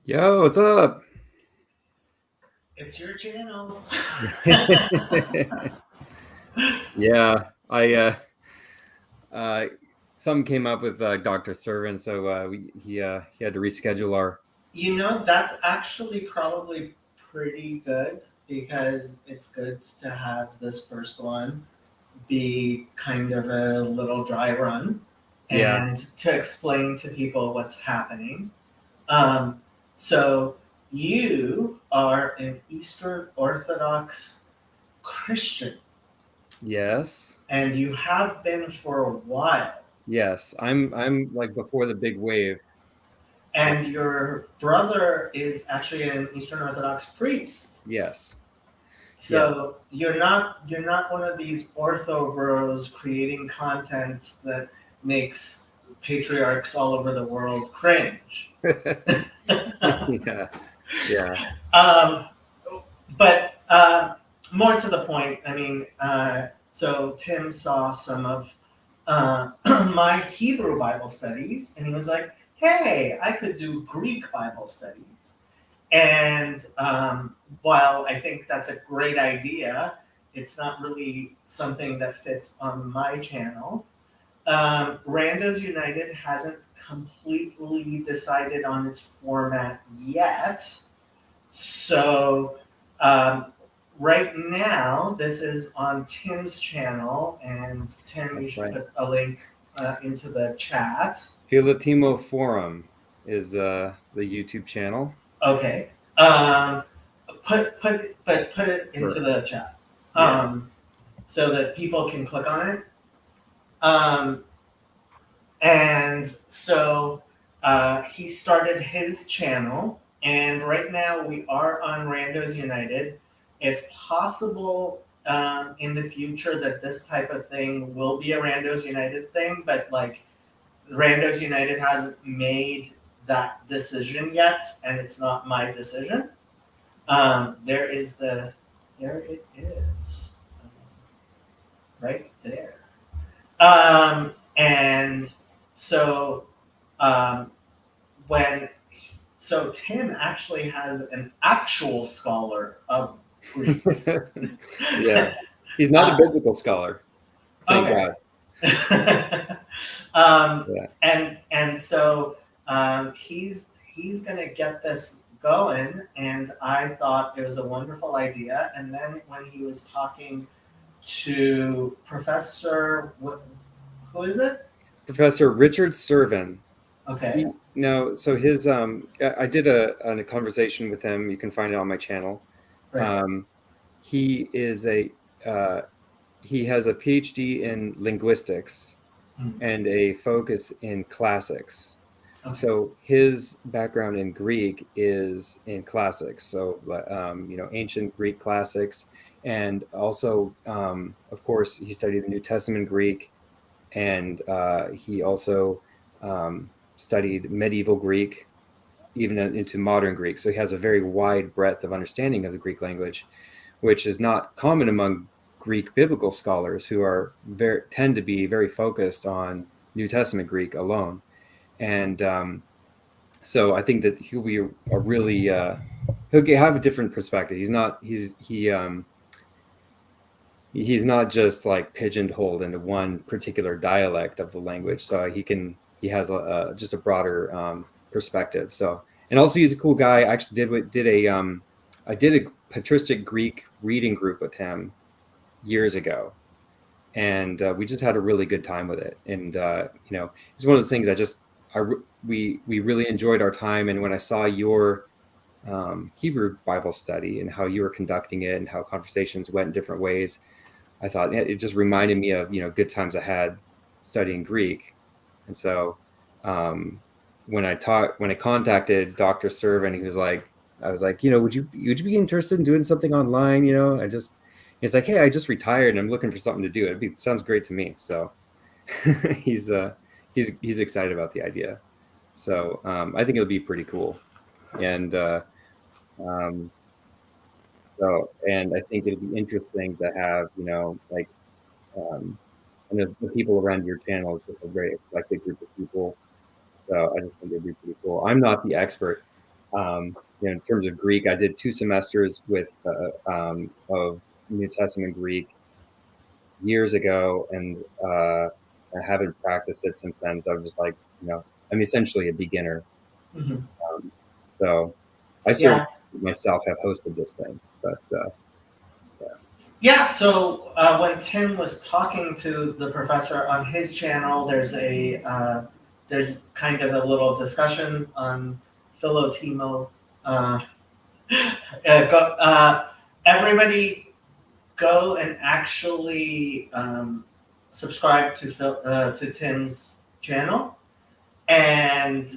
Yo, what's up? It's your channel. Yeah, I uh something came up with Dr. Cervin, so he had to reschedule our. That's actually probably pretty good because it's good to have this first one be kind of a little dry run Yeah. and to explain to people what's happening. Um, so, you are an Eastern Orthodox Christian Yes. and you have been for a while. Yes. I'm like before the big wave. Yeah. And your brother is actually an Eastern Orthodox priest. Yes. Yeah. So you're not one of these ortho bros creating content that makes patriarchs all over the world cringe. Yeah. Yeah. um, but more to the point, I mean, so Tim saw some of my Hebrew Bible studies, and he was like, "Hey, I could do Greek Bible studies." And while I think that's a great idea, it's not really something that fits on my channel. Randos United hasn't completely decided on its format yet. So, um, right now, this is on Tim's channel, and Tim, you That's should right. put a link into the chat. Filatimo Forum is the YouTube channel. Okay. Put it into Sure. the chat, Yeah. so that people can click on it. Um, and so he started his channel, and right now we are on Randos United. It's possible in the future that this type of thing will be a Randos United thing, but like Randos United hasn't made that decision yet, and it's not my decision. There is there it is, right there. And so um, when so Tim actually has an actual scholar of Greek. Yeah. He's not a uh, biblical scholar, thank okay. God. Yeah. And so he's gonna get this going, and I thought it was a wonderful idea. And then when he was talking to Professor, who is it? Professor Richard Cervin. Okay, So his I did a conversation with him. You can find it on my channel. right. Um, he is a uh, he has a PhD in linguistics Mm, and a focus in classics. okay, So his background in Greek is in classics. So ancient Greek classics, and also of course he studied the New Testament Greek, and he also studied medieval Greek, even into modern Greek. So he has a very wide breadth of understanding of the Greek language, which is not common among Greek biblical scholars who are tend to be very focused on New Testament Greek alone. And so I think that he'll be a really he'll have a different perspective. He's not just like pigeonholed into one particular dialect of the language. So he has just a broader perspective. So, and also he's a cool guy. I actually I did a patristic Greek reading group with him years ago, and we just had a really good time with it. And it's one of those things we really enjoyed our time. And when I saw your Hebrew Bible study and how you were conducting it and how conversations went in different ways, I thought it just reminded me of good times I had studying Greek. And so when I contacted Dr. Servin, I was like, would you be interested in doing something online? He's like, hey, I just retired and I'm looking for something to do. It sounds great to me. So he's he's excited about the idea. So I think it'll be pretty cool. And um, and I think it'll be interesting to have, um, and the people around your channel is just a very eclectic group of people. So I just think it'd be pretty cool. I'm not the expert. In terms of Greek, I did 2 semesters of New Testament Greek years ago, and I haven't practiced it since then. So I'm just like, I'm essentially a beginner. Mhm. Um, so I sort of Yeah. myself have hosted this thing, but Yeah, so when Tim was talking to the professor on his channel, there's kind of a little discussion on Philotimo. Uh, everybody go and actually subscribe to Tim's channel, and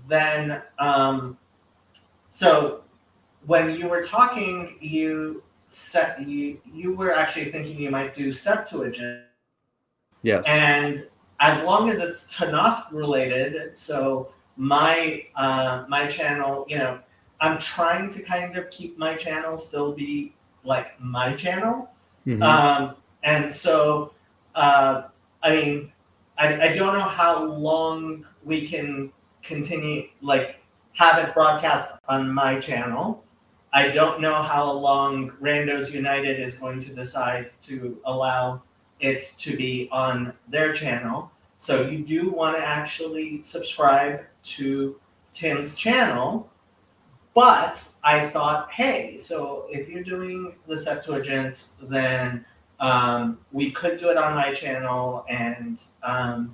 then so when you were talking, you were actually thinking you might do Septuagint, yes. and as long as it's Tanakh related, so my channel, I'm trying to kind of keep my channel still be like my channel, Hmm. and so uh, I mean, I don't know how long we can continue like have it broadcast on my channel. I don't know how long Randos United is going to decide to allow it to be on their channel. So you do want to actually subscribe to Tim's channel. But I thought, hey, so if you're doing the Septuagint, then we could do it on my channel, and I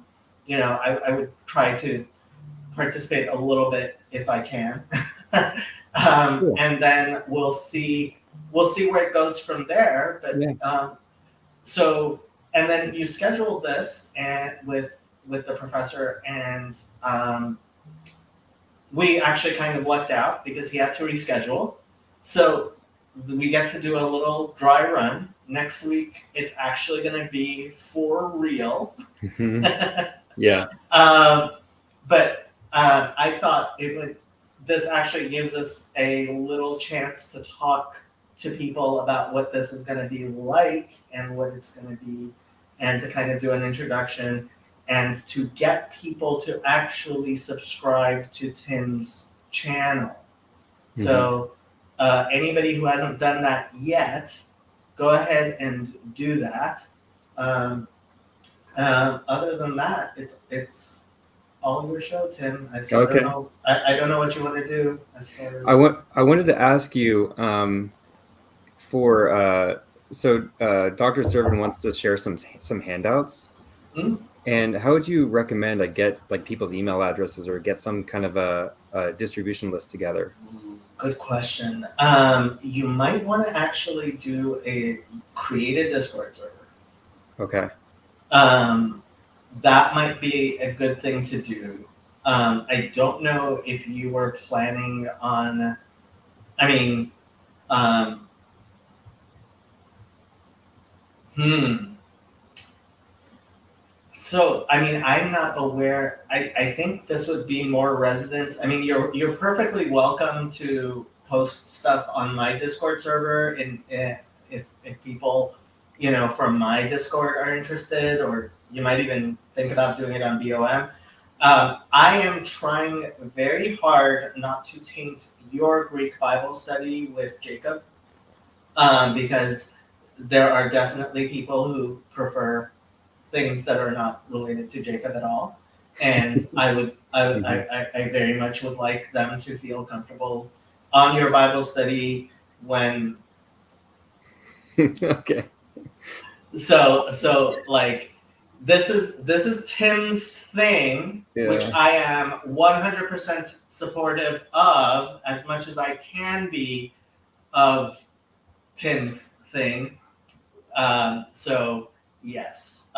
would try to participate a little bit if I can, Cool. and then we'll see where it goes from there. But Yeah. so and then you schedule this and with the professor, and we actually kind of lucked out because he had to reschedule. So we get to do a little dry run. Next week, it's actually going to be for real. Hmm. Yeah. um, but I thought it would. This actually gives us a little chance to talk to people about what this is going to be like and what it's going to be, and to kind of do an introduction and to get people to actually subscribe to Tim's channel. Hmm. So anybody who hasn't done that yet, go ahead and do that. Um, other than that, it's all your show, Tim. So I don't Okay. know. I don't know what you want to do as far I as. want. I wanted to ask you for Dr. Cervin wants to share some handouts. Hmm? And how would you recommend I get like people's email addresses or get some kind of a distribution list together? Good question. You might want to actually create a Discord server. Okay. Um, that might be a good thing to do. I don't know if you were planning on. I mean, um, hmm. So, I mean, I'm not aware. I think this would be more residents. I mean, you're perfectly welcome to post stuff on my Discord server, and if people, from my Discord are interested, or you might even think about doing it on BOM. I am trying very hard not to taint your Greek Bible study with Jacob, because there are definitely people who prefer things that are not related to Jacob at all. And Hmm. I very much would like them to feel comfortable on your Bible study when, Okay. so like, this is Tim's thing, which Yeah. I am 100% supportive of as much as I can be of Tim's thing. So yes.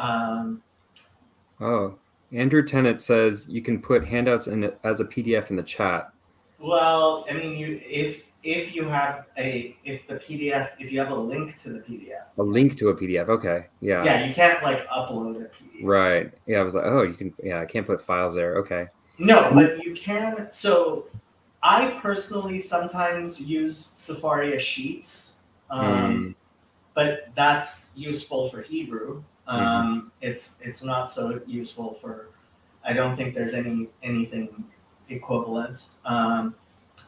Oh, Andrew Tennant says you can put handouts in as a PDF in the chat. Well, I mean, if the PDF, if you have a link to the PDF, A yeah, link to a PDF. Okay. Yeah. yeah, you can't like upload a PDF. Right. Yeah. I was like, oh, you can. Yeah. I can't put files there. Okay. No, but you can. So I personally sometimes use Safari as Sheets, Mm, but that's useful for Hebrew. hmm. It's not so useful for. I don't think there's anything equivalent.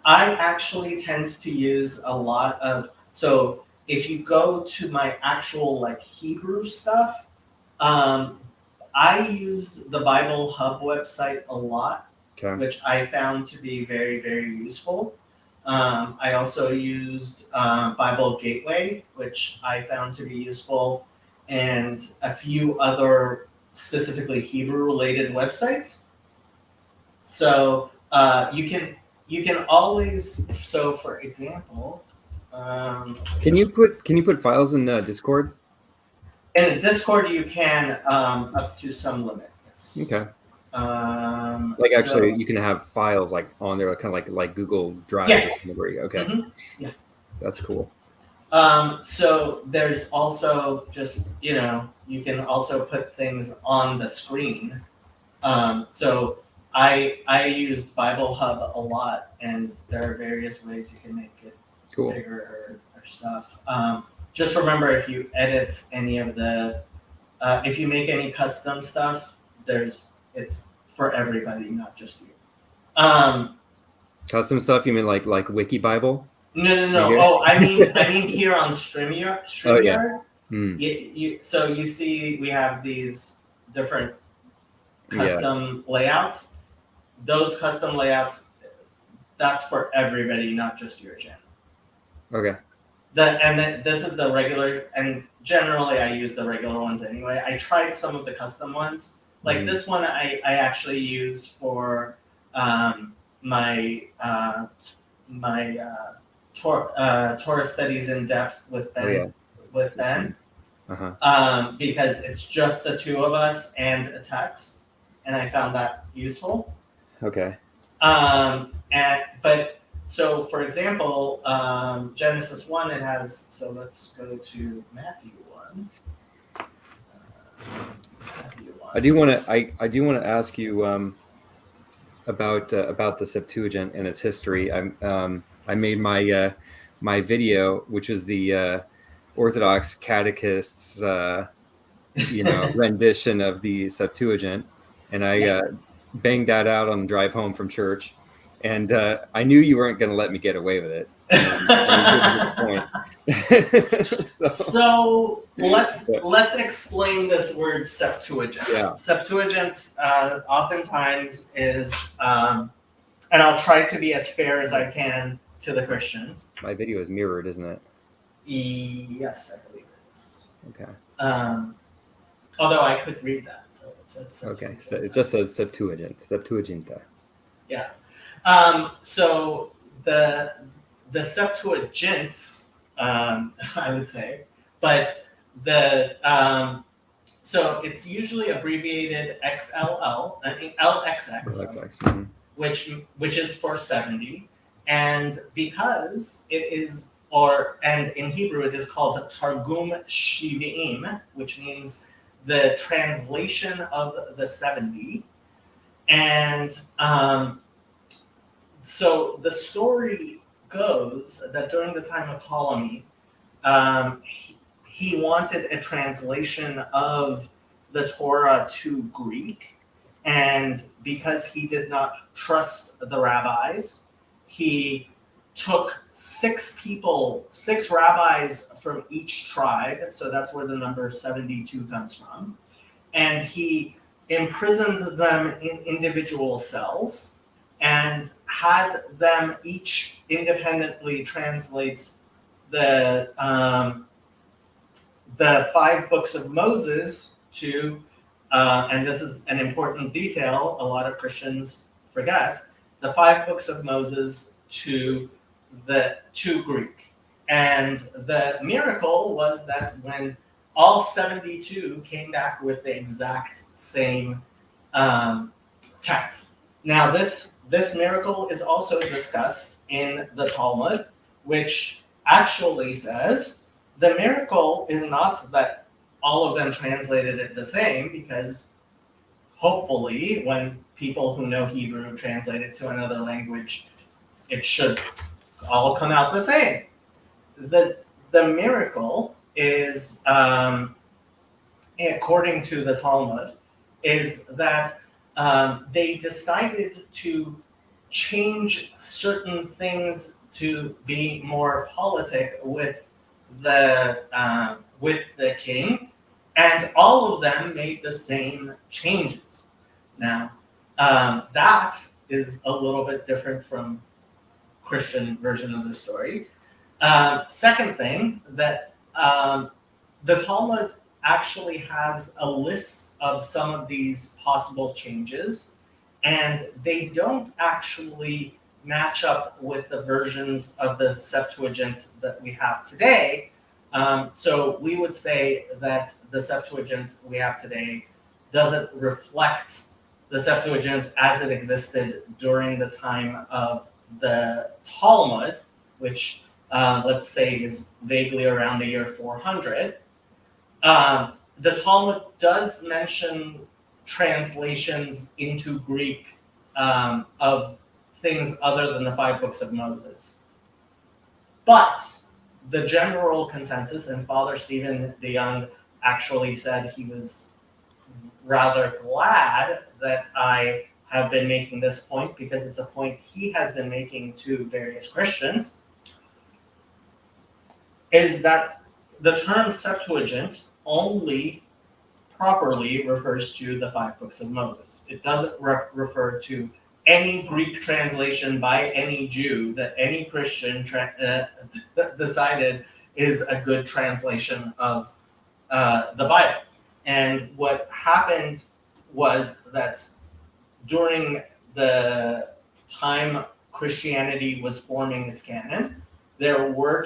I actually tend to use a lot of, so if you go to my actual like Hebrew stuff, I used the Bible Hub website a lot, Okay. which I found to be very, very useful. I also used Bible Gateway, which I found to be useful, and a few other specifically Hebrew related websites. So you can always, so for example, Can you put files in Discord? in Discord you can up to some limit. Yes. Okay. Like actually, So you can have files like on there, kind of like Google Drive or yes. something. Okay, Yeah. that's cool. So there's also just, you can also put things on the screen. So I used Bible Hub a lot, and there are various ways you can make it Cool. bigger or stuff. Just remember, if you edit any of the, if you make any custom stuff, it's for everybody, not just you. Custom stuff? You mean like Wiki Bible? No. Okay. Oh, I mean here on StreamYard. Oh yeah. So you see, we have these different Yeah. custom layouts. Those custom layouts, that's for everybody, not just your channel. Okay. This is the regular, and generally I use the regular ones anyway. I tried some of the custom ones. Like this one, I actually used for my Torah studies in depth with Ben. Because it's just the two of us and a text, and I found that useful. Okay. But so for example, Genesis 1, it has, so let's go to Matthew 1. Matthew 1. I do want to ask you about the Septuagint and its history. I made my video, which was the Orthodox Catechist's rendition of the Septuagint, and I banged that out on the drive home from church, and I knew you weren't going to let me get away with it. So let's explain this word Septuagint. Yeah. Septuagint oftentimes is, and I'll try to be as fair as I can to the Christians. My video is mirrored, isn't it? Yes, I believe it is. Okay. Although I could read that, so it's okay. So it just says Septuaginta. Yeah. So the Septuagints, I would say, but so it's usually abbreviated XLL, LXX, which is for 70, and because it is, and in Hebrew it is called Targum Shivim, which means the translation of the 70, and so the story goes that during the time of Ptolemy, he wanted a translation of the Torah to Greek, and because he did not trust the rabbis, he took 6 rabbis from each tribe, so that's where the number 72 comes from, and he imprisoned them in individual cells and had them each independently translate the 5 books of Moses to, and this is an important detail a lot of Christians forget, the 5 books of Moses to Greek. And the miracle was that when all 72 came back with the exact same text. Now, this miracle is also discussed in the Talmud, which actually says the miracle is not that all of them translated it the same, because hopefully when people who know Hebrew translate it to another language, it should all come out the same. The miracle is, according to the Talmud, is that they decided to change certain things to be more politic with the king, and all of them made the same changes. Now, that is a little bit different from Christian version of the story. Second thing that the Talmud actually has a list of some of these possible changes, and they don't actually match up with the versions of the Septuagint that we have today. So we would say that the Septuagint we have today doesn't reflect the Septuagint as it existed during the time of the Talmud, which let's say is vaguely around the year 400. The Talmud does mention translations into Greek of things other than the five books of Moses. But the general consensus, and Father Stephen DeYoung actually said he was rather glad that I have been making this point because it's a point he has been making to various Christians, is that the term Septuagint only properly refers to the five books of Moses. It doesn't refer to any Greek translation by any Jew that any Christian decided is a good translation of the Bible. And what happened was that during the time Christianity was forming its canon, there were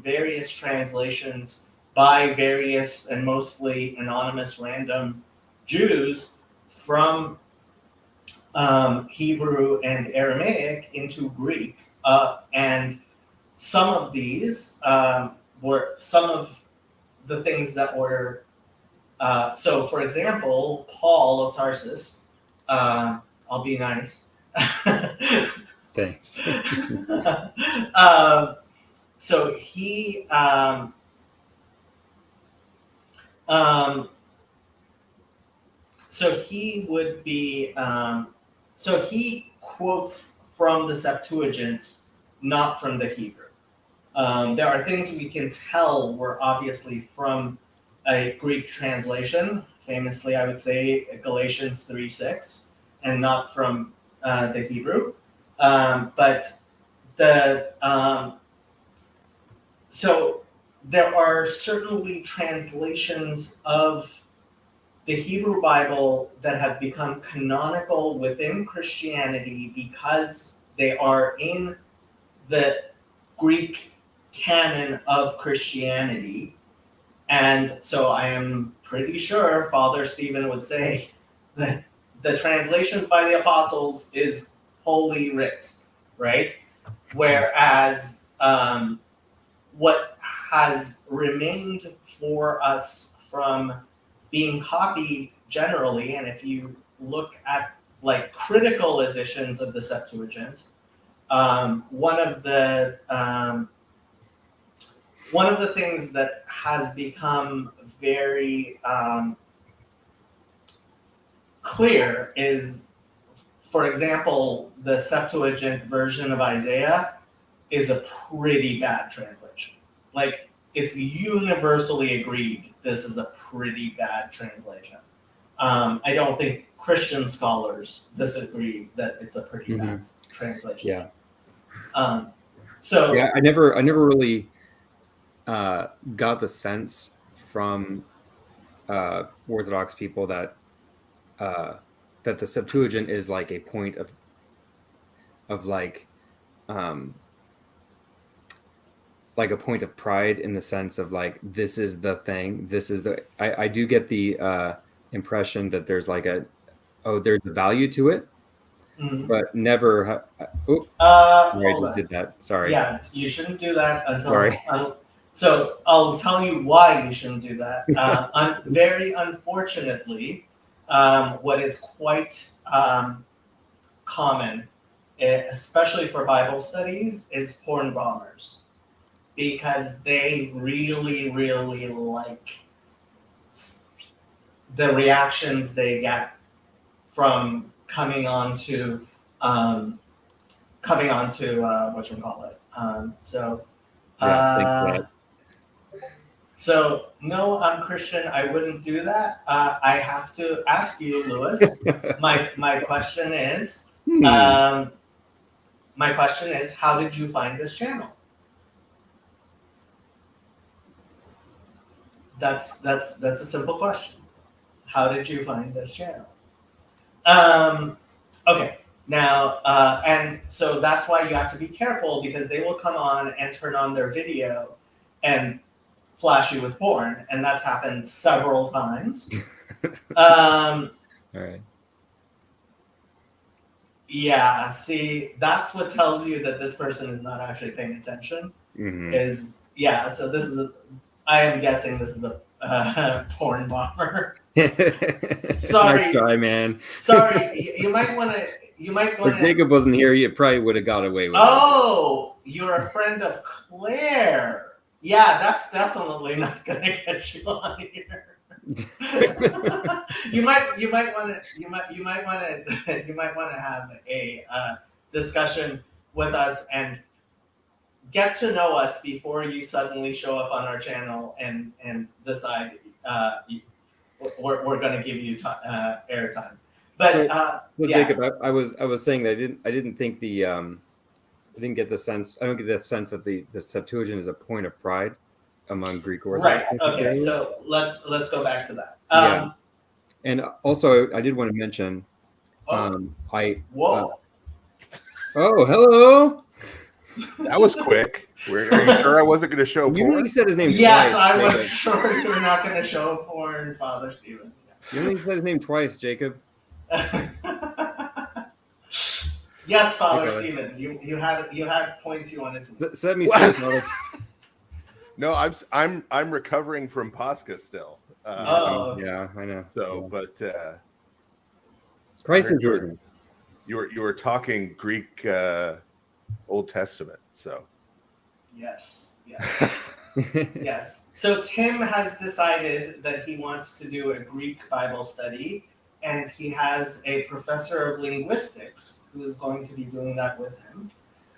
various translations by various and mostly anonymous random Jews from Hebrew and Aramaic into Greek. And some of these were some of the things that were, so for example, Paul of Tarsus, I'll be nice. Thanks. So he would be, so he quotes from the Septuagint, not from the Hebrew. There are things we can tell were obviously from a Greek translation. Famously, I would say Galatians 3:6, and not from the Hebrew. But so there are certainly translations of the Hebrew Bible that have become canonical within Christianity because they are in the Greek canon of Christianity. And so I am pretty sure Father Stephen would say that the translations by the apostles is holy writ, right? Whereas what has remained for us from being copied generally, and if you look at like critical editions of the Septuagint, one of the things that has become very clear is, for example, the Septuagint version of Isaiah is a pretty bad translation. Like, it's universally agreed this is a pretty bad translation. I don't think Christian scholars disagree that it's a pretty bad translation. Yeah. So yeah, I never really got the sense from Orthodox people that that the Septuagint is like a point of like a point of pride in the sense of like, this is the thing, this is the, I do get the impression that there's like there's a value to it, but never I just did that, sorry. Yeah, you shouldn't do that Sorry. so I'll tell you why you shouldn't do that. Very unfortunately, what is quite common, especially for Bible studies, is porn bombers, because they really, really like the reactions they get from coming onto coming on to whatchamacallit. Thanks for that. So no, I'm Christian. I wouldn't do that. I have to ask you, Lewis. My question is, how did you find this channel? That's a simple question. How did you find this channel? Okay. Now, and so that's why you have to be careful, because they will come on and turn on their video and flash you with porn, and that's happened several times. All right. Yeah, see, that's what tells you that this person is not actually paying attention. So this is I am guessing this is a porn bomber. Sorry, nice try, man. Sorry, you might want to. If Jacob wasn't here, you probably would have got away with it. Oh, you're a friend of Claire. Yeah, that's definitely not going to get you on here. you might want to have a discussion with us and get to know us before you suddenly show up on our channel and decide we're going to give you airtime. But so yeah. Jacob, I was saying that I didn't think I didn't get the sense. I don't get the sense that the Septuagint is a point of pride among Greek Orthodox. Right. Okay. So let's go back to that. Yeah. And also, I did want to mention. Whoa. Oh, hello. That was quick. Are you sure I wasn't going to show porn? You only said his name yes, twice. I was sure you were not going to show porn, Father Stephen. You only said his name twice, Jacob. Yes, Father Stephen. You had points you wanted to. Set me straight, Father. No, I'm recovering from Pascha still. Yeah, I know. So, but Christ in you were talking Greek Old Testament, so yes. Yes. So Tim has decided that he wants to do a Greek Bible study, and he has a professor of linguistics who is going to be doing that with him.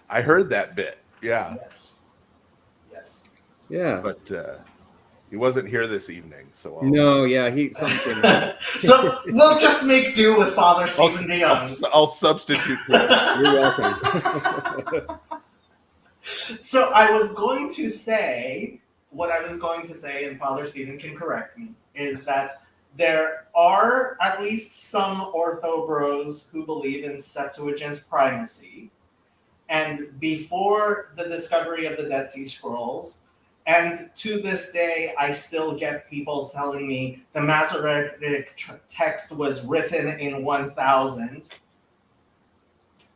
I heard that bit. Yeah. Yes. Yeah. But he wasn't here this evening, so no. Yeah, he something. So we'll just make do with Father Stephen DeYoung. I'll substitute. You're welcome. So I was going to say, and Father Stephen can correct me, is that there are at least some ortho bros who believe in Septuagint primacy. And before the discovery of the Dead Sea Scrolls, and to this day, I still get people telling me the Masoretic text was written in 1000,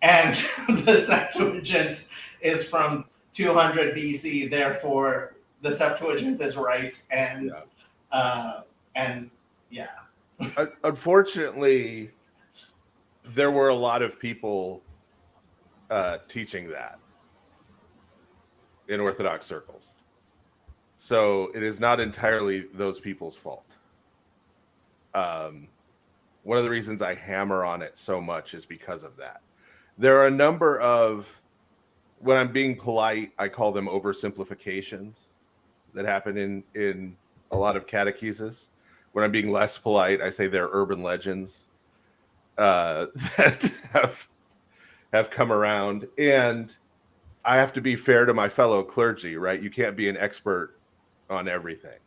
and the Septuagint is from 200 BC. Therefore, the Septuagint is right, and Unfortunately, there were a lot of people teaching that in Orthodox circles. So it is not entirely those people's fault. One of the reasons I hammer on it so much is because of that. There are a number of, when I'm being polite, I call them oversimplifications that happen in a lot of catechesis. When I'm being less polite, I say they're urban legends that have come around. And I have to be fair to my fellow clergy, right? You can't be an expert on everything,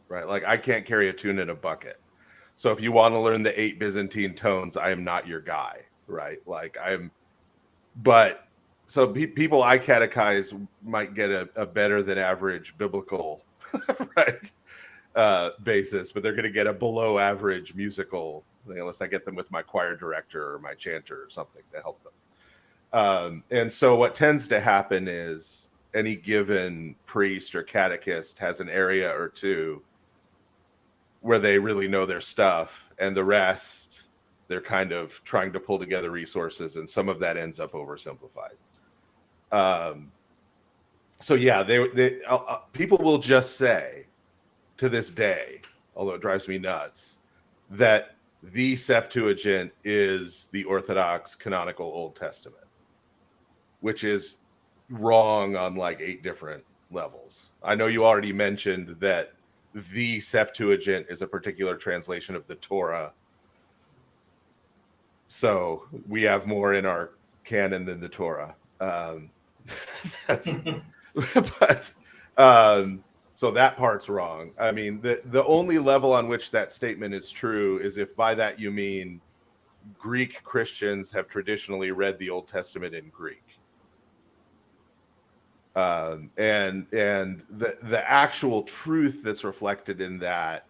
right? Like I can't carry a tune in a bucket. So if you want to learn the 8 Byzantine tones, I am not your guy, right? Like so people I catechize might get a better than average biblical, right? Basis, but they're going to get a below average musical unless I get them with my choir director or my chanter or something to help them. And so what tends to happen is any given priest or catechist has an area or two where they really know their stuff, and the rest they're kind of trying to pull together resources, and some of that ends up oversimplified. So yeah, they people will just say to this day, although it drives me nuts, that the Septuagint is the Orthodox canonical Old Testament, which is wrong on like 8 different levels. I know you already mentioned that the Septuagint is a particular translation of the Torah. So we have more in our canon than the Torah. That's, but so that part's wrong. I mean, the only level on which that statement is true is if by that you mean Greek Christians have traditionally read the Old Testament in Greek. And the actual truth that's reflected in that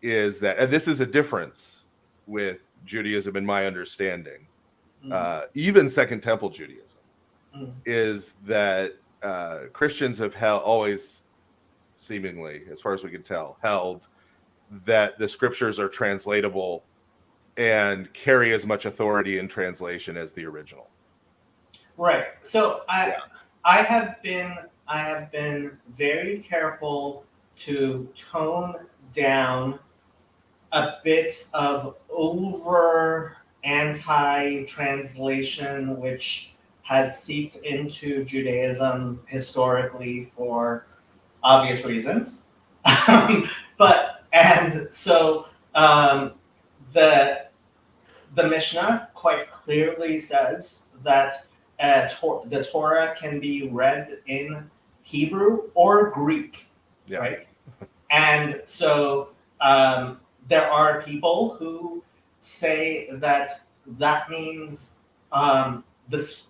is that, and this is a difference with Judaism in my understanding, even Second Temple Judaism, is that Christians have always, seemingly, as far as we can tell, held that the scriptures are translatable and carry as much authority in translation as the original. Right. So I have been very careful to tone down a bit of over anti-translation, which has seeped into Judaism historically for obvious reasons. The Mishnah quite clearly says that the Torah can be read in Hebrew or Greek, right? And so there are people who say that that means the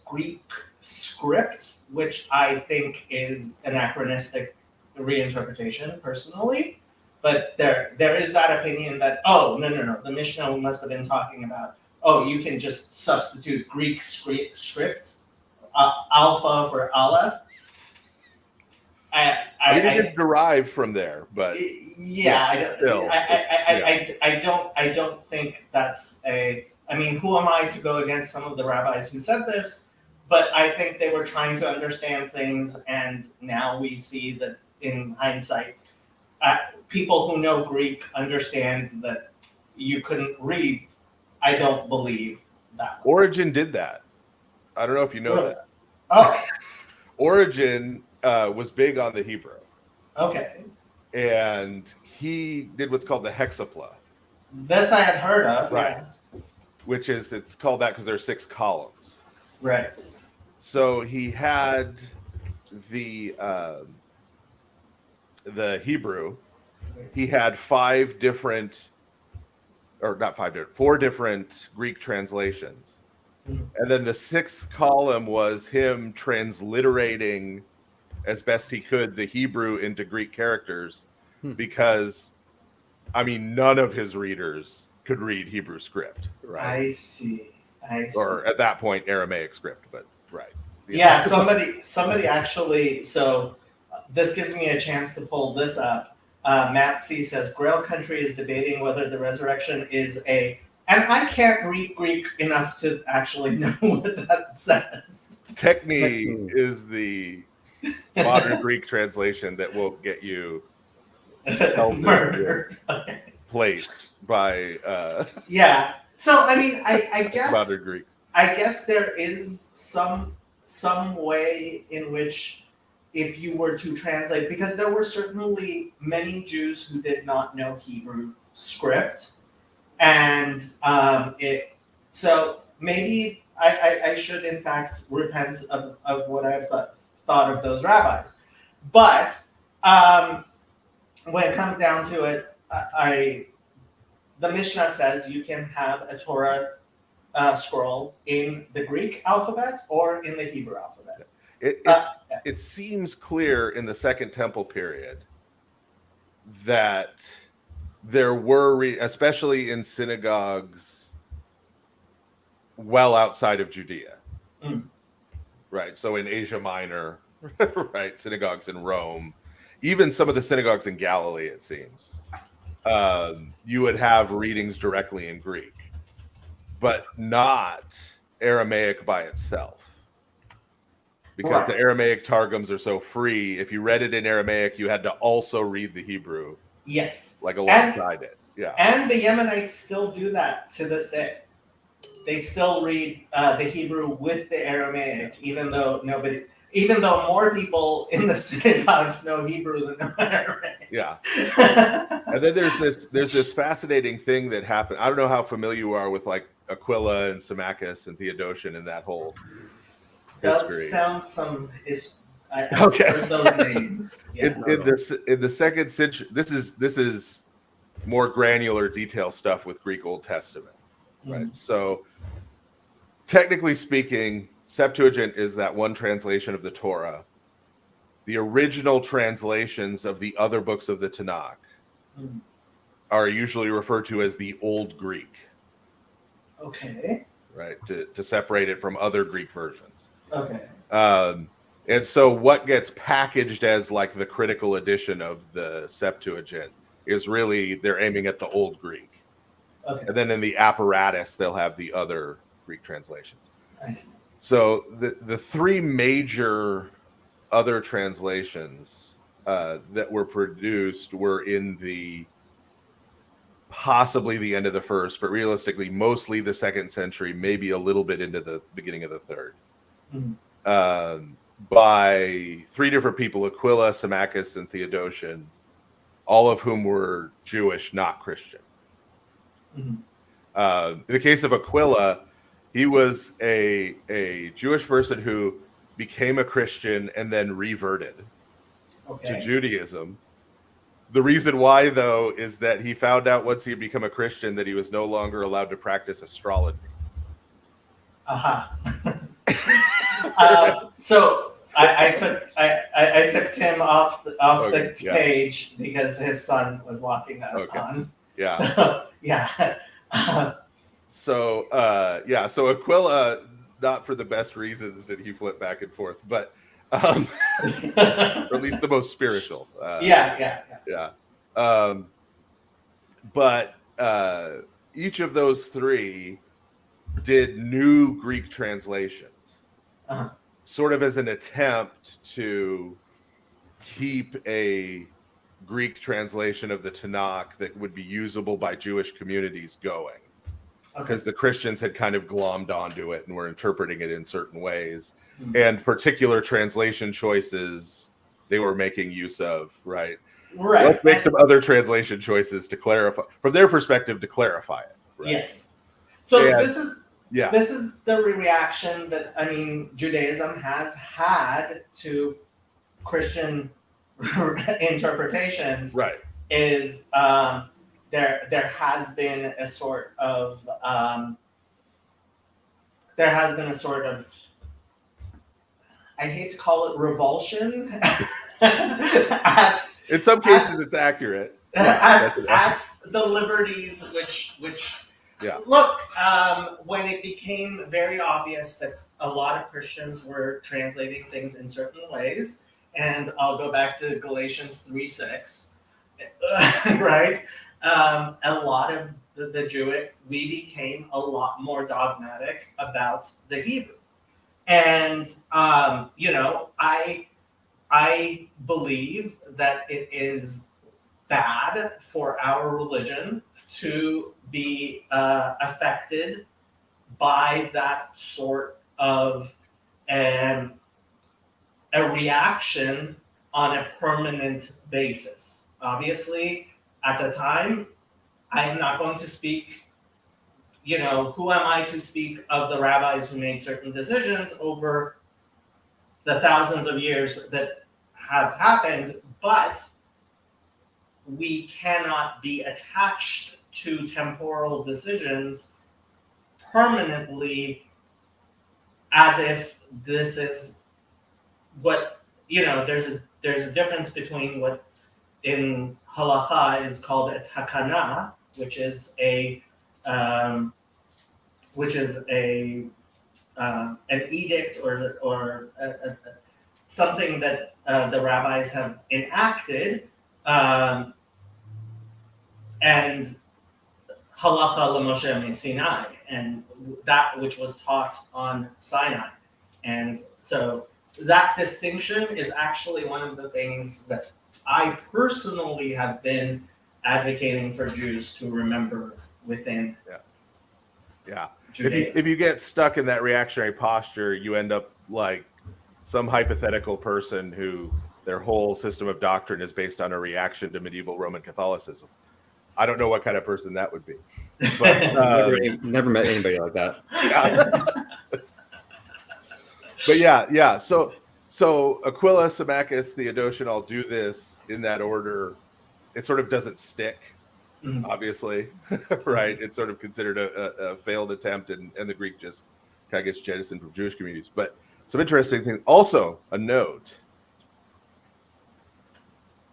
Greek script, which I think is anachronistic reinterpretation personally. But there is that opinion that, oh, no, the Mishnah must have been talking about, oh, you can just substitute Greek script, alpha for aleph. I mean, it is derived from there, but I don't think that's a. I mean, who am I to go against some of the rabbis who said this? But I think they were trying to understand things, and now we see that in hindsight, people who know Greek understand that you couldn't read. I don't believe that. Origen did that. I don't know if you know that. Oh, Origen was big on the Hebrew. Okay. And he did what's called the hexapla. This I had heard of. Right. Yeah. Which is, it's called that because there are 6 columns. Right. So he had the Hebrew. He had 4 different Greek translations. And then the 6th column was him transliterating as best he could the Hebrew into Greek characters, because, I mean, none of his readers could read Hebrew script. Right? I see. Or at that point, Aramaic script, but right. Yeah, somebody actually, so this gives me a chance to pull this up. Matt C says, Grail Country is debating whether the resurrection is a, and I can't read Greek enough to actually know what that says. Techne is the modern Greek translation that won't get you murdered. Place by yeah. So I mean, I guess modern Greeks. I guess there is some way in which, if you were to translate, because there were certainly many Jews who did not know Hebrew script, and so maybe I should in fact repent of what I've thought of those rabbis. But when it comes down to it, the Mishnah says you can have a Torah scroll in the Greek alphabet or in the Hebrew alphabet. It seems clear in the Second Temple period that there were, especially in synagogues well outside of Judea, right? So in Asia Minor, right? Synagogues in Rome, even some of the synagogues in Galilee, it seems, you would have readings directly in Greek, but not Aramaic by itself. Because the Aramaic Targums are so free, if you read it in Aramaic, you had to also read the Hebrew. Yes. Like alongside it. Yeah. And the Yemenites still do that to this day. They still read the Hebrew with the Aramaic, even though more people in the synagogues know Hebrew than know Aramaic. Yeah. And then there's this fascinating thing that happened. I don't know how familiar you are with like Aquila and Symmachus and Theodotion and that whole Does history. sound some is I've Okay. heard those names. Yeah. In the second century, this is more granular detail stuff with Greek Old Testament, right? So technically speaking, Septuagint is that one translation of the Torah. The original translations of the other books of the Tanakh are usually referred to as the Old Greek. Okay. Right, to separate it from other Greek versions. Okay. And so what gets packaged as like the critical edition of the Septuagint is really they're aiming at the Old Greek. Okay. And then in the apparatus, they'll have the other Greek translations. I see. So the three major other translations that were produced were in the possibly the end of the first, but realistically, mostly the second century, maybe a little bit into the beginning of the third, by three different people: Aquila, Symmachus, and Theodotion, all of whom were Jewish, not Christian. In the case of Aquila, he was a Jewish person who became a Christian and then reverted to Judaism. The reason why, though, is that he found out once he had become a Christian that he was no longer allowed to practice astrology. So I took Tim off the page because his son was walking on. Yeah. So yeah. So Aquila, not for the best reasons did he flip back and forth, but or at least the most spiritual. Yeah. But each of those three did new Greek translations, sort of as an attempt to keep a Greek translation of the Tanakh that would be usable by Jewish communities going. Because the Christians had kind of glommed onto it and were interpreting it in certain ways, and particular translation choices they were making use of, right? Let's make some other translation choices to clarify, from their perspective, to clarify it. Right? Yes. So this is the reaction that Judaism has had to Christian interpretations. Right. Is there has been a sort of I hate to call it revulsion. In some cases, it's accurate. At the liberties which look, when it became very obvious that a lot of Christians were translating things in certain ways, and I'll go back to Galatians 3:6, right? A lot of the Jewish, we became a lot more dogmatic about the Hebrew. And, I believe that it is bad for our religion to be affected by that sort of a reaction on a permanent basis. Obviously, at the time, I'm not going to speak, who am I to speak of the rabbis who made certain decisions over the thousands of years that have happened, but we cannot be attached to temporal decisions permanently as if this is what, there's a difference between what in halacha is called a takana, which is an edict or something that the rabbis have enacted, and halacha l'Moshe Sinai, and that which was taught on Sinai. And so that distinction is actually one of the things that I personally have been advocating for Jews to remember within Yeah. Judaism. If you get stuck in that reactionary posture, you end up like some hypothetical person who their whole system of doctrine is based on a reaction to medieval Roman Catholicism. I don't know what kind of person that would be, but Never met anybody like that. yeah. But yeah. So Aquila, Symmachus, Theodotion, I'll do this in that order. It sort of doesn't stick, obviously, right? It's sort of considered a failed attempt, and the Greek just kind of gets jettisoned from Jewish communities. But some interesting things. Also, a note.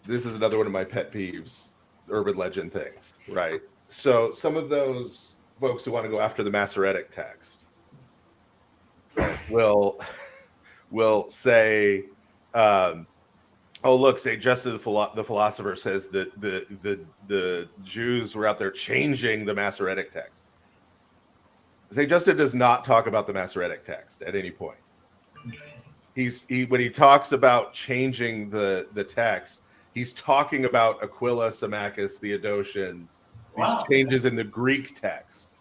This is another one of my pet peeves, urban legend things, right? So some of those folks who want to go after the Masoretic text will say, oh, look, St. Justin the philosopher says that the Jews were out there changing the Masoretic text. St. Justin does not talk about the Masoretic text at any point. When he talks about changing the text, he's talking about Aquila, Symmachus, Theodotion, these changes in the Greek text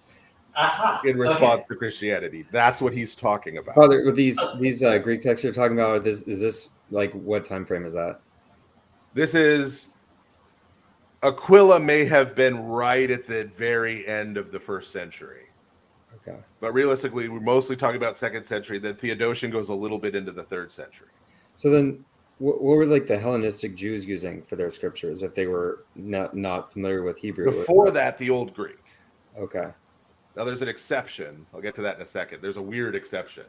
in response to Christianity. That's what he's talking about. Father, with these Greek texts you're talking about, is this like what time frame is that? This is Aquila may have been right at the very end of the 1st century. Okay. But realistically, we're mostly talking about 2nd century. Then Theodotion goes a little bit into the 3rd century. So then, what were like the Hellenistic Jews using for their scriptures if they were not familiar with Hebrew? Before that, the Old Greek. Okay. Now there's an exception. I'll get to that in a second. There's a weird exception.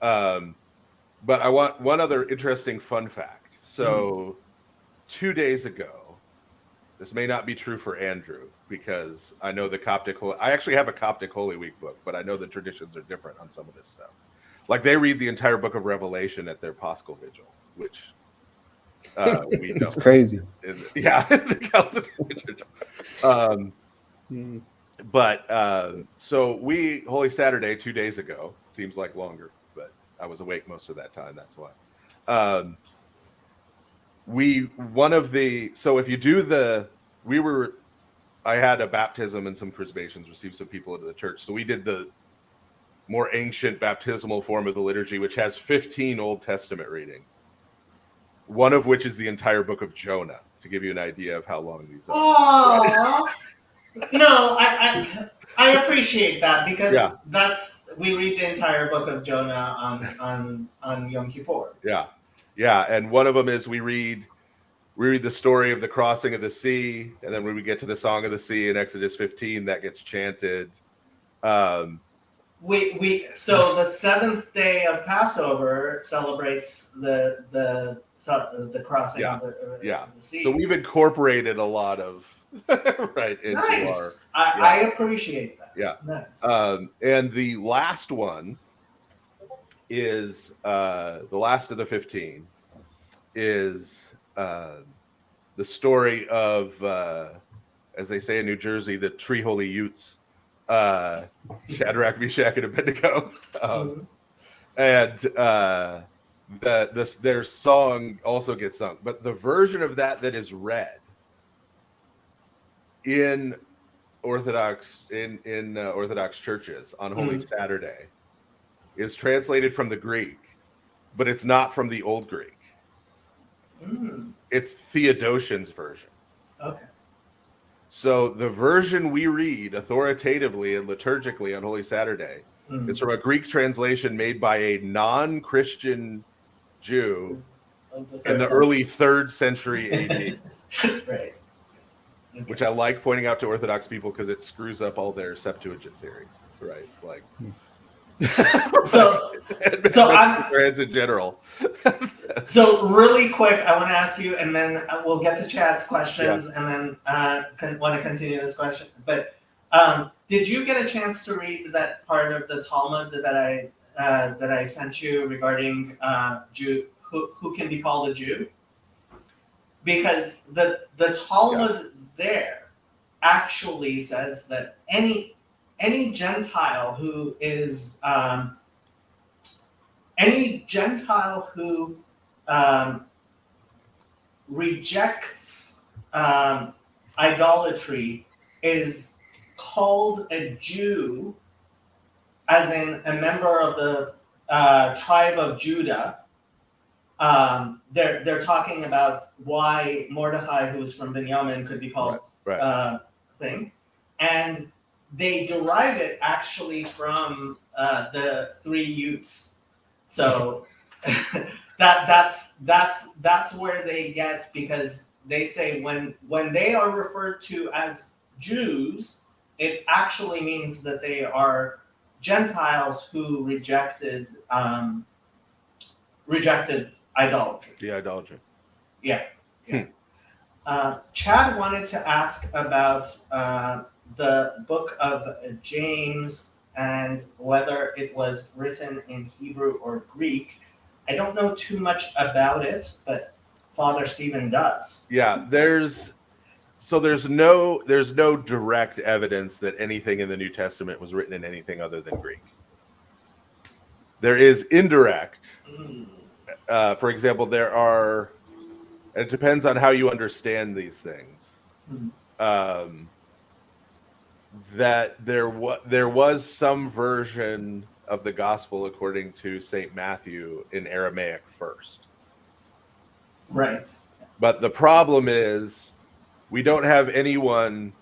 But I want one other interesting fun fact. So 2 days ago, this may not be true for Andrew because I know the Coptic. I actually have a Coptic Holy Week book, but I know the traditions are different on some of this stuff. Like they read the entire book of Revelation at their Paschal Vigil, which we know. It's crazy. Yeah, the Chalcedonian. But so we Holy Saturday 2 days ago, seems like longer, but I was awake most of that time. That's why. So if you do I had a baptism and some chrismations, received some people into the church. So we did the more ancient baptismal form of the liturgy, which has 15 Old Testament readings, one of which is the entire book of Jonah, to give you an idea of how long these are. Aww. No, I appreciate that because we read the entire book of Jonah on Yom Kippur. Yeah, and one of them is we read the story of the crossing of the sea, and then when we get to the Song of the Sea in Exodus 15, that gets chanted. So the 7th day of Passover celebrates the crossing of the sea. So we've incorporated a lot of into nice. I appreciate that. Yeah. Nice. And the last one is the last of the 15 is the story of as they say in New Jersey, the Tree Holy Utes, Shadrach, Meshach, and Abednego, and their song also gets sung, but the version of that is read in Orthodox Orthodox churches on Holy Saturday is translated from the Greek, but it's not from the Old Greek. It's Theodotion's version. Okay. So the version we read authoritatively and liturgically on Holy Saturday is from a Greek translation made by a non-Christian Jew in the early 3rd century AD. Right. Okay. Which I like pointing out to Orthodox people because it screws up all their Septuagint theories, right? Like, so I'm in general. So really quick, I want to ask you, and then we'll get to Chad's questions, and then want to continue this question. But did you get a chance to read that part of the Talmud that I sent you regarding Jew who can be called a Jew? Because the Talmud there actually says that any Gentile who is rejects idolatry is called a Jew, as in a member of the tribe of Judah, they're talking about why Mordechai, who's from Binyamin, could be called thing, and they derive it actually from the three Utes. So that's where they get, because they say when they are referred to as Jews, it actually means that they are Gentiles who rejected idolatry. The idolatry. Yeah. Chad wanted to ask about the book of James and whether it was written in Hebrew or Greek. I don't know too much about it, but Father Stephen does. Yeah, there's no direct evidence that anything in the New Testament was written in anything other than Greek. There is indirect. For example, there are. It depends on how you understand these things. That there was some version of the gospel according to St. Matthew in Aramaic first. Right. But the problem is we don't have anyone,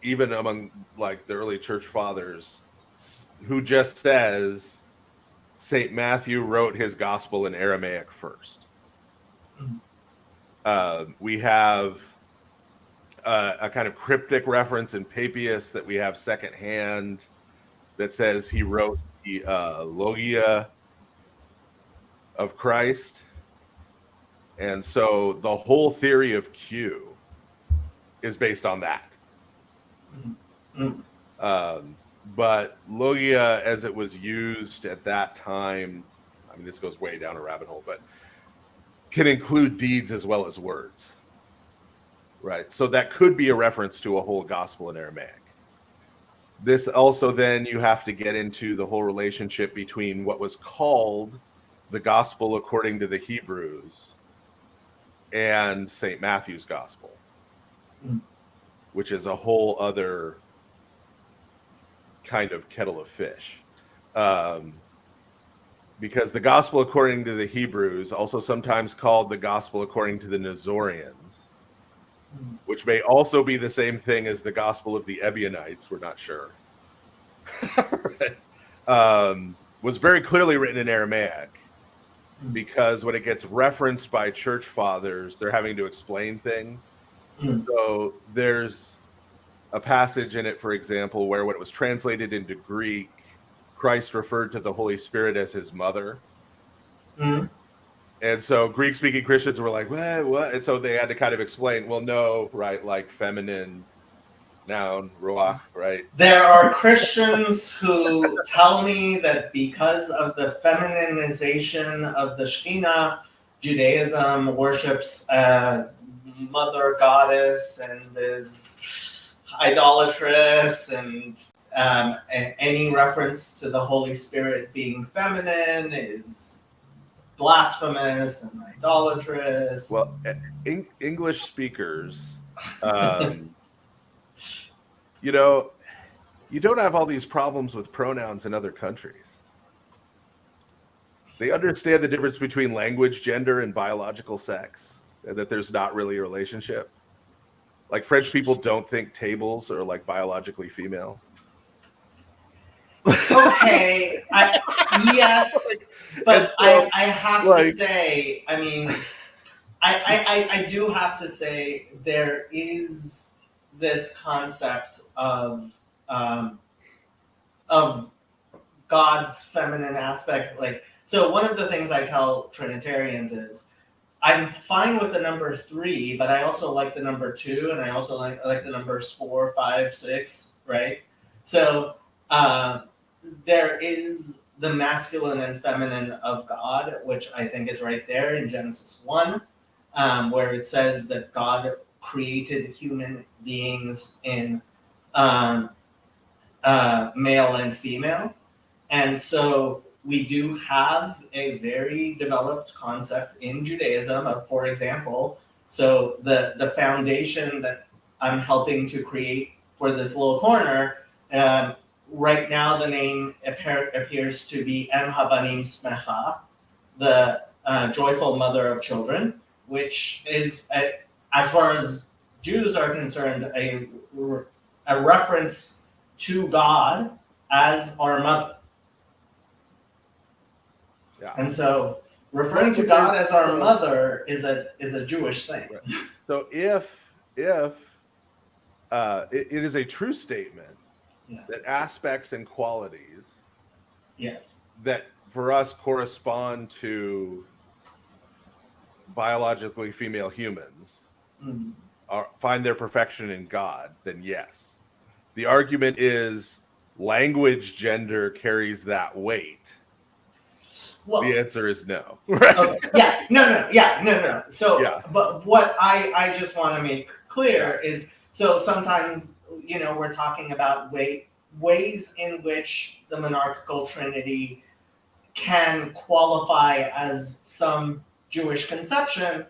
even among like the early church fathers, who just says St. Matthew wrote his gospel in Aramaic first. We have a kind of cryptic reference in Papias that we have secondhand that says he wrote the Logia of Christ. And so the whole theory of Q is based on that. But Logia, as it was used at that time, I mean, this goes way down a rabbit hole, but can include deeds as well as words. Right. So that could be a reference to a whole gospel in Aramaic. This also, then you have to get into the whole relationship between what was called the gospel according to the Hebrews and St. Matthew's gospel, which is a whole other kind of kettle of fish. Because the gospel according to the Hebrews, also sometimes called the gospel according to the Nazorians, which may also be the same thing as the gospel of the Ebionites, we're not sure, was very clearly written in Aramaic, because when it gets referenced by church fathers, they're having to explain things. So there's a passage in it, for example, where when it was translated into Greek, Christ referred to the Holy Spirit as his mother. And so Greek-speaking Christians were like, what? And so they had to kind of explain, well, no, right, like feminine noun, ruach, right? There are Christians who tell me that because of the feminization of the Shekhinah, Judaism worships a mother goddess and is idolatrous, and any reference to the Holy Spirit being feminine is blasphemous and idolatrous. Well, English speakers, you know, you don't have all these problems with pronouns in other countries. They understand the difference between language, gender, and biological sex, and that there's not really a relationship. Like French people don't think tables are like biologically female. Okay, yes, but so, I have to say, I mean, I do have to say there is this concept of God's feminine aspect. Like, so one of the things I tell Trinitarians is, I'm fine with the number 3, but I also like the number 2, and I also like the numbers 4, 5, 6, right? So there is the masculine and feminine of God, which I think is right there in Genesis 1, where it says that God created human beings in male and female. And so we do have a very developed concept in Judaism of, for example, so the foundation that I'm helping to create for this little corner. Right now, the name appears to be Em Habanim Smecha, the joyful mother of children, which is, as far as Jews are concerned, a reference to God as our mother. Yeah. And so referring to God as our mother is a Jewish thing. Right. So if it is a true statement that aspects and qualities that for us correspond to biologically female humans find their perfection in God, then yes. The argument is language gender carries that weight. Well, the answer is no. Right? No. So, but what I just want to make clear is, so sometimes, we're talking about ways in which the monarchical trinity can qualify as some Jewish conception.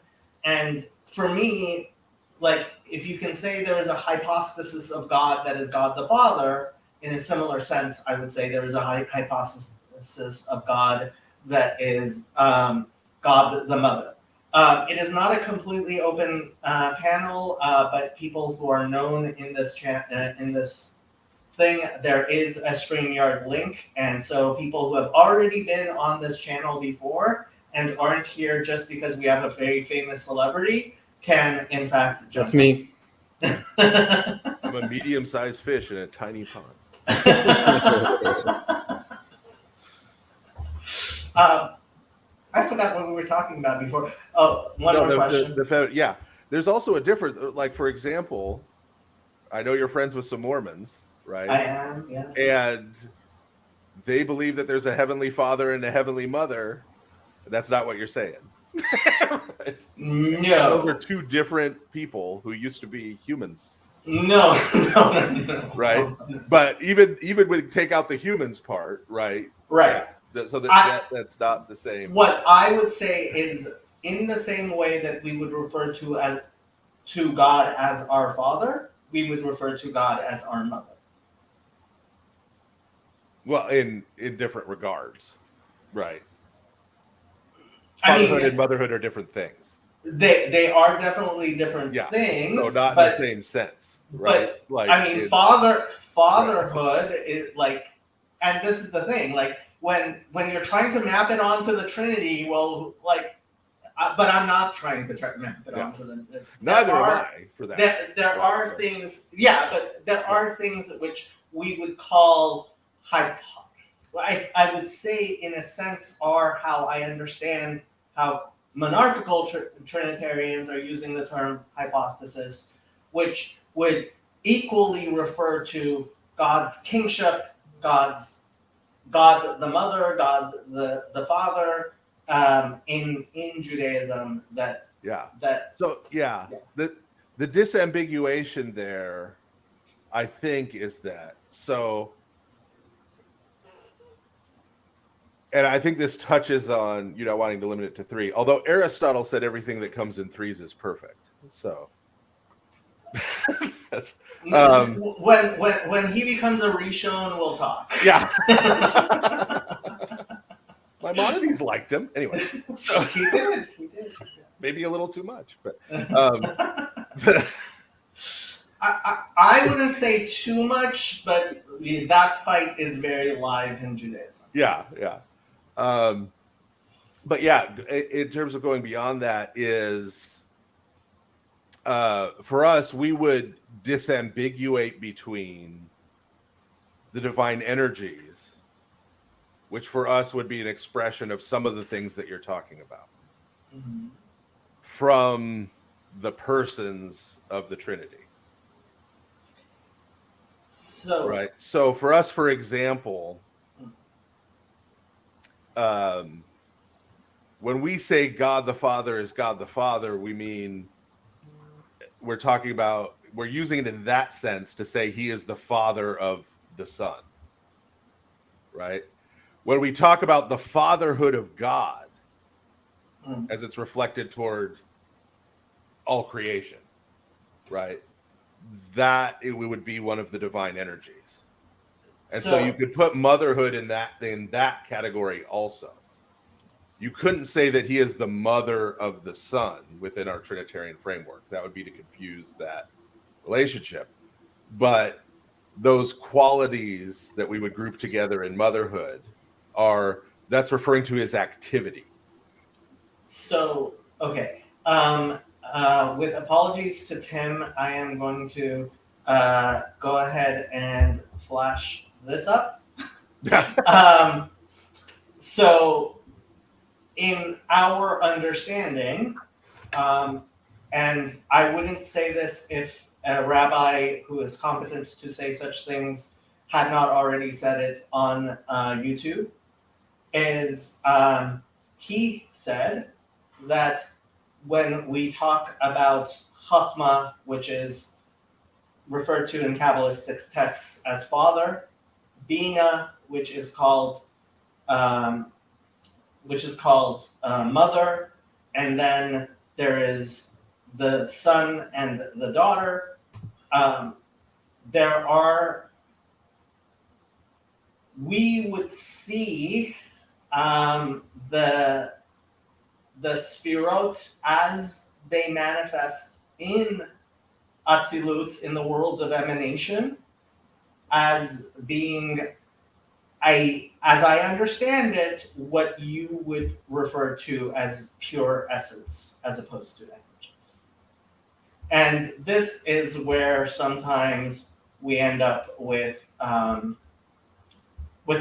And for me, like, if you can say there is a hypostasis of God that is God the Father, in a similar sense, I would say there is a hypostasis of God that is God the Mother. It is not a completely open panel, but people who are known in this thing, there is a StreamYard link, and so people who have already been on this channel before and aren't here just because we have a very famous celebrity can, in fact, jump. That's me. I'm a medium-sized fish in a tiny pond. I forgot what we were talking about before. Oh, one more question. There's also a difference. Like, for example, I know you're friends with some Mormons, right? I am, yeah. And they believe that there's a heavenly Father and a heavenly Mother. That's not what you're saying. Right? No. Those are two different people who used to be humans. No. Right? No. But even with take out the humans part, right? Right. So that's not the same. What I would say is, in the same way that we would refer to God as our Father, we would refer to God as our Mother. Well, in different regards, right? Fatherhood and motherhood are different things. They are definitely different things. So not in the same sense, right? But fatherhood is like, and this is the thing, like when you're trying to map it onto the Trinity, well, like, but I'm not trying to map it onto the. Neither am I for that. There are things, but there are things which we would call I would say, in a sense, are how I understand how monarchical Trinitarians are using the term hypostasis, which would equally refer to God's kingship, God the Mother, God the Father, in Judaism. The disambiguation there, I think, is that so. And I think this touches on, wanting to limit it to 3. Although Aristotle said everything that comes in 3s is perfect. So that's when he becomes a Rishon, we'll talk. Yeah. Maimonides liked him anyway. So he did. Maybe a little too much, but I wouldn't say too much, but that fight is very live in Judaism. Yeah. But yeah, in terms of going beyond that is, for us, we would disambiguate between the divine energies, which for us would be an expression of some of the things that you're talking about, from the persons of the Trinity. So for us, for example, when we say God the Father is God the Father, we mean we're using it in that sense to say he is the Father of the Son, right? When we talk about the fatherhood of God as it's reflected toward all creation, right? that it would be one of the divine energies. And so you could put motherhood in that category also. You couldn't say that he is the mother of the son within our Trinitarian framework. That would be to confuse that relationship. But those qualities that we would group together in motherhood that's referring to his activity. So, okay. With apologies to Tim, I am going to go ahead and flash this up. So, in our understanding, and I wouldn't say this if a rabbi who is competent to say such things had not already said it on YouTube, is he said that when we talk about Chachma, which is referred to in Kabbalistic texts as father, Bina, which is called mother, and then there is the son and the daughter. We would see the Sfirot as they manifest in Atzilut, in the worlds of emanation, as being, as I understand it, what you would refer to as pure essence, as opposed to energies. And this is where sometimes we end up with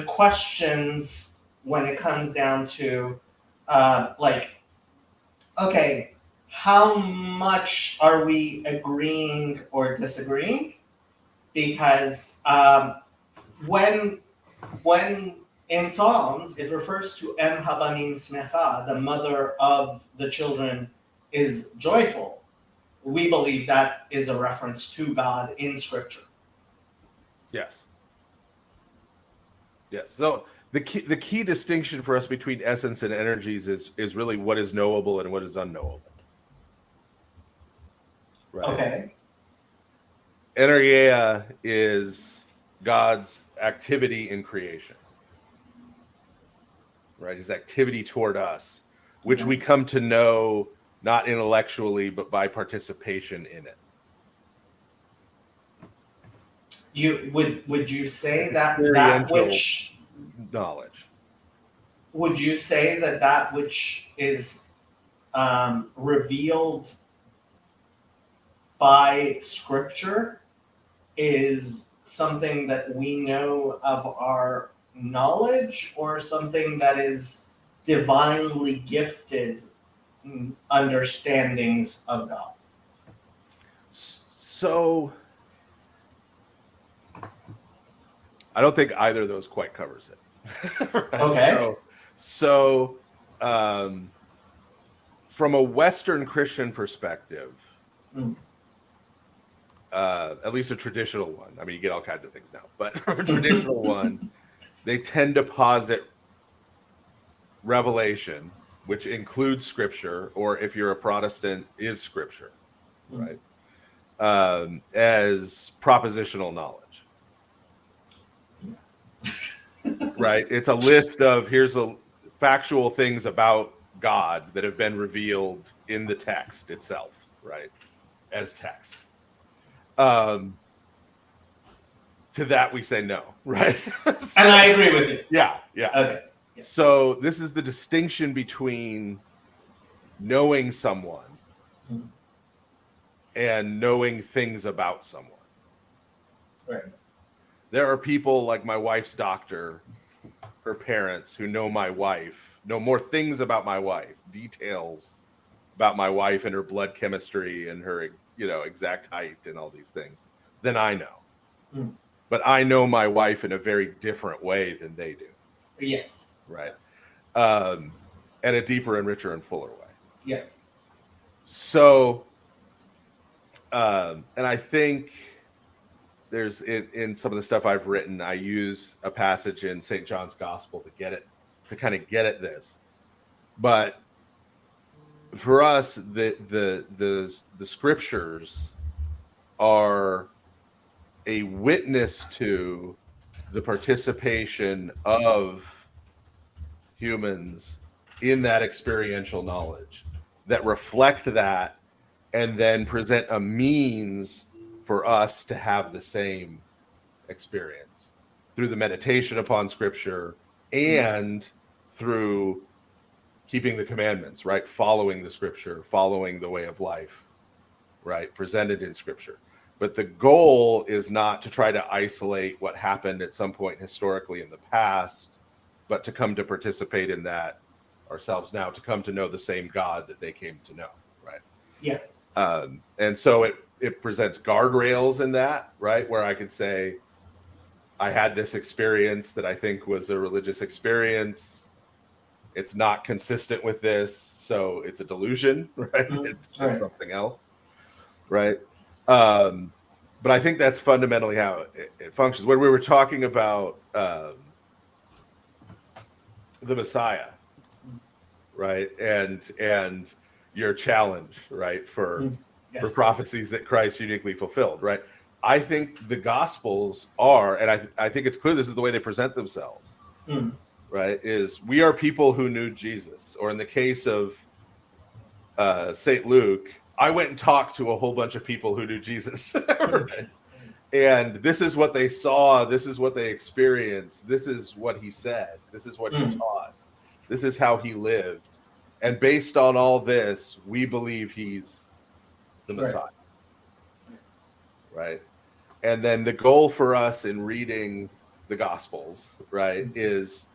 questions when it comes down to okay, how much are we agreeing or disagreeing? Because when in Psalms it refers to Em Habanim Smecha, the mother of the children is joyful, we believe that is a reference to God in Scripture. Yes. So the key distinction for us between essence and energies is really what is knowable and what is unknowable. Right. Okay. Energeia is God's activity in creation. Right? His activity toward us, which we come to know not intellectually, but by participation in it. Would you say that which knowledge? Would you say that which is revealed by Scripture is something that we know of our knowledge, or something that is divinely gifted understandings of God? So I don't think either of those quite covers it. Right? Okay. So from a Western Christian perspective, at least a traditional one, I mean, you get all kinds of things now, but from a traditional one, they tend to posit revelation, which includes Scripture, or if you're a Protestant, is Scripture, right? As propositional knowledge. Right? It's a list of here's a factual things about God that have been revealed in the text itself, right? As text. To that we say no, right? And I agree with you. Yeah. Okay. Yeah. So this is the distinction between knowing someone and knowing things about someone. Right. There are people like my wife's doctor, her parents, who know my wife, know more things about my wife, details about my wife and her blood chemistry and her, exact height and all these things than I know. But I know my wife in a very different way than they do. Yes. Right. And a deeper and richer and fuller way. Yes. So, and I think there's in some of the stuff I've written, I use a passage in St. John's Gospel to kind of get at this. But for us, the scriptures are a witness to the participation of humans in that experiential knowledge, that reflect that and then present a means for us to have the same experience through the meditation upon scripture and through keeping the commandments, right? Following the scripture, following the way of life, right? Presented in scripture. But the goal is not to try to isolate what happened at some point historically in the past, but to come to participate in that ourselves now, to come to know the same God that they came to know, right? Yeah. And so it presents guardrails in that, right? Where I could say, I had this experience that I think was a religious experience. It's not consistent with this, so it's a delusion, right? It's something else, right? But I think that's fundamentally how it functions. When we were talking about the Messiah, right, and your challenge, right, for prophecies that Christ uniquely fulfilled, right? I think the Gospels are, and I think it's clear this is the way they present themselves, right? Is we are people who knew Jesus, or in the case of St. Luke, I went and talked to a whole bunch of people who knew Jesus, right? And this is what they saw, this is what they experienced, this is what he said, this is what he taught, this is how he lived. And based on all this, we believe he's the Messiah, right? And then the goal for us in reading the Gospels, right, is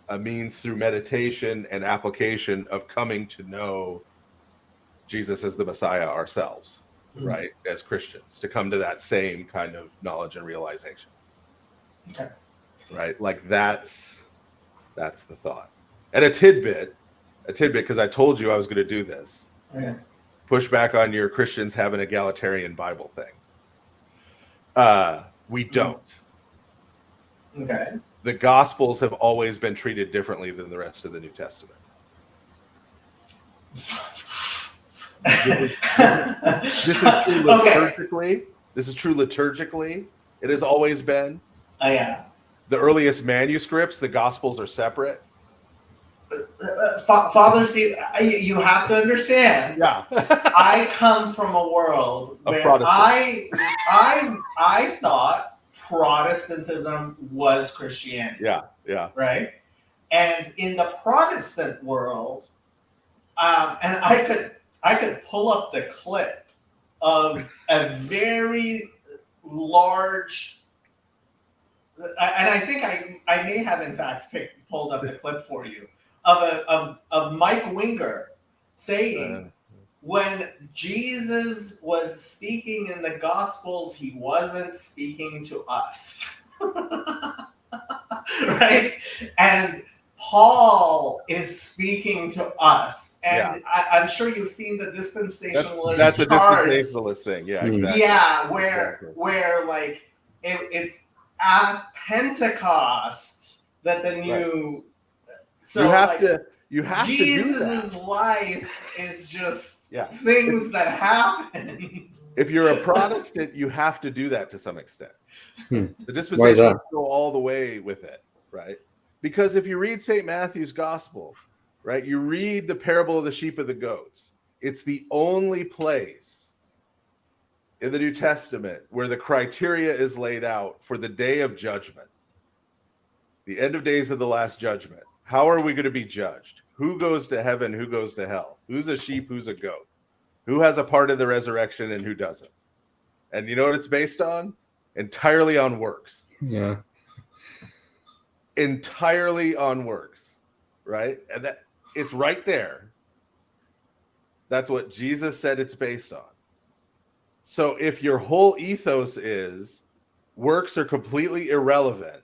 a means through meditation and application of coming to know Jesus as the Messiah ourselves, right, as Christians, to come to that same kind of knowledge and realization. Okay. Right? Like that's the thought. And a tidbit, because I told you I was going to do this. Okay. Push back on your Christians have an egalitarian Bible thing. We don't. Okay. The Gospels have always been treated differently than the rest of the New Testament. This is true liturgically. Okay. This is true liturgically. It has always been. Yeah. The earliest manuscripts, the Gospels are separate. Father Steve, you have to understand. Yeah. I come from a world where I thought Protestantism was Christianity. Yeah. Yeah. Right. And in the Protestant world, and I could pull up the clip of a very large, and I think I may have in fact pulled up the clip for you of Mike Winger saying when Jesus was speaking in the Gospels, he wasn't speaking to us, right? And Paul is speaking to us, and I'm sure you've seen the dispensationalist. That's the dispensationalist thing, yeah, exactly. Yeah, where like it's at Pentecost that the new. Right. So you have Jesus's to do that. Life is just things that happened. If you're a Protestant, you have to do that to some extent. The dispensationalists go all the way with it, right? Because if you read St. Matthew's Gospel, right, you read the parable of the sheep and the goats. It's the only place in the New Testament where the criteria is laid out for the day of judgment, the end of days of the last judgment. How are we going to be judged? Who goes to heaven? Who goes to hell? Who's a sheep? Who's a goat? Who has a part of the resurrection and who doesn't? And you know what it's based on? Entirely on works. Yeah. Entirely on works, right? And that it's right there. That's what Jesus said it's based on. So if your whole ethos is works are completely irrelevant,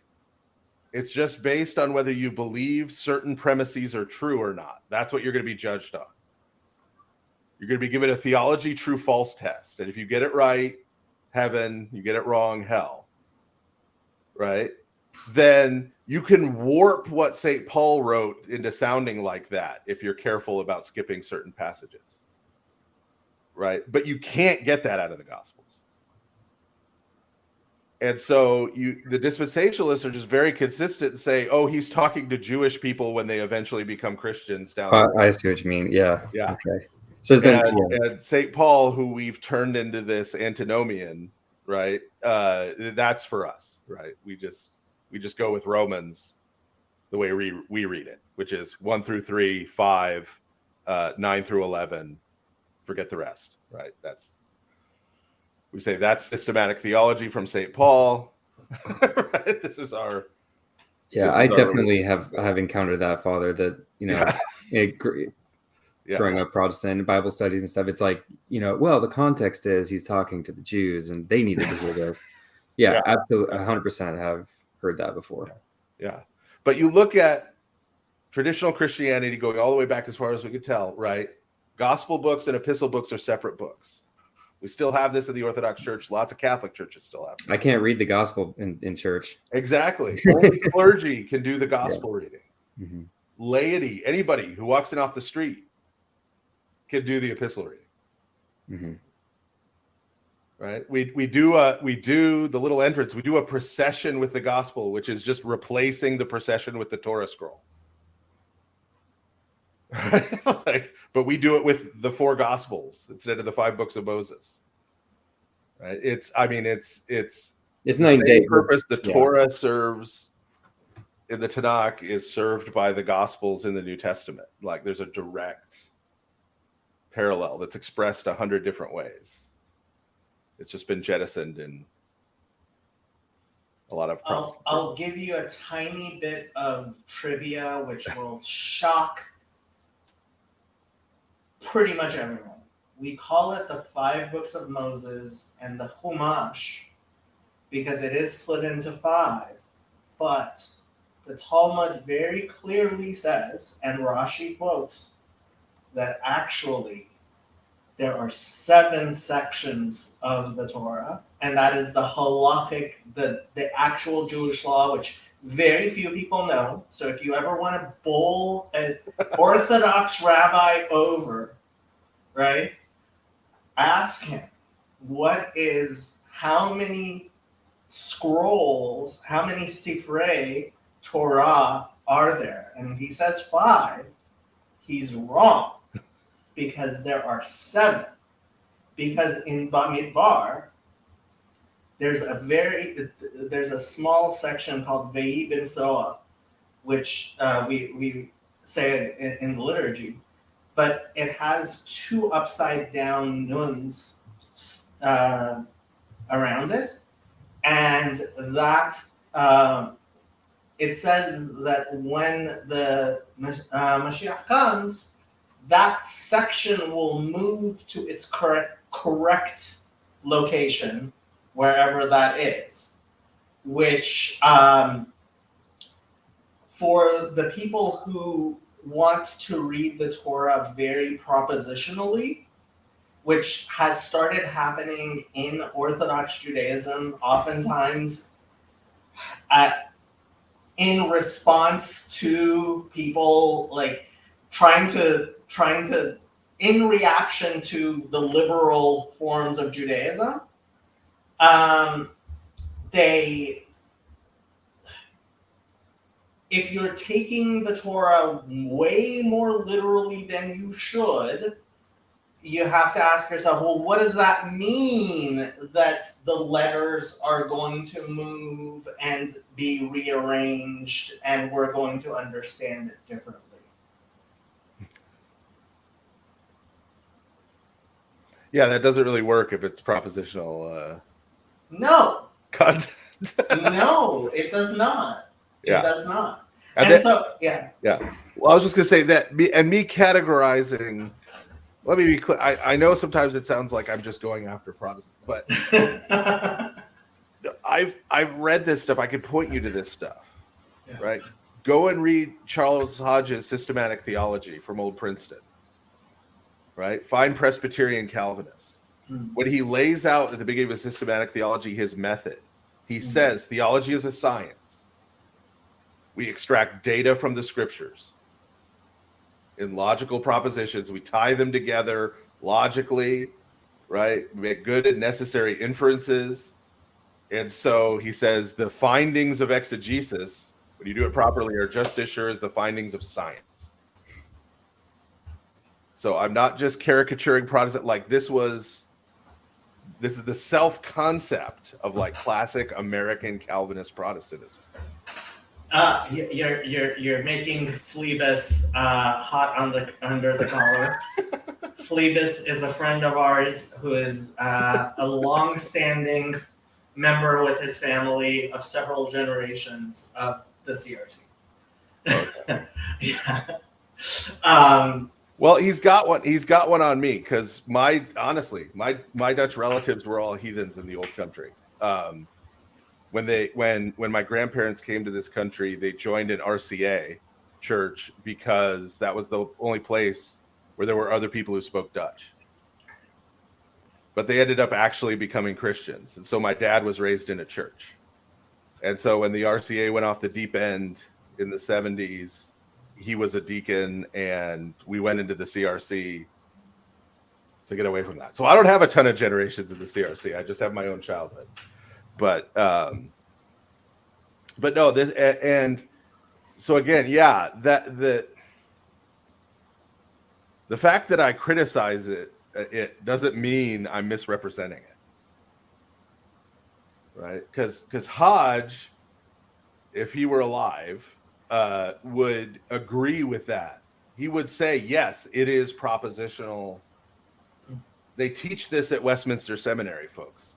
it's just based on whether you believe certain premises are true or not. That's what you're going to be judged on. You're going to be given a theology true-false test. And if you get it right, heaven. You get it wrong, hell. Right? Then you can warp what St. Paul wrote into sounding like that if you're careful about skipping certain passages. Right? But you can't get that out of the Gospels. And so the dispensationalists are just very consistent and say, oh, he's talking to Jewish people when they eventually become Christians down the road. I see what you mean. Yeah. Yeah. Okay. So then, And St. Paul, who we've turned into this antinomian, right? That's for us, right? We just go with Romans the way we read it, which is 1 through 3, 5, 9 through 11. Forget the rest, right? We say that's systematic theology from St. Paul. Right? This is our. Yeah, I definitely have encountered that, Father. That growing up Protestant in Bible studies and stuff, it's like, well, the context is he's talking to the Jews and they needed to hear this. Yeah, absolutely, 100% have heard that before. Yeah, but you look at traditional Christianity going all the way back as far as we could tell, right? Gospel books and epistle books are separate books. We still have this in the Orthodox Church. Lots of Catholic churches still have it. I can't read the gospel in church. Exactly. Only clergy can do the gospel reading. Mm-hmm. Laity, anybody who walks in off the street can do the epistle reading. Mm-hmm. Right? We do the little entrance. We do a procession with the gospel, which is just replacing the procession with the Torah scroll. But we do it with the 4 gospels instead of the 5 books of Moses. Right? It's night and day. Purpose the Torah serves in the Tanakh is served by the gospels in the New Testament. Like there's a direct parallel that's expressed 100 different ways. It's just been jettisoned in a lot of Protestant. I'll give you a tiny bit of trivia, which will shock pretty much everyone. We call it the 5 books of Moses and the Chumash because it is split into 5. But the Talmud very clearly says, and Rashi quotes, that actually there are 7 sections of the Torah, and that is the halachic, the actual Jewish law, which very few people know. So if you ever want to bowl an Orthodox rabbi over, right, ask him how many scrolls, how many Sifrei Torah are there? And if he says 5, he's wrong, because there are 7. Because in Bamidbar, there's a small section called Ve'i ben Soa, which we say in the liturgy, but it has 2 upside down nuns around it, and that it says that when the Mashiach comes, that section will move to its correct location, wherever that is, which for the people who want to read the Torah very propositionally, which has started happening in Orthodox Judaism, oftentimes in response to people like trying to in reaction to the liberal forms of Judaism, if you're taking the Torah way more literally than you should, you have to ask yourself, well, what does that mean that the letters are going to move and be rearranged and we're going to understand it differently? Yeah, that doesn't really work if it's propositional content. No, it does not. It does not. Well, I was just going to say that me categorizing. Let me be clear. I know sometimes it sounds like I'm just going after Protestant, but I've read this stuff. I could point you to this stuff, right? Go and read Charles Hodge's Systematic Theology from Old Princeton, right? Find Presbyterian Calvinist. When he lays out at the beginning of his Systematic Theology his method, he says theology is a science. We extract data from the scriptures in logical propositions. We tie them together logically, right? We make good and necessary inferences, And so he says the findings of exegesis, when you do it properly, are just as sure as the findings of science. So I'm not just caricaturing Protestant. Like this is the self-concept of like classic American Calvinist Protestantism. You're making Phlebas hot under the collar. Phlebas is a friend of ours who is a long-standing member with his family of several generations of the CRC. Okay. Yeah. Well, he's got one on me because my Dutch relatives were all heathens in the old country. When my grandparents came to this country, they joined an RCA church because that was the only place where there were other people who spoke Dutch. But they ended up actually becoming Christians. And so my dad was raised in a church. And so when the RCA went off the deep end in the 70s, he was a deacon and we went into the CRC to get away from that. So I don't have a ton of generations in the CRC. I just have my own childhood. But no, this, and so again, yeah, that the fact that I criticize it doesn't mean I'm misrepresenting it, right? Because Hodge, if he were alive, would agree with that. He would say, yes, it is propositional. They teach this at Westminster Seminary, folks.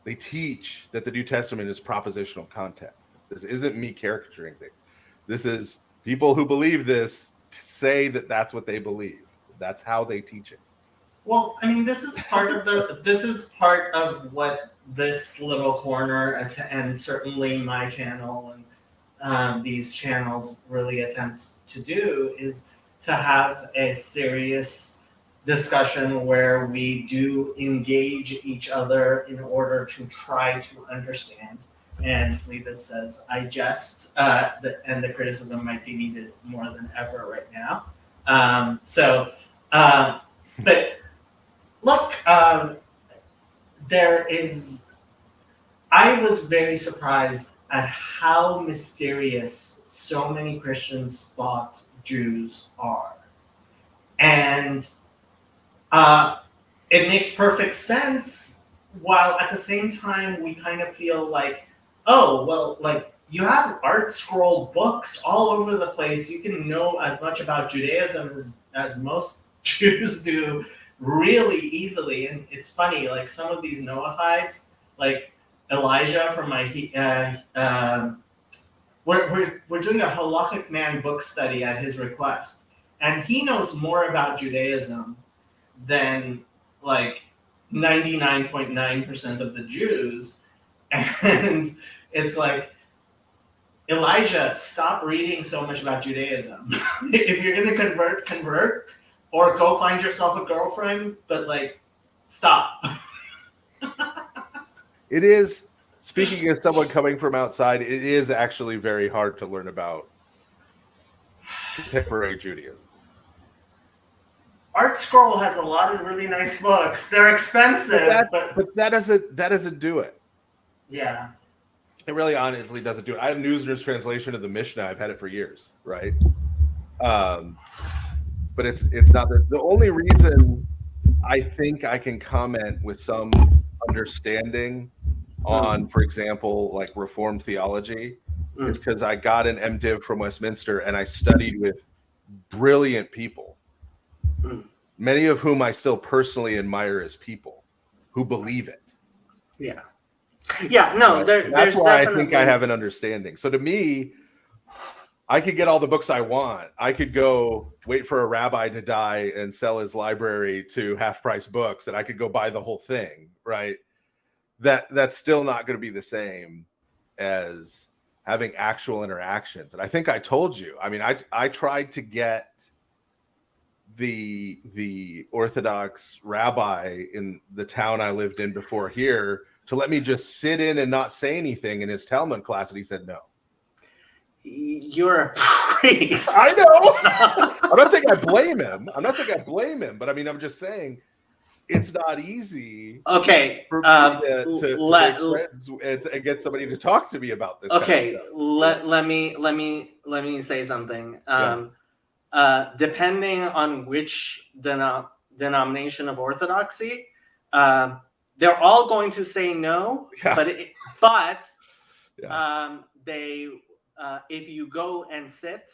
They teach that the New Testament is propositional content. This isn't me caricaturing things. This is people who believe this say that that's what they believe. That's how they teach it. Well, I mean, this is part of what this little corner and certainly my channel and these channels really attempt to do is to have a serious discussion where we do engage each other in order to try to understand. And Phlebas says, I jest, and the criticism might be needed more than ever right now. But look, I was very surprised at how mysterious so many Christians thought Jews are. And it makes perfect sense, while at the same time we kind of feel like, oh, well, like you have art scroll books all over the place. You can know as much about Judaism as most Jews do really easily. And it's funny, like some of these Noahites, like Elijah from my, we're doing a Halachic Man book study at his request. And he knows more about Judaism than like 99.9% of the Jews. And it's like, Elijah, stop reading so much about Judaism. If you're going to convert, or go find yourself a girlfriend, but like, stop. It is, speaking as someone coming from outside, it is actually very hard to learn about contemporary Judaism. Art Scroll has a lot of really nice books. They're expensive, but that doesn't do it. Yeah. It really honestly doesn't do it. I have Neusner's translation of the Mishnah. I've had it for years, right? But it's not the only reason I think I can comment with some understanding on, for example, like Reformed theology, is because I got an MDiv from Westminster and I studied with brilliant people, many of whom I still personally admire as people who believe it. Yeah. Yeah, no, that's why I think I have an understanding. So to me, I could get all the books I want. I could go wait for a rabbi to die and sell his library to half-price books, and I could go buy the whole thing, right? That's still not going to be the same as having actual interactions. And I think I told you, I mean, I tried to get the Orthodox rabbi in the town I lived in before here to let me just sit in and not say anything in his Talmud class, and he said no. You're a priest. I know. I'm not saying I blame him, but I mean, I'm just saying it's not easy Okay. for me to make friends and get somebody to talk to me about this. Okay. Kind of stuff. Let me say something. Yeah. Depending on which denomination of Orthodoxy, they're all going to say no. Yeah. But Yeah. they if you go and sit,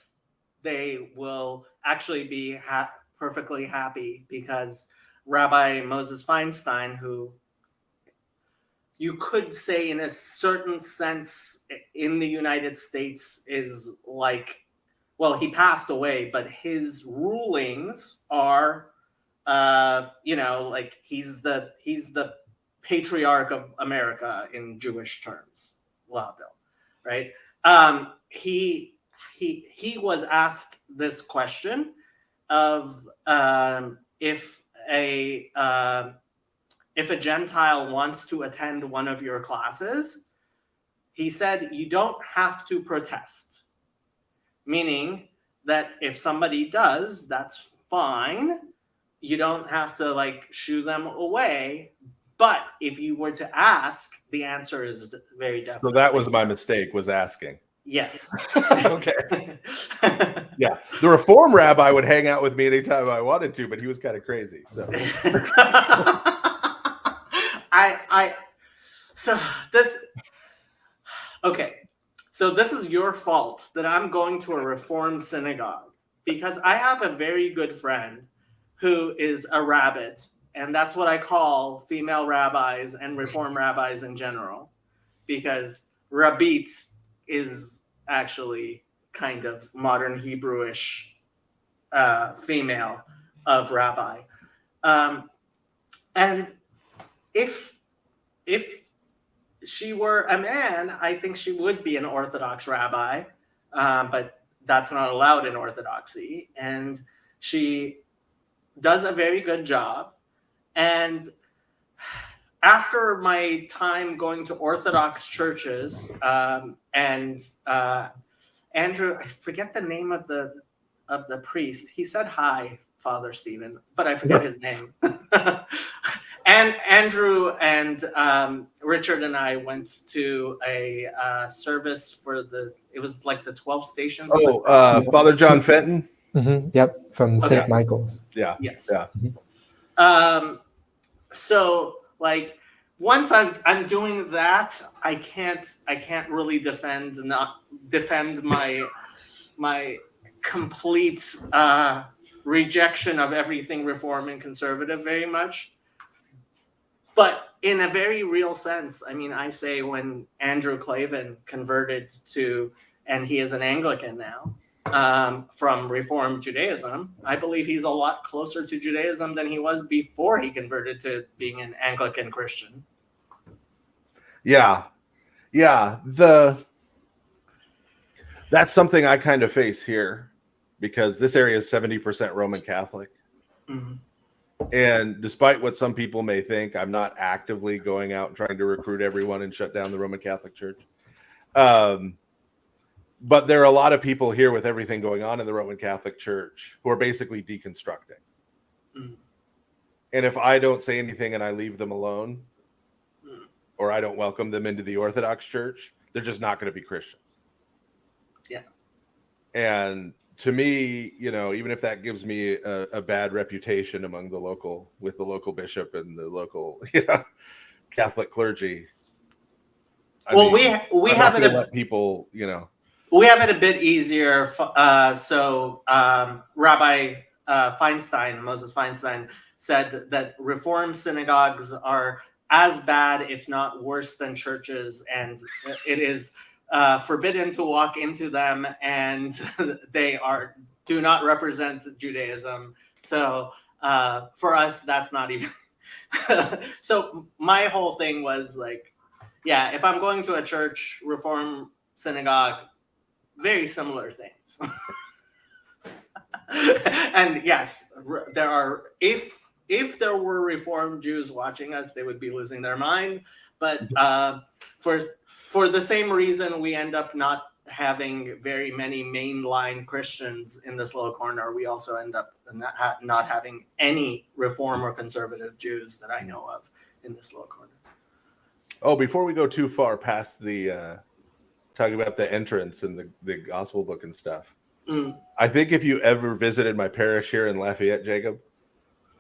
they will actually be perfectly happy, because Rabbi Moses Feinstein, who you could say in a certain sense in the United States is like, well, he passed away, but his rulings are, like he's the patriarch of America in Jewish terms, Lavdil, right? He was asked this question of if a Gentile wants to attend one of your classes, he said you don't have to protest, meaning that if somebody does, that's fine. You don't have to like shoo them away. But if you were to ask, the answer is very definitely. So that was my mistake, was asking. Yes. Okay. Yeah. The Reform rabbi would hang out with me anytime I wanted to, but he was kind of crazy. So So this is your fault that I'm going to a Reformed synagogue, because I have a very good friend who is a rabbit, and that's what I call female rabbis and Reform rabbis in general, because rabbit is actually kind of modern Hebrewish female of rabbi. And if she were a man, I think she would be an Orthodox rabbi, but that's not allowed in Orthodoxy. And she does a very good job. And after my time going to Orthodox churches, and Andrew, I forget the name of the priest. He said hi, Father Stephen, but I forget his name. And Andrew and Richard and I went to a service for it was like the 12 stations. Father John Fenton. Mm-hmm. Yep, from St. Michael's. Yeah. Yes. Yeah. So like once I'm doing that, I can't really defend my complete rejection of everything Reform and conservative very much. But in a very real sense, I mean, I say when Andrew Clavin converted and he is an Anglican now, from Reform Judaism, I believe he's a lot closer to Judaism than he was before he converted to being an Anglican Christian. Yeah. That's something I kind of face here, because this area is 70% Roman Catholic. Mm-hmm. And despite what some people may think, I'm not actively going out and trying to recruit everyone and shut down the Roman Catholic Church. But there are a lot of people here with everything going on in the Roman Catholic Church who are basically deconstructing. Mm. And if I don't say anything and I leave them alone, or I don't welcome them into the Orthodox Church, they're just not going to be Christians. Yeah. And to me, even if that gives me a bad reputation with the local bishop and the local, Catholic clergy. We have it let people, we have it a bit easier. So Rabbi Moses Feinstein, said that Reform synagogues are as bad, if not worse, than churches, and it is forbidden to walk into them, and they do not represent Judaism. So for us, that's not even. So my whole thing was like, yeah, if I'm going to a church, Reform synagogue, very similar things. And yes, there are, if there were Reformed Jews watching us, they would be losing their mind. But for the same reason, we end up not having very many mainline Christians in this little corner, we also end up not having any Reform or conservative Jews that I know of in this little corner. Oh, before we go too far past the talking about the entrance and the gospel book and stuff, I think if you ever visited my parish here in Lafayette, Jacob,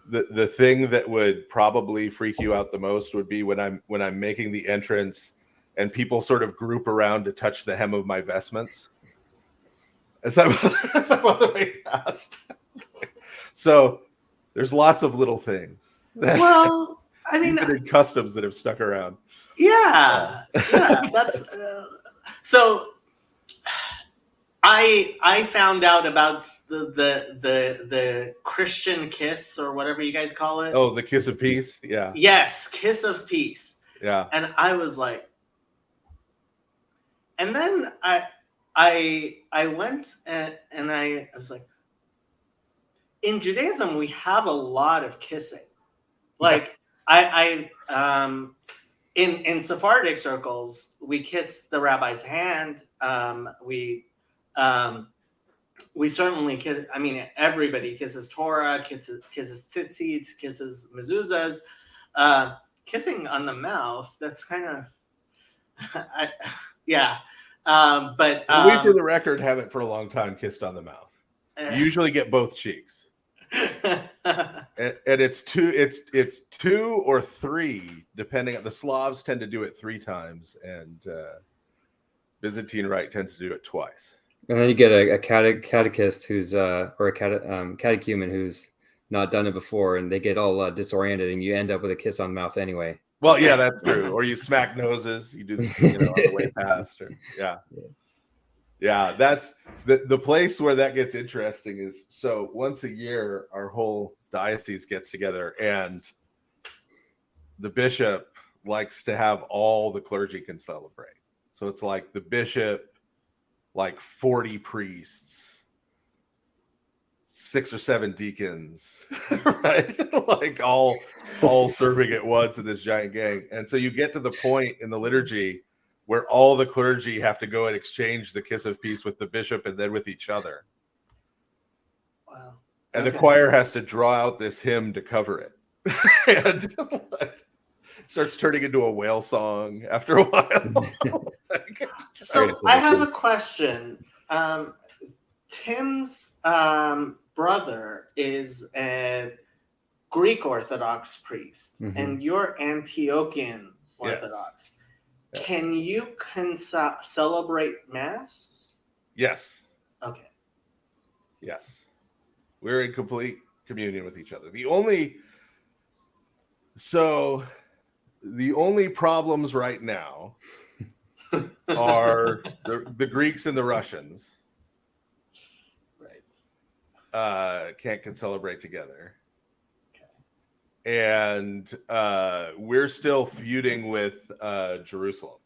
the thing that would probably freak you out the most would be when I'm making the entrance and people sort of group around to touch the hem of my vestments. As I'm on the way past. So there's lots of little things. Well, I mean, even in customs that have stuck around. Yeah, that's so. I found out about the Christian kiss or whatever you guys call it. Oh, the kiss of peace. Yeah. Yes, kiss of peace. Yeah. And I was like, and then I went and I was like, in Judaism we have a lot of kissing. Like in Sephardic circles, we kiss the rabbi's hand. We certainly kiss. I mean, everybody kisses Torah, kisses tzitzit, kisses mezuzahs. Kissing on the mouth, that's kind of, yeah. But we, for the record, haven't for a long time kissed on the mouth. You usually get both cheeks. and it's two or three, depending on the Slavs tend to do it 3 times, and Byzantine Rite tends to do it twice. And then you get a catechist who's or a catechumen who's not done it before, and they get all disoriented, and you end up with a kiss on the mouth anyway. Well, yeah, that's true. Or you smack noses. You do on the way past. Or, yeah. That's the place where that gets interesting. Is so once a year, our whole diocese gets together, and the bishop likes to have all the clergy can celebrate. So it's like the bishop, like 40 priests, 6 or 7 deacons, right? Like all serving at once in this giant gang. And so you get to the point in the liturgy where all the clergy have to go and exchange the kiss of peace with the bishop and then with each other. Wow. And the choir has to draw out this hymn to cover it. And it starts turning into a whale song after a while. So I have a question. Tim's brother is a Greek Orthodox priest, and you're Antiochian Orthodox. Yes. Can you celebrate Mass? Yes. Okay. Yes. We're in complete communion with each other. The only problems right now are the Greeks and the Russians. Right. Can celebrate together. And we're still feuding with Jerusalem.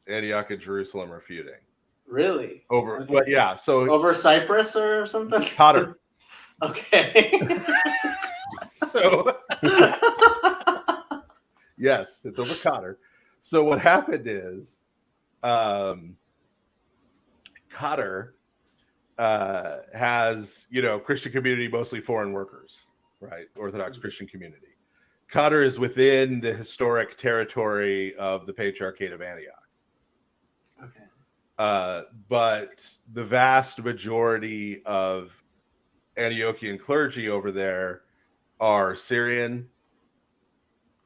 Antioch and Jerusalem are feuding. Really? Over, okay. But yeah, so over Cyprus or something? Qatar. Okay. So yes, it's over Qatar. So what happened is Qatar has, Christian community, mostly foreign workers. Right, Orthodox Christian community. Qatar is within the historic territory of the Patriarchate of Antioch. Okay. But the vast majority of Antiochian clergy over there are Syrian,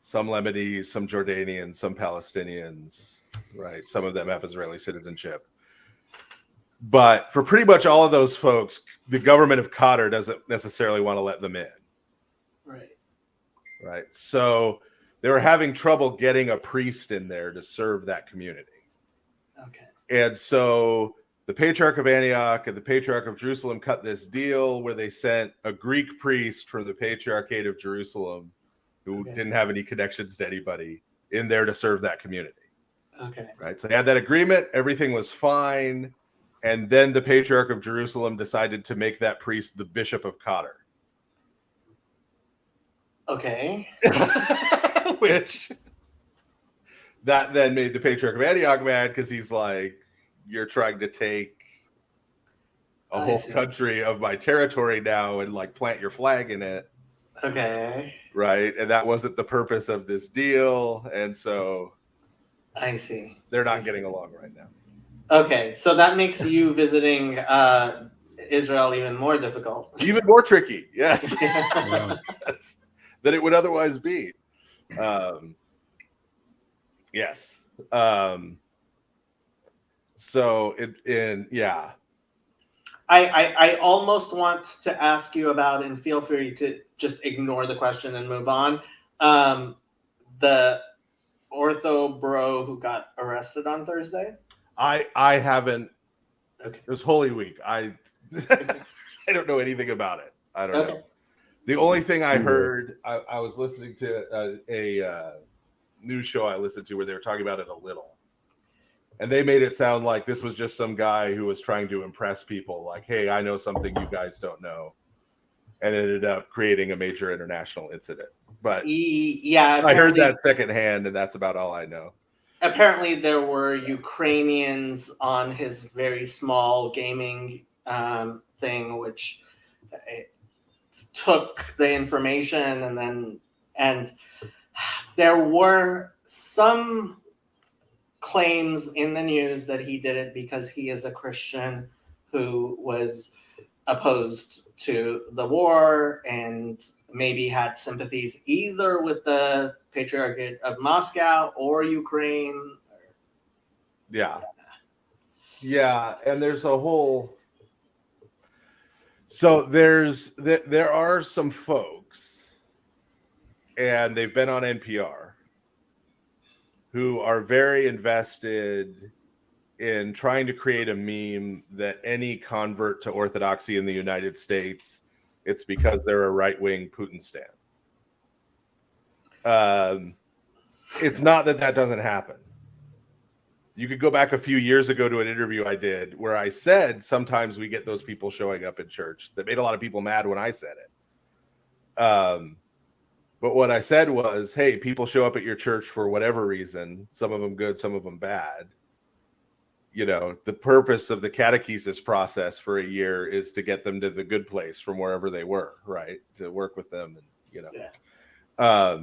some Lebanese, some Jordanians, some Palestinians. Right, some of them have Israeli citizenship. But for pretty much all of those folks, the government of Qatar doesn't necessarily want to let them in. Right. So they were having trouble getting a priest in there to serve that community. Okay. And so the Patriarch of Antioch and the Patriarch of Jerusalem cut this deal where they sent a Greek priest from the Patriarchate of Jerusalem who didn't have any connections to anybody in there to serve that community. Okay. Right. So they had that agreement. Everything was fine. And then the Patriarch of Jerusalem decided to make that priest the Bishop of Qatar. Okay. Which that then made the Patriarch of Antioch mad because he's like, you're trying to take a I whole see. country of my territory now and like plant your flag in it, Okay, right? And that wasn't the purpose of this deal, and so I see. they're I not see. getting along right now. Okay, so that makes you visiting Israel even more difficult. Even more tricky, yes, Yeah. than it would otherwise be. Yes. So yeah. I almost want to ask you about, and feel free to just ignore the question and move on. The ortho bro who got arrested on Thursday. I haven't. Okay. It was Holy Week. I I don't know anything about it. I don't Okay. know. The only thing I heard, I was listening to a news show I listened to where they were talking about it a little. And they made it sound like this was just some guy who was trying to impress people. Like, hey, I know something you guys don't know. And it ended up creating a major international incident. But Yeah, I heard that secondhand, and that's about all I know. Apparently, there were Ukrainians on his very small gaming thing, which took the information, and there were some claims in the news that he did it because he is a Christian who was opposed to the war and maybe had sympathies either with the Patriarchate of Moscow or Ukraine. Yeah. Yeah, and there's a whole. So there are some folks, and they've been on NPR, who are very invested in trying to create a meme that any convert to Orthodoxy in the United States, it's because they're a right-wing Putin stan. It's not that doesn't happen. You could go back a few years ago to an interview I did where I said sometimes we get those people showing up in church. That made a lot of people mad when I said it. But what I said was, hey, people show up at your church for whatever reason, some of them good, some of them bad. You know, the purpose of the catechesis process for a year is to get them to the good place from wherever they were, right? To work with them, and Yeah.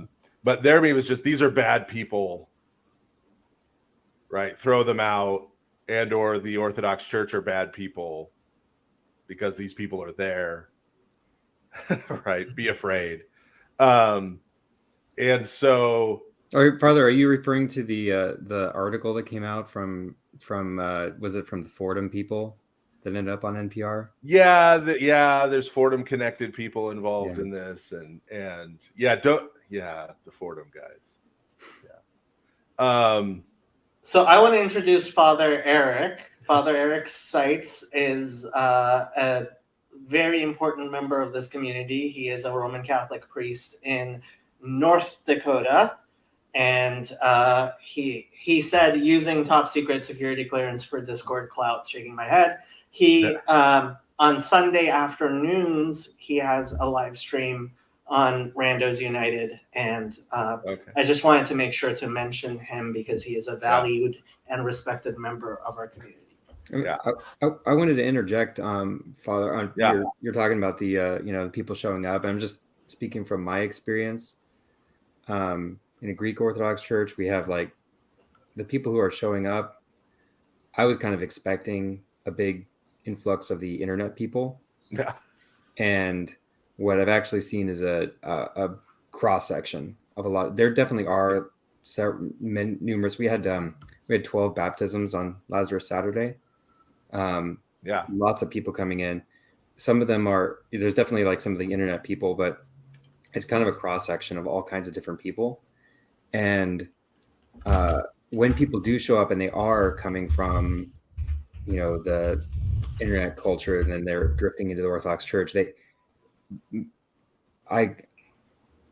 But their meme was just, these are bad people, right? Throw them out, and or the Orthodox Church are bad people because these people are there, right? Be afraid. And so, Father, are you referring to the article that came out from was it from the Fordham people that ended up on NPR? Yeah, there's Fordham connected people involved in this, and the Fordham guys. Yeah. So I want to introduce Father Eric. Father Eric Seitz is a very important member of this community. He is a Roman Catholic priest in North Dakota. And he said, using top secret security clearance for Discord clout, shaking my head. He on Sunday afternoons, he has a live stream on Randos United, and I just wanted to make sure to mention him because he is a valued and respected member of our community. Yeah, I wanted to interject, Father. You're talking about the people showing up. I'm just speaking from my experience. In a Greek Orthodox church, we have like the people who are showing up. I was kind of expecting a big influx of the internet people. Yeah. And what I've actually seen is a cross section of a lot. There definitely are numerous. We had 12 baptisms on Lazarus Saturday. Lots of people coming in. Some of them there's definitely like some of the internet people, but it's kind of a cross section of all kinds of different people. And when people do show up and they are coming from, the internet culture, and then they're drifting into the Orthodox Church,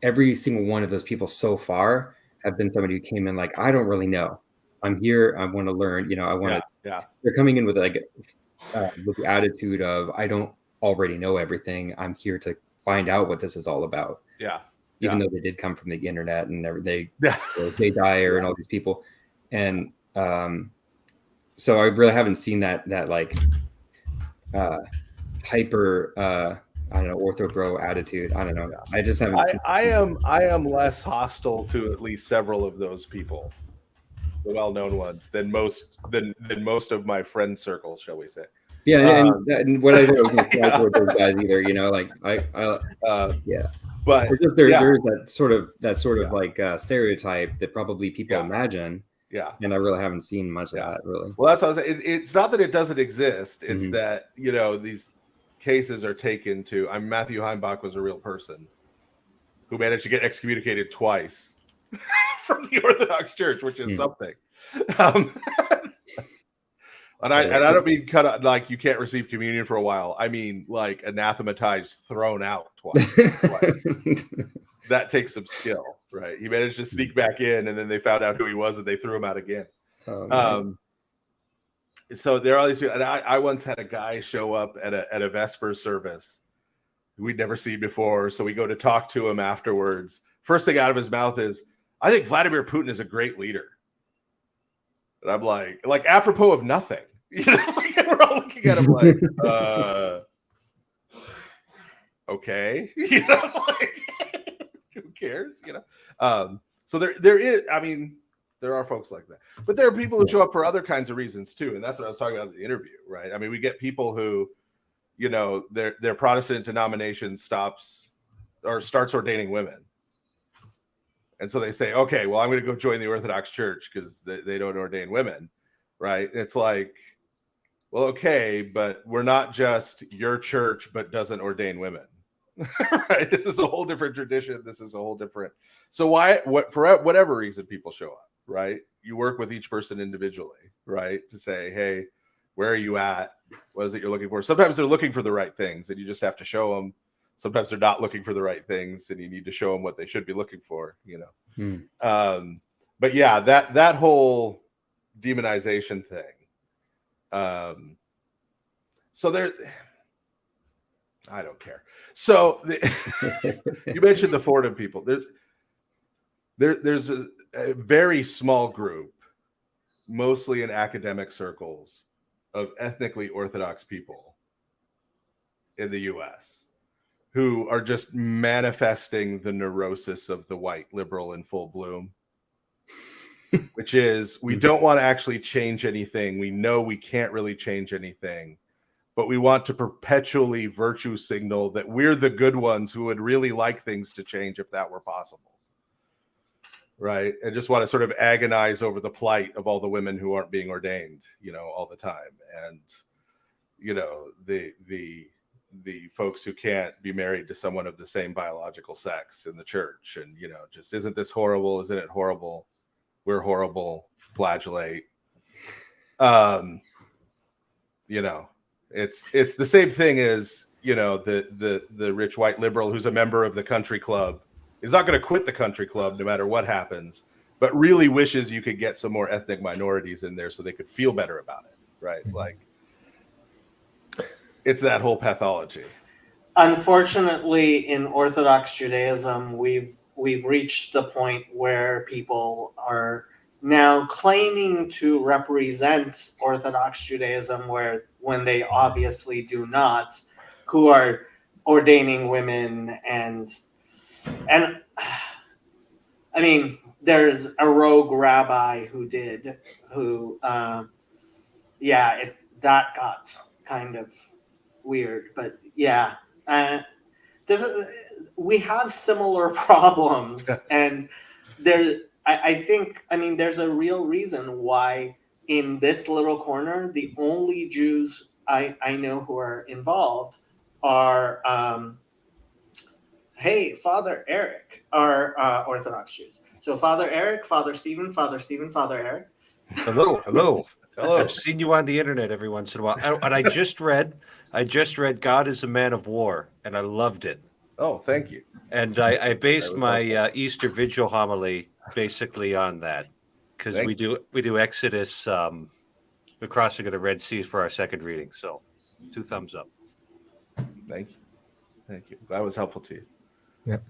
every single one of those people so far have been somebody who came in like, I don't really know. I'm here. I want to learn. I want to. Yeah. They're coming in with with the attitude of, I don't already know everything. I'm here to find out what this is all about. Yeah. Even though they did come from the internet and Jay Dyer and all these people. And so I really haven't seen that like hyper I don't know, ortho bro attitude. I don't know. I just haven't seen. I am less hostile to at least several of those people, the well-known ones, than most of my friend circles, shall we say. Yeah, and what I don't like Yeah. with those guys either, you know, like yeah. But There's that sort of Yeah. like stereotype that probably people Yeah. imagine, yeah. and I really haven't seen much of Yeah. that really. Well, that's what I was saying. It's not that it doesn't exist. It's Mhm. that, you know, these cases are taken to. Matthew Heimbach was a real person who managed to get excommunicated twice from the Orthodox Church, which is something. Um, and I don't mean cut out, like you can't receive communion for a while. I mean like anathematized, thrown out twice. That takes some skill, right? He managed to sneak back in, and then they found out who he was, and they threw him out again. So there are all these people, and I once had a guy show up at a Vesper service we'd never seen before. So we go to talk to him afterwards. First thing out of his mouth is, "I think Vladimir Putin is a great leader." And I'm like apropos of nothing, you know, like, we're all looking at him like, okay, you know, like, who cares, you know? So there is, I mean, there are folks like that, but there are people who show up for other kinds of reasons too, and that's what I was talking about in the interview, right? I mean, we get people who, you know, their Protestant denomination starts ordaining women. And so they say, okay, well, I'm going to go join the Orthodox Church because they don't ordain women, right? It's like, well, okay, but we're not just your church, but doesn't ordain women, right? This is a whole different tradition. This is a whole different. So for whatever reason people show up, right? You work with each person individually, right? To say, hey, where are you at? What is it you're looking for? Sometimes they're looking for the right things, and you just have to show them. Sometimes they're not looking for the right things, and you need to show them what they should be looking for, you know? But yeah, that whole demonization thing. So there, I don't care. So you mentioned the Fordham people. There's a very small group, mostly in academic circles, of ethnically Orthodox people in the U.S. who are just manifesting the neurosis of the white liberal in full bloom, which is, we don't want to actually change anything. We know we can't really change anything, but we want to perpetually virtue signal that we're the good ones who would really like things to change if that were possible. Right. And just want to sort of agonize over the plight of all the women who aren't being ordained, you know, all the time. And, you know, the folks who can't be married to someone of the same biological sex in the church. And, you know, just, isn't this horrible? Isn't it horrible? We're horrible. Flagellate. You know, it's the same thing as, you know, the rich white liberal who's a member of the country club is not going to quit the country club no matter what happens, but really wishes you could get some more ethnic minorities in there so they could feel better about it, right? Like, it's that whole pathology. Unfortunately, in Orthodox Judaism, we've reached the point where people are now claiming to represent Orthodox Judaism when they obviously do not, who are ordaining women and I mean, there's a rogue rabbi that got kind of weird, but yeah, we have similar problems, and I think there's a real reason why in this little corner the only Jews I know who are involved are Father Eric are Orthodox Jews. So Father Eric, Father Stephen, Father Eric. Hello. I've seen you on the internet every once in a while, and I just read God is a Man of War, and I loved it. Oh, thank you. And I based my Easter Vigil homily basically on that, because we do Exodus, the crossing of the Red Sea for our second reading. So, 2 thumbs up. Thank you. That was helpful to you. Yep.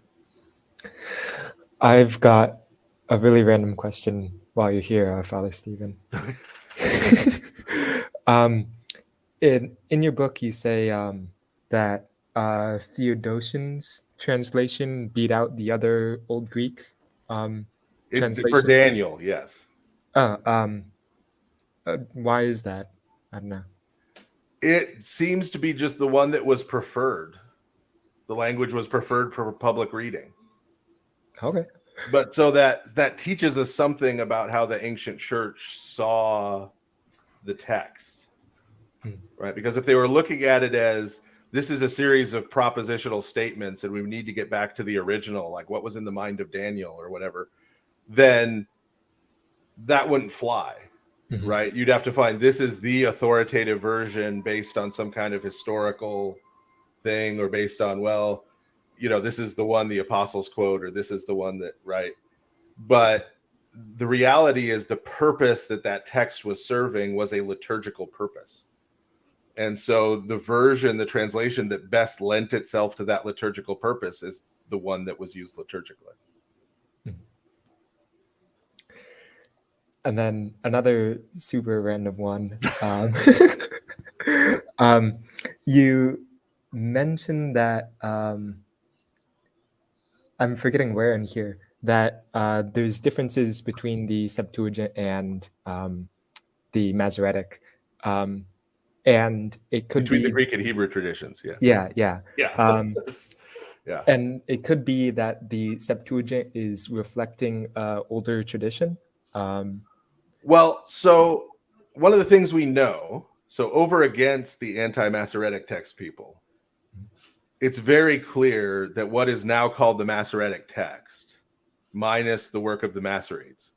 I've got a really random question while you're here, Father Stephen. In your book, you say that Theodosian's translation beat out the other Old Greek translation. For Daniel, yes. Why is that? I don't know. It seems to be just the one that was preferred. The language was preferred for public reading. Okay. But so that teaches us something about how the ancient church saw the text, right? Because if they were looking at it as this is a series of propositional statements and we need to get back to the original, like what was in the mind of Daniel or whatever, then that wouldn't fly, right? You'd have to find this is the authoritative version based on some kind of historical thing or based on, well, this is the one the apostles quote, or this is the one that, right? But the reality is the purpose that text was serving was a liturgical purpose. And so the translation that best lent itself to that liturgical purpose is the one that was used liturgically. And then another super random one. You mentioned that I'm forgetting where in here that there's differences between the Septuagint and the Masoretic, and it could between be the Greek and Hebrew traditions. Yeah. Yeah. And it could be that the Septuagint is reflecting older tradition. Well, so one of the things we know, so over against the anti-Masoretic text people, it's very clear that what is now called the Masoretic text, minus the work of the Masoretes,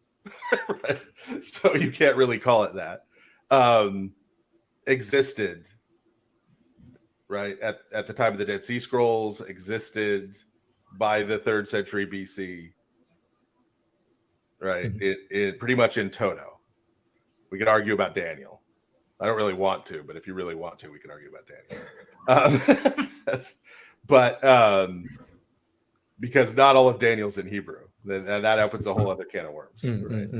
right? So you can't really call it that, existed, right? At the time of the Dead Sea Scrolls, existed by the 3rd century BC, right? It pretty much in toto. We could argue about Daniel. I don't really want to, but if you really want to, we can argue about Daniel. Because not all of Daniel's in Hebrew, then that opens a whole other can of worms, right?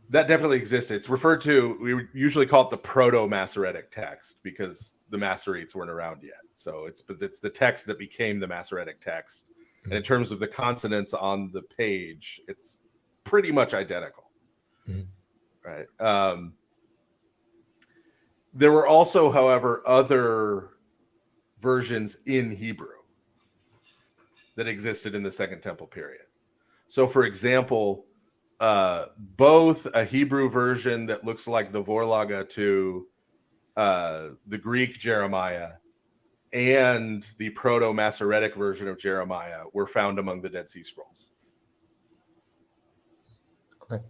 That definitely existed. It's referred to. We usually call it the Proto-Masoretic text because the Masoretes weren't around yet. So it's the text that became the Masoretic text. And in terms of the consonants on the page, it's pretty much identical, right? There were also, however, other versions in Hebrew that existed in the Second Temple period. So, for example, both a Hebrew version that looks like the Vorlage to the Greek Jeremiah and the Proto-Masoretic version of Jeremiah were found among the Dead Sea Scrolls. Okay.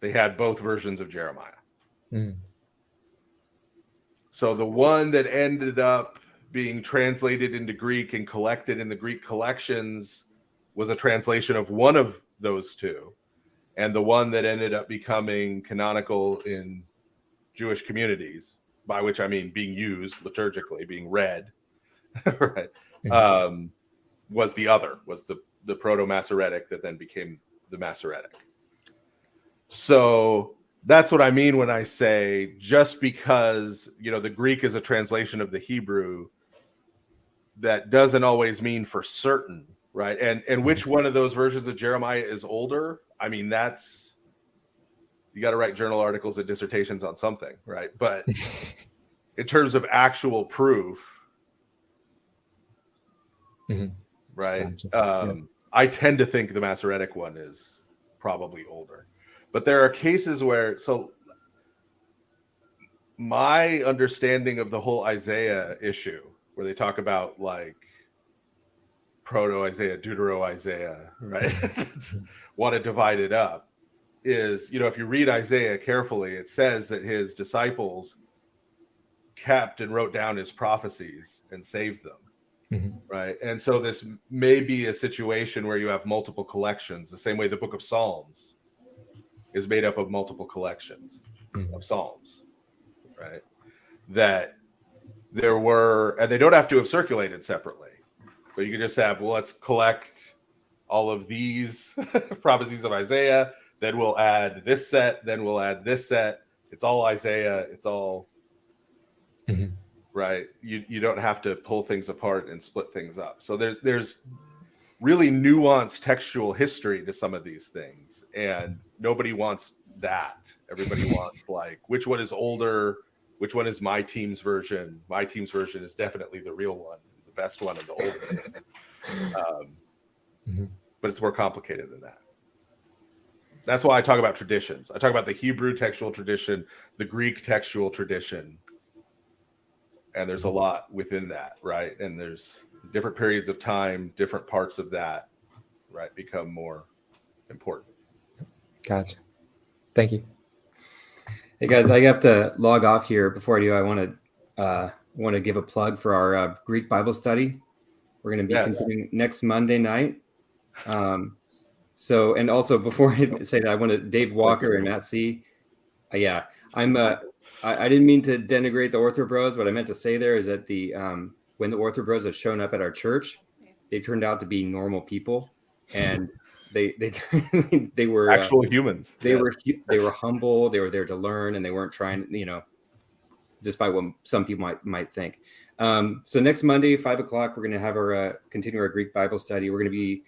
They had both versions of Jeremiah. So the one that ended up being translated into Greek and collected in the Greek collections was a translation of one of those two. And the one that ended up becoming canonical in Jewish communities, by which I mean being used liturgically, being read, right, was the other, was the Proto-Masoretic that then became the Masoretic. So that's what I mean when I say just because, the Greek is a translation of the Hebrew, that doesn't always mean for certain, right? And which one of those versions of Jeremiah is older? I mean, you got to write journal articles and dissertations on something, right? But in terms of actual proof, right? Gotcha. I tend to think the Masoretic one is probably older. But there are cases where, so my understanding of the whole Isaiah issue, where they talk about like Proto-Isaiah, Deutero-Isaiah, right? Want to divide it up, is, if you read Isaiah carefully, it says that his disciples kept and wrote down his prophecies and saved them, right? And so this may be a situation where you have multiple collections, the same way the book of Psalms is made up of multiple collections of Psalms, right? That there were, and they don't have to have circulated separately, but you could just have, well, let's collect all of these prophecies of Isaiah, then we'll add this set, then we'll add this set. It's all Isaiah. It's all right. You don't have to pull things apart and split things up. So there's really nuanced textual history to some of these things, and nobody wants that. Everybody wants like, which one is older? Which one is my team's version? My team's version is definitely the real one, the best one, and the older one. But it's more complicated than that. That's why I talk about traditions. I talk about the Hebrew textual tradition, the Greek textual tradition, and there's a lot within that, right? And there's different periods of time, different parts of that, right, become more important. Gotcha. Thank you. Hey guys, I have to log off here. Before I do, I want to give a plug for our Greek Bible study. We're going to be continuing next Monday night. So, and also before I say that, I want to Dave Walker and Matt C. Yeah, I didn't mean to denigrate the Ortho Bros. What I meant to say there is that when the Ortho Bros have shown up at our church, they turned out to be normal people, and they were actual humans. They were humble. They were there to learn, and they weren't trying, despite what some people might think. So next Monday, 5:00, we're going to have our continue our Greek Bible study. We're going to be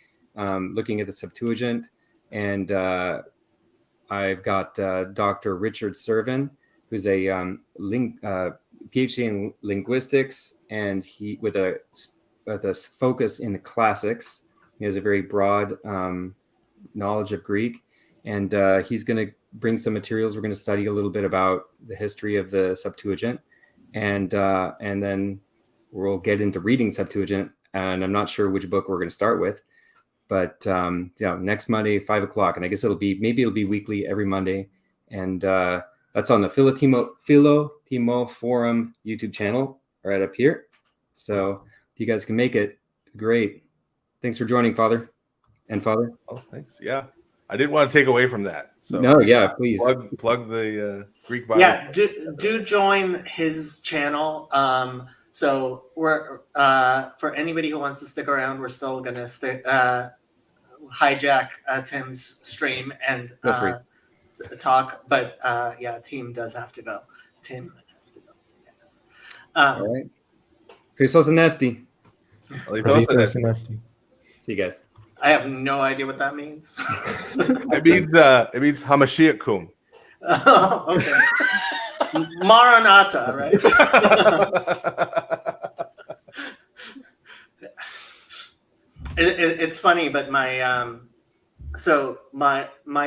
looking at the Septuagint, and I've got Dr. Richard Cervin, who's a PhD in linguistics, and he with a focus in the classics. He has a very broad knowledge of Greek, and he's going to bring some materials. We're going to study a little bit about the history of the Septuagint, and then we'll get into reading Septuagint. And I'm not sure which book we're going to start with, but next Monday, 5:00, and I guess it'll be weekly every Monday, and that's on the Philo Timo Forum YouTube channel right up here. So if you guys can make it, great. Thanks for joining, Father. Oh, thanks. Yeah, I didn't want to take away from that. So no, yeah, please plug the Greek Bible. Yeah, do join his channel. So we're for anybody who wants to stick around, we're still gonna hijack Tim's stream and talk. But Tim does have to go. Tim has to go. All right. Christos Anesti. See you guys. I have no idea what that means. It means Hamashiach kum. Okay. Maranatha, right? It's funny, but my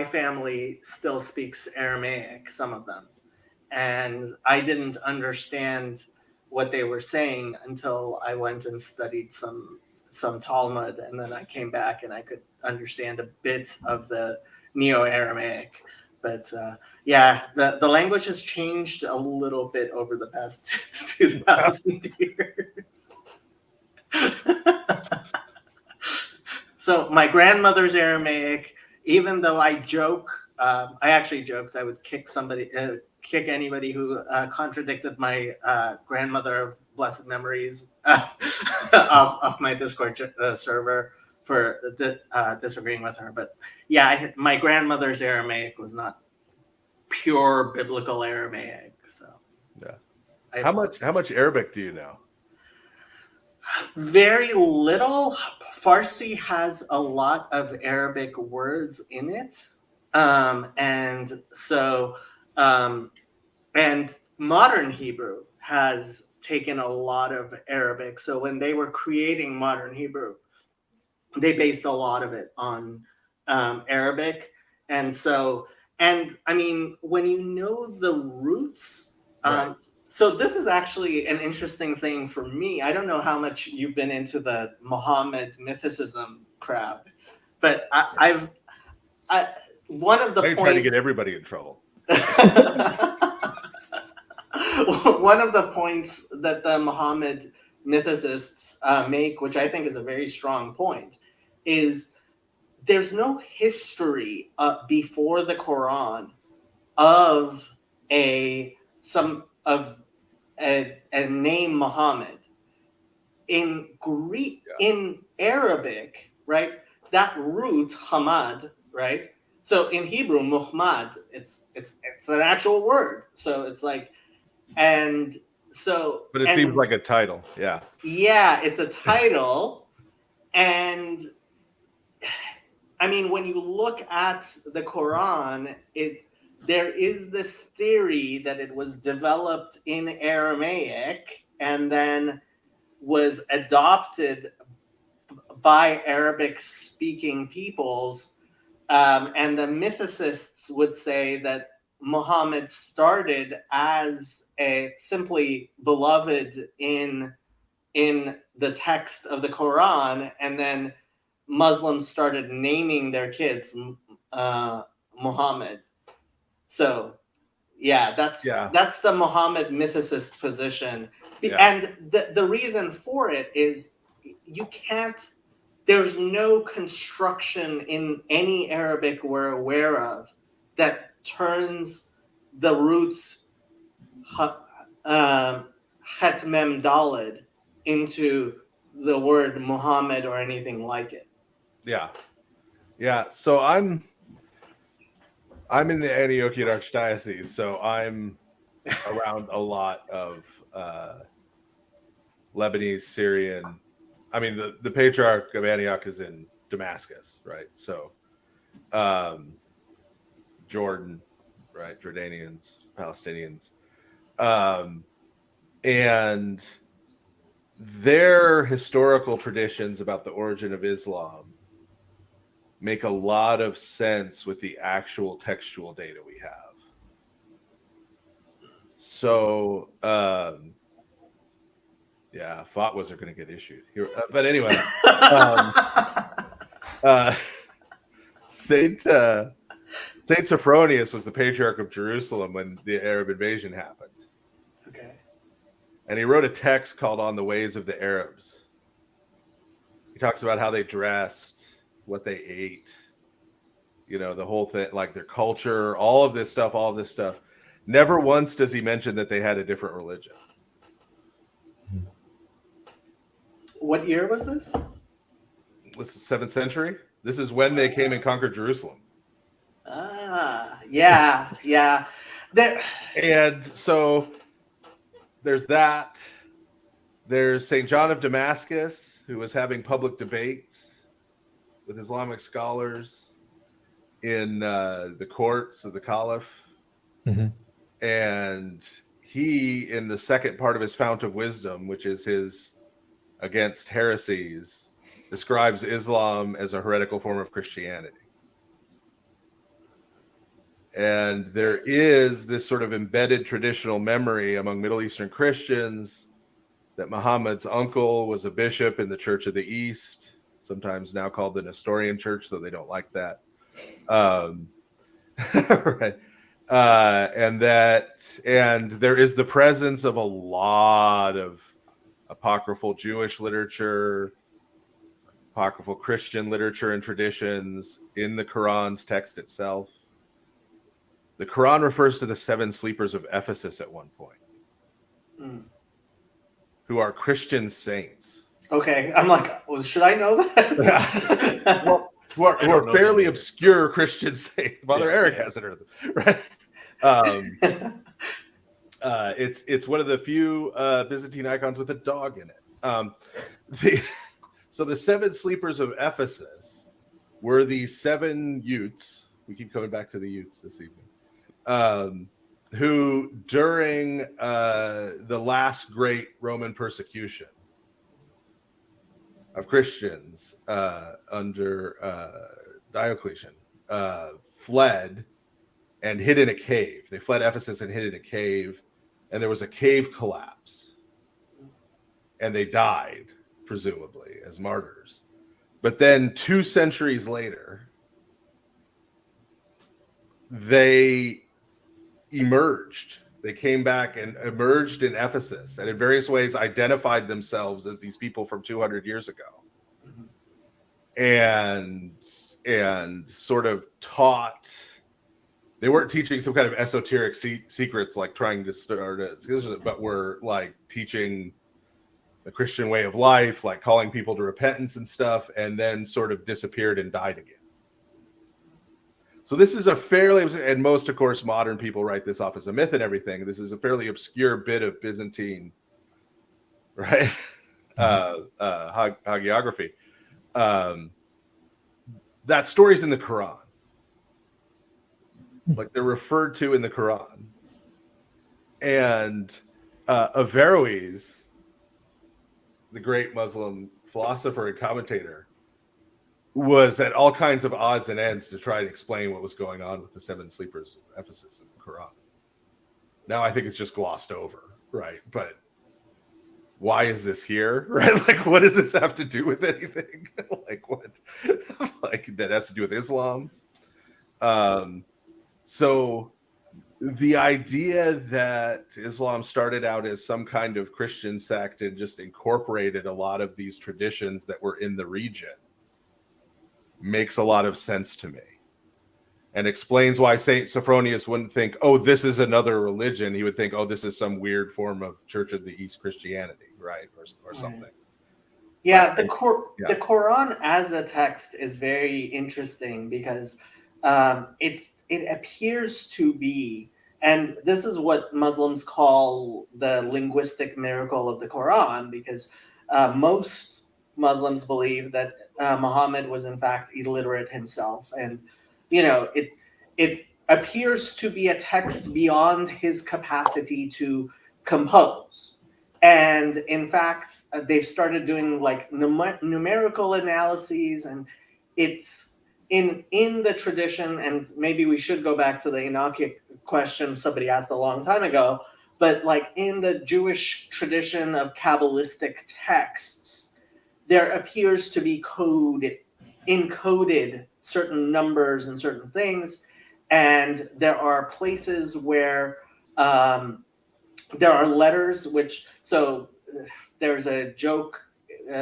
family still speaks Aramaic, some of them, and I didn't understand what they were saying until I went and studied some Talmud, and then I came back and I could understand a bit of the Neo-Aramaic. But the language has changed a little bit over the past 2,000 years. So my grandmother's Aramaic, even though I joke, I actually joked I would kick anybody who contradicted my grandmother of blessed memories off my Discord server for disagreeing with her. But my grandmother's Aramaic was not pure biblical Aramaic. So how much Arabic do you know? Very little. Farsi has a lot of Arabic words in it, and modern Hebrew has taken a lot of Arabic. So when they were creating modern Hebrew, they based a lot of it on Arabic. And I mean, when you know the roots, right. So this is actually an interesting thing for me. I don't know how much you've been into the Muhammad mythicism crap, but one of the points trying to get everybody in trouble. One of the points that the Muhammad mythicists make, which I think is a very strong point, is there's no history before the Quran of a name Muhammad. In Greek, in Arabic, right? That root Hamad, right? So in Hebrew, Muhammad, it's an actual word. So it's like, and so. But it and, seems like a title. Yeah. Yeah, it's a title, and I mean, when you look at the Quran, there is this theory that it was developed in Aramaic and then was adopted by Arabic speaking peoples. And the mythicists would say that Muhammad started as a simply beloved in the text of the Quran, and then Muslims started naming their kids Muhammad. So yeah, that's the Muhammad mythicist position. And the reason for it is you can't, there's no construction in any Arabic we're aware of that turns the roots Het Mem Dalid into the word Muhammad or anything like it. Yeah. So I'm in the Antiochian Archdiocese, so I'm around a lot of Lebanese, Syrian. I mean, the Patriarch of Antioch is in Damascus, right? So Jordan, right? Jordanians, Palestinians. And their historical traditions about the origin of Islam make a lot of sense with the actual textual data we have. So, yeah, fatwas are going to get issued here. But anyway, Saint Sophronius was the Patriarch of Jerusalem when the Arab invasion happened. Okay. And he wrote a text called On the Ways of the Arabs. He talks about how they dressed, what they ate, you know, the whole thing, like their culture, all of this stuff. Never once does he mention that they had a different religion. What year was this? This is 7th century. This is when they came and conquered Jerusalem. Yeah. And so there's that. There's St. John of Damascus, who was having public debates with Islamic scholars in the courts of the Caliph. Mm-hmm. And he, in the second part of his Fount of Wisdom, which is his Against Heresies, describes Islam as a heretical form of Christianity. And there is this sort of embedded traditional memory among Middle Eastern Christians that Muhammad's uncle was a bishop in the Church of the East, sometimes now called the Nestorian Church, though they don't like that. Right. And there is the presence of a lot of apocryphal Jewish literature, apocryphal Christian literature and traditions in the Quran's text itself. The Quran refers to the 7 sleepers of Ephesus at one point, who are Christian saints. Okay, I'm like, well, should I know that? Well, who are fairly obscure Christian saints. Father Eric hasn't heard of them, right? It's one of the few Byzantine icons with a dog in it. So the 7 sleepers of Ephesus were the 7 Utes. We keep coming back to the Utes this evening. Who during the last great Roman persecution of Christians under Diocletian fled and hid in a cave. They fled Ephesus and hid in a cave, and there was a cave collapse, and they died, presumably, as martyrs. But then 2 centuries later, they emerged. They came back and emerged in Ephesus, and in various ways identified themselves as these people from 200 years ago, and sort of taught. They weren't teaching some kind of esoteric secrets like trying to start, but were like teaching the Christian way of life, like calling people to repentance and stuff, and then sort of disappeared and died again. So this is a fairly, and most, of course, modern people write this off as a myth and everything. This is a fairly obscure bit of Byzantine, right? Hagiography. That story's in the Quran. Like they're referred to in the Quran. And Averroes, the great Muslim philosopher and commentator, was at all kinds of odds and ends to try to explain what was going on with the seven sleepers of Ephesus in the Quran. Now I think it's just glossed over, right? But why is this here, right? Like, what does this have to do with anything? Like, what? Like, that has to do with Islam? So the idea that Islam started out as some kind of Christian sect and just incorporated a lot of these traditions that were in the region makes a lot of sense to me, and explains why Saint Sophronius wouldn't think, oh, this is another religion. He would think, oh, this is some weird form of Church of the East Christianity, right? Or something. Yeah, the Quran as a text is very interesting because it appears to be, and this is what Muslims call the linguistic miracle of the Quran, because most Muslims believe that Muhammad was in fact illiterate himself, and it appears to be a text beyond his capacity to compose. And in fact, they've started doing like numerical analyses, and it's in the tradition. And maybe we should go back to the Enochic question somebody asked a long time ago. But like in the Jewish tradition of Kabbalistic texts, there appears to be encoded certain numbers and certain things, and there are places where there are letters which, so there's a joke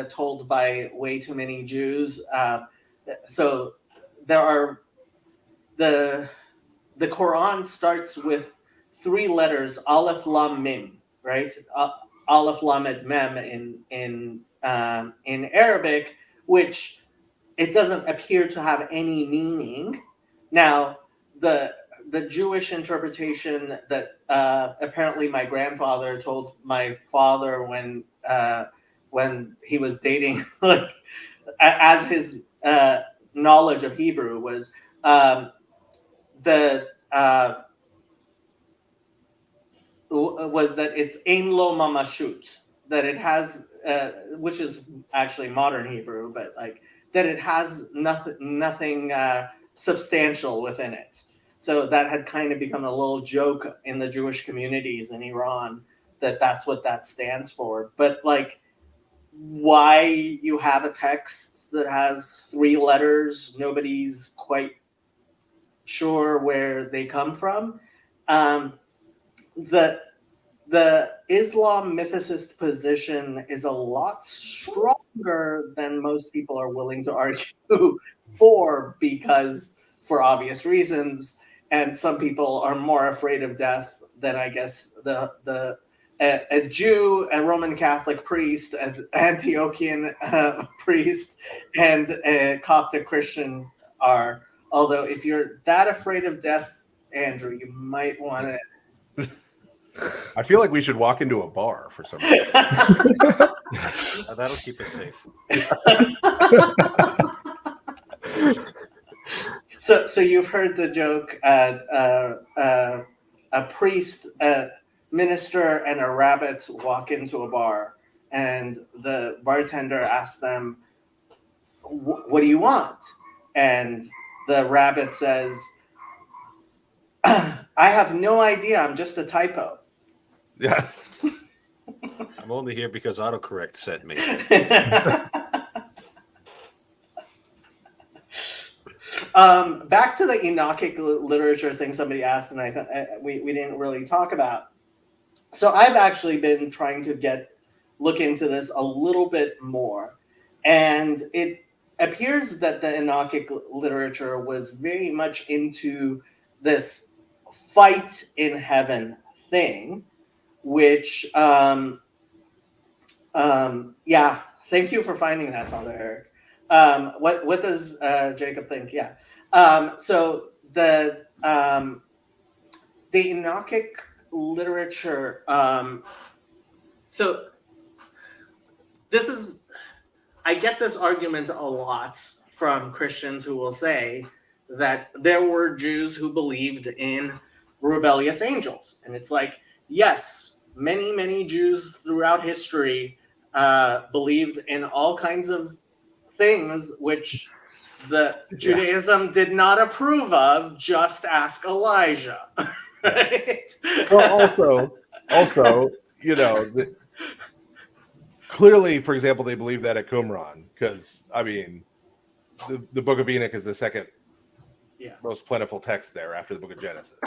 told by way too many Jews. So there are the Quran starts with three letters, Aleph Lam Mim, right? Aleph Lamed Mem in Arabic, which it doesn't appear to have any meaning. Now, the Jewish interpretation that apparently my grandfather told my father when he was dating, like as his knowledge of Hebrew was was that it's Ein Lo Mamashut, that it has, which is actually modern Hebrew, but like that it has nothing substantial within it. So that had kind of become a little joke in the Jewish communities in Iran, that that's what that stands for. But like, why you have a text that has three letters, nobody's quite sure where they come from. The Islam mythicist position is a lot stronger than most people are willing to argue for, because for obvious reasons, and some people are more afraid of death than, I guess, a Jew, a Roman Catholic priest, an Antiochian priest, and a Coptic Christian are. Although if you're that afraid of death, Andrew, you might want to. I feel like we should walk into a bar for some reason. That'll keep us safe. So you've heard the joke: a priest, a minister, and a rabbit walk into a bar, and the bartender asks them, "What do you want?" And the rabbit says, "I have no idea. I'm just a typo." Yeah. I'm only here because autocorrect sent me. Back to the Enochic literature thing somebody asked, and I thought we didn't really talk about. So I've actually been trying to look into this a little bit more, and it appears that the Enochic literature was very much into this fight in heaven thing, which thank you for finding that, Father Eric. What does Jacob think? Yeah. So the Enochic literature. So this is, I get this argument a lot from Christians who will say that there were Jews who believed in rebellious angels. And it's like, yes, many Jews throughout history believed in all kinds of things which the Judaism did not approve of. Just ask Elijah. Right? Well, also, you know, clearly, for example, they believe that at Qumran, because I mean, the Book of Enoch is the second most plentiful text there after the Book of Genesis,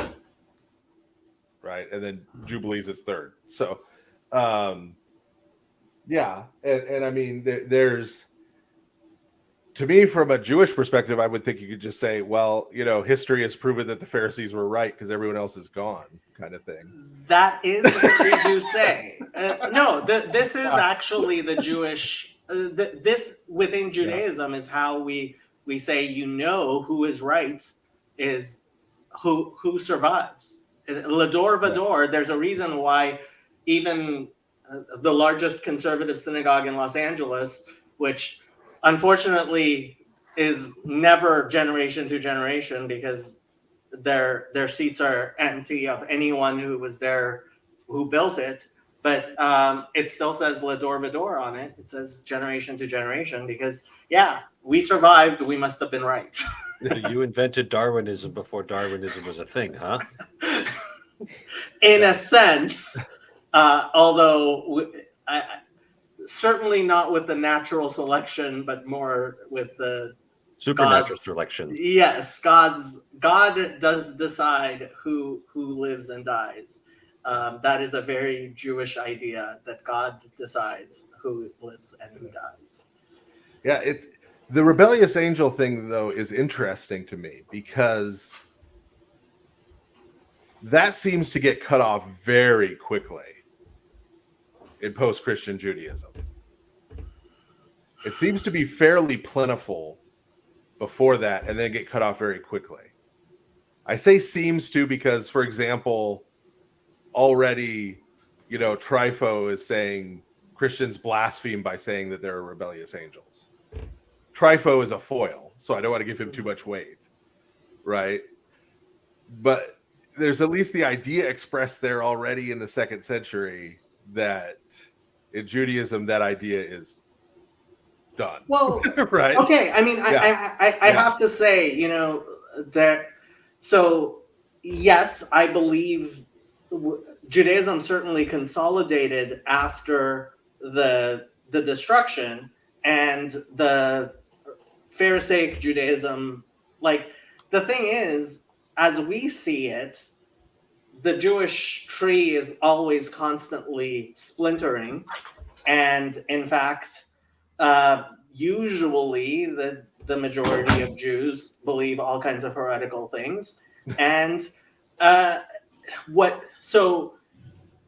right? And then Jubilees is third. So, yeah, and I mean, there's, to me, from a Jewish perspective, I would think you could just say, well, you know, history has proven that the Pharisees were right because everyone else is gone, kind of thing. That is what they do say. No, this is actually the Jewish. This within Judaism is how we say, you know, who is right is who survives. Lador Vador. There's a reason why even the largest conservative synagogue in Los Angeles, which unfortunately is never generation to generation because their seats are empty of anyone who was there who built it, but it still says Lador Vador on it. It says generation to generation because we survived. We must have been right. You invented Darwinism before Darwinism was a thing, huh? In a sense, although certainly not with the natural selection, but more with the supernatural selection. Yes, God does decide who lives and dies. That is a very Jewish idea, that God decides who lives and who dies. Yeah, it's the rebellious angel thing, though, is interesting to me because that seems to get cut off very quickly in post-Christian Judaism. It seems to be fairly plentiful before that and then get cut off very quickly. I say seems to because, for example, already, you know, Trypho is saying Christians blaspheme by saying that there are rebellious angels. Trypho is a foil, so I don't want to give him too much weight, right? But there's at least the idea expressed there already in the 2nd century that in Judaism that idea is done. Well, right? Okay. I mean, I have to say, you know, that. So yes, I believe Judaism certainly consolidated after the destruction, and the Pharisaic Judaism. Like, the thing is, as we see it, the Jewish tree is always constantly splintering, and in fact, usually the majority of Jews believe all kinds of heretical things, and so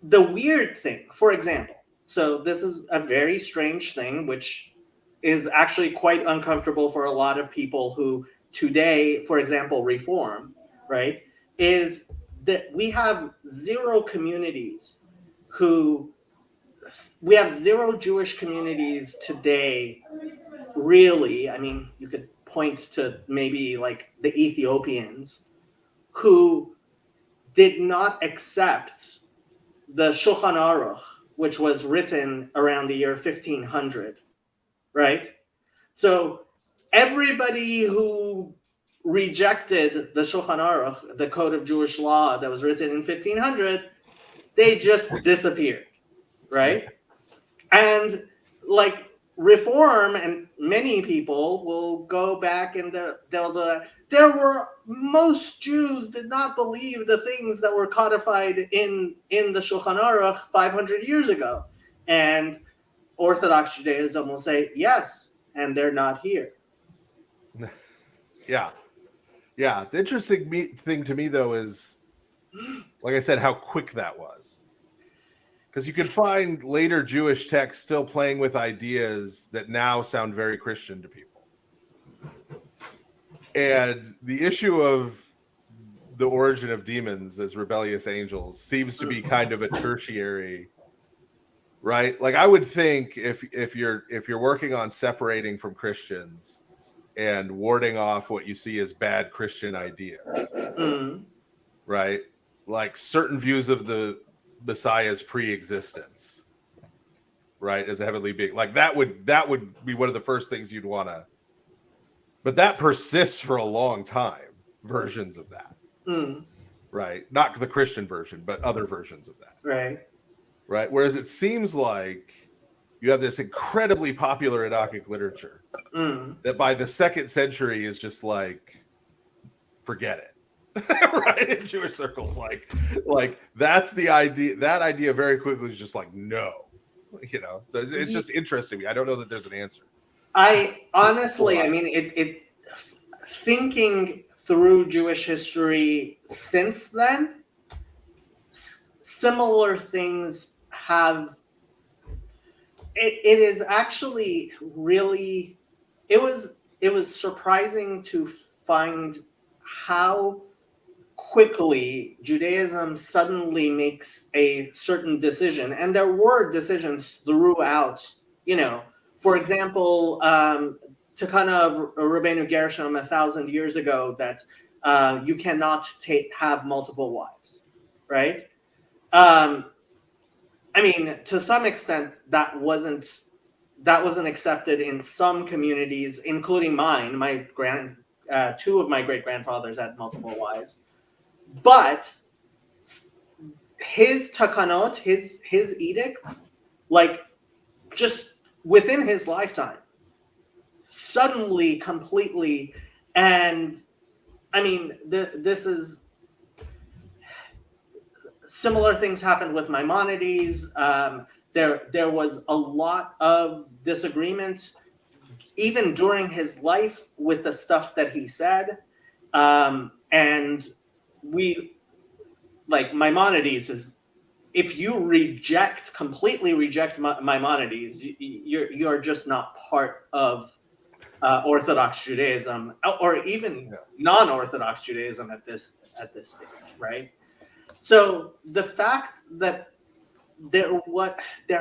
the weird thing, for example, so this is a very strange thing, which is actually quite uncomfortable for a lot of people who today, for example, reform, right, is that we have zero Jewish communities today, really. I mean, you could point to maybe like the Ethiopians who did not accept the Shulchan Aruch, which was written around the year 1500, right? So everybody who rejected the Shulchan Aruch, the Code of Jewish Law that was written in 1500, they just disappeared, right? And like Reform and many people will go back and most Jews did not believe the things that were codified in the Shulchan Aruch 500 years ago. And Orthodox Judaism will say, yes, and they're not here. Yeah. The interesting thing to me, though, is, like I said, how quick that was. Because you could find later Jewish texts still playing with ideas that now sound very Christian to people. And the issue of the origin of demons as rebellious angels seems to be kind of a tertiary, right? Like I would think if you're working on separating from Christians and warding off what you see as bad Christian ideas, right? Like certain views of the Messiah's pre-existence, right, as a heavenly being, like that would be one of the first things you'd want to. But that persists for a long time. Versions of that, right? Not the Christian version, but other versions of that, right? Whereas it seems like you have this incredibly popular Enochic literature that by the 2nd century is just like, forget it, right? In Jewish circles, like that's the idea. That idea very quickly is just like, no, you know. So it's just interesting to me. I don't know that there's an answer. I honestly, I mean, it thinking through Jewish history since then, similar things have. It is actually really, it was surprising to find how quickly Judaism suddenly makes a certain decision, and there were decisions throughout. You know, for example, Takana Rabbeinu Gershom 1,000 years ago that you cannot have multiple wives, right? I mean, to some extent, that wasn't accepted in some communities, including mine. My two of my great grandfathers had multiple wives, but his takanot, his edicts, like just within his lifetime, suddenly, completely, and I mean, this is. Similar things happened with Maimonides. There was a lot of disagreement, even during his life, with the stuff that he said. And we, like Maimonides, is if you completely reject Maimonides, you're just not part of Orthodox Judaism, or even non-Orthodox Judaism at this stage, right? So the fact that there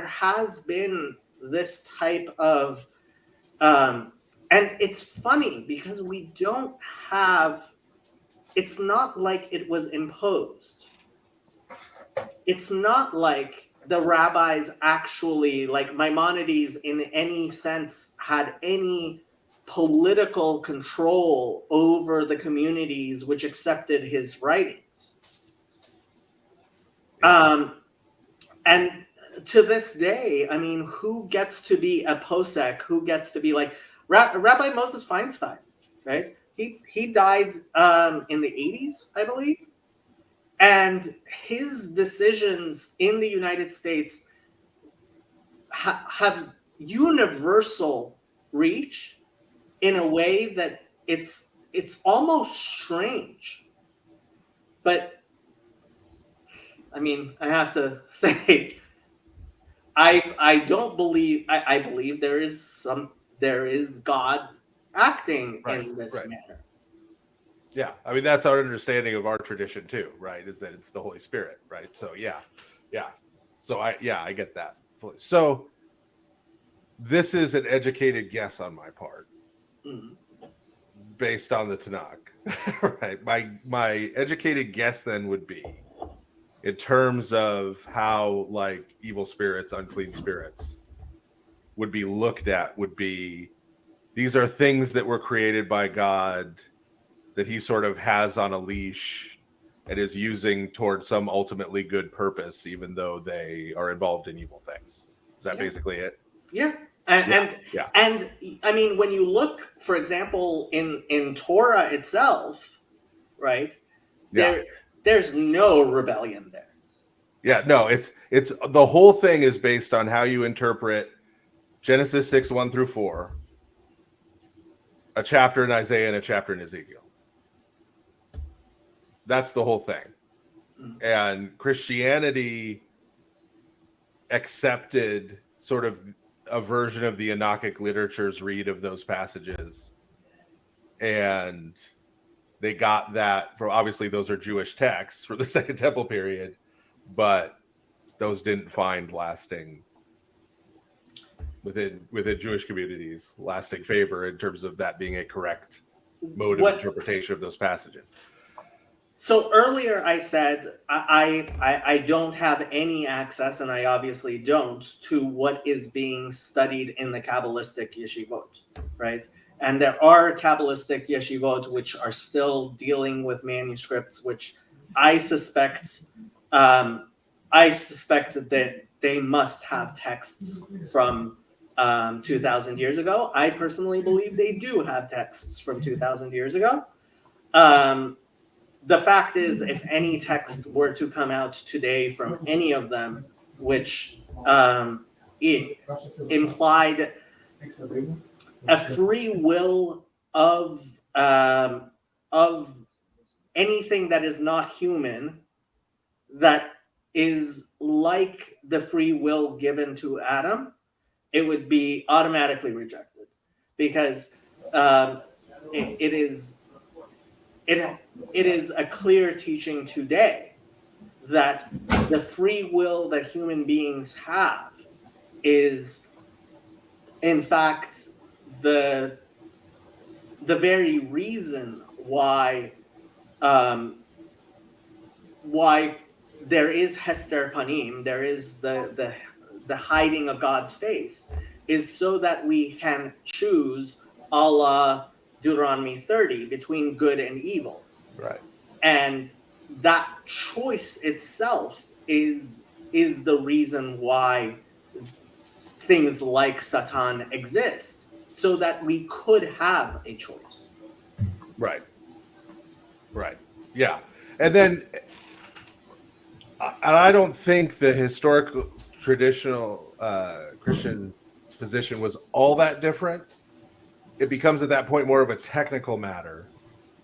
has been this type of, and it's funny because we don't have. It's not like it was imposed. It's not like the rabbis actually, like Maimonides, in any sense, had any political control over the communities which accepted his writings. And to this day, I mean, who gets to be a posek? Who gets to be like Rabbi Moses Feinstein, right? He died in the 80s, I believe. And his decisions in the United States have universal reach in a way that it's almost strange. But I mean, I have to say, I don't believe. I believe there is God acting in this manner. Yeah, I mean that's our understanding of our tradition too, right? Is that it's the Holy Spirit, right? So yeah. So I get that. So this is an educated guess on my part, based on the Tanakh, right? My educated guess then would be, in terms of how like evil spirits, unclean spirits would be looked at, would be these are things that were created by God that he sort of has on a leash and is using towards some ultimately good purpose, even though they are involved in evil things. Is that basically it? Yeah. And I mean, when you look, for example, in Torah itself, right? There's no rebellion there. Yeah, no, it's the whole thing is based on how you interpret Genesis 6:1-4, a chapter in Isaiah and a chapter in Ezekiel. That's the whole thing. And Christianity accepted sort of a version of the Enochic literature's read of those passages, and they got that from, obviously those are Jewish texts for the Second Temple period, but those didn't find lasting within Jewish communities, lasting favor in terms of that being a correct mode of interpretation of those passages. So earlier I said I don't have any access, and I obviously don't, to what is being studied in the Kabbalistic yeshivot, right? And there are Kabbalistic yeshivot which are still dealing with manuscripts, which I suspect that they must have texts from 2,000 years ago. I personally believe they do have texts from 2,000 years ago. The fact is, if any text were to come out today from any of them, which it implied a free will of anything that is not human, that is like the free will given to Adam, it would be automatically rejected, because it is a clear teaching today that the free will that human beings have is, in fact, the very reason why there is Hester Panim, there is the hiding of God's face, is so that we can choose, a la Deuteronomy 30, between good and evil. Right. And that choice itself is the reason why things like Satan exist, so that we could have a choice. Right. Right. Yeah. And then, and I don't think the historical traditional Christian position was all that different. It becomes at that point more of a technical matter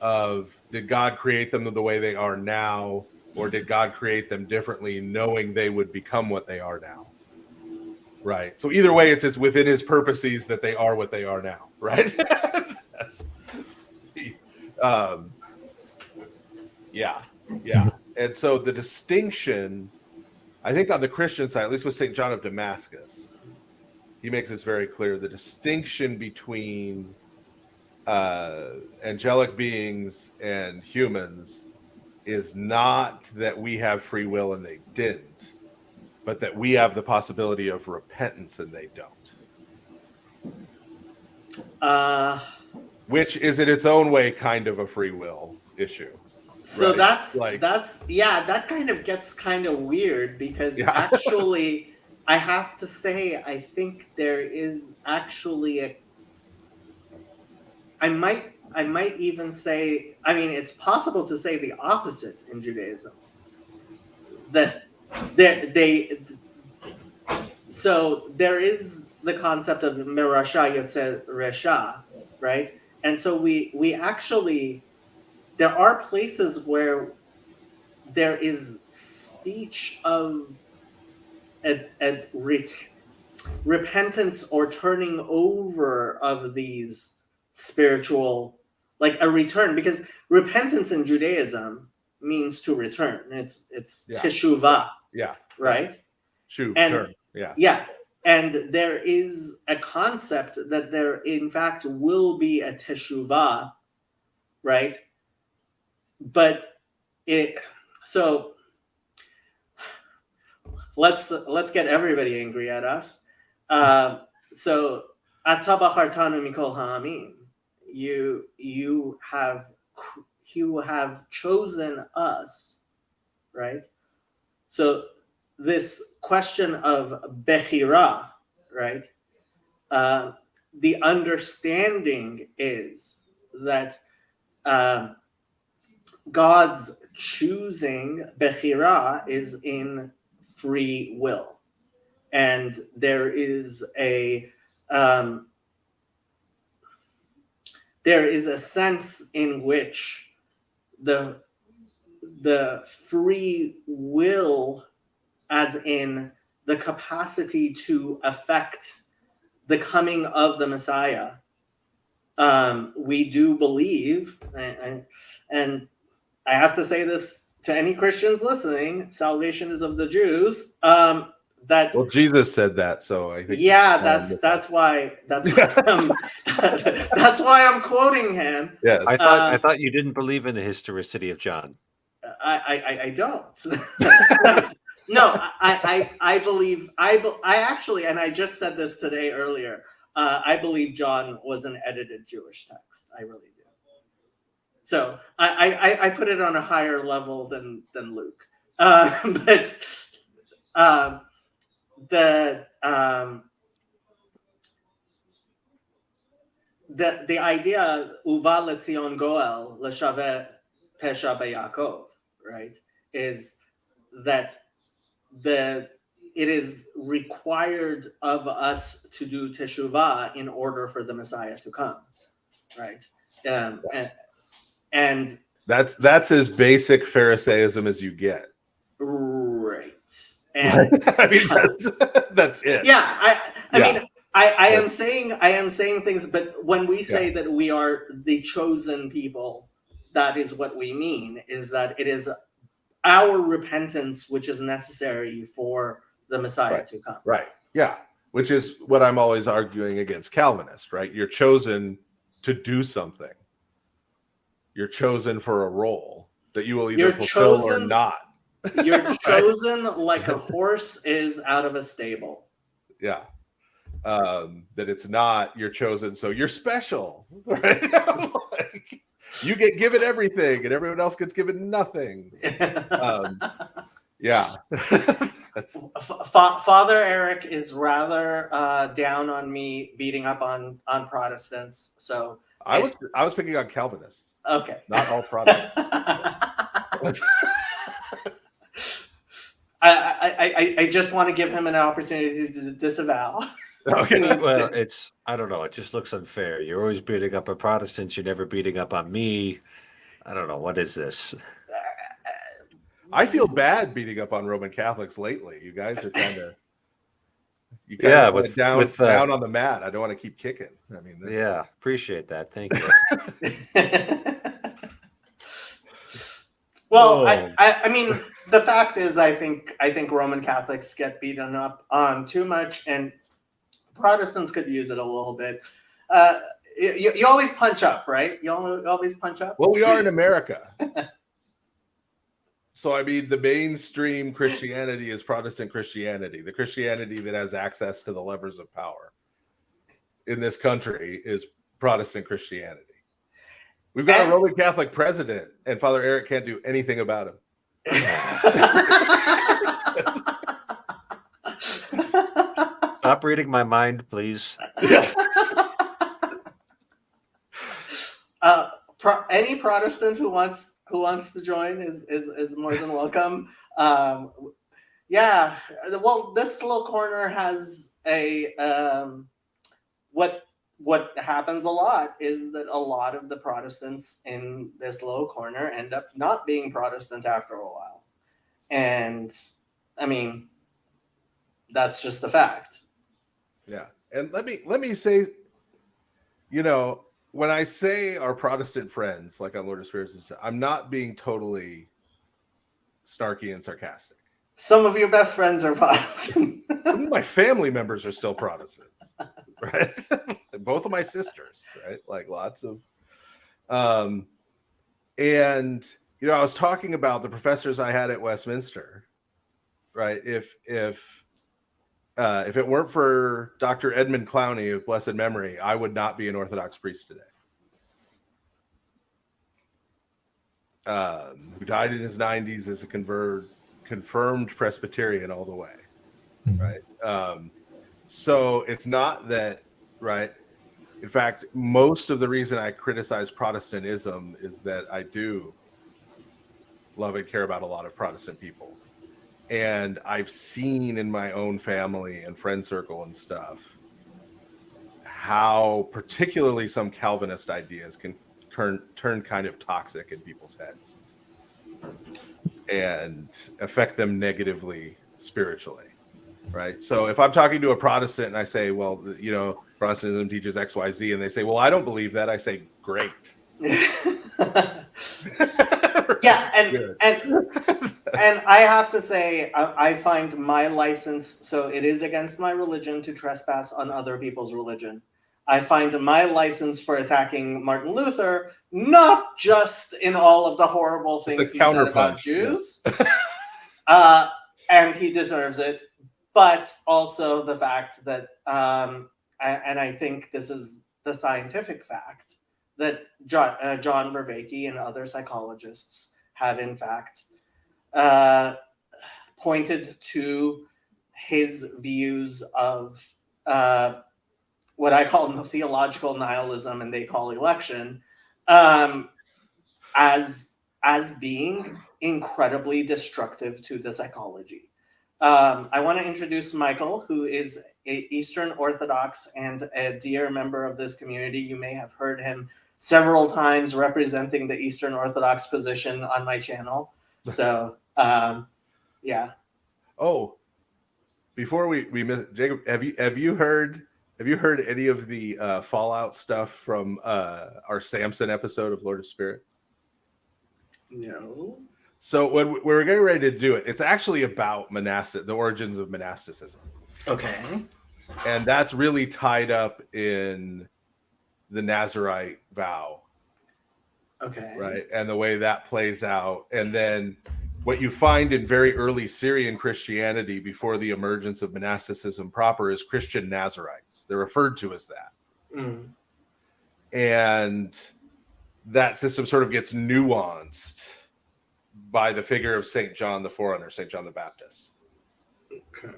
of, did God create them the way they are now, or did God create them differently, knowing they would become what they are now? Right. So either way, it's within his purposes that they are what they are now. Right. That's yeah. Yeah. And so the distinction, I think on the Christian side, at least with St. John of Damascus, he makes this very clear. The distinction between angelic beings and humans is not that we have free will and they didn't, but that we have the possibility of repentance and they don't. Which is in its own way kind of a free will issue. So right? that kind of gets kind of weird, because actually, I have to say, I think there is actually I might even say, I mean, it's possible to say the opposite in Judaism. So there is the concept of Merasha Yotze Resha, right? And so we actually, there are places where there is speech of repentance or turning over of these spiritual, like a return, because repentance in Judaism means to return. It's teshuvah. Yeah. Right? Shuv, and turn. Yeah. Yeah. And there is a concept that there, in fact, will be a teshuvah, right? But so let's get everybody angry at us. So Ata bachartanu mikol ha'amim, you have chosen us, right? So this question of bechira, right? The understanding is that God's choosing bechira is in free will, and there is a sense in which the free will, as in the capacity to affect the coming of the Messiah, we do believe, and I have to say this to any Christians listening: salvation is of the Jews. That Well, Jesus said that, so I think. Yeah, that's why that's why I'm quoting him. Yes. I thought you didn't believe in the historicity of John. I don't. No, I believe I actually, and I just said this today earlier. I believe John was an edited Jewish text. I really do. So I put it on a higher level than Luke. But the the idea uva letzion goel l'shaveh pesha beYaakov, right, is that it is required of us to do teshuvah in order for the Messiah to come, right? And that's as basic Pharisaism as you get. Right. And I mean, that's it. Yeah, I mean, I am saying things, but when we say that we are the chosen people, that is what we mean, is that it is our repentance which is necessary for the Messiah to come. Right. Yeah. Which is what I'm always arguing against Calvinists, right? You're chosen to do something. You're chosen for a role that you will either fulfill or not. You're chosen like a horse is out of a stable. Yeah. That it's not you're chosen, so you're special, right? Like, you get given everything and everyone else gets given nothing. Yeah. Father Eric is rather down on me beating up on Protestants. So I was picking on Calvinists. Okay. Not all Protestants. I just want to give him an opportunity to disavow. Okay. Well, I don't know. It just looks unfair. You're always beating up on Protestants. You're never beating up on me. I don't know. What is this? I feel bad beating up on Roman Catholics lately. You guys are kind of down on the mat. I don't want to keep kicking. I mean, appreciate that. Thank you. Well, I mean, the fact is, I think Roman Catholics get beaten up on too much, and Protestants could use it a little bit. You always punch up, right? You always punch up. Well, we are in America. So, I mean, the mainstream Christianity is Protestant Christianity. The Christianity that has access to the levers of power in this country is Protestant Christianity. We've got a Roman Catholic president, and Father Eric can't do anything about him. Stop reading my mind, please. Any Protestant who wants to join is more than welcome. Yeah. Well, this little corner has a what happens a lot is that a lot of the Protestants in this little corner end up not being Protestant after a while. And I mean, that's just a fact. Yeah. And let me say, when I say our Protestant friends, like on Lord of Spirits, I'm not being totally snarky and sarcastic. Some of your best friends are Protestant. Some of my family members are still Protestants, right? Both of my sisters, right? Like lots of, and I was talking about the professors I had at Westminster, right? If it weren't for Dr. Edmund Clowney of blessed memory, I would not be an Orthodox priest today. Who died in his 90s as a confirmed Presbyterian all the way, right? So it's not that, right? In fact, most of the reason I criticize Protestantism is that I do love and care about a lot of Protestant people. And I've seen in my own family and friend circle and stuff how particularly some Calvinist ideas can turn kind of toxic in people's heads and affect them negatively spiritually. right? So if I'm talking to a Protestant and I say, well, you know, Protestantism teaches X, Y, Z, and they say, well, I don't believe that. I say, great. Yeah, Good. and I have to say, I find my license, so it is against my religion to trespass on other people's religion. I find my license for attacking Martin Luther not just in all of the horrible It's things a he said about counterpunch, Jews, and he deserves it, but also the fact that, and I think this is the scientific fact, that John Vervaeke and other psychologists have in fact pointed to his views of what I call theological nihilism and they call election, as being incredibly destructive to the psychology. I want to introduce Michael, who is an Eastern Orthodox and a dear member of this community. You may have heard him several times representing the Eastern Orthodox position on my channel. So, yeah. Oh, before we miss Jacob, have you heard any of the Fallout stuff from our Samson episode of Lord of Spirits? No. So when we were getting ready to do it, it's actually about the origins of monasticism. Okay. And that's really tied up in the Nazarite vow. Okay. Right. And the way that plays out. And then what you find in very early Syrian Christianity before the emergence of monasticism proper is Christian Nazarites. They're referred to as that. Mm. And that system sort of gets nuanced by the figure of St. John the Forerunner, St. John the Baptist, Okay.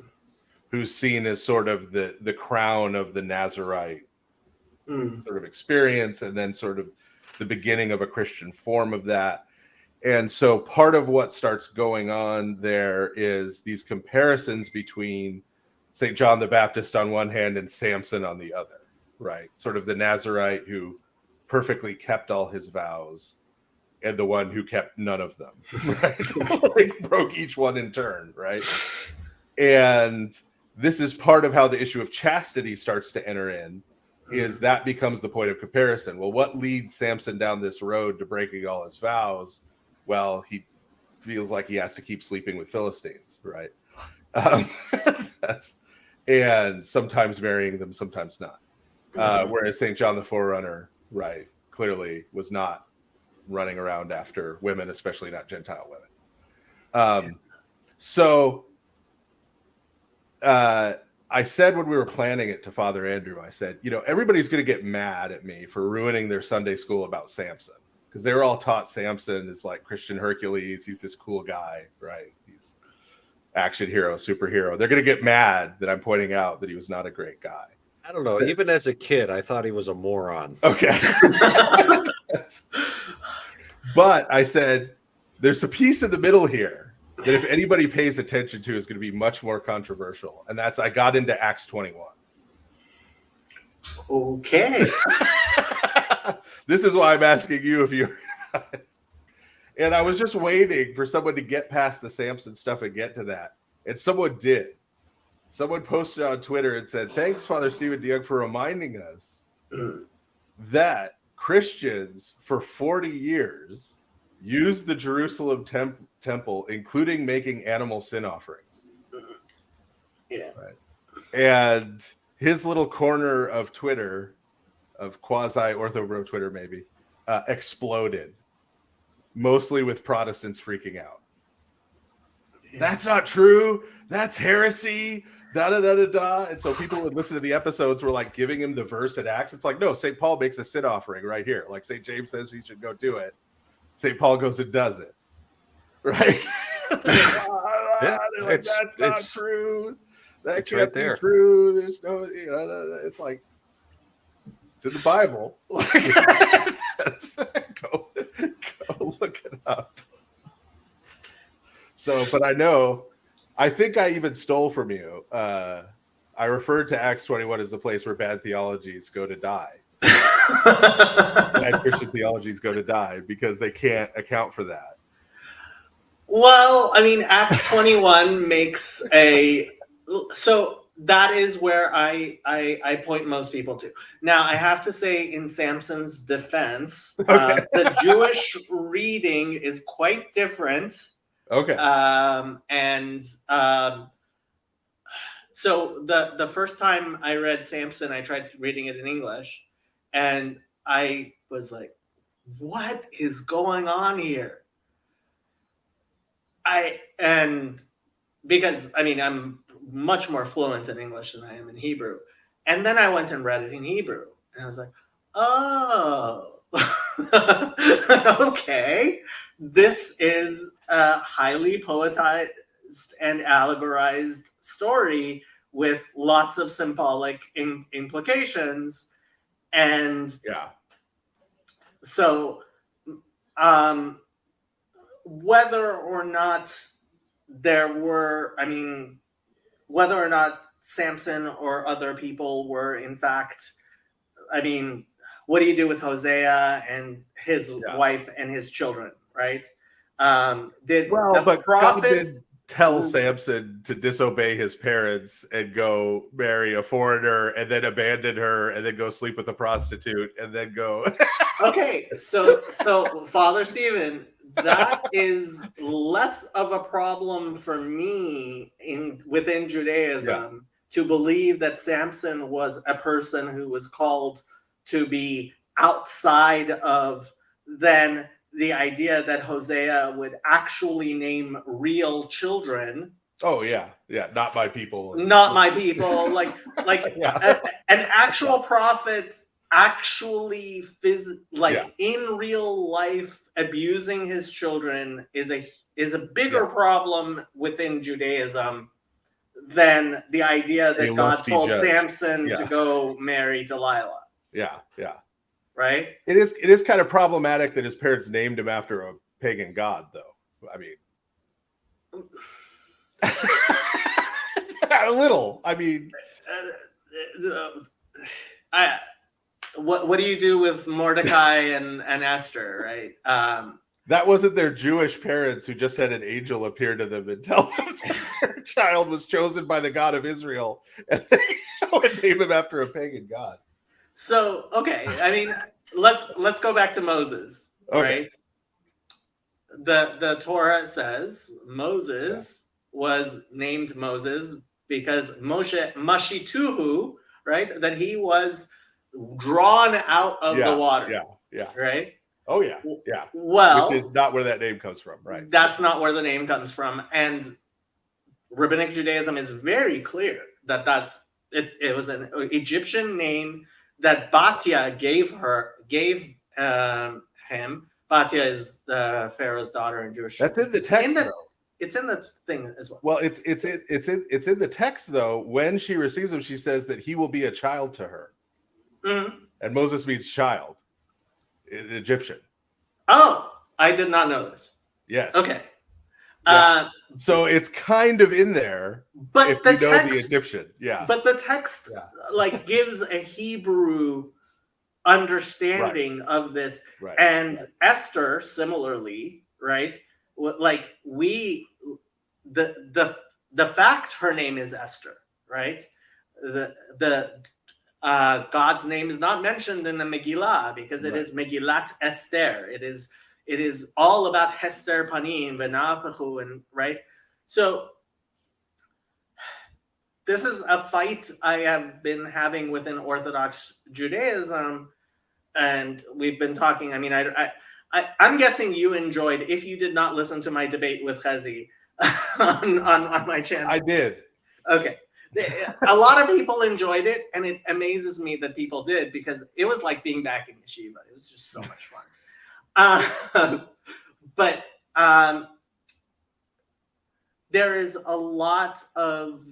who's seen as sort of the crown of the Nazarite Mm. sort of experience, and then sort of the beginning of a Christian form of that. And so part of what starts going on there is these comparisons between St. John the Baptist on one hand and Samson on the other, right? Sort of the Nazarite who perfectly kept all his vows and the one who kept none of them, right? Like broke each one in turn, right? And this is part of how the issue of chastity starts to enter in, is that becomes the point of comparison. Well, what leads Samson down this road to breaking all his vows? Well, he feels like he has to keep sleeping with Philistines, right? And sometimes marrying them, sometimes not. Whereas St. John the Forerunner, right, clearly was not running around after women, especially not Gentile women. I said when we were planning it to Father Andrew, I said, you know, everybody's going to get mad at me for ruining their Sunday school about Samson, because they were all taught Samson is like Christian Hercules. He's this cool guy, right? He's action hero, superhero. They're going to get mad that I'm pointing out that he was not a great guy. I don't know. Even as a kid, I thought he was a moron. Okay. But I said, there's a piece in the middle here that if anybody pays attention to is going to be much more controversial. And that's, I got into Acts 21. Okay. This is why I'm asking you if you heard about it. And I was just waiting for someone to get past the Samson stuff and get to that. And someone did. Someone posted on Twitter and said, thanks, Father Stephen DeYoung, for reminding us that Christians for 40 years used the Jerusalem temple, including making animal sin offerings. Yeah. Right. And his little corner of Twitter, of quasi-ortho Twitter maybe, exploded, mostly with Protestants freaking out. Yeah. That's not true. That's heresy. Da da da da da. And so people would listen to the episodes, were like giving him the verse at Acts. It's like, no, St. Paul makes a sin offering right here. Like St. James says he should go do it. St. Paul goes and does it. Right? Yeah, they're like, that's not true. That it's can't right be there. true. There's no, you know, it's like, it's in the Bible. Like, go look it up. So, but I think I even stole from you. I referred to Acts 21 as the place where bad theologies go to die. Bad Christian theologies go to die because they can't account for that. Well, I mean, Acts 21 makes a So that is where I point most people to. Now, I have to say, in Samson's defense, Okay. the Jewish reading is quite different. Okay. So the first time I read Samson, I tried reading it in English, and I was like, "What is going on here?" Because I mean, I'm much more fluent in English than I am in Hebrew. And then I went and read it in Hebrew, and I was like, "Oh, okay, this is a highly poetized and allegorized story with lots of symbolic implications." And Yeah. so, um, whether or not whether or not Samson or other people were in fact, what do you do with Hosea and his wife and his children, right? Did the but prophet God did tell Samson to disobey his parents and go marry a foreigner and then abandon her and then go sleep with a prostitute and then go. Okay, so Father Stephen, that is less of a problem for me within Judaism to believe that Samson was a person who was called to be outside of than the idea that Hosea would actually name real children. Oh yeah, not my people. Not my people. Like Yeah. an actual prophet actually in real life abusing his children is a bigger problem within Judaism than the idea that God told Samson to go marry Delilah. Yeah. Right? It is kind of problematic that his parents named him after a pagan god, though. I mean, a little. I mean, what do you do with Mordecai and Esther, right? That wasn't their Jewish parents who just had an angel appear to them and tell them their child was chosen by the God of Israel, and they would name him after a pagan god. So, okay, I mean, let's go back to Moses, right? The Torah says Moses was named Moses because Mashituhu, right? That he was drawn out of the water. Yeah. Right? Oh yeah. Well, which is not where that name comes from, right? That's not where the name comes from. And Rabbinic Judaism is very clear that it was an Egyptian name that Batya gave him. Batya is the Pharaoh's daughter in Jewish. That's in the text, though. It's in the thing as well. Well, it's in the text, though. When she receives him, she says that he will be a child to her, and Moses means child in Egyptian. Oh, I did not know this. Yes. Okay. Yeah. So it's kind of in there, but if the you know text, the Egyptian. Yeah. But the text gives a Hebrew understanding of this, and Esther similarly, right? Like the fact her name is Esther, right? The God's name is not mentioned in the Megillah because it is Megillat Esther. It is all about Hester Panim Venapahu, and right. So this is a fight I have been having within Orthodox Judaism, and we've been talking. I mean, I'm guessing you enjoyed, if you did not listen to my debate with Chezi on my channel. I did. Okay. A lot of people enjoyed it, and it amazes me that people did, because it was like being back in yeshiva. It was just so much fun. But there is a lot of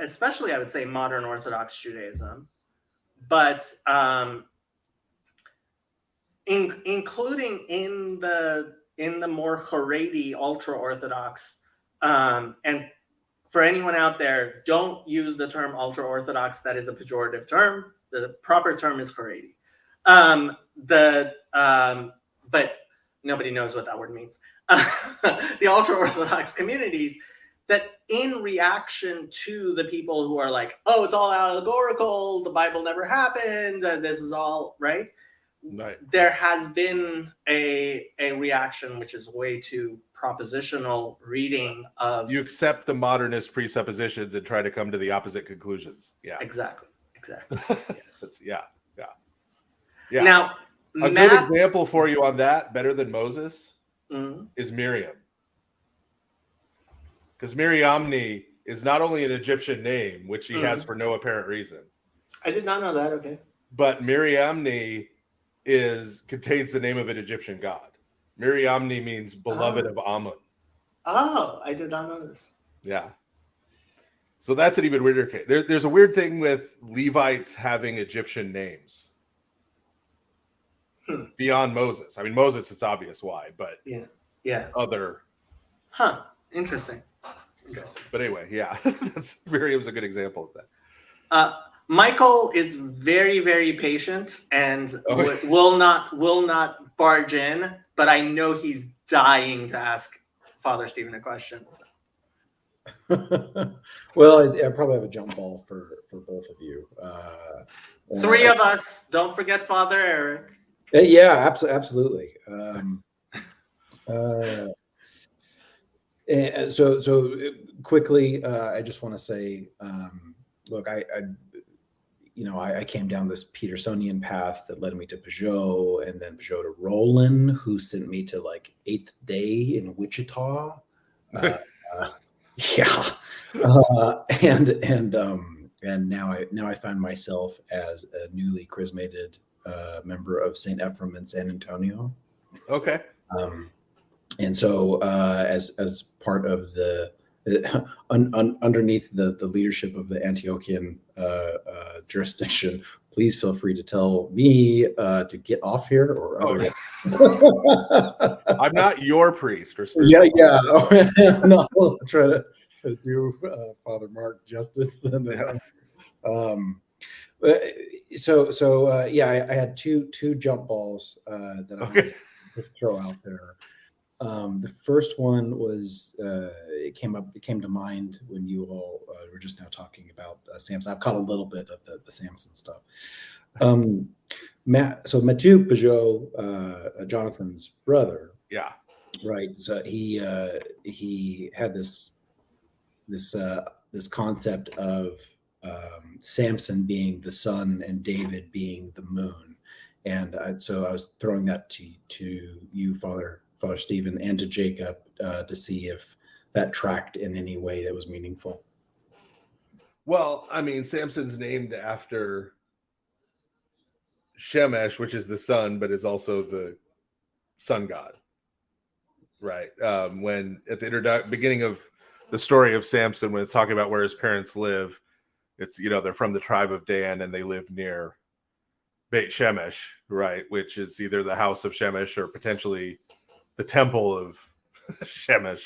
especially I would say modern Orthodox Judaism, but including in the more Haredi ultra Orthodox, and for anyone out there, don't use the term ultra Orthodox. That is a pejorative term. The proper term is Haredi. But nobody knows what that word means. The ultra Orthodox communities, that in reaction to the people who are like, oh, it's all allegorical, the Bible never happened, this is all right. Right. There has been a reaction which is way too propositional reading of You accept the modernist presuppositions and try to come to the opposite conclusions. Yeah. exactly. Yes. Yeah. Now, A good example for you on that, better than Moses, is Miriam. Because Miriamni is not only an Egyptian name, which she has for no apparent reason. I did not know that. Okay. But Miriamni contains the name of an Egyptian god. Miriamni means beloved of Amun. Oh, I did not know this. Yeah. So that's an even weirder case. There's a weird thing with Levites having Egyptian names. Beyond Moses. I mean, Moses, it's obvious why, but other. Huh. Interesting. But anyway, yeah, Miriam's a good example of that. Michael is very, very patient and will not barge in, but I know he's dying to ask Father Stephen a question. So. Well, I probably have a jump ball for both of you. Three of us. Don't forget Father Eric. Yeah, absolutely. And so quickly, I just want to say, look, I came down this Petersonian path that led me to Peugeot, and then Peugeot to Roland, who sent me to like 8th Day in Wichita. And now I find myself as a newly chrismated member of St. Ephrem in San Antonio. Okay. And so as part of the underneath the leadership of the Antiochian jurisdiction, please feel free to tell me to get off here or otherwise. I'm not your priest. Or yeah. No, I'll try to do Father Mark justice. And, I had two jump balls that I wanted to throw out there. The first one was it came to mind when you all were just now talking about Samson. I've caught a little bit of the Samson stuff. So Mathieu Peugeot, Jonathan's brother. Yeah. Right. So he had this concept of Samson being the sun and David being the moon, and so I was throwing that to you, Father Stephen, and to Jacob to see if that tracked in any way that was meaningful. Well, I mean, Samson's named after Shemesh, which is the sun, but is also the sun god, right? When at the beginning of the story of Samson, when it's talking about where his parents live, it's, they're from the tribe of Dan and they live near Beit Shemesh, right? Which is either the house of Shemesh or potentially the temple of Shemesh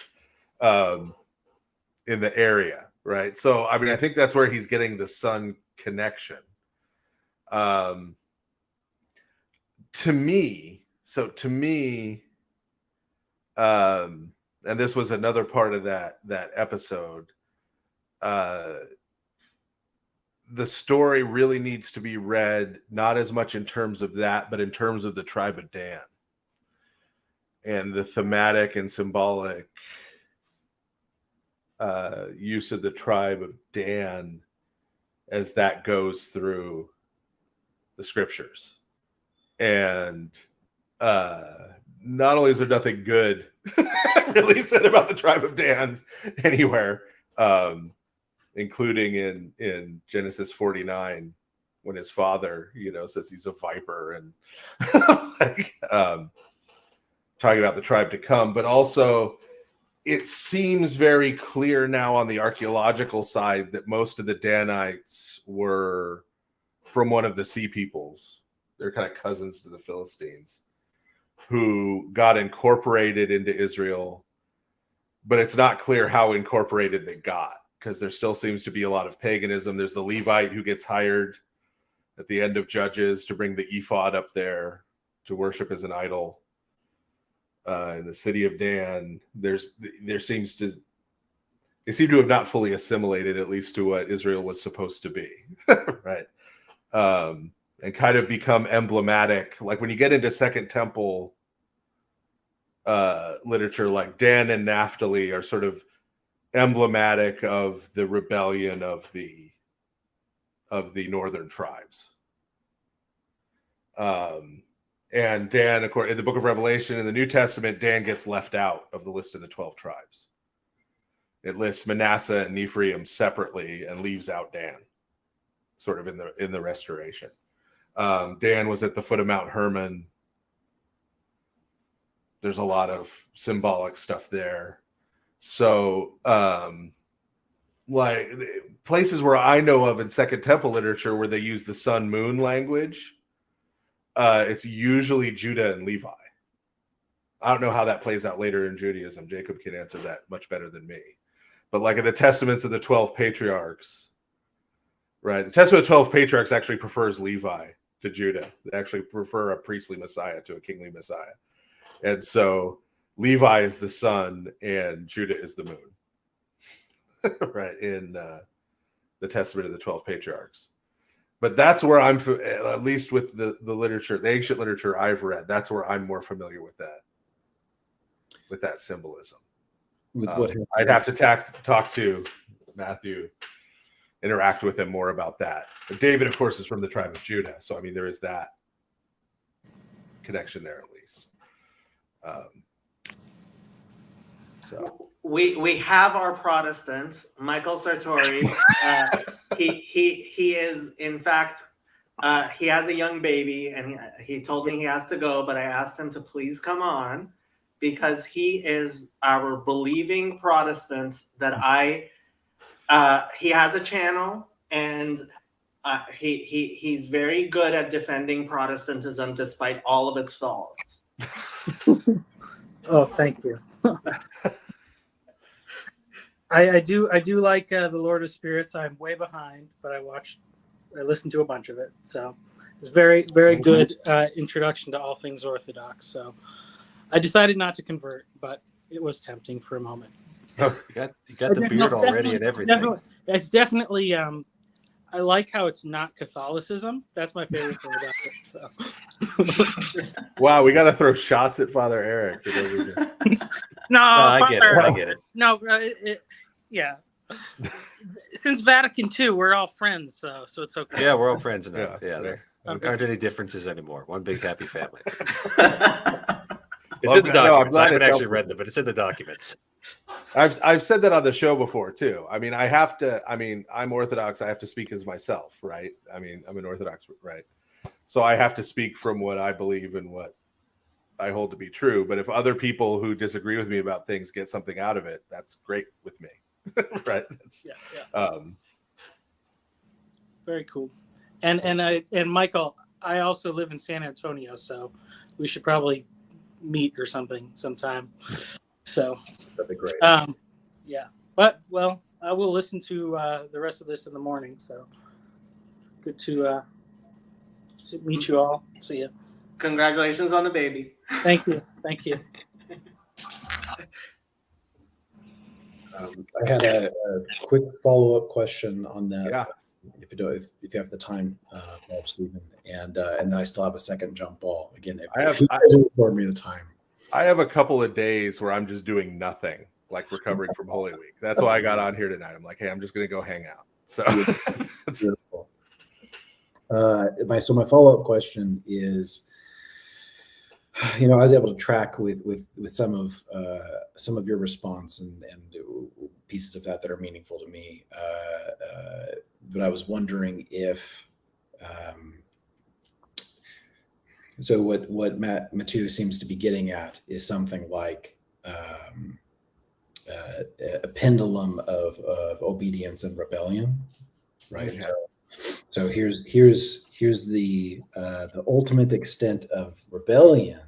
in the area, right? So, I mean, I think that's where he's getting the sun connection. To me, and this was another part of that episode, the story really needs to be read not as much in terms of that, but in terms of the tribe of Dan and the thematic and symbolic use of the tribe of Dan as that goes through the scriptures. And not only is there nothing good really said about the tribe of Dan anywhere, including in Genesis 49, when his father, says he's a viper and talking about the tribe to come, but also it seems very clear now on the archaeological side that most of the Danites were from one of the sea peoples. They're kind of cousins to the Philistines who got incorporated into Israel, but it's not clear how incorporated they got because there still seems to be a lot of paganism. There's the Levite who gets hired at the end of Judges to bring the ephod up there to worship as an idol. In the city of Dan, there seems to They seem to have not fully assimilated, at least to what Israel was supposed to be, right? And kind of become emblematic. Like when you get into Second Temple literature, like Dan and Naphtali are sort of emblematic of the rebellion of the northern tribes. And Dan, of course, in the book of Revelation, in the New Testament, Dan gets left out of the list of the 12 tribes. It lists Manasseh and Ephraim separately and leaves out Dan, sort of in the restoration. Dan was at the foot of Mount Hermon. There's a lot of symbolic stuff there. So, like places where I know of in Second Temple literature where they use the sun moon language, it's usually Judah and Levi. I don't know how that plays out later in Judaism. Jacob can answer that much better than me. But like in the Testaments of the 12 patriarchs, right? The Testament of 12 patriarchs actually prefers Levi to Judah. They actually prefer a priestly Messiah to a kingly Messiah. And so Levi is the sun and Judah is the moon, right? In the Testament of the 12 patriarchs. But that's where I'm, at least with the literature, the ancient literature I've read, that's where I'm more familiar with that symbolism. With what I'd have to talk to Matthew, interact with him more about that. But David, of course, is from the tribe of Judah. So, I mean, there is that connection there at least. So we have our Protestant, Michael Sartori. He is, in fact, he has a young baby, and he told me he has to go, but I asked him to please come on because he is our believing Protestant that he has a channel, and he's very good at defending Protestantism despite all of its faults. Oh, thank you. I do like the Lord of Spirits. I'm way behind, but I listened to a bunch of it. So it's very, very good introduction to all things Orthodox. So I decided not to convert, but it was tempting for a moment. You got the beard already and everything. It's definitely I like how it's not Catholicism. That's my favorite thing about it. So. Wow, we got to throw shots at Father Eric. No, I get it. No, yeah. Since Vatican II, we're all friends, so it's okay. Yeah, we're all friends now. Yeah, there Okay. aren't any differences anymore. One big happy family. It's Well, in the no, I'm documents. glad I haven't it's actually helpful. read them, but it's in the documents. I've said that on the show before too. I mean, I'm Orthodox. I have to speak as myself, right? I mean, I'm an Orthodox, right? So I have to speak from what I believe and what I hold to be true. But if other people who disagree with me about things get something out of it, that's great with me, right? Yeah. Very cool. And Michael, I also live in San Antonio, so we should probably meet or something sometime. So that'd be great. Yeah. But I will listen to the rest of this in the morning. So good to meet you all. See you. Congratulations on the baby. Thank you. Thank you. I had a quick follow-up question on that. Yeah. If you have the time, Stephen, and then I still have a second jump ball. Again, if you guys will afford me the time. I have a couple of days where I'm just doing nothing, like recovering from Holy Week. That's why I got on here tonight. I'm like, hey, I'm just going to go hang out. So, beautiful. My follow-up question is, I was able to track with some of your response and pieces of that are meaningful to me. But I was wondering if, so what Matthew seems to be getting at is something like a pendulum of obedience and rebellion, right? Yeah. So here's the ultimate extent of rebellion,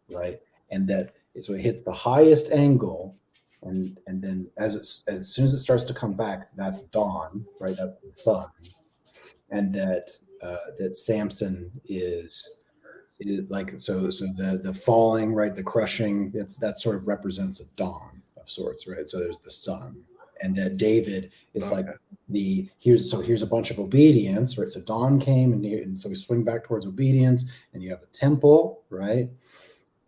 right? And that so it hits the highest angle, and then as soon as it starts to come back, that's dawn, right? That's the sun, and that Samson is like so the falling, right? The crushing, that sort of represents a dawn of sorts, right? So there's the sun, and that David is like Okay. here's a bunch of obedience, right? So dawn came, and so we swing back towards obedience, and you have a temple, right?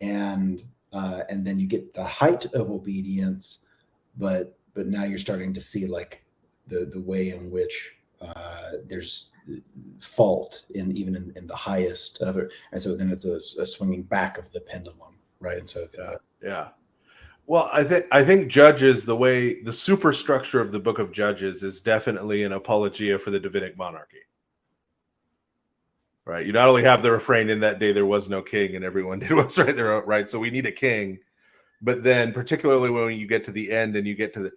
And then you get the height of obedience, but now you're starting to see like the way in which there's fault even in the highest of it, and so then it's a swinging back of the pendulum, right? And so it's Yeah. Well, I think Judges, the superstructure of the book of Judges is definitely an apologia for the Davidic monarchy. Right. You not only have the refrain, in that day there was no king and everyone did what's right there, right? So we need a king. But then particularly when you get to the end and you get to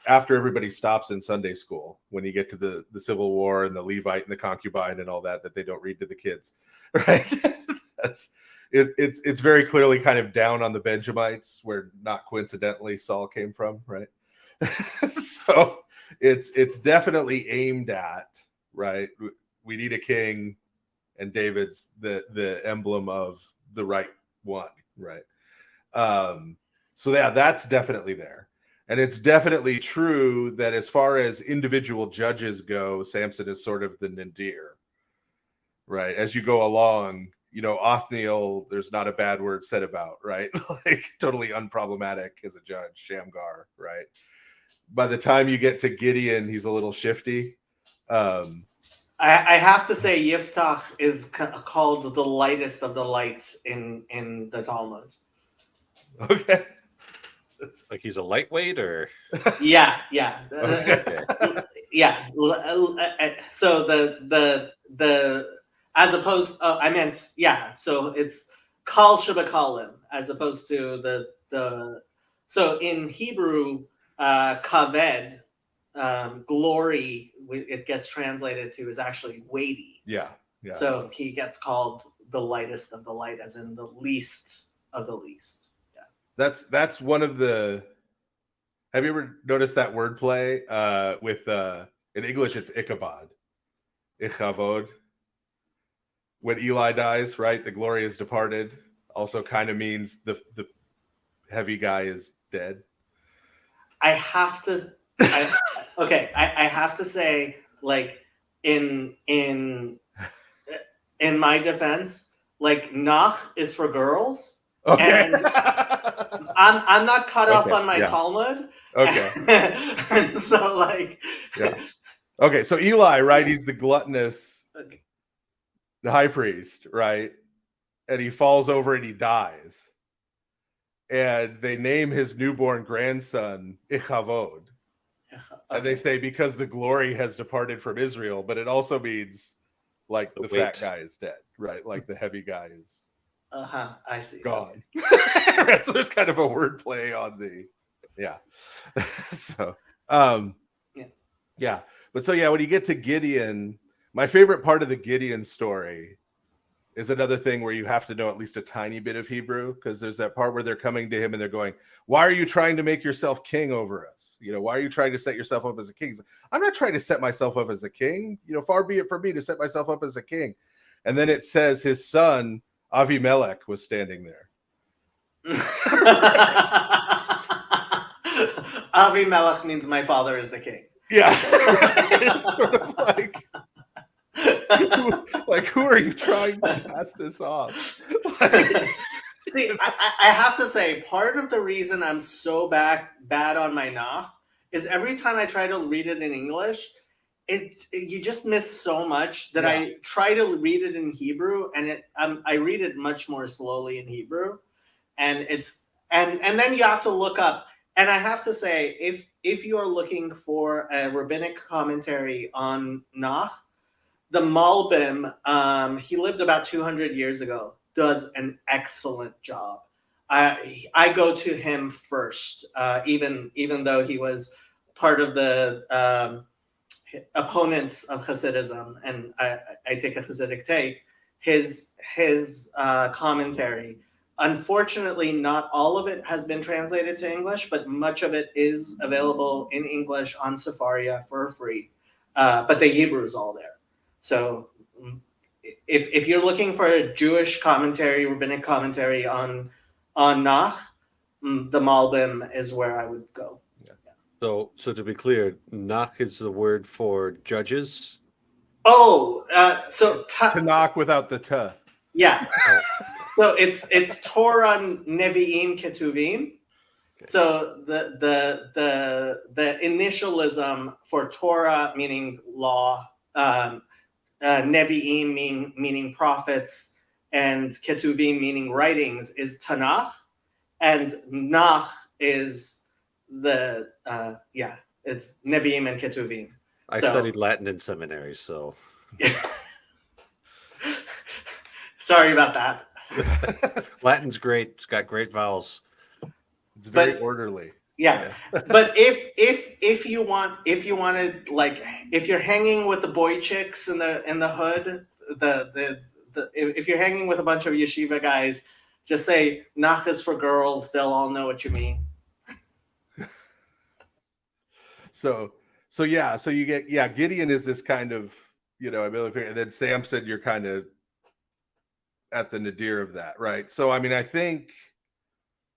after everybody stops in Sunday school, when you get to the Civil War and the Levite and the concubine and all that they don't read to the kids, right? It's very clearly kind of down on the Benjamites, where not coincidentally Saul came from, right? So it's definitely aimed at, right? We need a king, and David's the emblem of the right one, right? So yeah, that's definitely there. And it's definitely true that as far as individual judges go, Samson is sort of the nadir, right? As you go along, Othniel, there's not a bad word said about, right? Like totally unproblematic as a judge, Shamgar, right? By the time you get to Gideon, he's a little shifty. I have to say, Yiftach is called the lightest of the light in the Talmud. Okay. Like he's a lightweight, or Yeah. okay. Yeah. So the as opposed, I meant, yeah. So it's kal shebakalim as opposed to the. So in Hebrew, kaved, glory, it gets translated to, is actually weighty. Yeah. So he gets called the lightest of the light, as in the least of the least. That's one of the. Have you ever noticed that wordplay with in English it's Ichabod, Ichabod. When Eli dies, right? The glory is departed. Also, kind of means the heavy guy is dead. I have to. I have to say, like in my defense, like Nach is for girls. Okay. And I'm not caught up on my yeah. Talmud. Okay. And so like. Yeah. Okay, so Eli, right? He's the gluttonous, the high priest, right? And he falls over and he dies. And they name his newborn grandson Ichavod. And they say because the glory has departed from Israel, but it also means like the fat guy is dead, right? Like the heavy guy is I see. Gone. So there's kind of a wordplay on the, so, yeah. But so, yeah, when you get to Gideon, my favorite part of the Gideon story is another thing where you have to know at least a tiny bit of Hebrew, because there's that part where they're coming to him and they're going, why are you trying to make yourself king over us? Why are you trying to set yourself up as a king? I'm not trying to set myself up as a king. Far be it from me to set myself up as a king. And then it says his son, Avimelech, was standing there. Avimelech means my father is the king. Yeah. It's sort of like, who are you trying to pass this off? See, I have to say, part of the reason I'm so bad on my Nach is every time I try to read it in English, you just miss so much that I try to read it in Hebrew, and I read it much more slowly in Hebrew, and and then you have to look up. And I have to say, if you are looking for a rabbinic commentary on Nach, the Malbim, he lived about 200 years ago, does an excellent job. I go to him first, even though he was part of the opponents of Hasidism, and I take a Hasidic take. His commentary, unfortunately, not all of it has been translated to English, but much of it is available in English on Sefaria for free. But the Hebrew is all there. So if you're looking for a Jewish commentary, rabbinic commentary on Nach, the Malbim is where I would go. So to be clear, Nach is the word for judges. Oh, so Tanakh without the ta. yeah. Oh, So it's Torah, Nevi'im, Ketuvim. okay. So the initialism for Torah meaning law, Nevi'im meaning prophets, and Ketuvim meaning writings is Tanakh, and Nach is the it's Nevi'im and Ketuvim. I So- studied Latin in seminary, so Sorry about that. Latin's great. It's got great vowels. It's very But- orderly. Yeah. But if you want to, like, if you're hanging with the boy chicks in the hood, if you're hanging with a bunch of yeshiva guys, just say Nach is for girls. They'll all know what you mean. So you get Gideon is this kind of ability, and then Samson, you're kind of at the nadir of that, right? So I mean, I think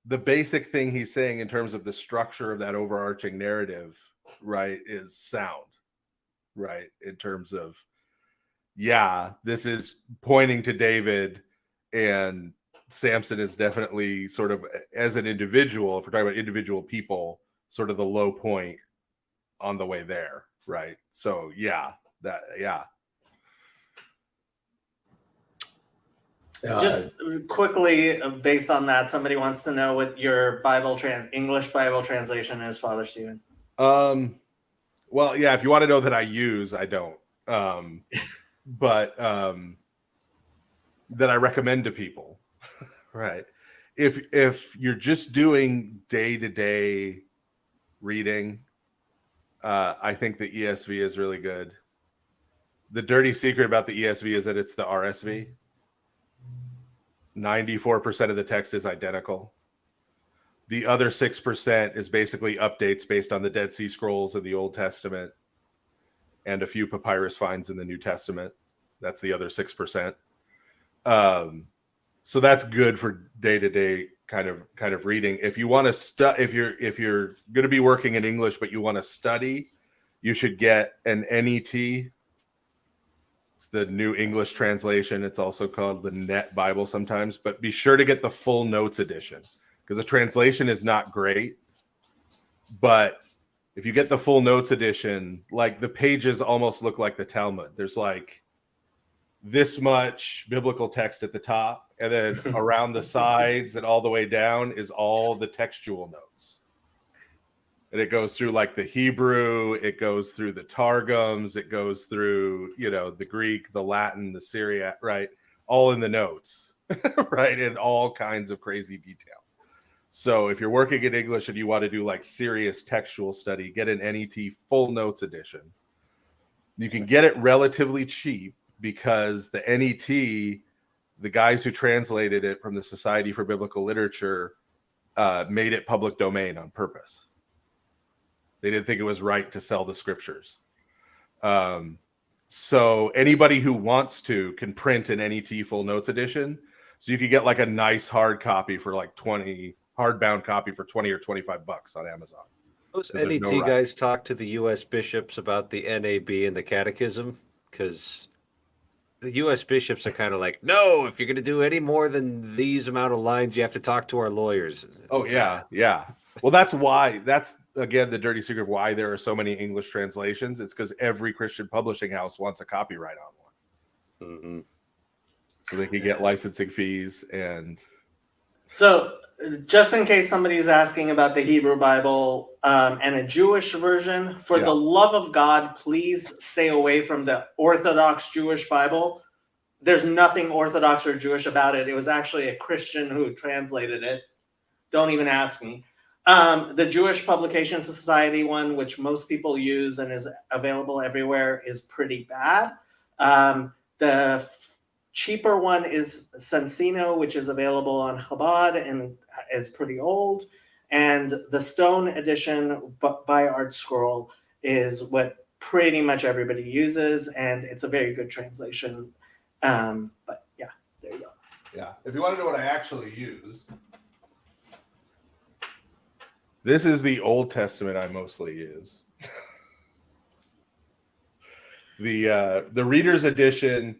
the basic thing he's saying in terms of the structure of that overarching narrative, right, is sound, right? In terms of, this is pointing to David, and Samson is definitely sort of, as an individual, if we're talking about individual people, sort of the low point on the way there, right? So Just quickly, based on that, somebody wants to know what your English Bible translation is, Father Stephen. Well, if you want to know that I use, I don't. But that I recommend to people, right? If you're just doing day-to-day reading, I think the ESV is really good. The dirty secret about the ESV is that it's the RSV. 94% of the text is identical. The other 6% is basically updates based on the Dead Sea Scrolls of the Old Testament and a few papyrus finds in the New Testament. That's the other 6%. So that's good for day-to-day kind of reading. If you want to if you're going to be working in English but you want to study, you should get an NET. It's the New English Translation. It's also called the Net Bible sometimes, but be sure to get the full notes edition, because the translation is not great. But if you get the full notes edition, like, the pages almost look like the Talmud. There's like this much biblical text at the top, and then around the sides and all the way down is all the textual notes. And it goes through like the Hebrew, it goes through the Targums, it goes through, the Greek, the Latin, the Syriac, right? All in the notes, right? In all kinds of crazy detail. So if you're working in English and you want to do like serious textual study, get an NET full notes edition. You can get it relatively cheap because the NET, the guys who translated it from the Society for Biblical Literature, made it public domain on purpose. They didn't think it was right to sell the scriptures. So anybody who wants to can print an NET full notes edition. So you could get like a nice hard copy for like hardbound copy for $20 or $25 on Amazon. Those There's NET no guys talk to the U.S. bishops about the NAB and the Catechism, because the U.S. bishops are kind of like, no, if you're going to do any more than these amount of lines, you have to talk to our lawyers. Oh, yeah. Well, that's again the dirty secret of why there are so many English translations. It's because every Christian publishing house wants a copyright on one. Mm-hmm. So they can get licensing fees. And so, just in case somebody's asking about the Hebrew Bible and a Jewish version, for the love of God, please stay away from the Orthodox Jewish Bible. There's nothing Orthodox or Jewish about it. It was actually a Christian who translated it. Don't even ask me. The Jewish Publication Society one, which most people use and is available everywhere, is pretty bad. The cheaper one is Sensino, which is available on Chabad and is pretty old. And the Stone edition by Art Scroll is what pretty much everybody uses, and it's a very good translation. But yeah, there you go. Yeah, if you want to know what I actually use, This is the Old Testament I mostly use. The Reader's Edition,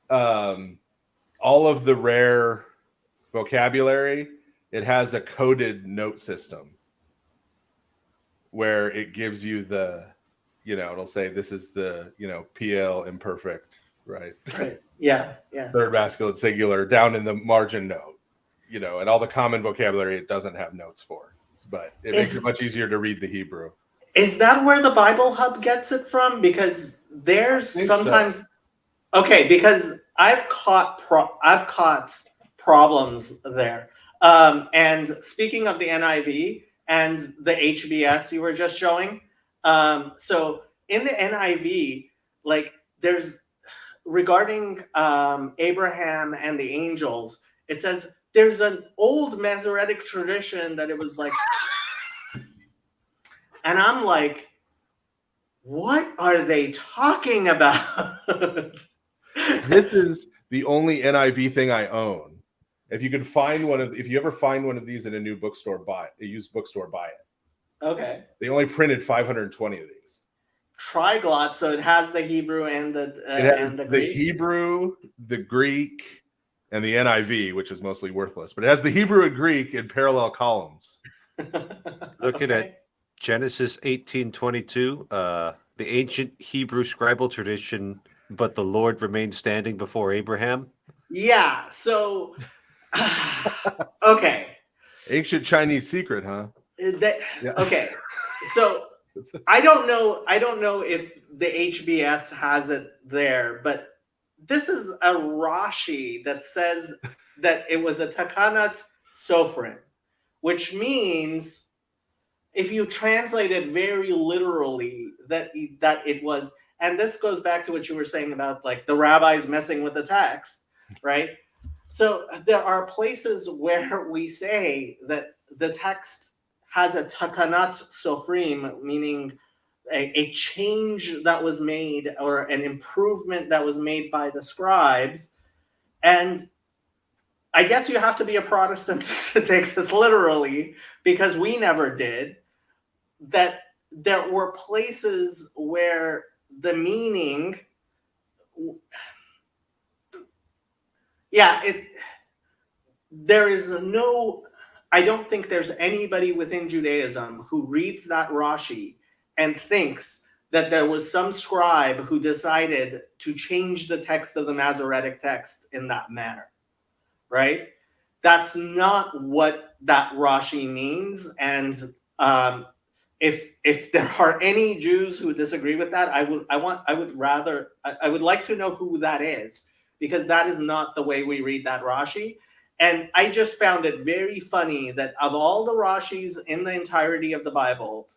all of the rare vocabulary, it has a coded note system where it gives you the, it'll say this is the, PL imperfect, right? Right. Yeah. Yeah. Third masculine singular down in the margin note, and all the common vocabulary it doesn't have notes for, but it makes it much easier to read the Hebrew. Is that where the Bible Hub gets it from? Because there's sometimes, okay, because I've caught problems there. And speaking of the NIV and the HBS you were just showing, so in the NIV, like there's regarding Abraham and the angels, it says there's an old Masoretic tradition that it was like. And I'm like, what are they talking about? This is the only NIV thing I own. If you ever find one of these in a new bookstore, a used bookstore, buy it. Okay. They only printed 520 of these. Triglot, so it has the Hebrew and the Greek. The Hebrew, the Greek, and the NIV, which is mostly worthless. But it has the Hebrew and Greek in parallel columns. Looking at Genesis 18:22, the ancient Hebrew scribal tradition, but the Lord remained standing before Abraham. Yeah. So, okay. Ancient Chinese secret, huh? Okay. So I don't know if the HBS has it there, but this is a Rashi that says that it was a Takanat Sofrim, which means, if you translate it very literally, that it was, and this goes back to what you were saying about like the rabbis messing with the text, right? So there are places where we say that the text has a takanat sofrim, meaning a change that was made or an improvement that was made by the scribes. And I guess you have to be a Protestant to take this literally, because we never did. That there were places where the meaning, there is no, I don't think there's anybody within Judaism who reads that Rashi and thinks that there was some scribe who decided to change the text of the Masoretic text in that manner, right? That's not what that Rashi means. And if there are any Jews who disagree with that, I would like to know who that is, because that is not the way we read that Rashi. And I just found it very funny that of all the Rashis in the entirety of the Bible,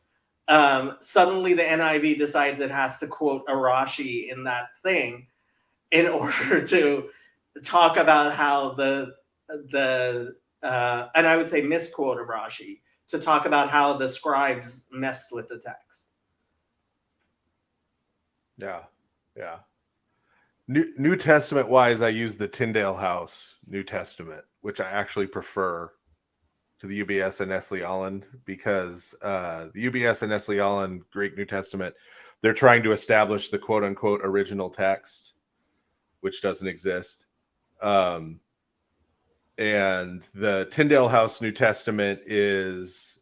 suddenly the NIV decides it has to quote a Rashi in that thing in order to talk about how and I would say misquote a Rashi, to talk about how the scribes messed with the text. Yeah. New Testament wise, I use the Tyndale House New Testament, which I actually prefer to the UBS and Nestle Aland, because the UBS and Nestle Aland Greek New Testament, they're trying to establish the quote unquote original text, which doesn't exist. And the Tyndale House New Testament is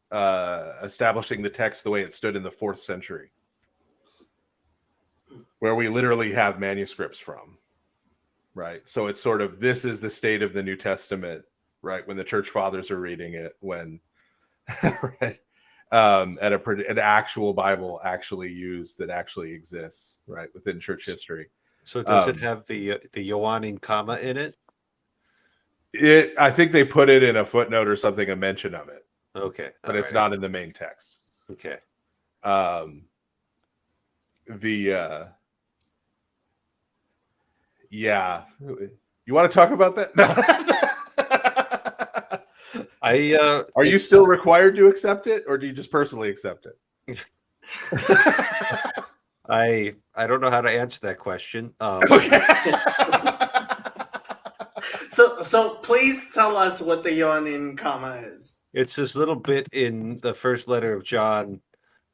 establishing the text the way it stood in the 4th century, where we literally have manuscripts from, right? So it's sort of, this is the state of the New Testament, right? When the church fathers are reading it, when right? An actual Bible actually used that actually exists, right, within church history. So does it have the Johannine comma in it? I think they put it in a footnote or something, a mention of it. Okay. But it's not in the main text. Okay. Yeah. You want to talk about that? No. Are you still required to accept it, or do you just personally accept it? I don't know how to answer that question. Okay. So please tell us what the Johannine comma is. It's this little bit in the first letter of John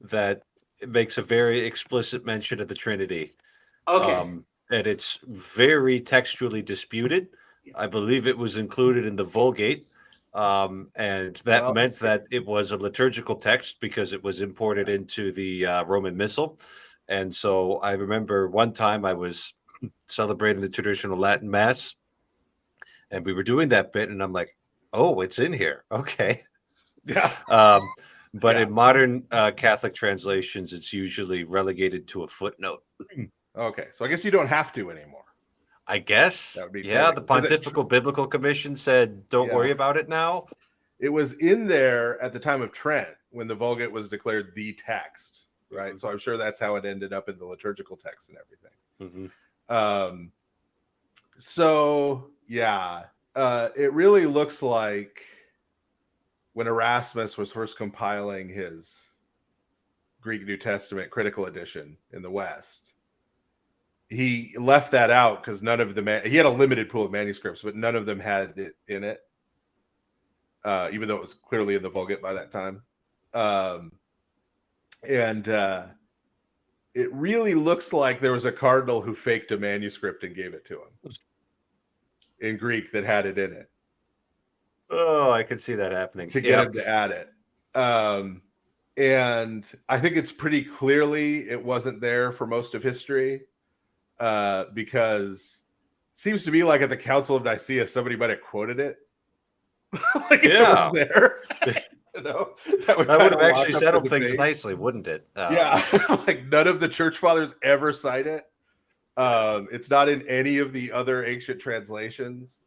that makes a very explicit mention of the Trinity. Okay. And it's very textually disputed. I believe it was included in the Vulgate. And that Well, meant that it was a liturgical text because it was imported into the Roman Missal. And so I remember one time I was celebrating the traditional Latin Mass, and we were doing that bit, and I'm like, oh, it's in here. Okay. yeah. But Yeah. in modern Catholic translations, it's usually relegated to a footnote. Okay, so I guess you don't have to anymore. I guess. That would be Yeah, totally- the 'cause it- Pontifical Biblical Commission said, don't Yeah. worry about it now. It was in there at the time of Trent when the Vulgate was declared the text, right? Mhm. So I'm sure that's how it ended up in the liturgical text and everything. Mhm. So yeah, it really looks like when Erasmus was first compiling his Greek New Testament critical edition in the West, he left that out because none of the he had a limited pool of manuscripts, but none of them had it in it, even though it was clearly in the Vulgate by that time. It really looks like there was a cardinal who faked a manuscript and gave it to him in Greek that had it in it Oh, I could see that happening. to get him to add it. And I think it's pretty clearly it wasn't there for most of history, because it seems to me like at the Council of Nicaea, somebody might have quoted it. Like if it was there. You know, that would have actually lock up the settled things debate. nicely, wouldn't it? Yeah, like none of the church fathers ever cite it. It's not in any of the other ancient translations.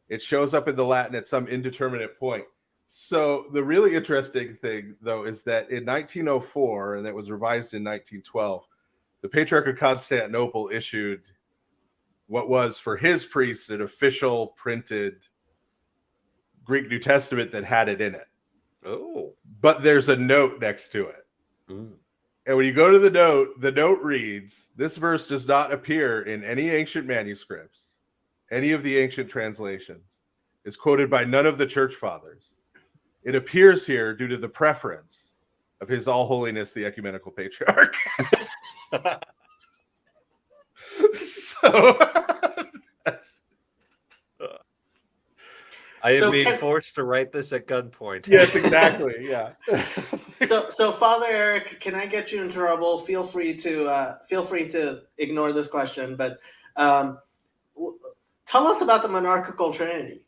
It shows up in the Latin at some indeterminate point. So the really interesting thing, though, is that in 1904, and that was revised in 1912, the Patriarch of Constantinople issued what was for his priests an official printed Greek New Testament that had it in it. Oh. But there's a note next to it. Mm. And when you go to the note reads, this verse does not appear in any ancient manuscripts, any of the ancient translations, is quoted by none of the church fathers. It appears here due to the preference of His All Holiness the Ecumenical Patriarch. So that's... I am So being can- forced to write this at gunpoint. Yes, exactly. Yeah. So Father Eric, can I get you in trouble? Feel free to ignore this question, but tell us about the monarchical trinity.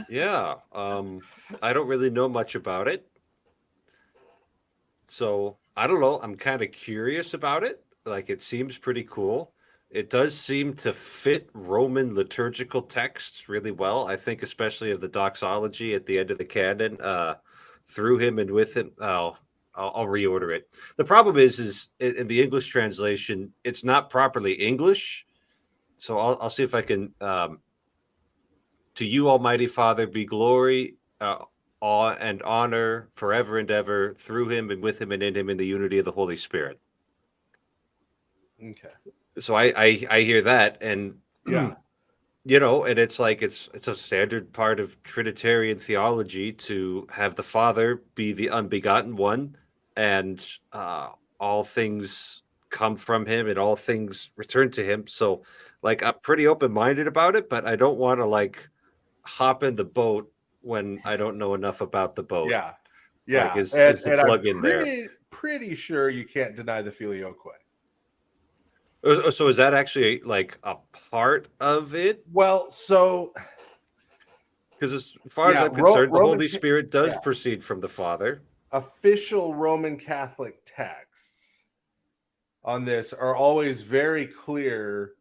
Yeah. I don't really know much about it. So I don't know. I'm kind of curious about it. Like, it seems pretty cool. It does seem to fit Roman liturgical texts really well. I think especially of the doxology at the end of the canon, through him and with him. I'll reorder it. The problem is in the English translation, it's not properly English. So I'll see if I can. To you, Almighty Father, be glory, awe, and honor forever and ever, through him and with him and in him, in the unity of the Holy Spirit. Okay. So I hear that, and Yeah. you know, and it's like it's a standard part of Trinitarian theology to have the Father be the unbegotten one, and all things come from him and all things return to him. So like I'm pretty open-minded about it, but I don't want to like hop in the boat when I don't know enough about the boat. Yeah. Yeah. Like, is the plug in there? Pretty sure you can't deny the filioque. So is that actually like a part of it? Well, so Because as far as Yeah, I'm concerned, the Roman Holy ca- Spirit does yeah. proceed from the Father. official Roman Catholic texts on this are always very clear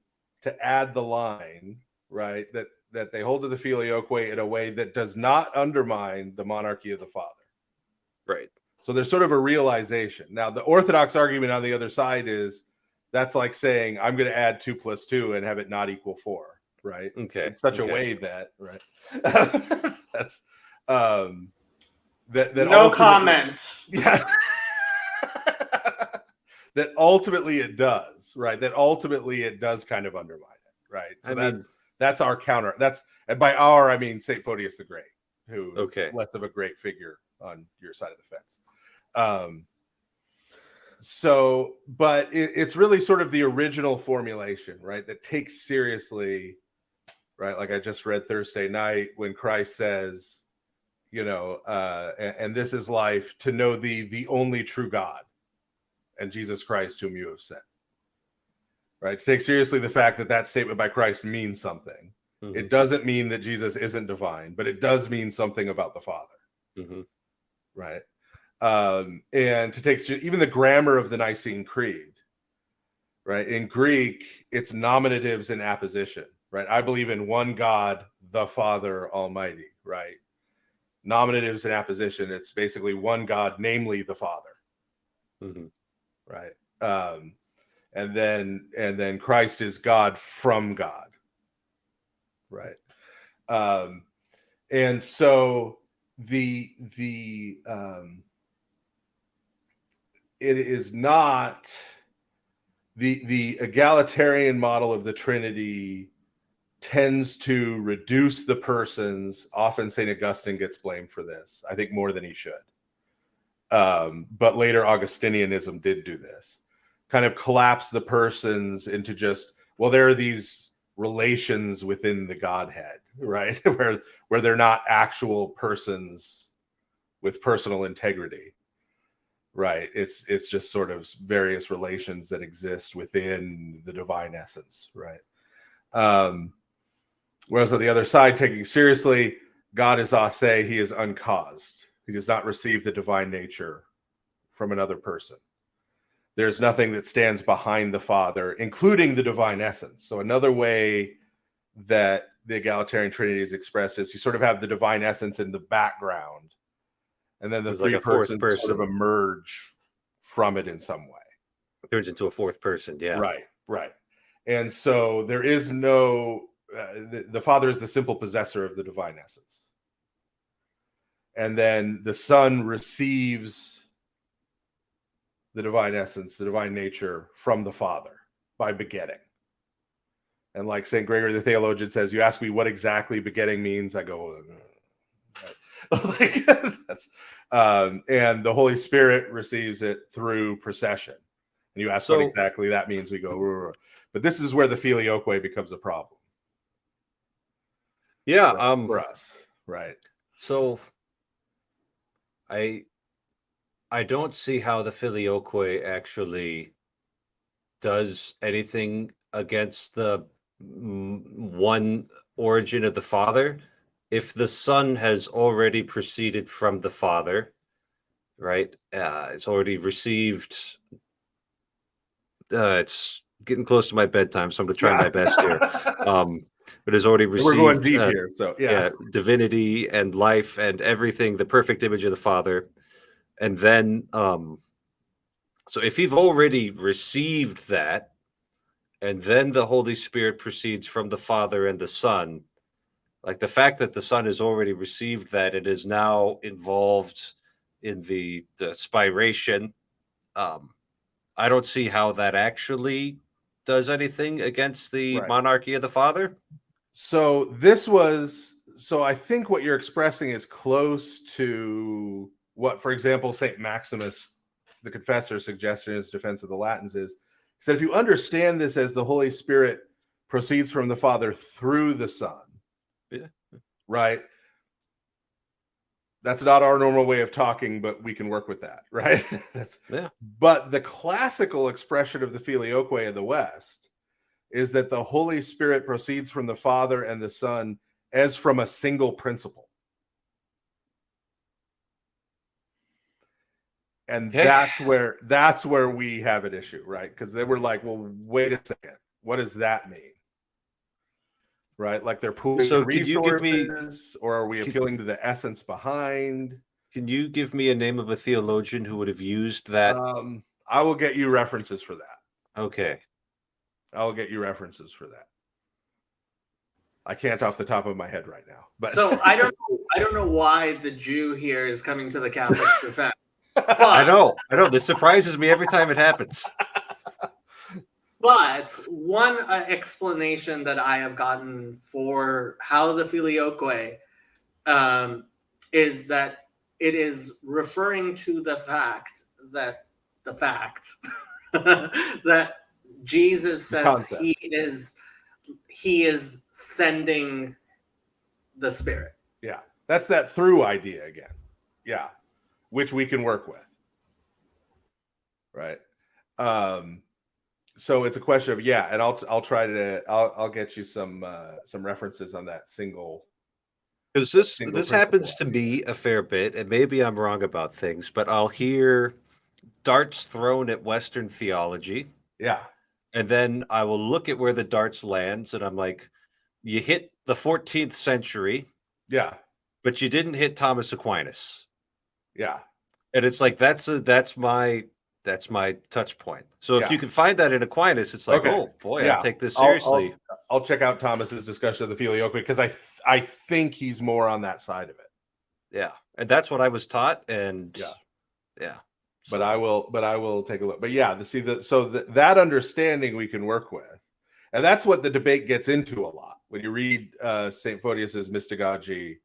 to add the line, right? That they hold to the filioque in a way that does not undermine the monarchy of the Father. Right. So there's sort of a realization. Now, the Orthodox argument on the other side is that's like saying I'm going to add 2 + 2 and have it not equal 4, right? Okay. In such a okay. way that, right? That's that No ultimately- comment. Yeah. That ultimately it does, right? That ultimately it does kind of undermine it, right? So I mean, that's our counter. That's, and by our I mean Saint Photius the Great, who is Okay. less of a great figure on your side of the fence. But it's really sort of the original formulation, right? That takes seriously, right? Like I just read Thursday night when Christ says, and this is life, to know thee, the only true God, and Jesus Christ whom you have sent. Right? To take seriously the fact that statement by Christ means something. Mm-hmm. It doesn't mean that Jesus isn't divine, but it does mean something about the Father. Mm-hmm. Right? And to take even the grammar of the Nicene Creed, right? In Greek, it's nominatives and apposition, right? I believe in one God, the Father Almighty, right? Nominatives and apposition, it's basically one God, namely the Father. Mm-hmm. Right? And then Christ is God from God, right? And so it is not the egalitarian model of the Trinity tends to reduce the persons. Often St. Augustine gets blamed for this, I think more than he should. But later Augustinianism did do this, kind of collapse the persons into just, well, there are these relations within the Godhead, right? where they're not actual persons with personal integrity, right? It's just sort of various relations that exist within the divine essence, right? Whereas on the other side, taking seriously, God is ase, he is uncaused. He does not receive the divine nature from another person. There's nothing that stands behind the Father, including the divine essence. So another way that the egalitarian Trinity is expressed is you sort of have the divine essence in the background, and then the It's three like a fourth persons person. sort of emerge from it in some way. It turns into a fourth person, yeah. Right. And so there is no, the Father is the simple possessor of the divine essence. And then the Son receives the divine essence, the divine nature from the Father by begetting. And like St. Gregory the theologian says, you ask me what exactly begetting means, I go, like, and the Holy Spirit receives it through procession. And you ask what exactly that means, we go, but this is where the filioque becomes a problem. Yeah, right, for us, right? So I don't see how the filioque actually does anything against the one origin of the Father. If the Son has already proceeded from the Father, right? It's already received. It's getting close to my bedtime, so I'm going to try my best here. But has already received. We're going deep here, so yeah, divinity and life and everything, the perfect image of the Father, and then so if you've already received that, and then the Holy Spirit proceeds from the Father and the Son, like the fact that the Son has already received that, it is now involved in the spiration. I don't see how that actually does anything against the monarchy of the Father. So I think what you're expressing is close to what, for example, St. Maximus, the confessor, suggested in his defense of the Latins is, he said, if you understand this as the Holy Spirit proceeds from the Father through the Son, right? That's not our normal way of talking, but we can work with that, right? But the classical expression of the filioque in the West is that the Holy Spirit proceeds from the Father and the Son as from a single principle. And that's where we have an issue, right? Because they were like, well, wait a second, what does that mean? Right? Like they're pooling the resources, or are we appealing to the essence behind? Can you give me a name of a theologian who would have used that? I will get you references for that. Okay. I'll get you references for that. I can't off the top of my head right now. But so I don't know why the Jew here is coming to the Catholic's defense. But, I know. This surprises me every time it happens. But one explanation that I have gotten for how the filioque is that it is referring to the fact that that Jesus says Concept. he is sending the Spirit. Yeah, that's that through idea again. Yeah, which we can work with, right? So it's a question of and I'll try to I'll get you some references on that single. Because this happens to me a fair bit, and maybe I'm wrong about things, but I'll hear darts thrown at Western theology. Yeah. And then I will look at where the darts lands, and I'm like, you hit the 14th century. Yeah. But you didn't hit Thomas Aquinas. Yeah. And it's like that's my touch point. So if you can find that in Aquinas, it's like, oh boy, I take this seriously. I'll check out Thomas's discussion of the Filioque because I think he's more on that side of it. Yeah, and that's what I was taught, and yeah. But I will take a look. But that understanding we can work with, and that's what the debate gets into a lot when you read Saint Photius's Mystagogy.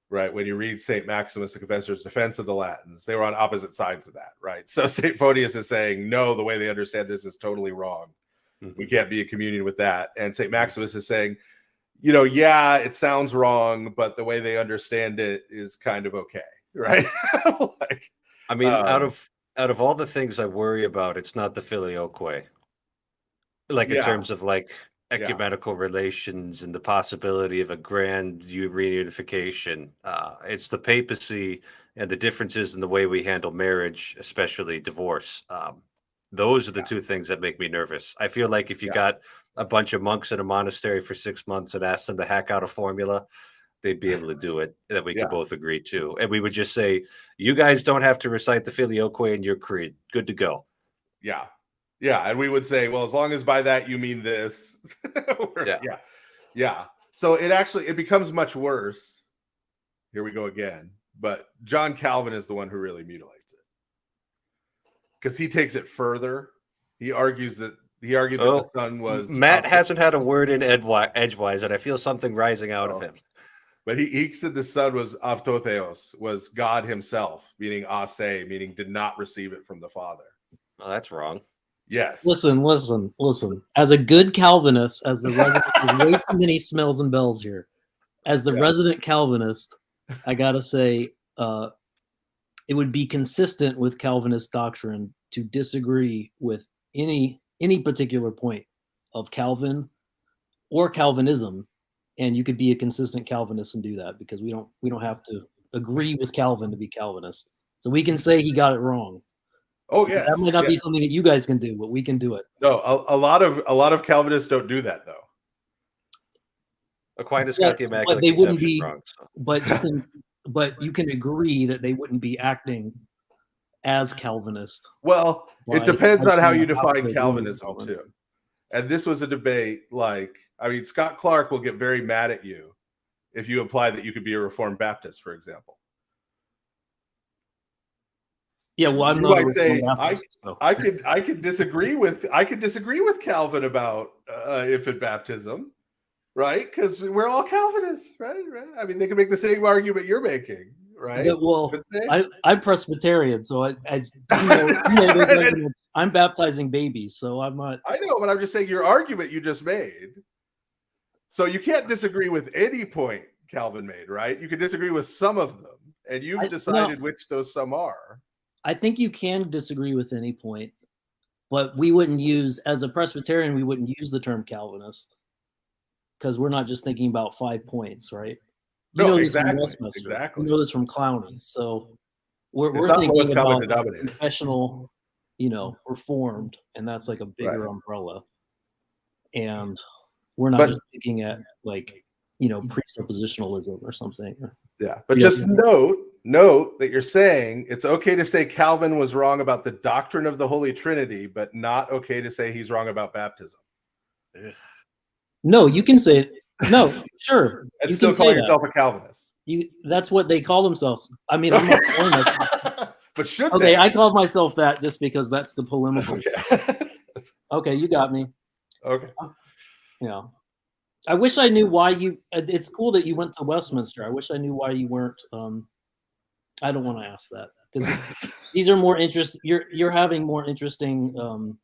Right, when you read St. Maximus the Confessor's defense of the Latins, they were on opposite sides of that, right? So St. Photius is saying, no, the way they understand this is totally wrong. Mm-hmm. We can't be in communion with that. And St. Maximus is saying, it sounds wrong, but the way they understand it is kind of okay, right? Out of all the things I worry about, it's not the Filioque. In terms of ecumenical relations and the possibility of a grand reunification. It's the papacy and the differences in the way we handle marriage, especially divorce. Those are the two things that make me nervous. I feel like if you got a bunch of monks in a monastery for 6 months and asked them to hack out a formula, they'd be able to do it, that we could both agree to. And we would just say, you guys don't have to recite the Filioque in your creed. Good to go. Yeah. Yeah, and we would say, well, as long as by that you mean this. Yeah. So it becomes much worse. Here we go again. But John Calvin is the one who really mutilates it. Because he takes it further. He argued that the Son was... Matt hasn't had a word in edgewise, and I feel something rising out of him. But he said the Son was avtotheos, was God himself, meaning ase, meaning did not receive it from the Father. Well, that's wrong. Yes. Listen. As a good Calvinist, as the resident, way too many smells and bells here. As the resident Calvinist, I gotta say, it would be consistent with Calvinist doctrine to disagree with any particular point of Calvin or Calvinism, and you could be a consistent Calvinist and do that because we don't have to agree with Calvin to be Calvinist. So we can say he got it wrong. Oh yes, that might not be something that you guys can do, but we can do it. No, a lot of Calvinists don't do that though. Aquinas got the Immaculate Conception wrong. So. But you can agree that they wouldn't be acting as Calvinist. Well, it depends on how you define Calvinism too. And this was a debate. Scott Clark will get very mad at you if you imply that you could be a Reformed Baptist, for example. Yeah, well, I'm not. I could disagree with Calvin about infant baptism, right? Because we're all Calvinists, right? I mean, they can make the same argument you're making, right? Yeah, well, I'm Presbyterian, so I'm baptizing babies, so I'm not. I know, but I'm just saying your argument you just made. So you can't disagree with any point Calvin made, right? You can disagree with some of them, and you've decided which those some are. I think you can disagree with any point, but we wouldn't use, as a Presbyterian, we wouldn't use the term Calvinist because we're not just thinking about 5 points, right? You know this from Westminster. Exactly. You know this from Clowney. So we're thinking about professional, Reformed, and that's like a bigger umbrella. And we're not just looking at presuppositionalism or something. Yeah, but just note that you're saying it's okay to say Calvin was wrong about the doctrine of the Holy Trinity, but not okay to say he's wrong about baptism. No, you can say it. No, sure. And still call yourself a Calvinist. That's what they call themselves. I mean, I'm not calling myself. But should they? Okay, I call myself that just because that's the polemical. Okay. Okay, you got me. Okay. I wish I knew why you. It's cool that you went to Westminster. I wish I knew why you weren't. I don't want to ask that because these are more interest. You're having more interesting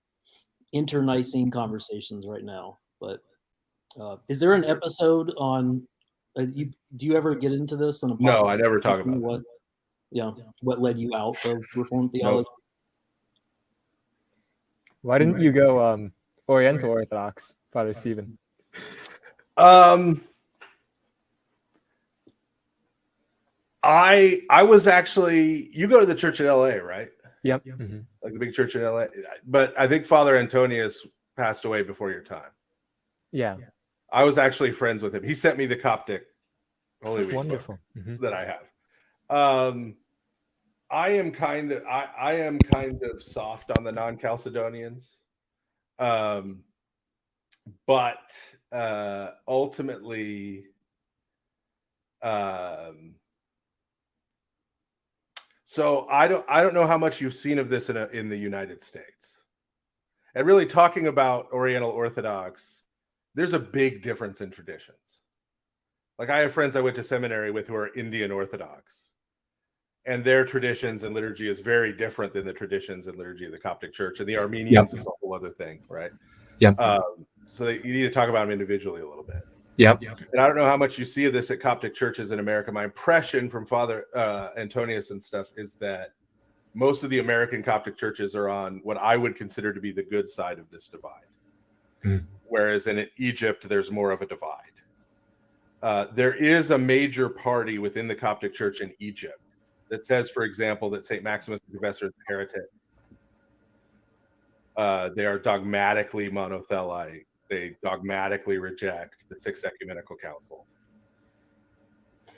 internecine conversations right now. But is there an episode on? Do you ever get into this? On a No, I never talk about what. Yeah, what led you out of Reformed theology? Nope. Why didn't you go Oriental Orthodox, Father Stephen? I was actually, you go to the church in LA, right? Yep. Like the big church in LA. But I think Father Antonius passed away before your time. Yeah. I was actually friends with him. He sent me the Coptic Holy Week Wonderful book that I have. I am kind of soft on the non-Chalcedonians. But ultimately, so I don't know how much you've seen of this in the United States. And really talking about Oriental Orthodox, there's a big difference in traditions. Like I have friends I went to seminary with who are Indian Orthodox, and their traditions and liturgy is very different than the traditions and liturgy of the Coptic Church, and the Armenians is a whole other thing, right? Yeah. So you need to talk about them individually a little bit. Yep. And I don't know how much you see of this at Coptic churches in America. My impression from Father Antonius and stuff is that most of the American Coptic churches are on what I would consider to be the good side of this divide. Whereas in Egypt, there's more of a divide. There is a major party within the Coptic church in Egypt that says, for example, that St. Maximus the Confessor is a heretic. They are dogmatically monothelite. They dogmatically reject the Sixth Ecumenical Council.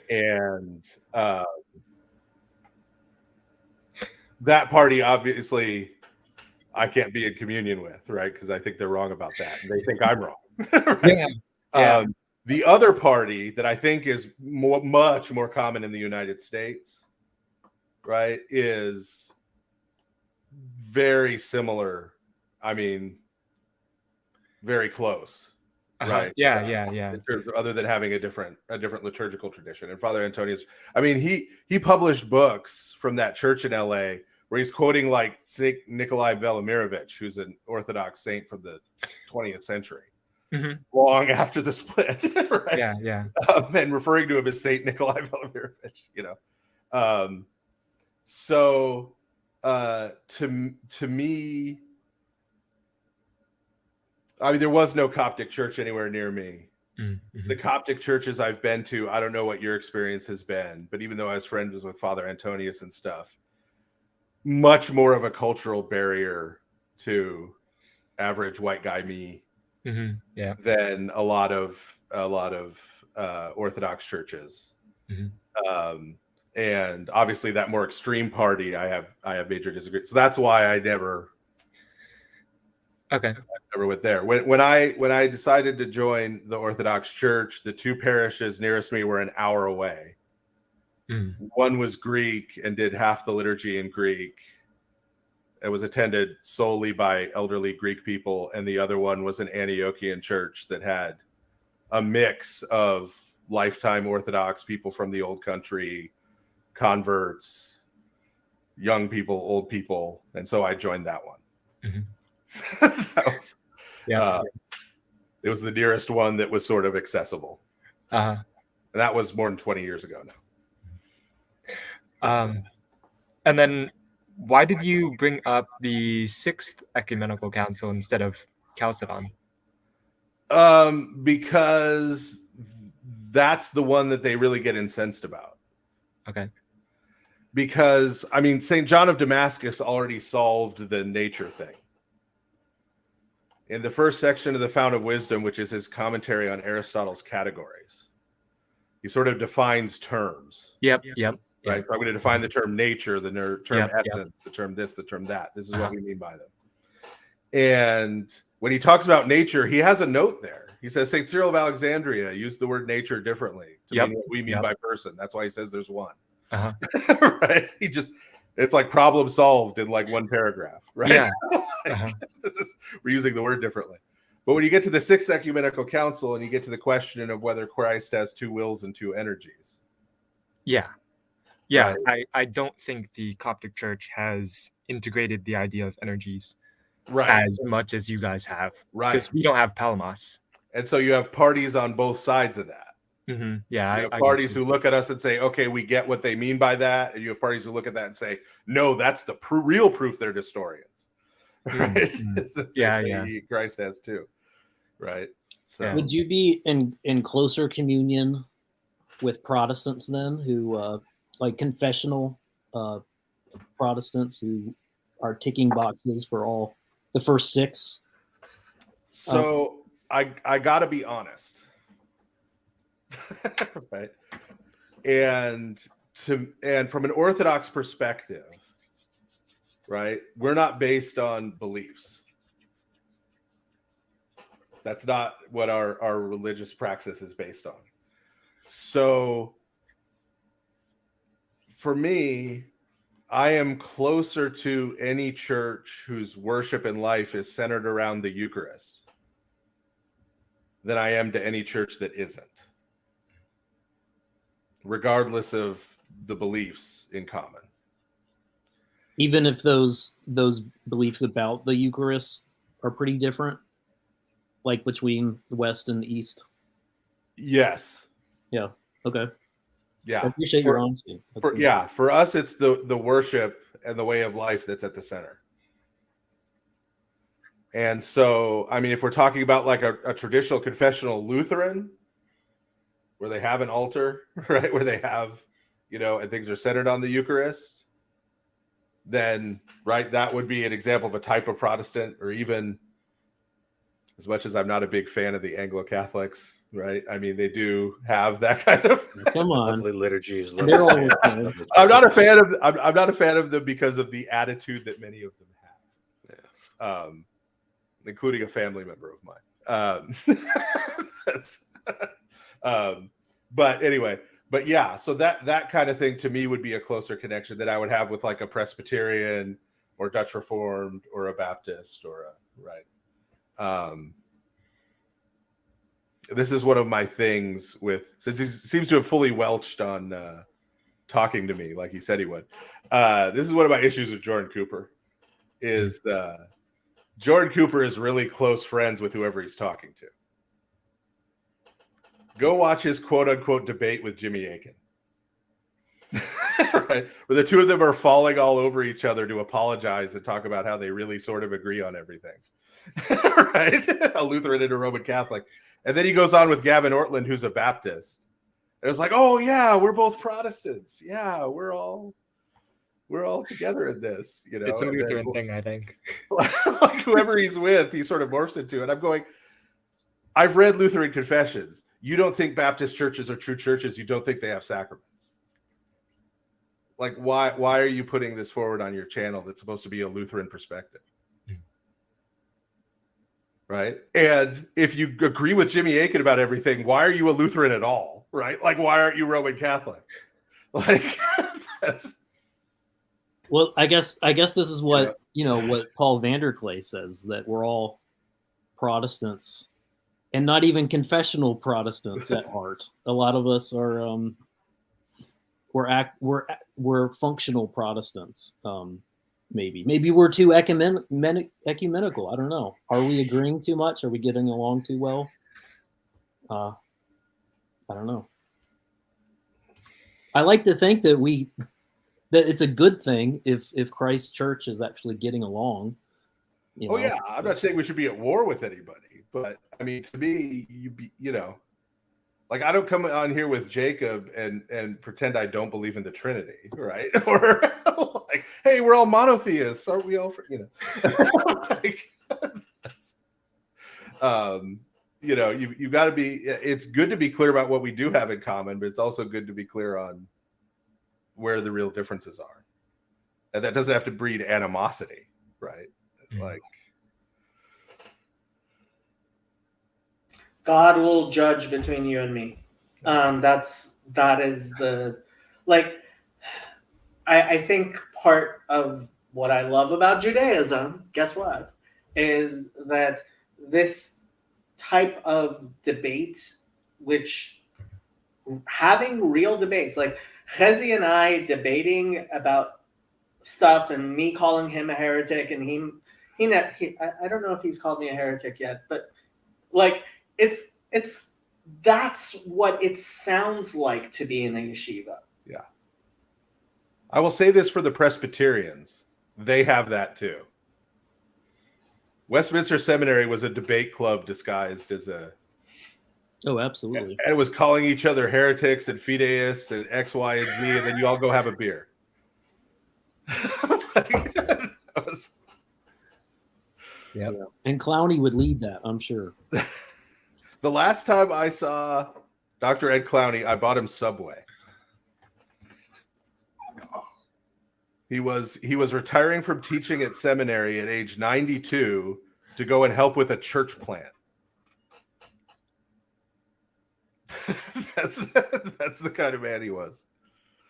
And that party, obviously, I can't be in communion with, right? Because I think they're wrong about that. And they think I'm wrong. Right? The other party that I think is much more common in the United States, right, is very similar. I mean, very close, right? Yeah. In terms of, other than having a different liturgical tradition. And Father Antonius, I mean, he published books from that church in LA where he's quoting like Saint Nikolai Velimirovich, who's an Orthodox saint from the 20th century, long after the split, right? Yeah. And referring to him as Saint Nikolai Velimirovich, you know. So to me, I mean, there was no Coptic church anywhere near me. The Coptic churches I've been to, I don't know what your experience has been, but even though I was friends with Father Antonius and stuff, much more of a cultural barrier to average white guy me than a lot of Orthodox churches. And obviously that more extreme party, I have major disagreements. So that's why I never went there. When I decided to join the Orthodox Church, the two parishes nearest me were an hour away. One was Greek and did half the liturgy in Greek. It was attended solely by elderly Greek people, and the other one was an Antiochian church that had a mix of lifetime Orthodox people from the old country, converts, young people, old people, and so I joined that one. It was the nearest one that was sort of accessible. And that was more than 20 years ago now. And then why did you bring up the Sixth Ecumenical Council instead of Chalcedon? Because that's the one that they really get incensed about. Because, I mean, St. John of Damascus already solved the nature thing. In the first section of the Fount of Wisdom, which is his commentary on Aristotle's categories, he sort of defines terms. Right. So I'm going to define the term nature, the term essence, the term this, the term that. This is what we mean by them. And when he talks about nature, he has a note there. He says St. Cyril of Alexandria used the word nature differently to mean what we mean by person. That's why he says there's one. Right? It's like problem solved in like one paragraph, right? We're using the word differently. But when you get to the Sixth Ecumenical Council and you get to the question of whether Christ has two wills and two energies. Yeah. I don't think the Coptic Church has integrated the idea of energies as much as you guys have. Because we don't have Palamos. And so you have parties on both sides of that. Mm-hmm. Yeah, you have parties who look at us and say, okay, we get what they mean by that. And you have parties who look at that and say, no, that's the real proof they're Nestorians. Right? Mm-hmm. Christ has two. Right. So would you be in closer communion with Protestants then, who like confessional Protestants who are ticking boxes for all the first six? So I gotta be honest. Right. And from an Orthodox perspective, right, we're not based on beliefs. That's not what our religious praxis is based on. So for me, I am closer to any church whose worship and life is centered around the Eucharist than I am to any church that isn't, regardless of the beliefs in common. Even if those beliefs about the Eucharist are pretty different, like between the West and the East? Yes. Yeah. Okay. Yeah. I appreciate your honesty. For us, it's the worship and the way of life that's at the center. And so, I mean, if we're talking about like a traditional confessional Lutheran, where they have an altar, right, where they have, and things are centered on the Eucharist, then, right, that would be an example of a type of Protestant. Or even, as much as I'm not a big fan of the Anglo-Catholics, right? I mean, they do have that kind of lovely liturgies. I'm not a fan of. I'm not a fan of them because of the attitude that many of them have, including a family member of mine. But anyway, yeah. So that kind of thing to me would be a closer connection that I would have with like a Presbyterian or Dutch Reformed or a Baptist or this is one of my things with, since he seems to have fully welched on talking to me like he said he would. This is one of my issues with Jordan Cooper is Jordan Cooper is really close friends with whoever he's talking to. Go watch his quote unquote debate with Jimmy Akin. Right, where the two of them are falling all over each other to apologize and talk about how they really sort of agree on everything. Right, a Lutheran and a Roman Catholic, and then he goes on with Gavin Ortland, who's a Baptist. And it's like, oh yeah, we're both Protestants. Yeah, we're all together in this. It's a Lutheran thing, I think. Like whoever he's with, he sort of morphs into it. I'm going, I've read Lutheran confessions. You don't think Baptist churches are true churches. You don't think they have sacraments. Like, why are you putting this forward on your channel that's supposed to be a Lutheran perspective? Right? And if you agree with Jimmy Akin about everything, why are you a Lutheran at all? Right? Like, why aren't you Roman Catholic? Like, that's... Well, I guess this is what, what Paul Vanderklay says, that we're all Protestants and not even confessional Protestants at heart. A lot of us are, we're functional Protestants. Maybe we're too ecumenical. I don't know. Are we agreeing too much? Are we getting along too well? I don't know. I like to think that it's a good thing if Christ's church is actually getting along. Yeah, I'm not saying we should be at war with anybody, but I mean, to me, like I don't come on here with Jacob and pretend I don't believe in the Trinity, right? Or like, hey, we're all monotheists, aren't we all? Like, you've got to be. It's good to be clear about what we do have in common, but it's also good to be clear on where the real differences are, and that doesn't have to breed animosity, right? Like, God will judge between you and me. That is the, like, I think part of what I love about Judaism, guess what, is that this type of debate, which having real debates, like Chezi and I debating about stuff, and me calling him a heretic, and I don't know if he's called me a heretic yet, but like it's that's what it sounds like to be in a yeshiva. Yeah. I will say this for the Presbyterians. They have that too. Westminster Seminary was a debate club disguised as a... Oh, absolutely. And it was calling each other heretics and fideists and X, Y, and Z, and then you all go have a beer. Yep. Yeah. And Clowney would lead that, I'm sure. The last time I saw Dr. Ed Clowney, I bought him Subway. He was retiring from teaching at seminary at age 92 to go and help with a church plant. That's the kind of man he was.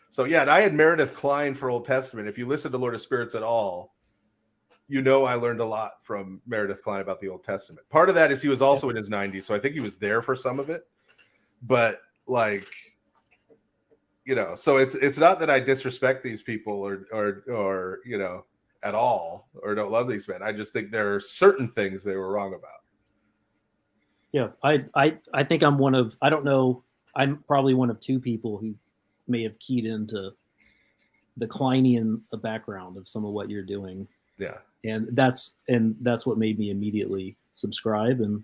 So yeah, and I had Meredith Klein for Old Testament. If you listen to Lord of Spirits at all, you know I learned a lot from Meredith Klein about the Old Testament. Part of that is he was also in his 90s, so I think he was there for some of it. But like, you know, so it's not that I disrespect these people or you know, at all, or don't love these men. I just think there are certain things they were wrong about. Yeah, I think I'm one of, I don't know, I'm probably one of two people who may have keyed into the Kleinian background of some of what you're doing. Yeah. And that's what made me immediately subscribe. And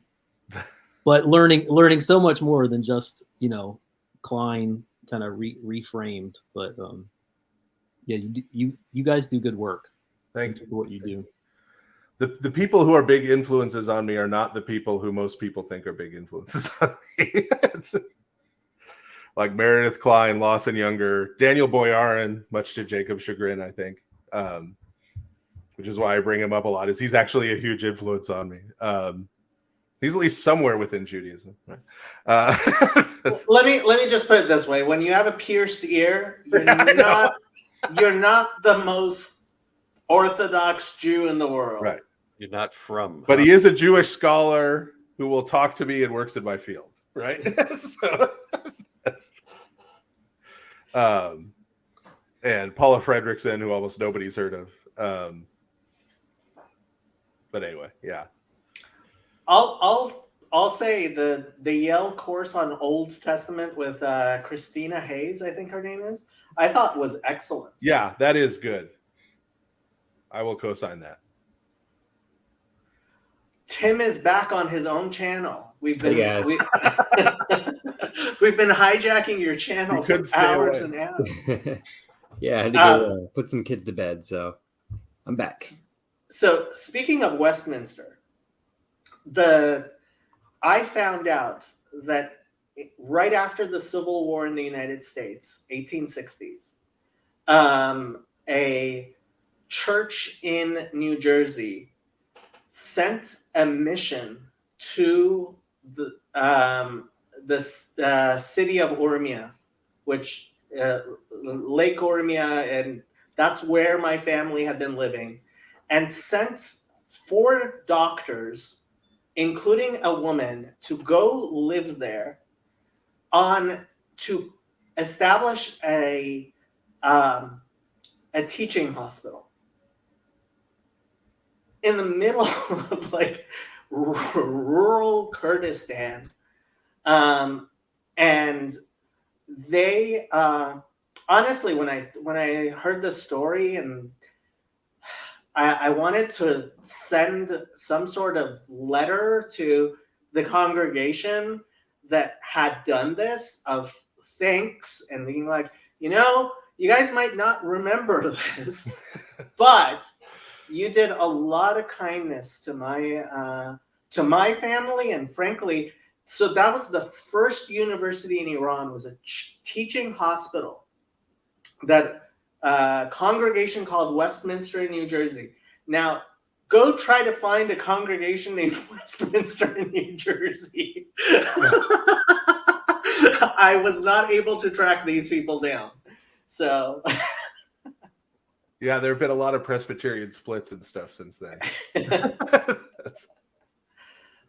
but learning so much more than just, you know, Klein kind of reframed. But yeah, you guys do good work. Thank you for what you do. The people who are big influences on me are not the people who most people think are big influences on me. It's like Meredith Klein, Lawson Younger, Daniel Boyarin, much to Jacob's chagrin, I think, which is why I bring him up a lot, is he's actually a huge influence on me. He's at least somewhere within Judaism. Let me just put it this way: when you have a pierced ear, you're not the most Orthodox Jew in the world. Right. You're not from. But he is a Jewish scholar who will talk to me and works in my field, right? So that's and Paula Fredrickson, who almost nobody's heard of. But anyway, yeah. I'll say the Yale course on Old Testament with Christina Hayes, I think her name is, I thought was excellent. Yeah, that is good. I will co-sign that. Tim is back on his own channel. We've been Yes. we've been hijacking your channel for hours and hours. Yeah, I had to go put some kids to bed, so I'm back. So speaking of Westminster, I found out that right after the Civil War in the United States, 1860s, a church in New Jersey sent a mission to the city of Urmia, which Lake Urmia, and that's where my family had been living, and sent 4 doctors, including a woman, to go live there to establish a teaching hospital in the middle of like rural Kurdistan. And they honestly, when I heard the story, and I wanted to send some sort of letter to the congregation that had done this, of thanks, and being like, you know, you guys might not remember this, but you did a lot of kindness to my family, and frankly, so that was the first university in Iran, was a teaching hospital that congregation called Westminster in New Jersey. Now, go try to find a congregation named Westminster in New Jersey. I was not able to track these people down. So yeah, there have been a lot of Presbyterian splits and stuff since then.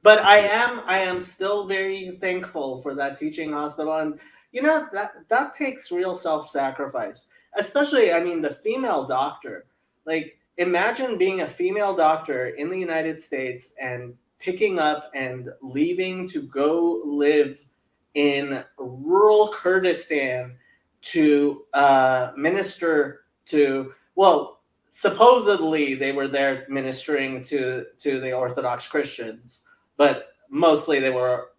But I am still very thankful for that teaching hospital, and that takes real self-sacrifice. Especially, I mean, the female doctor. Like, imagine being a female doctor in the United States and picking up and leaving to go live in rural Kurdistan to minister to, well, supposedly they were there ministering to the Orthodox Christians, but mostly they were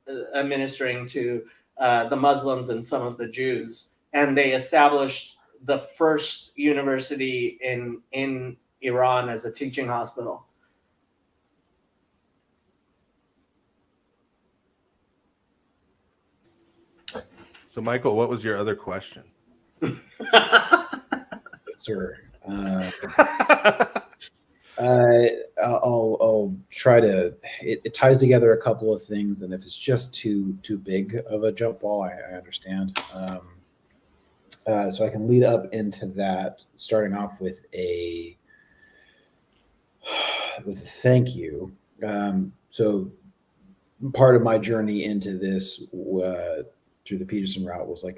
ministering to the Muslims and some of the Jews. And they established the first university in Iran as a teaching hospital. So, Michael, what was your other question? Sir, I'll try to. It ties together a couple of things, and if it's just too big of a jump ball, I understand. So I can lead up into that, starting off with a thank you. So part of my journey into this through the Peterson route was like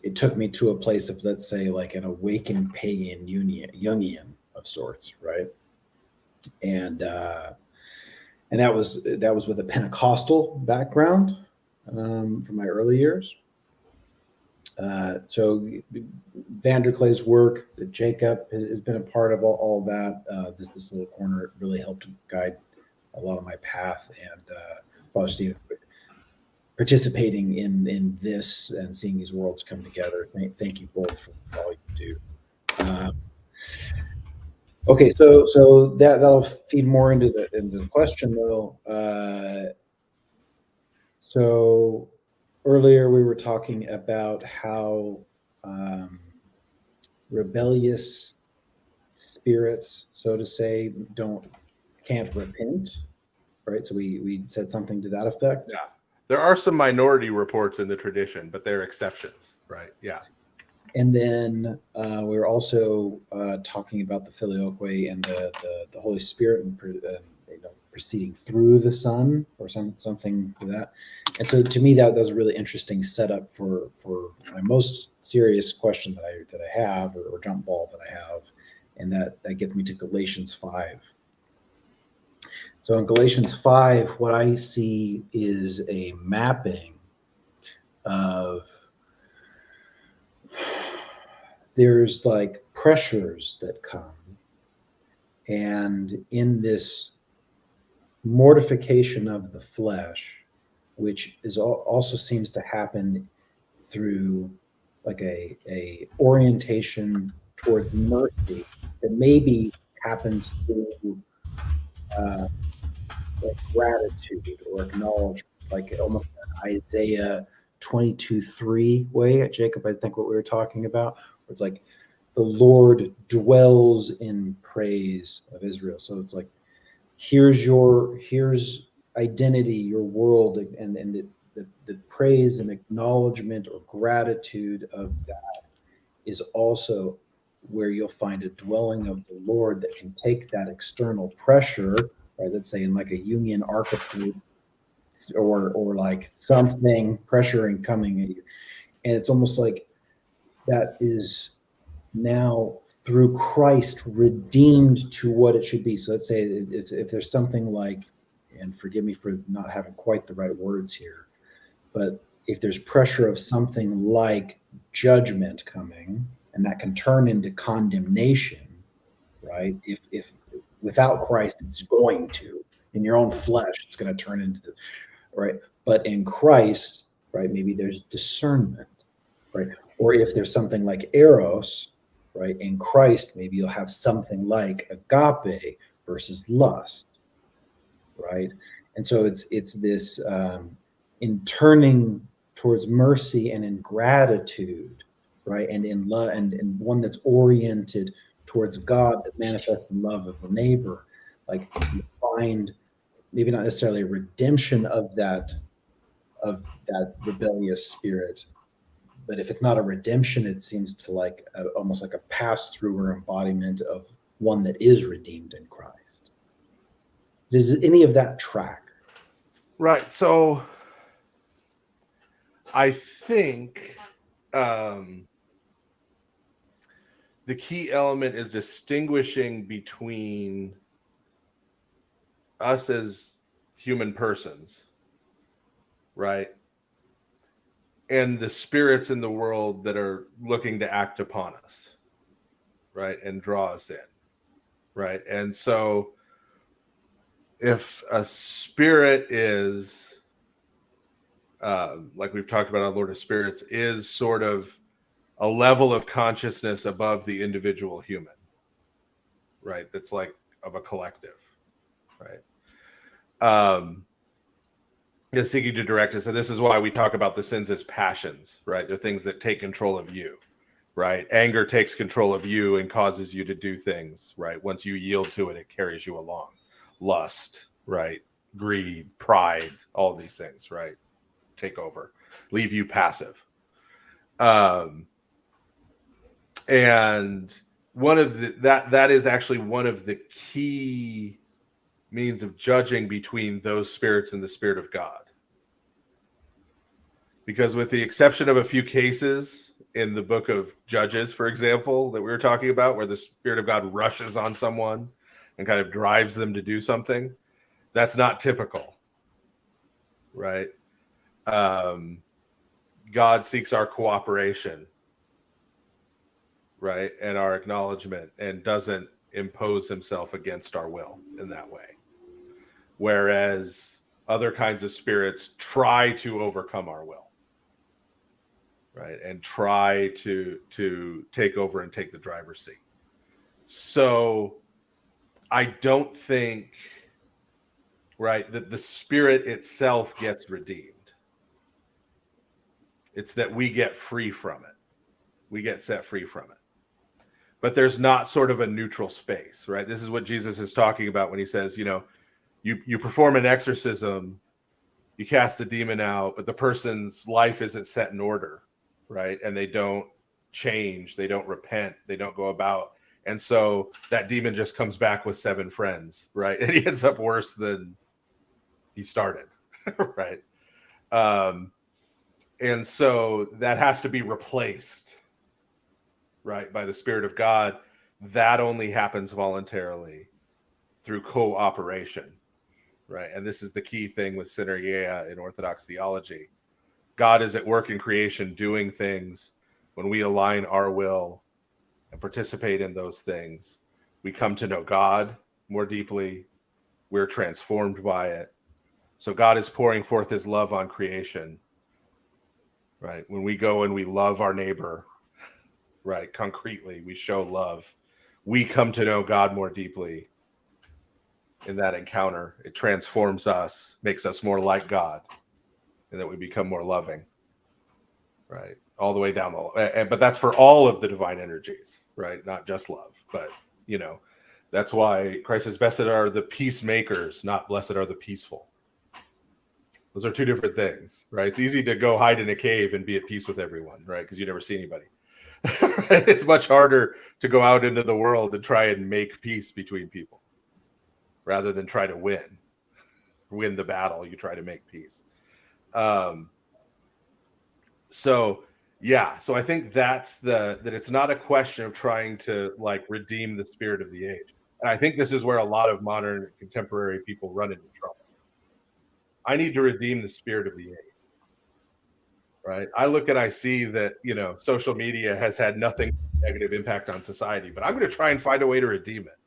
it took me to a place of, let's say, like an awakened pagan Jungian of sorts, right? And that was with a Pentecostal background from my early years. So Vanderklay's work, Jacob has been a part of all that. This little corner really helped guide a lot of my path, and Father Stephen participating in this and seeing these worlds come together. Thank you both for all you do. Okay, so that'll feed more into the question though. So earlier we were talking about how rebellious spirits, so to say, can't repent, right? So we said something to that effect. Yeah. There are some minority reports in the tradition, but they're exceptions, right? Yeah. And then we were also talking about the filioque and the Holy Spirit and proceeding through the Son, or something to that. And so to me, that was a really interesting setup for my most serious question that I have, or jump ball that I have, and that gets me to Galatians 5. So in Galatians 5, what I see is a mapping of, there's like pressures that come, and in this mortification of the flesh, which is also seems to happen through like a orientation towards mercy that maybe happens through like gratitude or acknowledgement, like almost an Isaiah 22:3 way. Jacob, I think what we were talking about, where it's like the Lord dwells in praise of Israel. So it's like, here's identity, your world, and the praise and acknowledgement or gratitude of that is also where you'll find a dwelling of the Lord that can take that external pressure, right? Let's say in like a Jungian archetype, or like something pressuring coming at you, and it's almost like that is now through Christ redeemed to what it should be. So let's say if there's something like, and forgive me for not having quite the right words here, but if there's pressure of something like judgment coming, and that can turn into condemnation, right? If without Christ, it's going to, in your own flesh, it's going to turn into the, right? But in Christ, right, maybe there's discernment, right? Or if there's something like eros, right, in Christ, maybe you'll have something like agape versus lust, right? And so it's this in turning towards mercy and in gratitude, right, and in love, and one that's oriented towards God, that manifests in love of the neighbor. Like, you find maybe not necessarily a redemption of that rebellious spirit, but if it's not a redemption, it seems to like almost like a pass through or embodiment of one that is redeemed in Christ. Does any of that track? Right. So I think the key element is distinguishing between us as human persons, right, and the spirits in the world that are looking to act upon us, right, and draw us in, right. And so if a spirit is like we've talked about on Lord of Spirits, is sort of a level of consciousness above the individual human, right, that's like of a collective, right, is seeking to direct us. And this is why we talk about the sins as passions, right? They're things that take control of you, right? Anger takes control of you and causes you to do things, right? Once you yield to it, it carries you along. Lust, right? Greed, pride, all these things, right? Take over, leave you passive. And one of the that is actually one of the key means of judging between those spirits and the Spirit of God. Because with the exception of a few cases in the book of Judges, for example, that we were talking about, where the Spirit of God rushes on someone and kind of drives them to do something, that's not typical, right? God seeks our cooperation, right, and our acknowledgement, and doesn't impose himself against our will in that way. Whereas other kinds of spirits try to overcome our will, right, and try to take over and take the driver's seat. So I don't think, right, that the spirit itself gets redeemed. It's that we get free from it. We get set free from it. But there's not sort of a neutral space, right? This is what Jesus is talking about when he says, you perform an exorcism, you cast the demon out, but the person's life isn't set in order, right? And they don't change, they don't repent, they don't go about. And so that demon just comes back with 7 friends, right? And he ends up worse than he started, right? And so that has to be replaced, right, by the Spirit of God. That only happens voluntarily through cooperation, right? And this is the key thing with synergia in Orthodox theology. God is at work in creation doing things. When we align our will and participate in those things, we come to know God more deeply. We're transformed by it. So God is pouring forth his love on creation, right? When we go and we love our neighbor, right, concretely, we show love. We come to know God more deeply in that encounter. It transforms us, makes us more like God, and that we become more loving, right? All the way down but that's for all of the divine energies, right? Not just love, but that's why Christ says, blessed are the peacemakers, not blessed are the peaceful. Those are 2 different things, right? It's easy to go hide in a cave and be at peace with everyone, right? Because you never see anybody. It's much harder to go out into the world and try and make peace between people rather than try to win the battle. You try to make peace. So I think that's that it's not a question of trying to like redeem the spirit of the age. And I think this is where a lot of modern contemporary people run into trouble. I need to redeem the spirit of the age, right? I see that, social media has had nothing negative impact on society, but I'm going to try and find a way to redeem it.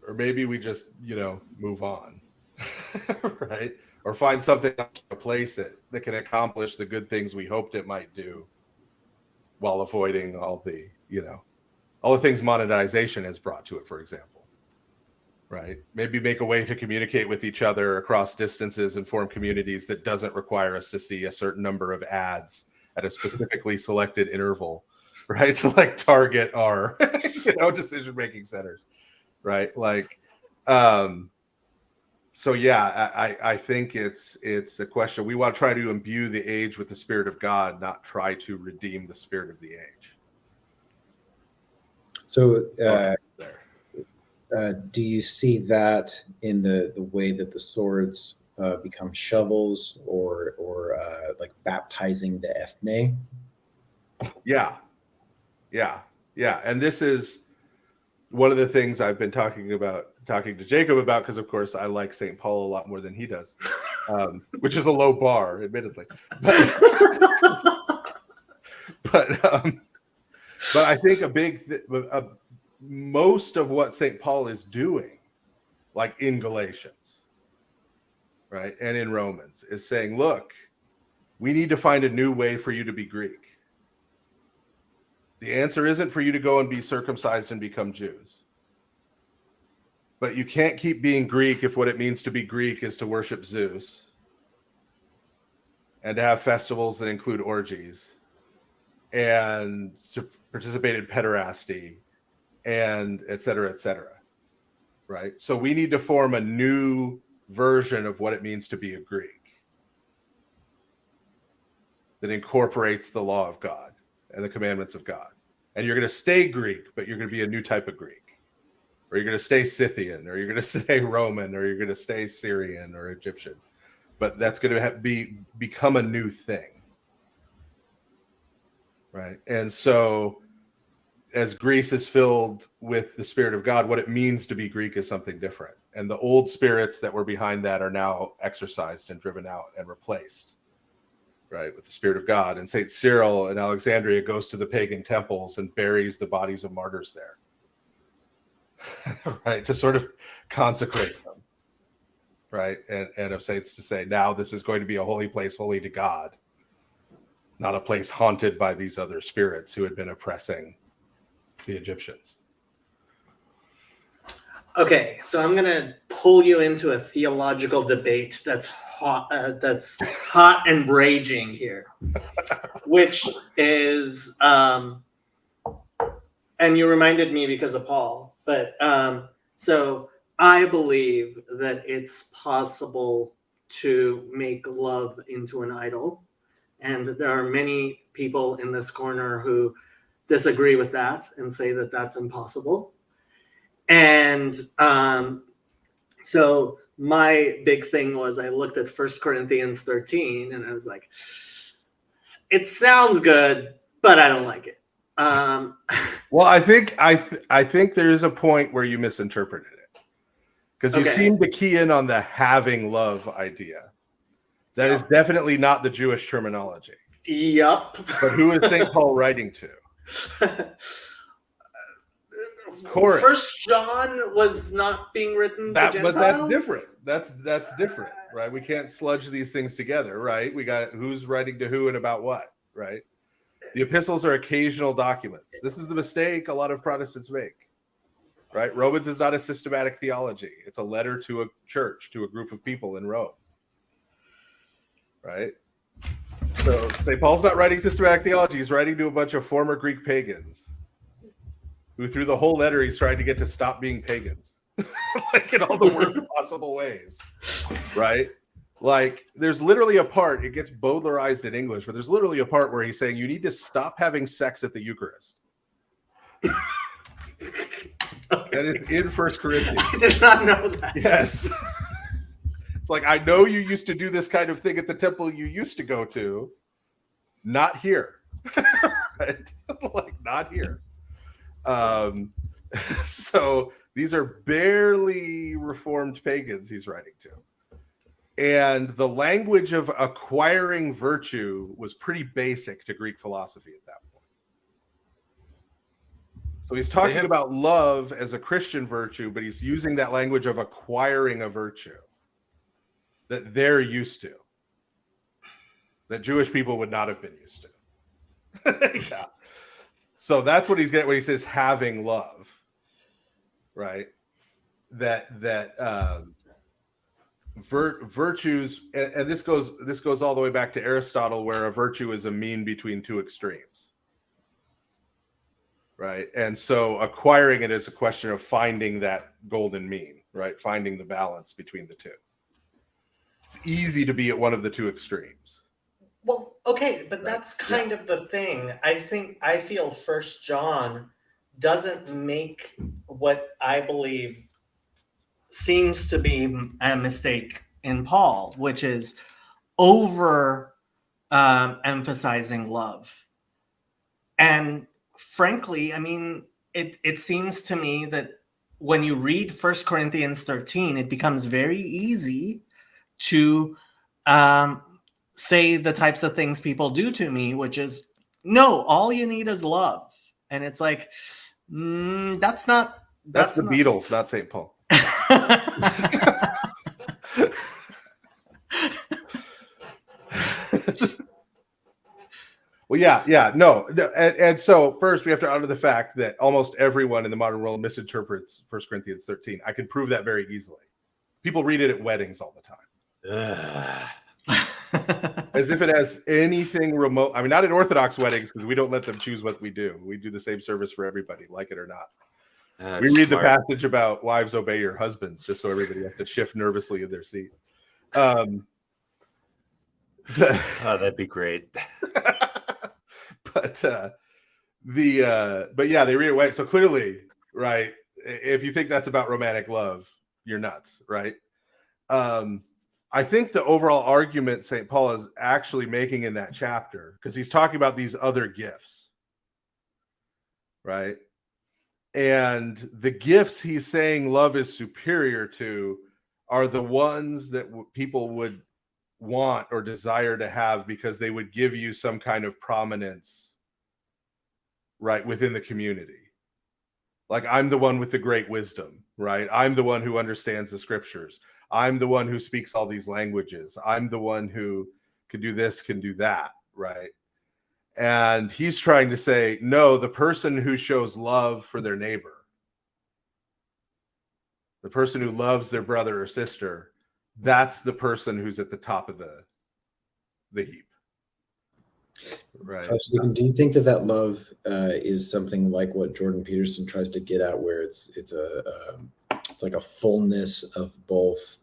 Or maybe we just, move on, right? Or find something to replace it that can accomplish the good things we hoped it might do while avoiding all the things monetization has brought to it, for example, right? Maybe make a way to communicate with each other across distances and form communities that doesn't require us to see a certain number of ads at a specifically selected interval, right? To like target our, decision-making centers, right? Like, so I think it's a question. We want to try to imbue the age with the Spirit of God, not try to redeem the spirit of the age. So there. Do you see that in the way that the swords become shovels, or like baptizing the ethne? Yeah, and this is one of the things I've been talking to Jacob about, because of course I like St. Paul a lot more than he does, which is a low bar, admittedly. But I think most of what St. Paul is doing, like in Galatians, right, and in Romans, is saying, look, we need to find a new way for you to be Greek. The answer isn't for you to go and be circumcised and become Jews. But you can't keep being Greek if what it means to be Greek is to worship Zeus and to have festivals that include orgies and to participate in pederasty and et cetera, right? So we need to form a new version of what it means to be a Greek that incorporates the law of God and the commandments of God. And you're going to stay Greek, but you're going to be a new type of Greek. Or you're going to stay Scythian, or you're going to stay Roman, or you're going to stay Syrian or Egyptian. But that's going to become a new thing. Right? And so as Greece is filled with the Spirit of God, what it means to be Greek is something different. And the old spirits that were behind that are now exorcised and driven out and replaced, right, with the Spirit of God. And St. Cyril in Alexandria goes to the pagan temples and buries the bodies of martyrs there, right, to sort of consecrate them, right, and of saints, to say, now this is going to be a holy place, holy to God, not a place haunted by these other spirits who had been oppressing the Egyptians. Okay, so I'm gonna pull you into a theological debate that's hot and raging here, which is, and you reminded me because of Paul, but so I believe that it's possible to make love into an idol, and there are many people in this corner who disagree with that and say that that's impossible. And so my big thing was, I looked at 1 Corinthians 13 and I was like, it sounds good, but I don't like it. Well, I think there is a point where you misinterpreted it, because you seem to key in on the having love idea. That is definitely not the Jewish terminology. Yep. But who is St. Paul writing to? Corinth. First John was not being written to Gentiles. But that's different. That's different, right? We can't sludge these things together, right? We got who's writing to who and about what, right? The epistles are occasional documents. This is the mistake a lot of Protestants make, right? Romans is not a systematic theology. It's a letter to a church, to a group of people in Rome, right? So St. Paul's not writing systematic theology. He's writing to a bunch of former Greek pagans who, through the whole letter, he's trying to get to stop being pagans, like in all the worst possible ways, right? Like, there's literally a part, it gets Baudelarized in English, but there's literally a part where he's saying you need to stop having sex at the Eucharist. That is in 1 Corinthians. I did not know that. Yes. It's like, I know you used to do this kind of thing at the temple you used to go to. Not here. Right? Like, not here. So these are barely reformed pagans he's writing to. And the language of acquiring virtue was pretty basic to Greek philosophy at that point. So he's talking about love as a Christian virtue, but he's using that language of acquiring a virtue that they're used to, that Jewish people would not have been used to. Yeah. So that's what he's getting when he says having love, right? Virtues, and this goes all the way back to Aristotle, where a virtue is a mean between two extremes, right? And so acquiring it is a question of finding that golden mean, right? Finding the balance between the two. It's easy to be at one of the two extremes. Well, okay, but that's kind of the thing. I feel 1 John doesn't make what I believe seems to be a mistake in Paul, which is over emphasizing love. And frankly, I mean, it seems to me that when you read 1 Corinthians 13, it becomes very easy to say the types of things people do to me, which is, no, all you need is love. And it's like, that's not. That's the Beatles, not St. Paul. Well, yeah, no. And so first we have to honor the fact that almost everyone in the modern world misinterprets 1 Corinthians 13. I can prove that very easily. People read it at weddings all the time. As if it has anything remote. I mean, not at Orthodox weddings, because we don't let them choose what we do. We do the same service for everybody, like it or not. That's we read smart. the passage about wives obey your husbands, just so everybody has to shift nervously in their seat. That'd be great. But yeah, they read it away. So clearly, right, if you think that's about romantic love, you're nuts, right? I think the overall argument St. Paul is actually making in that chapter, because he's talking about these other gifts, right? And the gifts he's saying love is superior to are the ones that people would want or desire to have because they would give you some kind of prominence, right, within the community. Like, I'm the one with the great wisdom, right? I'm the one who understands the scriptures. I'm the one who speaks all these languages. I'm the one who can do this, can do that, right? And he's trying to say, no, the person who shows love for their neighbor, the person who loves their brother or sister, that's the person who's at the top of the heap. Right. Stephen, do you think that love is something like what Jordan Peterson tries to get at, where it's like a fullness of both,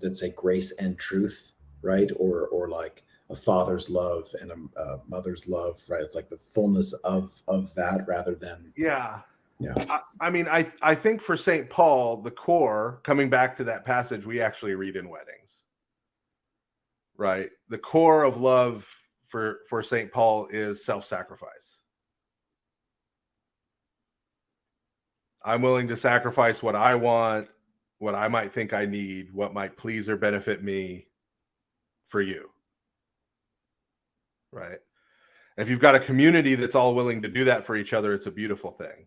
let's say, grace and truth, right? Or like a father's love and a mother's love, right? It's like the fullness of that rather than. Yeah. Yeah. I mean, I think for St. Paul, the core, coming back to that passage we actually read in weddings, right? The core of love for St. Paul is self-sacrifice. I'm willing to sacrifice what I want, what I might think I need, what might please or benefit me for you, right? And if you've got a community that's all willing to do that for each other, it's a beautiful thing.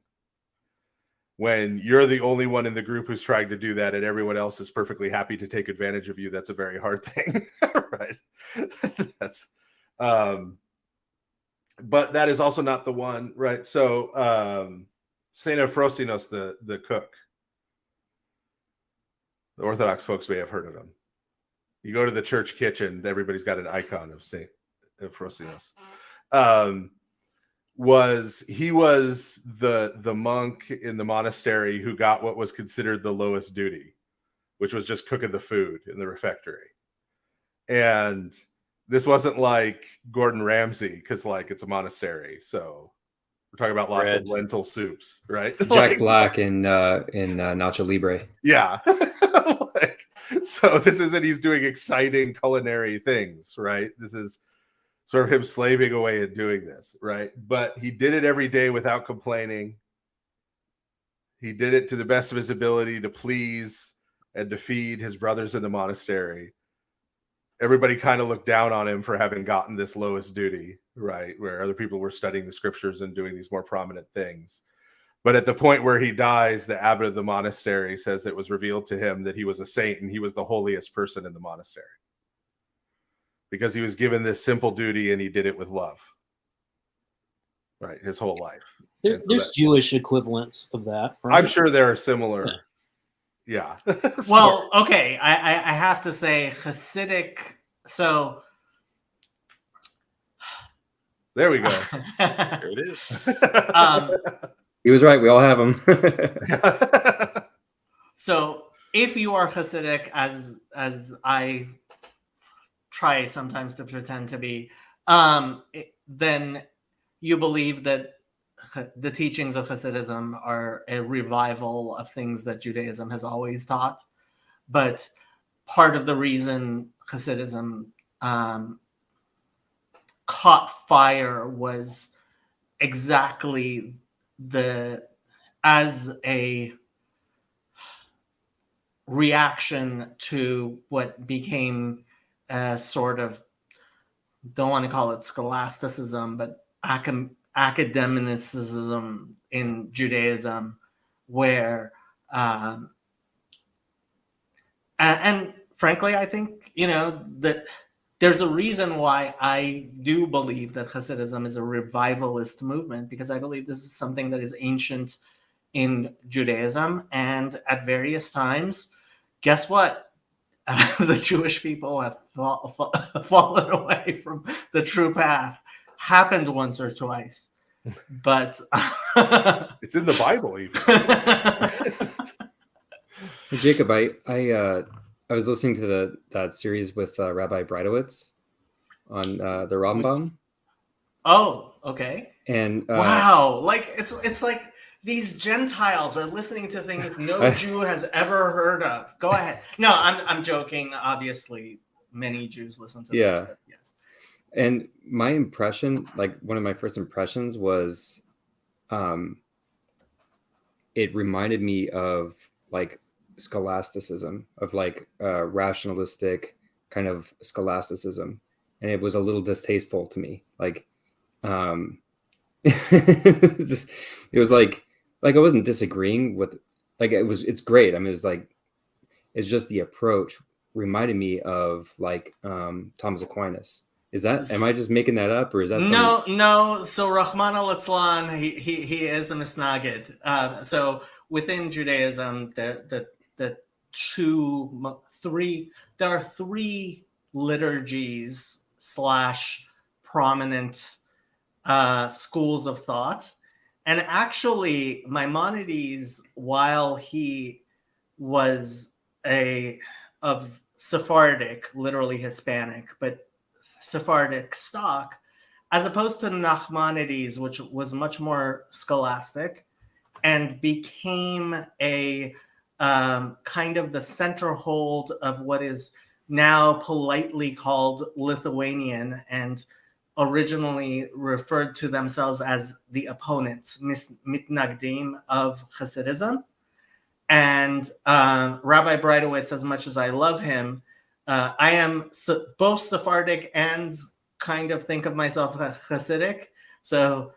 When you're the only one in the group who's trying to do that and everyone else is perfectly happy to take advantage of you, that's a very hard thing, right? That's but that is also not the one, right? So Saint Euphrosinos, the cook, the Orthodox folks may have heard of him. You go to the church kitchen, everybody's got an icon of Saint Euphrosinos. He was the monk in the monastery who got what was considered the lowest duty, which was just cooking the food in the refectory. And this wasn't like Gordon Ramsay, because like it's a monastery, so we're talking about lots of lentil soups, right? Jack Black in Nacho Libre. Yeah. So this isn't he's doing exciting culinary things, right? This is sort of him slaving away and doing this, right? But he did it every day without complaining. He did it to the best of his ability to please and to feed his brothers in the monastery. Everybody kind of looked down on him for having gotten this lowest duty, right? Where other people were studying the scriptures and doing these more prominent things. But at the point where he dies, the abbot of the monastery says it was revealed to him that he was a saint and he was the holiest person in the monastery, because he was given this simple duty and he did it with love, right? His whole life. There's Jewish equivalents of that, right? I'm sure there are similar. Yeah. Well, okay. I have to say Hasidic. So there we go. There it is. He was right. We all have them. So if you are Hasidic, as I try sometimes to pretend to be, then you believe that the teachings of Hasidism are a revival of things that Judaism has always taught. But part of the reason Hasidism caught fire was exactly as a reaction to what became a sort of, don't want to call it scholasticism, but academicism in Judaism, where and frankly, I think that there's a reason why I do believe that Hasidism is a revivalist movement, because I believe this is something that is ancient in Judaism, and at various times, guess what? The Jewish people have fallen away from the true path. Happened once or twice, but It's in the Bible even. Jacob, I was listening to that series with Rabbi Breitowitz on the Rambam. Oh, okay. And wow, like it's like these Gentiles are listening to things no Jew has ever heard of. Go ahead. No, I'm joking. Obviously, many Jews listen to this. But yes. And my impression, like one of my first impressions, was, it reminded me of like scholasticism, of like rationalistic kind of scholasticism, and it was a little distasteful to me. Like, it was like I wasn't disagreeing with, like, it's great. I mean, it's just the approach reminded me of like Thomas Aquinas. Am I just making that up, or is that no? So Rahman al-Islam, he is a misnagid. So within Judaism, there are three liturgies / prominent schools of thought, and actually Maimonides, while he was of Sephardic, literally Hispanic, but Sephardic stock, as opposed to Nachmanides, which was much more scholastic and became a kind of the center hold of what is now politely called Lithuanian, and originally referred to themselves as the opponents, mitnagdim, of Hasidism. And Rabbi Breitowitz, as much as I love him, I am both Sephardic and kind of think of myself Hasidic. So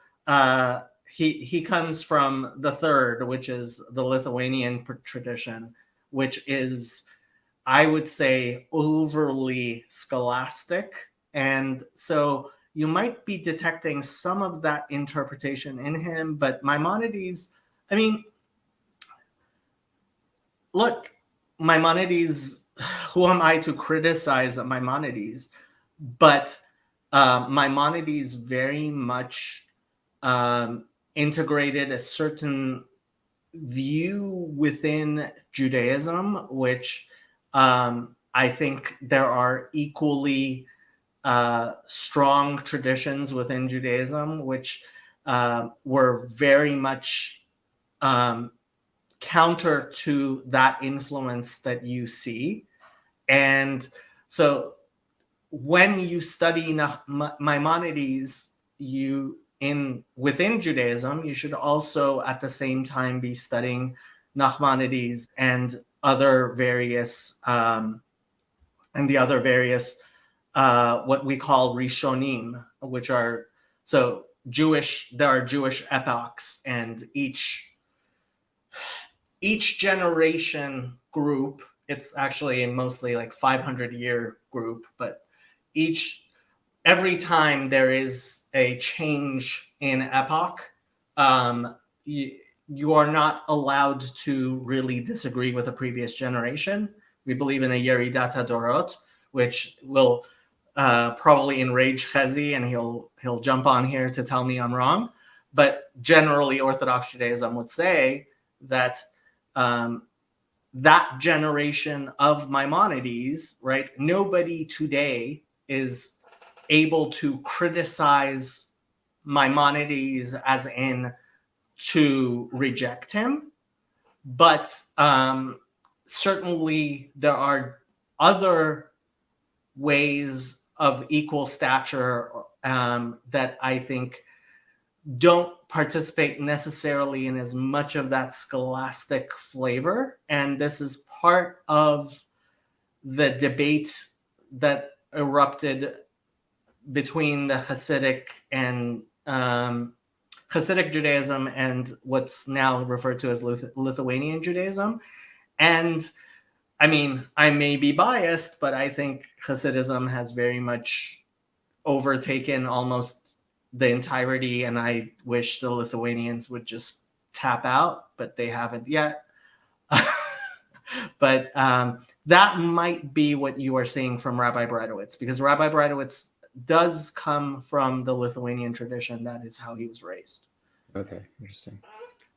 he comes from the third, which is the Lithuanian tradition, which is, I would say, overly scholastic. And so you might be detecting some of that interpretation in him. But Maimonides, I mean, look, Maimonides, who am I to criticize Maimonides? But Maimonides very much integrated a certain view within Judaism, which I think there are equally strong traditions within Judaism, which were very much counter to that influence that you see. And so when you study Maimonides, within Judaism, you should also at the same time be studying Nachmanides and other various what we call Rishonim, which are Jewish. There are Jewish epochs, and each generation group, it's actually mostly like 500-year group, but every time there is a change in epoch, you are not allowed to really disagree with a previous generation. We believe in a Yeridat HaDorot, which will probably enrage Chezi, and he'll jump on here to tell me I'm wrong. But generally, Orthodox Judaism would say that that generation of Maimonides, right? Nobody today is able to criticize Maimonides as in to reject him, but certainly there are other ways of equal stature that I think don't participate necessarily in as much of that scholastic flavor. And this is part of the debate that erupted between the Hasidic and Hasidic Judaism and what's now referred to as Lithuanian Judaism. And I mean, I may be biased, but I think Hasidism has very much overtaken almost the entirety, and I wish the Lithuanians would just tap out, but they haven't yet. But that might be what you are seeing from Rabbi Bradowitz, because Rabbi Bradowitz does come from the Lithuanian tradition. That is how he was raised. Okay, interesting.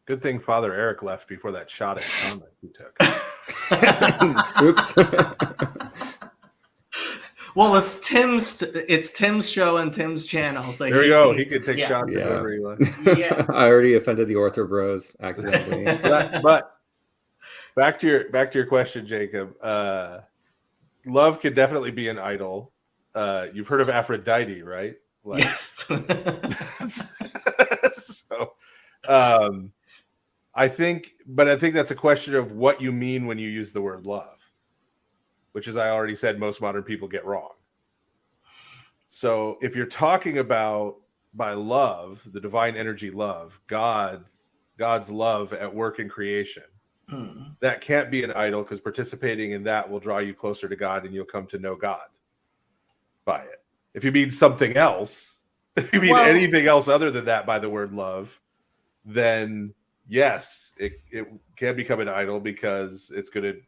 Good thing Father Eric left before that shot at Thomas he took. Oops. Well, it's Tim's show and Tim's channel. So There we go. He could take shots at Yeah. whoever he likes. Yeah. I already offended the Ortho Bros accidentally. But back to your question, Jacob. Love could definitely be an idol. You've heard of Aphrodite, right? Like, Yes. So, I think that's a question of what you mean when you use the word love, which, as I already said, most modern people get wrong. So if you're talking about by love, the divine energy love, God's love at work in creation, that can't be an idol, because participating in that will draw you closer to God and you'll come to know God by it. If you mean something else, if you mean anything else other than that by the word love, then yes, it can become an idol, because it's going to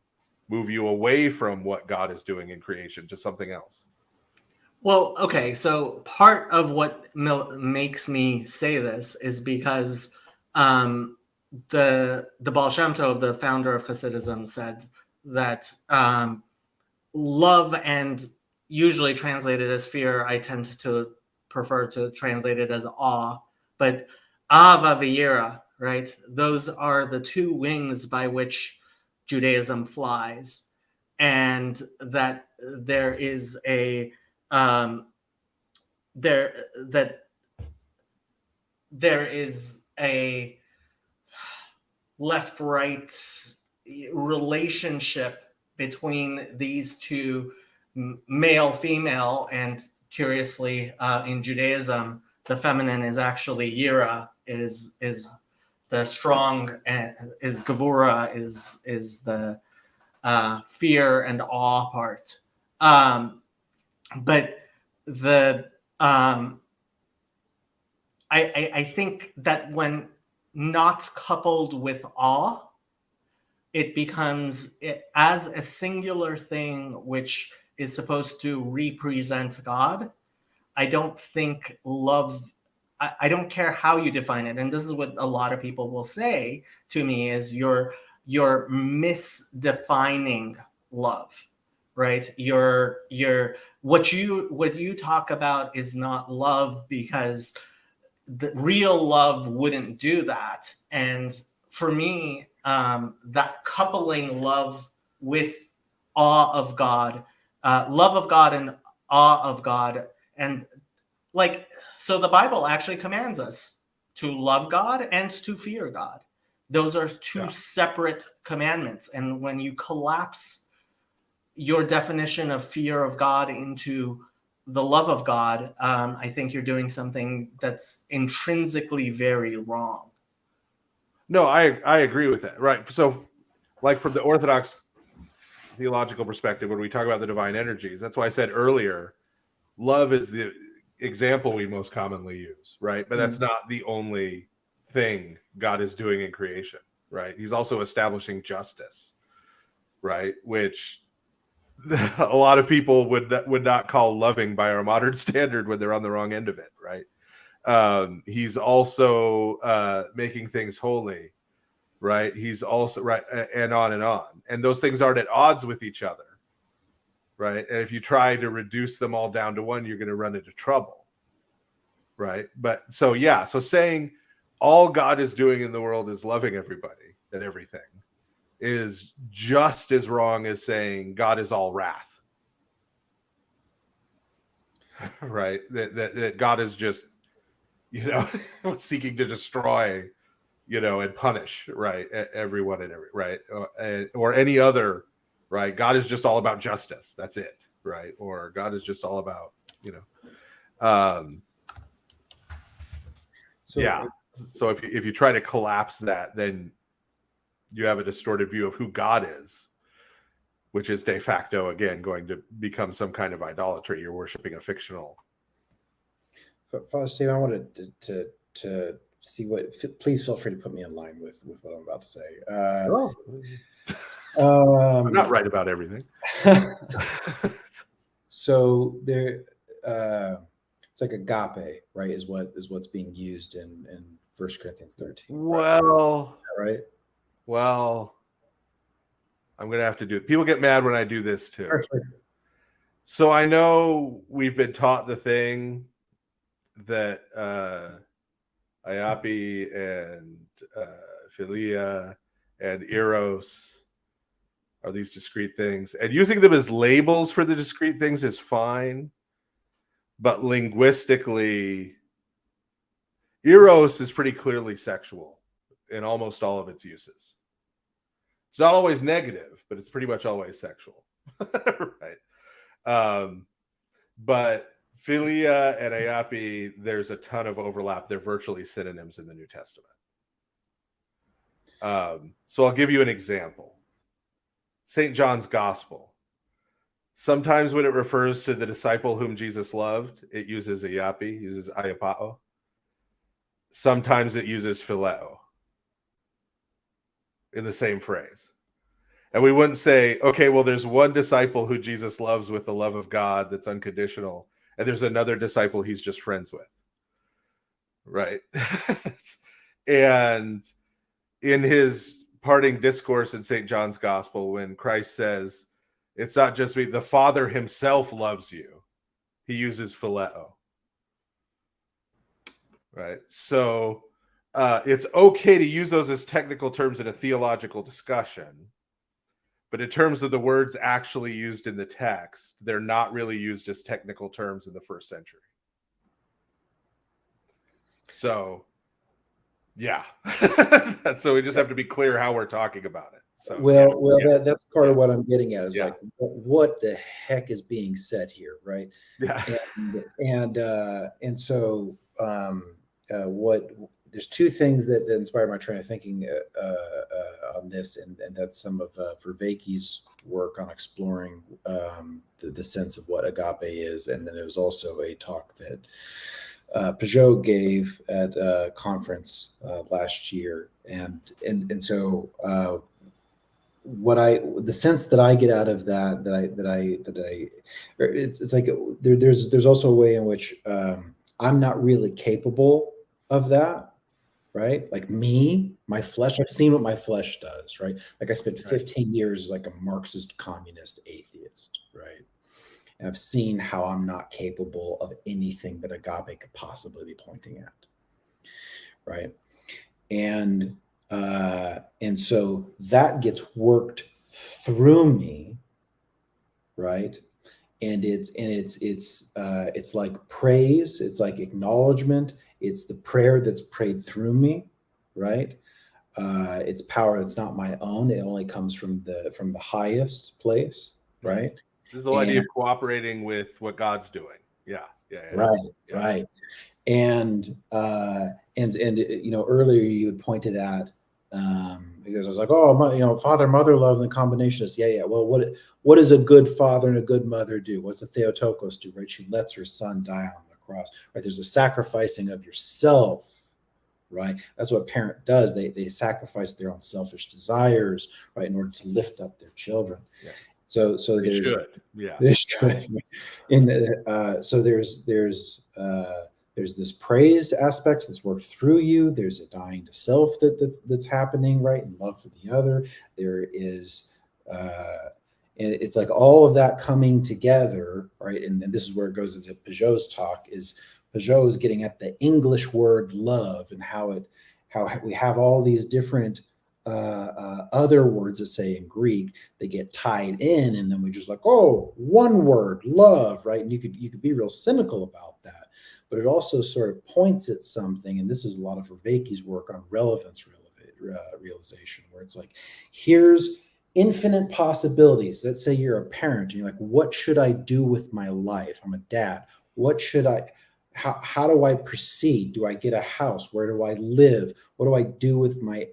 move you away from what God is doing in creation to something else. Well, okay. So part of what makes me say this is because the Baal Shem Tov, the founder of Hasidism, said that love, and usually translated as fear, I tend to prefer to translate it as awe, but Ava v'yira, right? Those are the two wings by which Judaism flies, and that there is a there is a left-right relationship between these two, male-female, and curiously, in Judaism, the feminine is actually yira, is the strong, and is gevura, is the fear and awe part. But the I think that when not coupled with awe, it becomes as a singular thing which is supposed to represent God. I don't think love, I don't care how you define it. And this is what a lot of people will say to me is you're misdefining love, right? What you talk about is not love, because the real love wouldn't do that. And for me, that coupling love with awe of God, love of God and awe of God, and so the Bible actually commands us to love God and to fear God. Those are two separate commandments. And when you collapse your definition of fear of God into the love of God, I think you're doing something that's intrinsically very wrong. No, I agree with that. Right. So, like, from the Orthodox theological perspective, when we talk about the divine energies, that's why I said earlier, love is the example we most commonly use, right? But that's not the only thing God is doing in creation, right? He's also establishing justice, right? Which a lot of people would not call loving by our modern standard when they're on the wrong end of it, right? He's also making things holy, right? He's also right, and on and on. And those things aren't at odds with each other, right? And if you try to reduce them all down to one, you're going to run into trouble, right? But so saying all God is doing in the world is loving everybody and everything, is just as wrong as saying God is all wrath. Right? That God is just, seeking to destroy, and punish, right, everyone and right, or any other, right? God is just all about justice. That's it, right? Or God is just all about, yeah. So if you try to collapse that, then you have a distorted view of who God is, which is de facto, again, going to become some kind of idolatry. You're worshiping a fictional. Father Steve, I wanted to see please feel free to put me in line with what I'm about to say. I'm not right about everything. So there, it's like agape, right? Is what's being used in 1 Corinthians 13. Well, right. Well, I'm going to have to do it. People get mad when I do this too. Sure. So I know we've been taught the thing that Iape and Philia and Eros are these discrete things. And using them as labels for the discrete things is fine. But linguistically, Eros is pretty clearly sexual in almost all of its uses. It's not always negative, but it's pretty much always sexual. Right. But Philia and Iape, there's a ton of overlap. They're virtually synonyms in the New Testament. So I'll give you an example. St. John's Gospel. Sometimes when it refers to the disciple whom Jesus loved, it uses Iape, uses Iapao. Sometimes it uses Phileo in the same phrase. And we wouldn't say, okay, well, there's one disciple who Jesus loves with the love of God that's unconditional, and there's another disciple he's just friends with. Right? And in his parting discourse in St. John's Gospel, when Christ says, it's not just me, the Father himself loves you, he uses phileo. Right? So it's okay to use those as technical terms in a theological discussion, but in terms of the words actually used in the text, they're not really used as technical terms in the first century. So, yeah. So we just have to be clear how we're talking about it. So, that's part of what I'm getting at is like, what the heck is being said here, right? Yeah. And so there's two things that inspired my train of thinking on this, and that's some of Vervaeke's work on exploring the sense of what agape is, and then it was also a talk that Peugeot gave at a conference last year, and so the sense that I get out of it's like there's also a way in which I'm not really capable of that, right? Like my flesh, I've seen what my flesh does, right? Like I spent 15 years as like a Marxist communist atheist, right? And I've seen how I'm not capable of anything that agape could possibly be pointing at, right? And so that gets worked through me, right? And it's like praise, it's like acknowledgement, it's the prayer that's prayed through me, right? It's power that's not my own; it only comes from the highest place, right? This is the idea of cooperating with what God's doing. Yeah. Right. And earlier you had pointed at because I was like, father mother love and the combination is well, what does a good father and a good mother do? What's the Theotokos do? Right, she lets her son die on the cross. Right, there's a sacrificing of yourself. Right, that's what a parent does. They sacrifice their own selfish desires, right, in order to lift up their children. Yeah. So they there's should. Yeah. They should. So there's this praise aspect that's worked through you. There's a dying to self that's happening, right, and love for the other. There is, and it's like all of that coming together, right. And this is where it goes into Peugeot's talk: is Peugeot is getting at the English word love and how we have all these different other words that say in Greek, they get tied in, and then we just like, oh, one word, love, right? And you could be real cynical about that, but it also sort of points at something, and this is a lot of Vervaeke's work on relevance realization, where it's like, here's infinite possibilities. Let's say you're a parent and you're like, what should I do with my life? I'm a dad. What should I, how do I proceed? Do I get a house? Where do I live? What do I do with my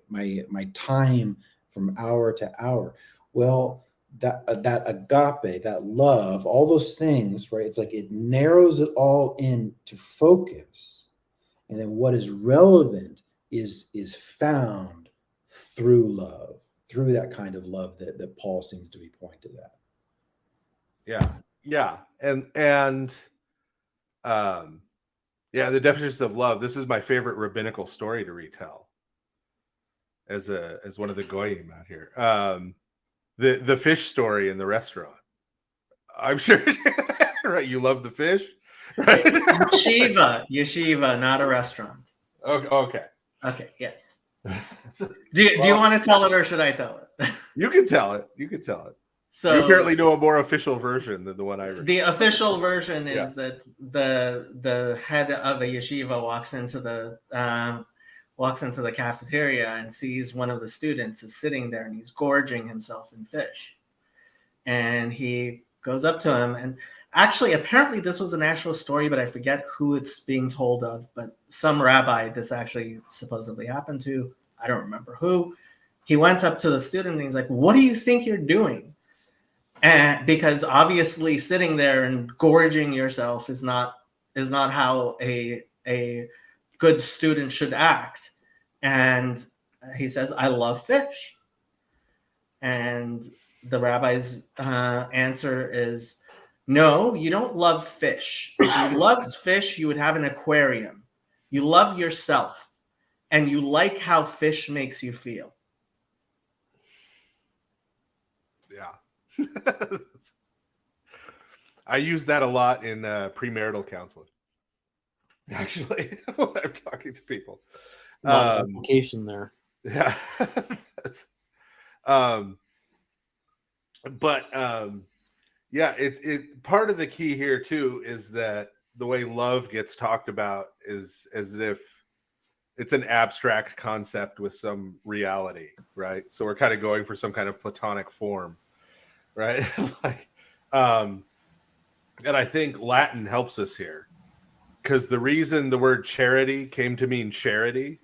time from hour to hour? Well, that agape, that love, all those things, right? It's like it narrows it all in to focus. And then what is relevant is found through love, through that kind of love that Paul seems to be pointed at. Yeah. Yeah, the definitions of love. This is my favorite rabbinical story to retell as one of the goyim out here. The fish story in the restaurant. I'm sure right, you love the fish, right? Yeshiva, not a restaurant. Okay. Okay, yes. Do you want to tell it, or should I tell it? You can tell it. So you apparently know a more official version than the one I read. The official version is that the head of a yeshiva walks into the cafeteria and sees one of the students is sitting there and he's gorging himself in fish, and he goes up to him, and actually apparently this was an actual story, but I forget who it's being told of, but some rabbi this actually supposedly happened to. I don't remember who. He went up to the student and he's like, what do you think you're doing? And because obviously sitting there and gorging yourself is not how a good student should act. And he says, I love fish. And the rabbi's answer is, no, you don't love fish. If you loved fish, you would have an aquarium. You love yourself, and you like how fish makes you feel. Yeah. I use that a lot in premarital counseling. Actually, when I'm talking to people. A lot of application there. Yeah. Yeah, it part of the key here too is that the way love gets talked about is as if it's an abstract concept with some reality, right? So we're kind of going for some kind of platonic form, right? And I think Latin helps us here, because the reason the word charity came to mean charity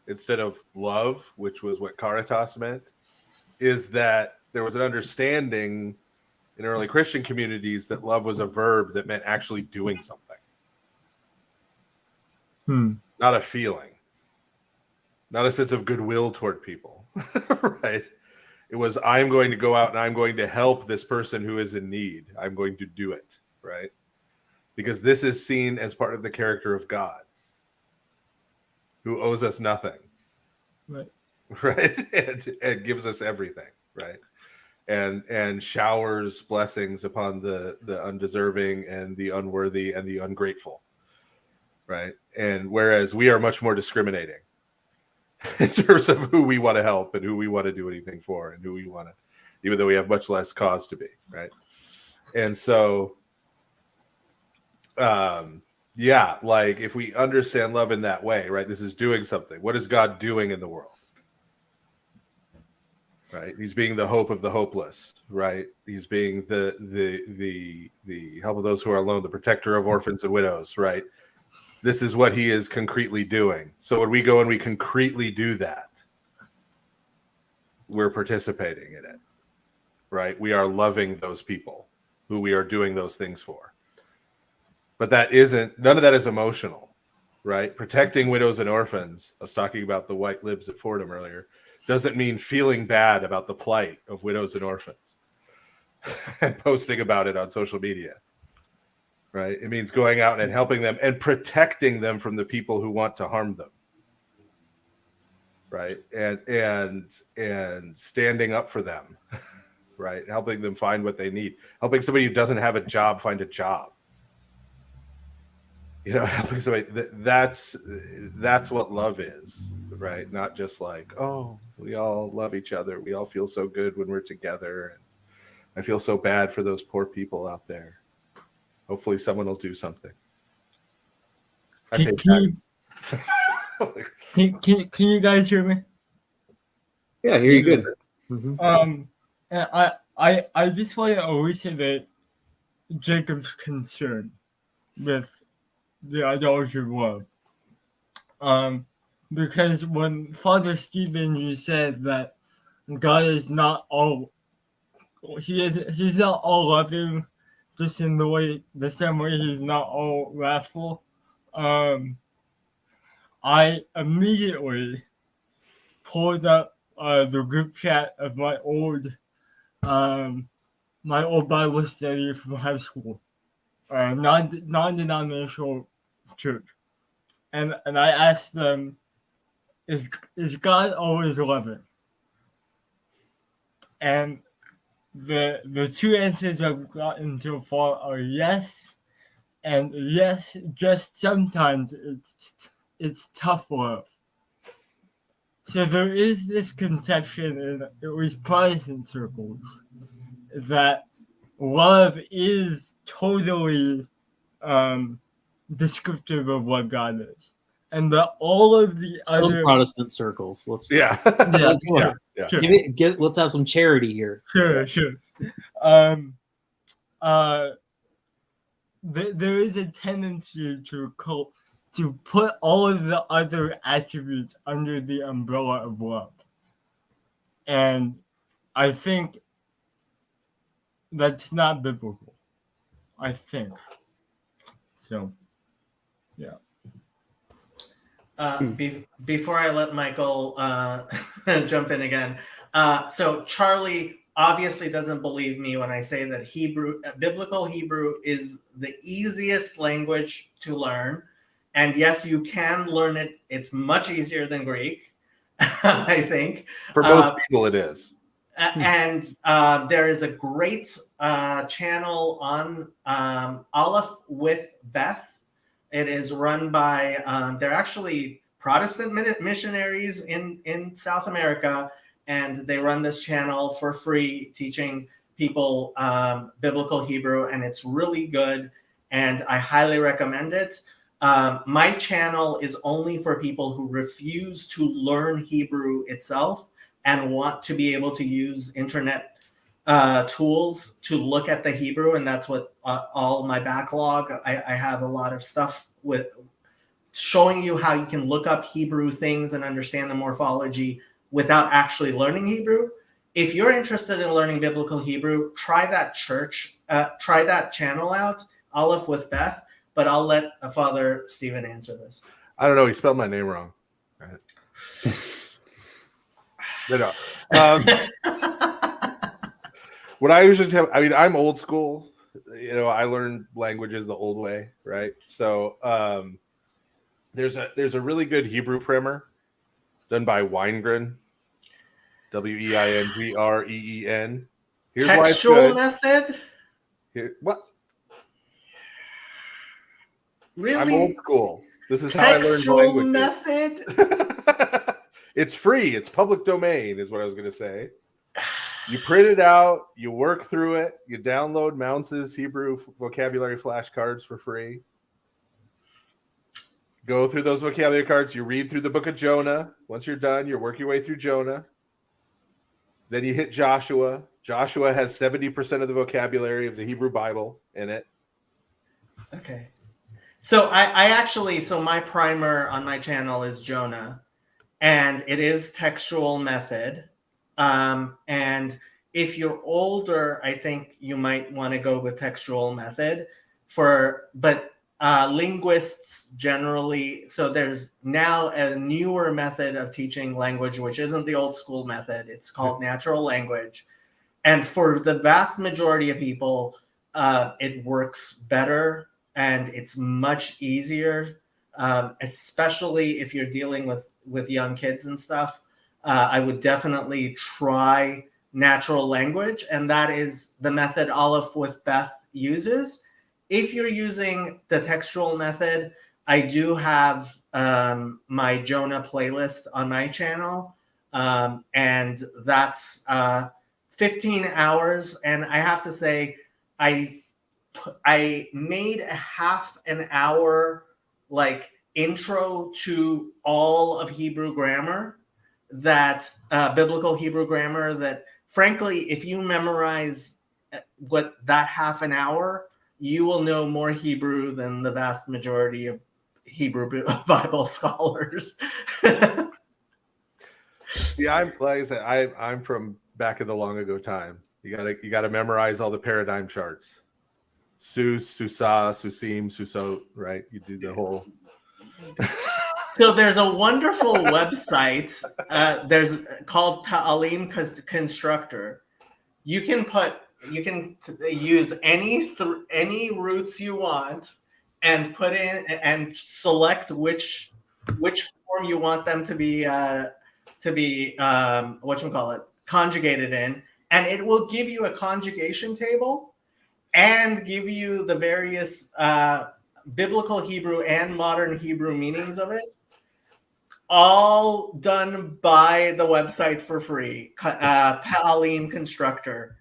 instead of love, which was what caritas meant, is that there was an understanding in early Christian communities that love was a verb that meant actually doing something. Not a feeling, not a sense of goodwill toward people, right? It was, I'm going to go out and I'm going to help this person who is in need. I'm going to do it, right? Because this is seen as part of the character of God, who owes us nothing, right? And gives us everything, right? And showers blessings upon the undeserving and the unworthy and the ungrateful, right? And whereas we are much more discriminating in terms of who we want to help and who we want to do anything for and who we want to, even though we have much less cause to be, right? And so, yeah, like if we understand love in that way, right? This is doing something. What is God doing in the world? Right? He's being the hope of the hopeless, right? He's being the help of those who are alone, the protector of orphans and widows, right? This is what he is concretely doing. So when we go and we concretely do that, we're participating in it, right? We are loving those people who we are doing those things for. But none of that is emotional, right? Protecting widows and orphans, I was talking about the white libs at Fordham earlier, doesn't mean feeling bad about the plight of widows and orphans and posting about it on social media, right? It means going out and helping them and protecting them from the people who want to harm them, right? And standing up for them, right? Helping them find what they need, helping somebody who doesn't have a job find a job, you know, helping somebody. That's what love is, right? Not just like, oh, we all love each other. We all feel so good when we're together. And I feel so bad for those poor people out there. Hopefully someone will do something. Can you guys hear me? Yeah, I hear you good. And I just want to elucidate Jacob's concern with the idolatry of love. Because when Father Stephen, you said that God is not all, he's not all loving, just in the same way he's not all wrathful. I immediately pulled up the group chat of my old Bible study from high school, non-denominational church, and I asked them, is God always loving? And the two answers I've gotten so far are yes, and yes, just sometimes it's tough love. So there is this conception in at least Protestant circles that love is totally descriptive of what God is, and that all of the Some other Protestant circles. Let's Yeah. Sure. Let's have some charity here. Sure. There is a tendency to put all of the other attributes under the umbrella of love, and I think that's not biblical. I think so. Yeah. Before I let Michael jump in again, so Charlie obviously doesn't believe me when I say that biblical Hebrew is the easiest language to learn. And yes, you can learn it. It's much easier than Greek, I think. For most people, it is. And there is a great channel on Aleph with Beth. It is run by, they're actually Protestant missionaries in South America, and they run this channel for free, teaching people biblical Hebrew, and it's really good, and I highly recommend it. My channel is only for people who refuse to learn Hebrew itself and want to be able to use internet tools to look at the Hebrew, and that's what all my backlog. I have a lot of stuff with showing you how you can look up Hebrew things and understand the morphology without actually learning Hebrew. If you're interested in learning biblical Hebrew, try that channel out, Aleph with Beth. But I'll let Father Stephen answer this. I don't know. He spelled my name wrong. Right. No. What I usually tell, I mean, I'm old school. You know, I learned languages the old way, right? So there's a really good Hebrew primer done by Weingren, Weingreen. Here's textual method. What? Really? I'm old school. This is how I learned languages. Method. It's free. It's public domain, is what I was going to say. You print it out, you work through it, you download Mounce's Hebrew vocabulary flashcards for free. Go through those vocabulary cards, you read through the book of Jonah. Once you're done, you work your way through Jonah. Then you hit Joshua. Joshua has 70% of the vocabulary of the Hebrew Bible in it. Okay. So I actually, my primer on my channel is Jonah, and it is textual method. And if you're older, I think you might want to go with textual method but linguists generally, so there's now a newer method of teaching language, which isn't the old school method. It's called natural language. And for the vast majority of people, it works better and it's much easier, especially if you're dealing with young kids and stuff. I would definitely try natural language, and that is the method Aleph with Beth uses. if you're using the textual method, I do have my Jonah playlist on my channel, and that's 15 hours. And I have to say, I made a half an hour like intro to all of Hebrew grammar, that biblical Hebrew grammar, that frankly, if you memorize what that half an hour, you will know more Hebrew than the vast majority of Hebrew Bible scholars. Yeah, like I said, I'm from back in the long ago time. You gotta memorize all the paradigm charts. Sus, Susa, Susim, Susot, right? You do the whole. So there's a wonderful website. There's called Pa'alim Constructor. You can use any roots you want and put in and select which form you want them to be conjugated in, and it will give you a conjugation table and give you the various biblical Hebrew and modern Hebrew meanings of it, all done by the website for free, Pa'alim Constructor.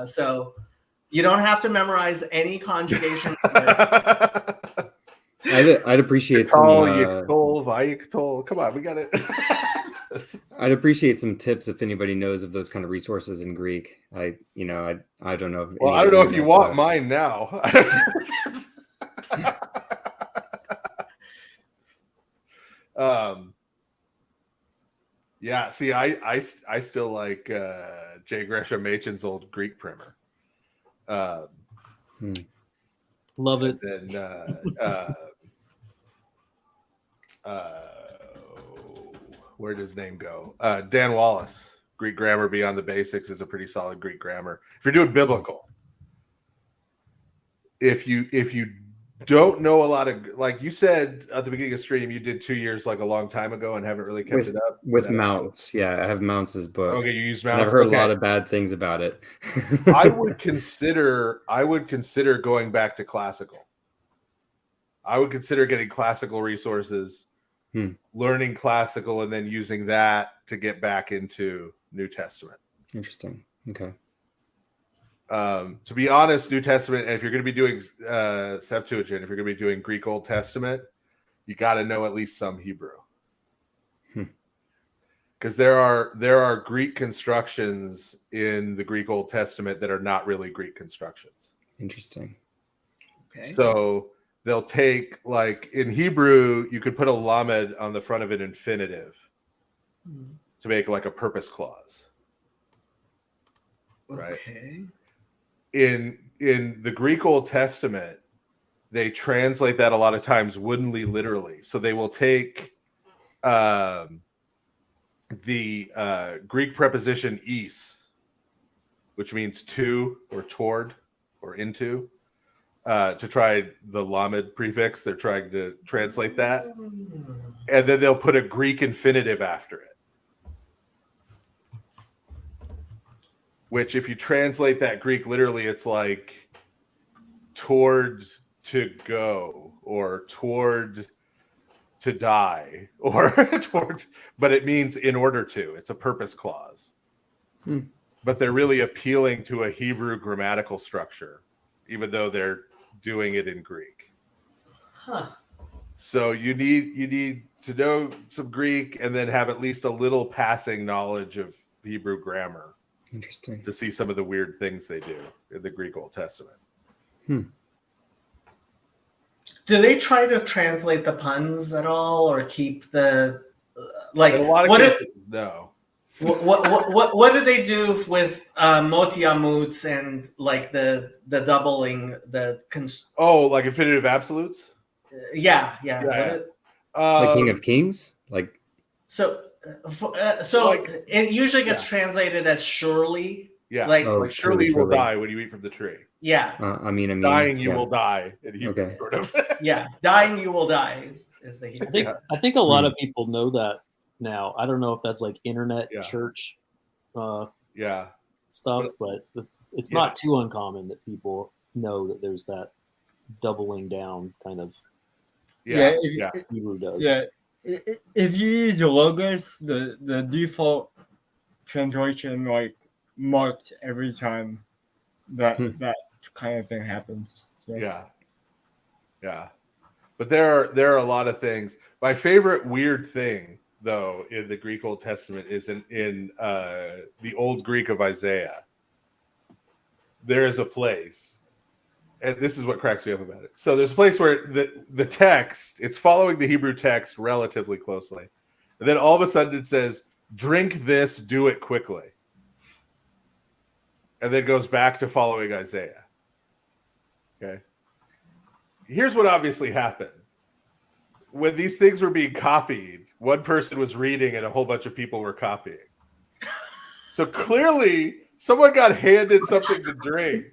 So you don't have to memorize any conjugation. I'd appreciate some. Come on, we got it. I'd appreciate some tips if anybody knows of those kind of resources in Greek. I don't know. Well, I don't know if you want mine now. Yeah. See, I still like J. Gresham Machen's old Greek primer. Love it. And where does his name go? Dan Wallace, Greek Grammar Beyond the Basics, is a pretty solid Greek grammar. If you're doing biblical, if you don't know a lot of, like you said at the beginning of stream, you did 2 years like a long time ago and haven't really kept it up. With Mounts. Yeah, I have Mounts' book. Okay, you use Mounts. I've heard a lot of bad things about it. I would consider going back to classical. I would consider getting classical resources, learning classical, and then using that to get back into New Testament. Interesting. Okay. To be honest, New Testament, and if you're going to be doing Septuagint, if you're going to be doing Greek Old Testament, you got to know at least some Hebrew, because there are Greek constructions in the Greek Old Testament that are not really Greek constructions. Interesting. Okay. So they'll take, like in Hebrew, you could put a lamed on the front of an infinitive to make like a purpose clause. Right. Okay. In the Greek Old Testament, they translate that a lot of times woodenly literally. So they will take the Greek preposition is, which means to or toward or into, to try the lamed prefix. They're trying to translate that. And then they'll put a Greek infinitive after it, which if you translate that Greek literally, it's like toward to go or toward to die or toward, but it means in order to. It's a purpose clause. But they're really appealing to a Hebrew grammatical structure, even though they're doing it in Greek. So you need to know some Greek and then have at least a little passing knowledge of Hebrew grammar. Interesting. To see some of the weird things they do in the Greek Old Testament. Do they try to translate the puns at all, or keep the like? In a lot of cases, no. What do they do with motiamuts and like the doubling like infinitive absolutes? Yeah. Like King of Kings, like so like, it usually gets translated as surely. Yeah, like surely you will die when you eat from the tree. Yeah. I mean, dying you will die. Okay. Sort of. Yeah, dying you will die is the Hebrew. I think a lot of people know that now. I don't know if that's like internet church stuff, but it's not too uncommon that people know that there's that doubling down kind of Yeah, if, yeah. Hebrew does. yeah. If you use the logos, the default translation like marked every time that kind of thing happens. So. Yeah. But there are a lot of things. My favorite weird thing, though, in the Greek Old Testament is in the Old Greek of Isaiah. There is a place, and this is what cracks me up about it. So there's a place where the text, it's following the Hebrew text relatively closely. And then all of a sudden it says, drink this, do it quickly. And then goes back to following Isaiah. Okay. Here's what obviously happened. When these things were being copied, one person was reading and a whole bunch of people were copying. So clearly someone got handed something to drink.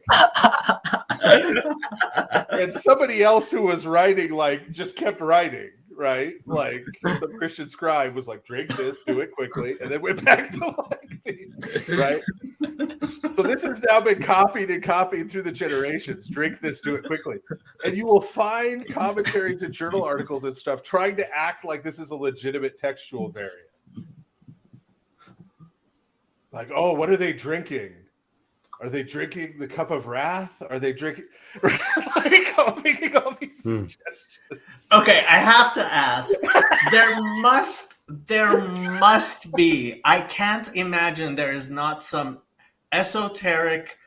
And somebody else who was writing, like, just kept writing, right? Like some Christian scribe was like, drink this, do it quickly, and then went back to right? So this has now been copied and copied through the generations. Drink this, do it quickly. And you will find commentaries and journal articles and stuff trying to act like this is a legitimate textual variant. Like, oh, what are they drinking? Are they drinking the cup of wrath? Are they drinking? Like, I'm making all these suggestions. Okay, I have to ask. There must be. I can't imagine there is not some esoteric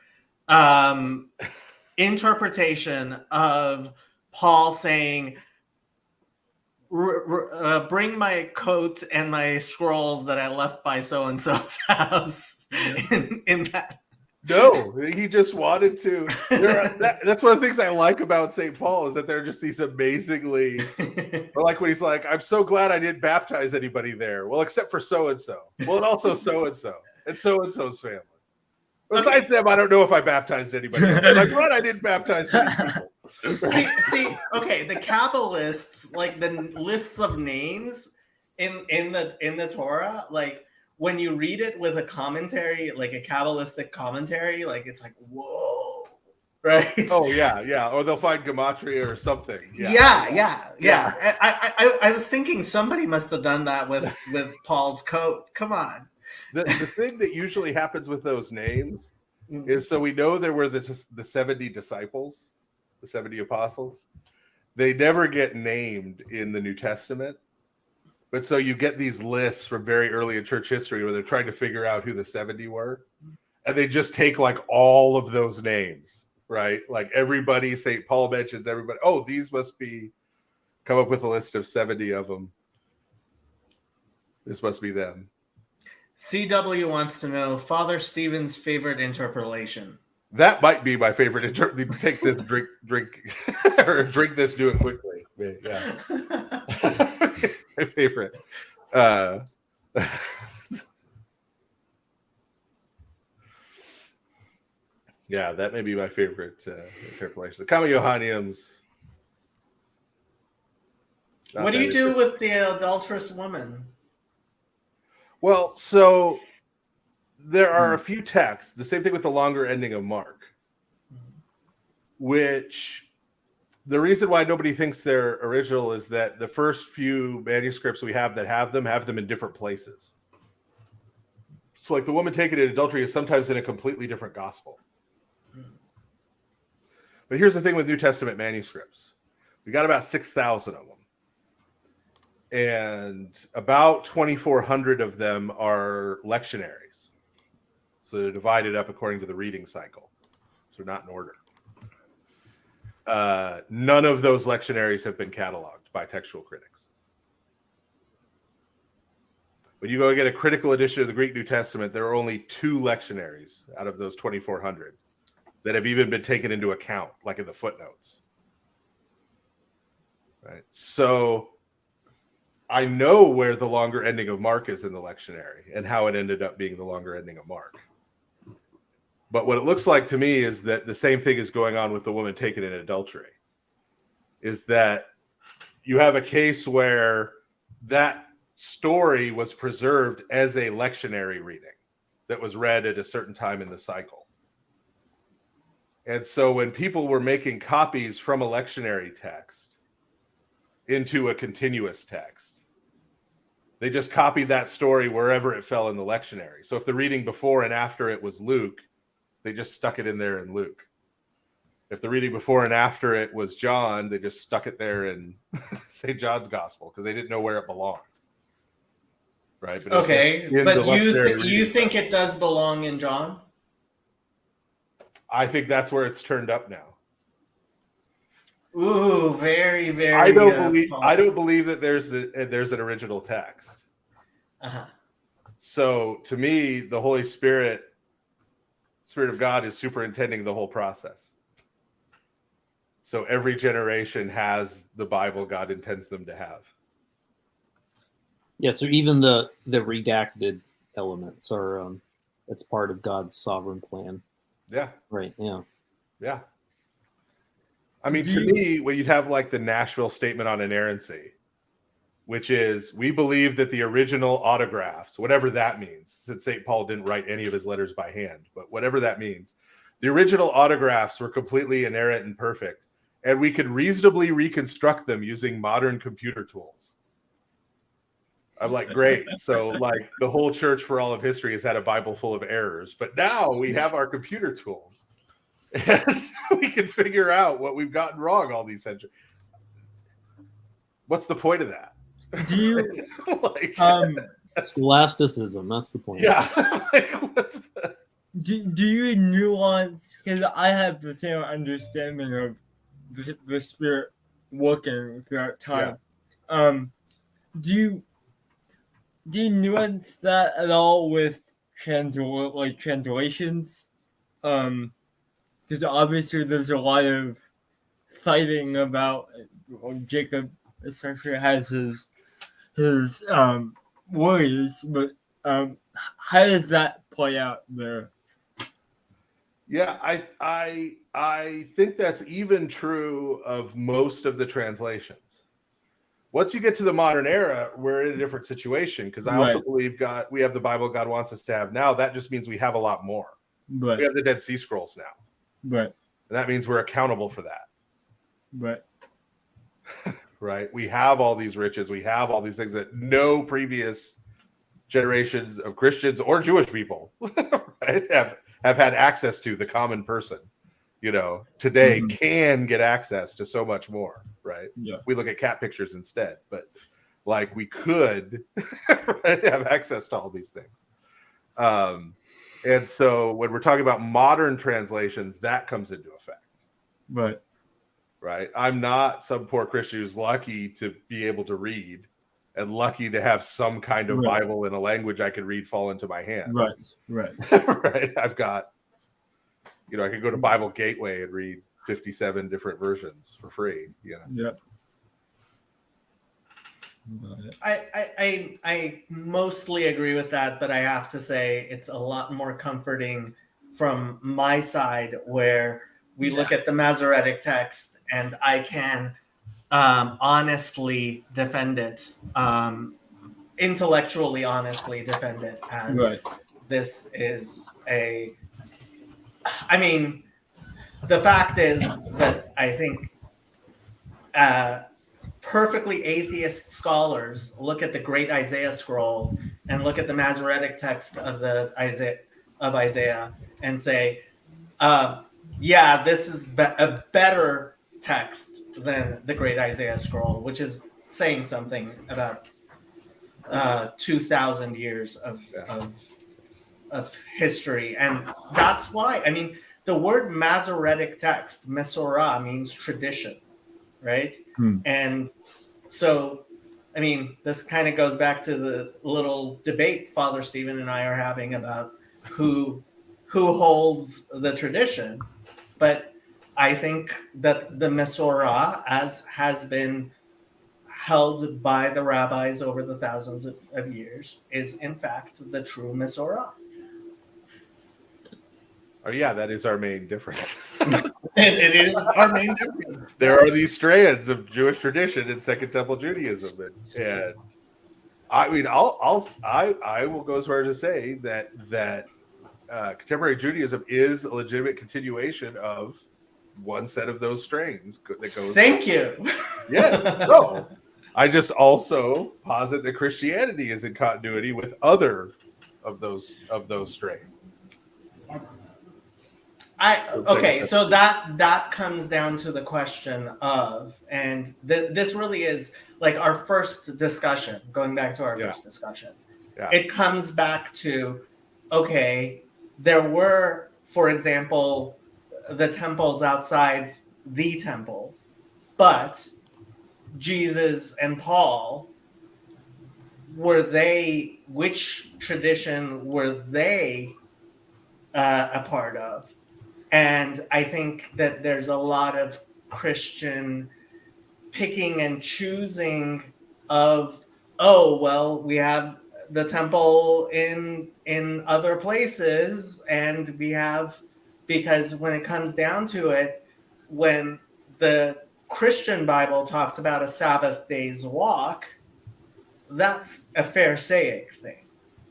interpretation of Paul saying, bring my coat and my scrolls that I left by so-and-so's house in that. No, he just wanted to. That's one of the things I like about St. Paul is that they're just these amazingly, or like when he's like, I'm so glad I didn't baptize anybody there. Well, except for so-and-so. Well, and also so-and-so and so-and-so's family. Besides them, I don't know if I baptized anybody else. But I'm glad I didn't baptize these people. See, okay, the Kabbalists, like the lists of names in the Torah, like when you read it with a commentary, like a Kabbalistic commentary, like it's like, whoa, right? Oh yeah, or they'll find gematria or something. Yeah. I was thinking somebody must have done that with Paul's coat. Come on. The thing that usually happens with those names is, so we know there were the 70 disciples, the 70 apostles. They never get named in the New Testament. But so you get these lists from very early in church history where they're trying to figure out who the 70 were. And they just take like all of those names, right? Like everybody, St. Paul mentions everybody. Oh, these must be, come up with a list of 70 of them. This must be them. CW wants to know Father Stephen's favorite interpolation. That might be my favorite. Take this, drink, or drink this, do it quickly. Yeah. My favorite. Yeah, that may be my favorite interpolation. The Kama Johanniums. What do you do with the adulterous woman? Well, so there are a few texts, the same thing with the longer ending of Mark, which the reason why nobody thinks they're original is that the first few manuscripts we have that have them in different places. So like the woman taken in adultery is sometimes in a completely different gospel. But here's the thing with New Testament manuscripts. We got about 6,000 of them. And about 2,400 of them are lectionaries. So they're divided up according to the reading cycle. So not in order. None of those lectionaries have been cataloged by textual critics. When you go get a critical edition of the Greek New Testament, there are only 2 lectionaries out of those 2,400 that have even been taken into account, like in the footnotes. Right. So I know where the longer ending of Mark is in the lectionary and how it ended up being the longer ending of Mark. But what it looks like to me is that the same thing is going on with the woman taken in adultery, is that you have a case where that story was preserved as a lectionary reading that was read at a certain time in the cycle. And so when people were making copies from a lectionary text into a continuous text, they just copied that story wherever it fell in the lectionary. So if the reading before and after it was Luke, they just stuck it in there in Luke. If the reading before and after it was John, they just stuck it there in St. John's Gospel because they didn't know where it belonged. Right? But okay, but you think it does belong in John? I think that's where it's turned up now. Ooh, very, very. I don't believe that there's an original text. Uh-huh. So to me, the Holy Spirit of God, is superintending the whole process. So every generation has the Bible God intends them to have. Yeah, so even the redacted elements are it's part of God's sovereign plan. Yeah. Right. Yeah. Yeah. I mean, to me, when you'd have like the Nashville Statement on Inerrancy, which is, we believe that the original autographs, whatever that means, since St. Paul didn't write any of his letters by hand, but whatever that means, the original autographs were completely inerrant and perfect, and we could reasonably reconstruct them using modern computer tools. I'm like, great. So like the whole church for all of history has had a Bible full of errors, but now we have our computer tools. And we can figure out what we've gotten wrong all these centuries. What's the point of that? Do you like scholasticism? That's the point. Yeah. Like, what's the... do you nuance? Because I have the same understanding of the Spirit working throughout time. Yeah. Do you nuance that at all with translations? Because obviously there's a lot of fighting about Jacob, especially has his worries, but how does that play out there? Yeah, I think that's even true of most of the translations. Once you get to the modern era, we're in a different situation, because I also believe we have the Bible God wants us to have now. That just means we have a lot more. Right. We have the Dead Sea Scrolls now. Right. And that means we're accountable for that. Right. Right. We have all these riches. We have all these things that no previous generations of Christians or Jewish people right, have had access to. The common person, today can get access to so much more. Right. Yeah. We look at cat pictures instead, but like we could right, have access to all these things. And so when we're talking about modern translations, that comes into effect. Right. Right. I'm not some poor Christian who's lucky to be able to read and lucky to have some kind of Bible in a language I can read fall into my hands. Right. Right. I've got, I could go to Bible Gateway and read 57 different versions for free. Yeah. I mostly agree with that, but I have to say it's a lot more comforting from my side, where we look at the Masoretic text and I can honestly defend it, intellectually honestly defend it as this is I mean, the fact is that I think perfectly atheist scholars look at the Great Isaiah Scroll and look at the Masoretic text of Isaiah and say, this is a better text than the Great Isaiah Scroll, which is saying something about 2,000 years of history. And that's why, the word Masoretic text, Mesorah, means tradition, right? And so, this kind of goes back to the little debate Father Stephen and I are having about who holds the tradition. But I think that the Mesorah, as has been held by the rabbis over the thousands of years, is in fact the true Mesorah. Oh yeah, that is our main difference. It is our main difference. There are these strands of Jewish tradition in Second Temple Judaism, and I will go as far as to say that contemporary Judaism is a legitimate continuation of one set of those strains that goes. Thank you. Yes. No. I just also posit that Christianity is in continuity with other of those strains. Okay, so that comes down to the question of, and this really is like our first discussion, going back to our first discussion. Yeah. It comes back to, okay, there were, for example, the temples outside the temple, but Jesus and Paul, which tradition were they a part of? And I think that there's a lot of Christian picking and choosing of, oh, well, we have the temple in other places, and we have, because when it comes down to it, when the Christian Bible talks about a Sabbath day's walk, that's a Pharisaic thing,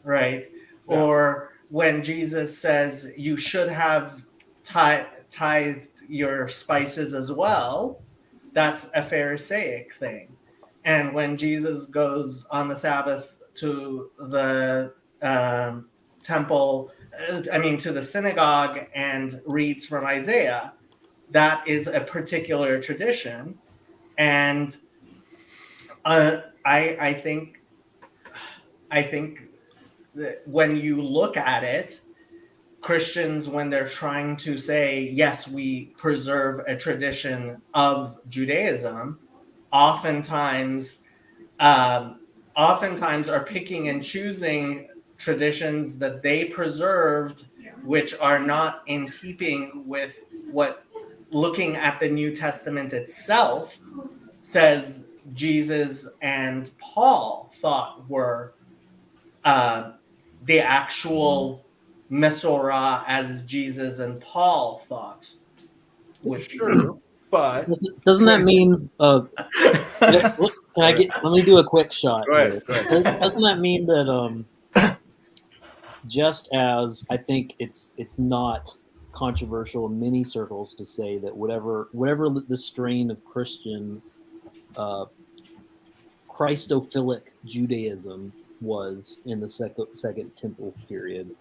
right? Yeah. Or when Jesus says you should have tithed your spices as well, that's a Pharisaic thing. And when Jesus goes on the Sabbath to the temple, to the synagogue and reads from Isaiah, that is a particular tradition. And I think that when you look at it, Christians, when they're trying to say, yes, we preserve a tradition of Judaism, oftentimes are picking and choosing traditions that they preserved, which are not in keeping with what looking at the New Testament itself says Jesus and Paul thought were the actual Mesorah as Jesus and Paul thought would be. Sure, but doesn't that mean? Can I get? Let me do a quick shot. Go ahead. Doesn't that mean that just as I think it's not controversial in many circles to say that whatever the strain of Christian Christophilic Judaism was in the second temple period,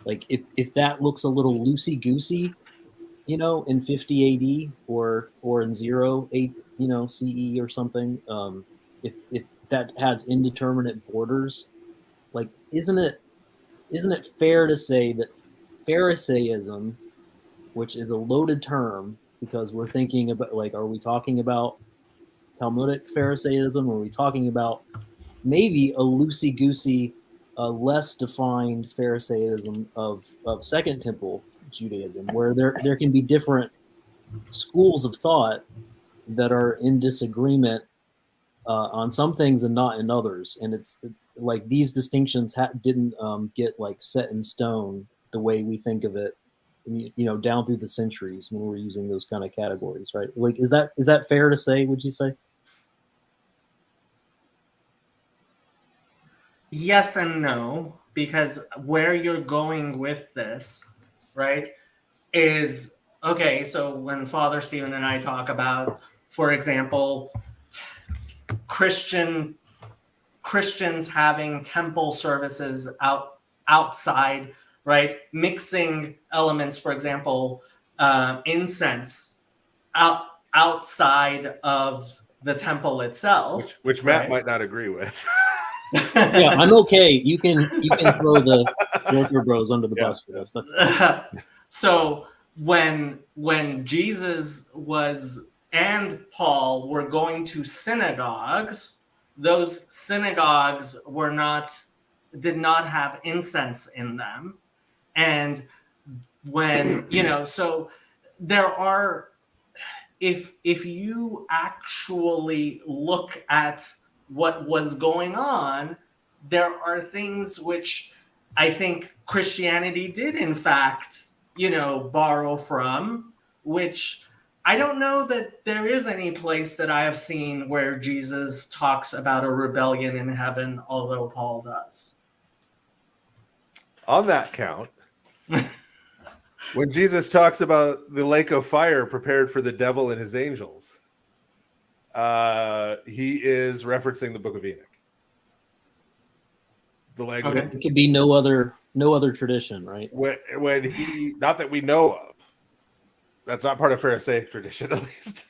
like if that looks a little loosey goosey, in 50 AD or in 0 8 CE or something, if that has indeterminate borders, like isn't it fair to say that Pharisaism, which is a loaded term because we're thinking about, like, are we talking about Talmudic Pharisaism, or are we talking about maybe a loosey-goosey, less defined Pharisaism of Second Temple Judaism, where there can be different schools of thought that are in disagreement on some things and not in others, and it's like these distinctions didn't get like set in stone the way we think of it, down through the centuries when we're using those kind of categories, right? Like, is that fair to say? Would you say? Yes and no, because where you're going with this, right, is, okay, so when Father Stephen and I talk about, for example, Christians having temple services outside, right, mixing elements, for example, incense outside of the temple itself, which Matt might not agree with. Yeah, I'm okay. You can throw the Norther Bros under the bus for this. That's fine. So when Jesus and Paul were going to synagogues, those synagogues did not have incense in them. And when, so there are, if you actually look at what was going on, there are things which I think Christianity did in fact, borrow from, which I don't know that there is any place that I have seen where Jesus talks about a rebellion in heaven, although Paul does. On that count, When Jesus talks about the lake of fire prepared for the devil and his angels, he is referencing the Book of Enoch. The language. Okay. It could be no other tradition, right? When he, not that we know of, that's not part of Pharisaic tradition, at least.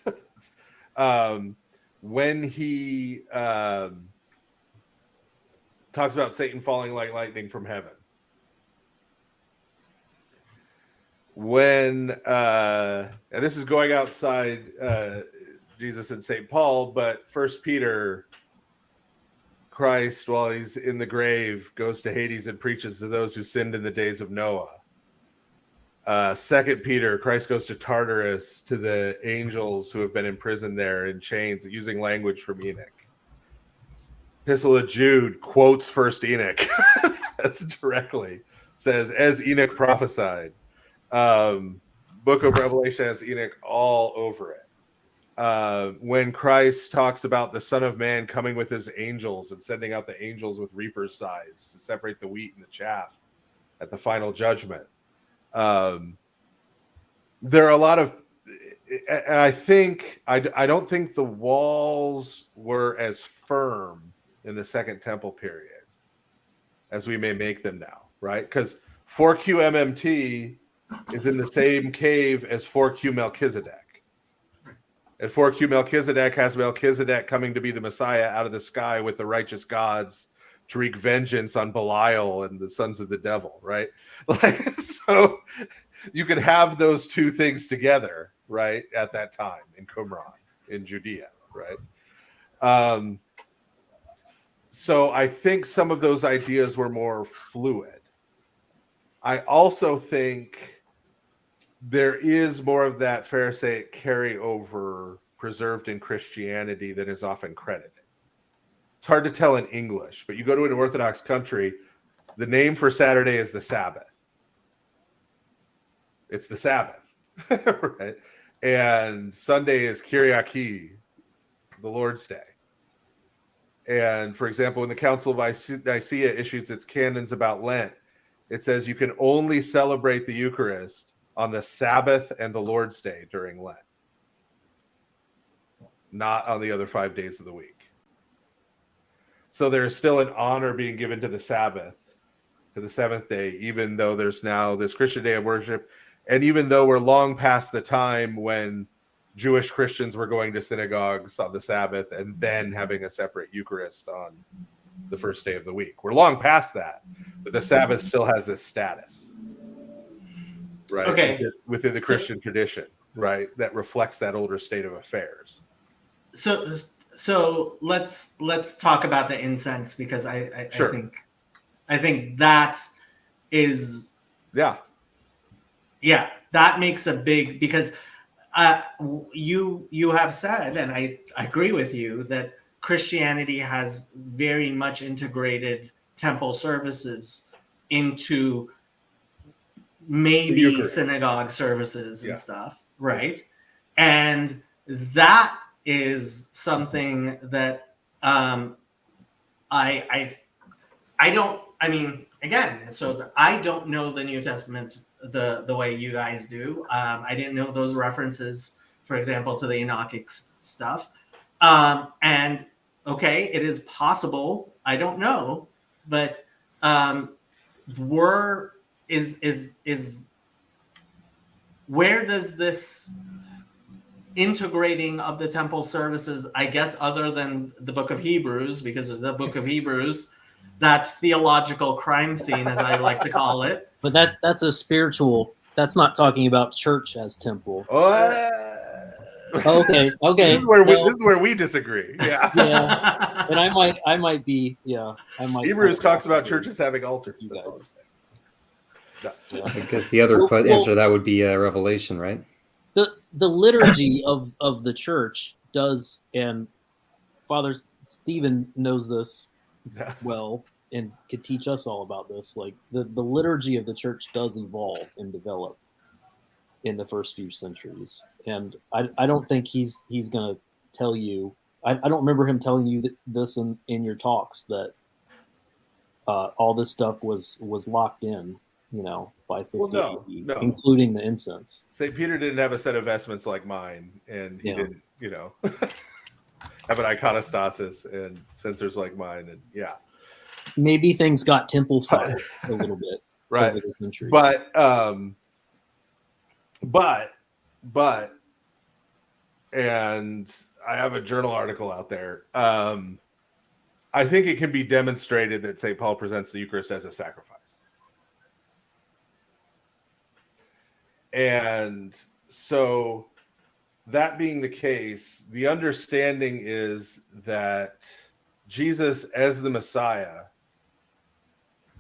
When he talks about Satan falling like lightning from heaven, when and this is going outside Jesus and St. Paul, but First Peter, Christ, while he's in the grave, goes to Hades and preaches to those who sinned in the days of Noah. Second Peter, Christ goes to Tartarus, to the angels who have been imprisoned there in chains, using language from Enoch. Epistle of Jude quotes First Enoch. That's directly says, as Enoch prophesied. Book of Revelation has Enoch all over it. When Christ talks about the Son of Man coming with his angels and sending out the angels with reapers' scythes to separate the wheat and the chaff at the final judgment. There are a lot of, and I think, I don't think the walls were as firm in the Second Temple period as we may make them now, right? Because 4Q MMT is in the same cave as 4Q Melchizedek. And 4Q Melchizedek has Melchizedek coming to be the Messiah out of the sky with the righteous gods to wreak vengeance on Belial and the sons of the devil, right? Like, so you could have those two things together, right, at that time in Qumran, in Judea, right? So I think some of those ideas were more fluid. I also think there is more of that Pharisaic carryover preserved in Christianity than is often credited. It's hard to tell in English, but you go to an Orthodox country, the name for Saturday is the Sabbath. It's the Sabbath, right? And Sunday is Kyriaki, the Lord's Day. And for example, when the Council of Nicaea issues its canons about Lent, it says you can only celebrate the Eucharist on the Sabbath and the Lord's Day during Lent, not on the other 5 days of the week. So there is still an honor being given to the Sabbath, to the seventh day, even though there's now this Christian day of worship. And even though we're long past the time when Jewish Christians were going to synagogues on the Sabbath and then having a separate Eucharist on the first day of the week. We're long past that, but the Sabbath still has this status, right? Okay. Within the Christian tradition, right? That reflects that older state of affairs. So let's talk about the incense, because I Sure. I think that is Yeah. That makes a big, because you have said, and I agree with you, that Christianity has very much integrated temple services into maybe synagogue services and stuff, right? And that is something that I don't, I mean, again, so I don't know the New Testament the way you guys do. I didn't know those references, for example, to the Enochic stuff. And okay, it is possible, I don't know, but where does this integrating of the temple services, I guess, other than the book of Hebrews, because of the book of Hebrews, that theological crime scene, as I like to call it. But that's a spiritual. That's not talking about church as temple. Okay. This is where we disagree. Yeah. Yeah. And I might be. Yeah. I might. Hebrews talks about churches having altars. That's all I'm saying. No. I guess the other answer to that would be Revelation, right? The liturgy of the church does, and Father Stephen knows this well and could teach us all about this. Like the liturgy of the church does evolve and develop in the first few centuries, and I don't think he's going to tell you. I don't remember him telling you this in your talks, that all this stuff was locked in by 50 Well, AD, no. including the incense. St. Peter didn't have a set of vestments like mine, and he didn't, have an iconostasis and censers like mine, and Maybe things got templified a little bit right. over the centuries. But, and I have a journal article out there. I think it can be demonstrated that St. Paul presents the Eucharist as a sacrifice. And so, that being the case, the understanding is that Jesus, as the Messiah,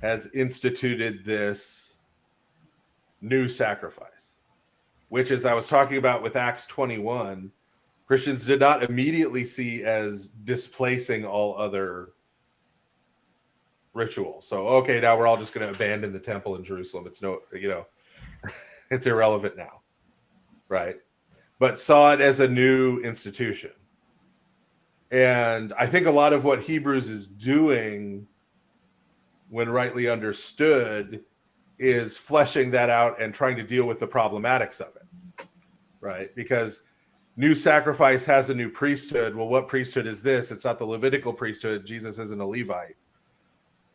has instituted this new sacrifice, which, as I was talking about with Acts 21, Christians did not immediately see as displacing all other rituals. So, okay, now we're all just going to abandon the temple in Jerusalem. It's it's irrelevant now, right? But saw it as a new institution. And I think a lot of what Hebrews is doing, when rightly understood, is fleshing that out and trying to deal with the problematics of it, right? Because new sacrifice has a new priesthood. Well, what priesthood is this? It's not the Levitical priesthood. Jesus isn't a Levite,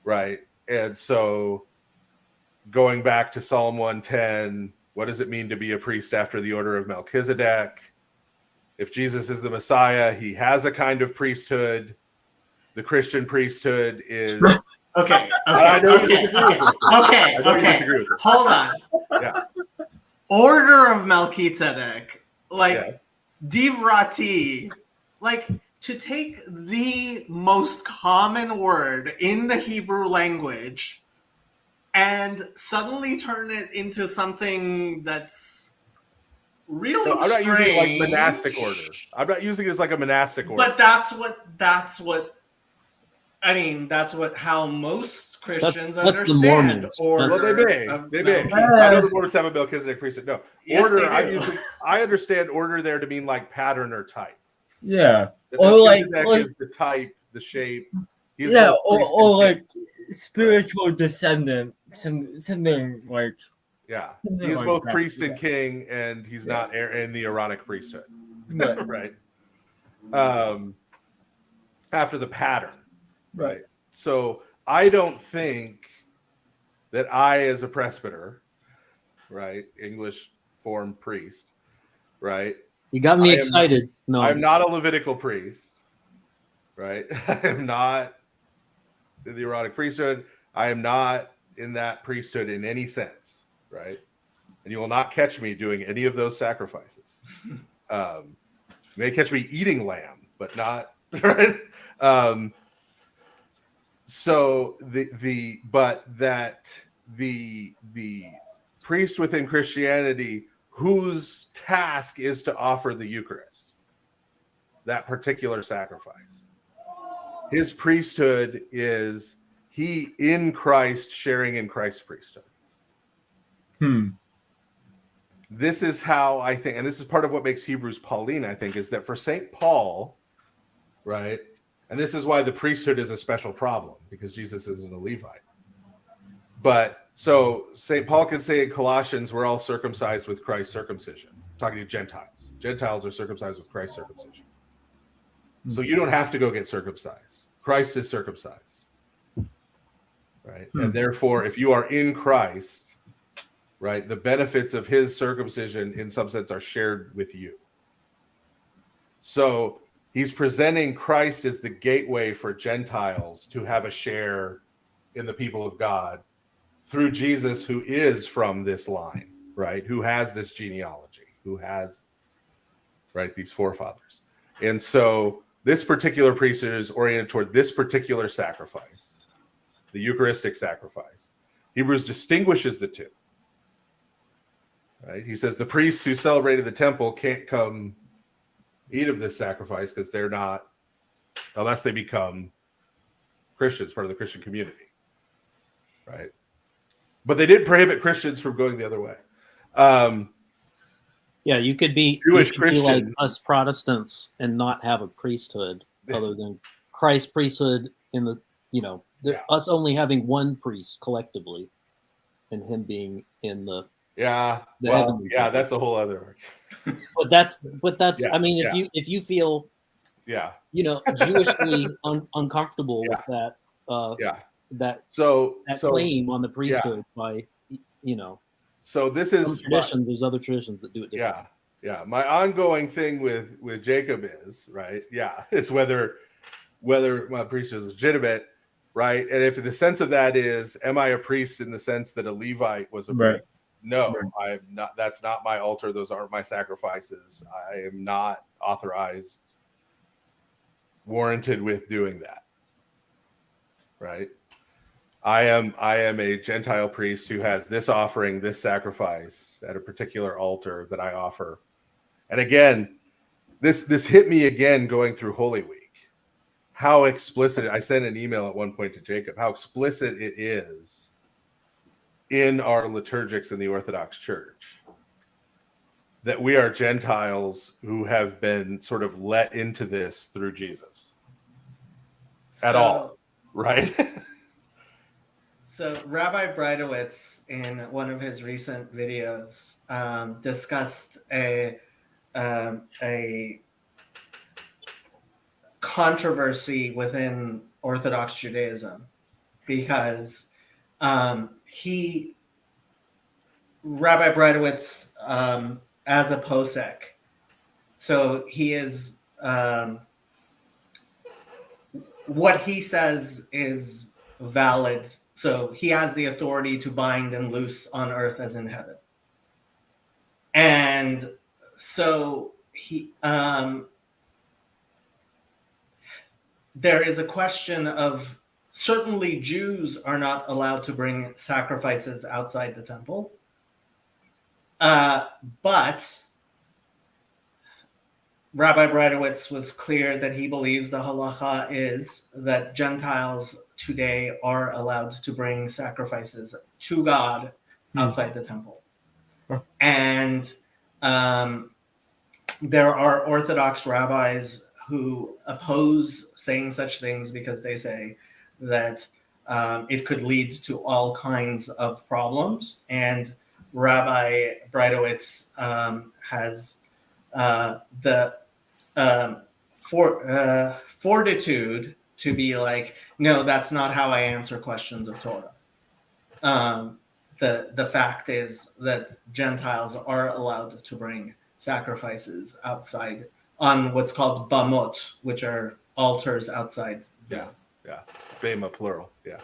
right? And so going back to Psalm 110, what does it mean to be a priest after the order of Melchizedek? If Jesus is the Messiah, he has a kind of priesthood. The Christian priesthood is... Okay. Hold on. Yeah. Order of Melchizedek, divrati, to take the most common word in the Hebrew language and suddenly turn it into something that's really I'm not strange. using it like monastic order. I'm not using it as like a monastic order. But that's how most Christians that's understand. the Mormons. Well, they may. I know the Mormons have a Melchizedek priesthood. No, yes, order. I understand order there to mean like pattern or type. Yeah, The or Melchizedek is the type, the shape. He's or like spiritual descendant, something like. Yeah, something he's like both that. priest and king, and he's not in the Aaronic priesthood, Right. right? After the pattern, Right. So I don't think that I, as a presbyter, right, English form priest, right? You got me excited. No, I'm not a Levitical priest, right? I am not in the Aaronic priesthood. I am not in that priesthood in any sense, right? And you will not catch me doing any of those sacrifices. You may catch me eating lamb, but not right. So the priest within Christianity whose task is to offer the Eucharist, that particular sacrifice, his priesthood is he in Christ sharing in Christ's priesthood. This is how I think, and this is part of what makes Hebrews Pauline, I think, is that for St. Paul, right, and this is why the priesthood is a special problem, because Jesus isn't a Levite. But so St. Paul can say in Colossians, we're all circumcised with Christ's circumcision, talking to Gentiles. Gentiles are circumcised with Christ's circumcision. So you don't have to go get circumcised. Christ is circumcised, right? And therefore, if you are in Christ, right, the benefits of his circumcision in some sense are shared with you. So he's presenting Christ as the gateway for Gentiles to have a share in the people of God through Jesus, who is from this line, right? Who has this genealogy, who has, right, these forefathers. And so this particular priesthood is oriented toward this particular sacrifice, the Eucharistic sacrifice. Hebrews distinguishes the two. Right? He says the priests who celebrated the temple can't come eat of this sacrifice because they're not, unless they become Christians, part of the Christian community. Right? But they did prohibit Christians from going the other way. Yeah, you could be Jewish Christians, like Christians, us Protestants, and not have a priesthood other than Christ's priesthood in the, us only having one priest collectively. and him being in the Yeah. The Well, heavens. yeah, that's a whole other. But that's Yeah, I mean, yeah. if you feel Yeah. Jewishly uncomfortable Yeah. with that Yeah. that So claim on the yeah. priesthood by So this some is traditions, there's other traditions that do it differently. yeah. My ongoing thing with Jacob is right. Yeah, is whether my priest is legitimate, right? And if the sense of that is, am I a priest in the sense that a Levite was a Right. priest? No, Right. I'm not. That's not my altar. Those aren't my sacrifices. I am not authorized, warranted with doing that. Right. I am a Gentile priest who has this offering, this sacrifice at a particular altar that I offer. And again, this hit me again going through Holy Week. How explicit, I sent an email at one point to Jacob, how explicit it is in our liturgics in the Orthodox Church that we are Gentiles who have been sort of let into this through Jesus at all, right? So Rabbi Breitowitz, in one of his recent videos, discussed a controversy within Orthodox Judaism because Rabbi Breitowitz, as a posek, so he is what he says is valid. So he has the authority to bind and loose on earth as in heaven. And so there is a question of, certainly Jews are not allowed to bring sacrifices outside the temple. But Rabbi Breitowitz was clear that he believes the halacha is that Gentiles today are allowed to bring sacrifices to God outside the temple. And there are Orthodox rabbis who oppose saying such things because they say that it could lead to all kinds of problems. And Rabbi Breitowitz has the fortitude to be like, no, that's not how I answer questions of Torah. The fact is that Gentiles are allowed to bring sacrifices outside on what's called bamot, which are altars outside. Yeah. Bema plural. Yeah.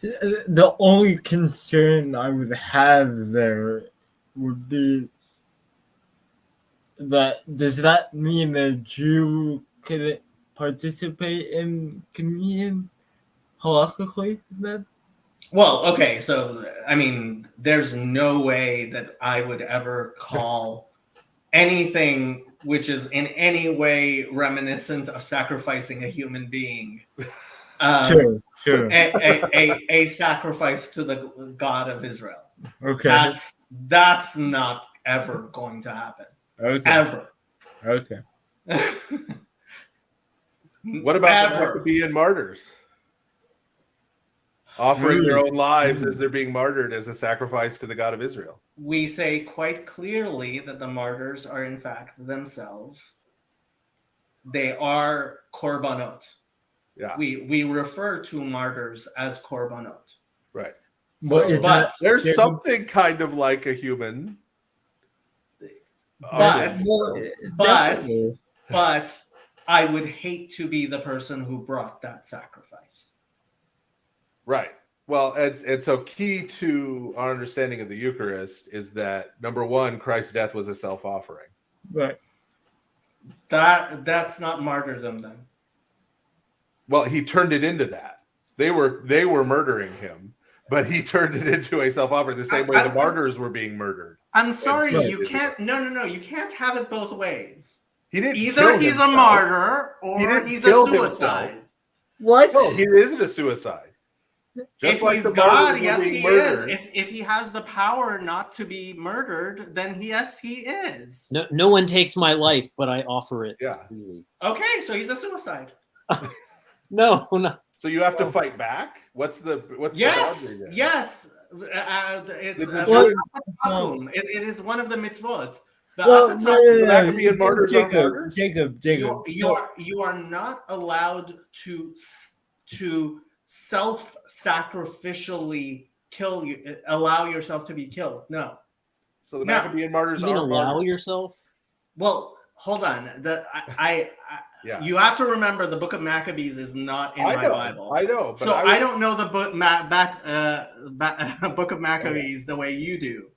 The only concern I would have there would be that does that mean a Jew couldn't participate in communion halakhically then? Well, okay, so I mean, there's no way that I would ever call anything which is in any way reminiscent of sacrificing a human being Sure. a sacrifice to the God of Israel. Okay. That's not ever going to happen. Okay. Ever. Okay. What about the Maccabean martyrs? Offering their own lives as they're being martyred as a sacrifice to the God of Israel. We say quite clearly that the martyrs are in fact themselves. They are korbanot. Yeah. We refer to martyrs as korbanot. Right. But there's something kind of like a human. But I would hate to be the person who brought that sacrifice. Right. Well, and so key to our understanding of the Eucharist is that, number one, Christ's death was a self-offering. Right. That's not martyrdom then. Well, he turned it into that. They were murdering him, but he turned it into a self-offering the same way the martyrs were being murdered. I'm sorry, you can't. No. You can't have it both ways. He didn't. Either he's a martyr or he's a suicide. What? No, he isn't a suicide. Just if like he's the God, martyrs were yes, being he murdered. is. If he has the power not to be murdered, then yes, he is. No one takes my life, but I offer it freely. Okay, so he's a suicide. No. So you have to fight back. What's the boundary there? Yes. It's The Well, Akum. It is one of the mitzvot. The well, Atatakum, The Maccabean martyrs are martyrs? Jacob. you are not allowed to self-sacrificially kill you, allow yourself to be killed. No. So the No. Maccabean martyrs You mean are allow martyrs. yourself? Well, hold on. Yeah. You have to remember the Book of Maccabees is not in my Bible. I know. But So I don't know the book Book of Maccabees the way you do,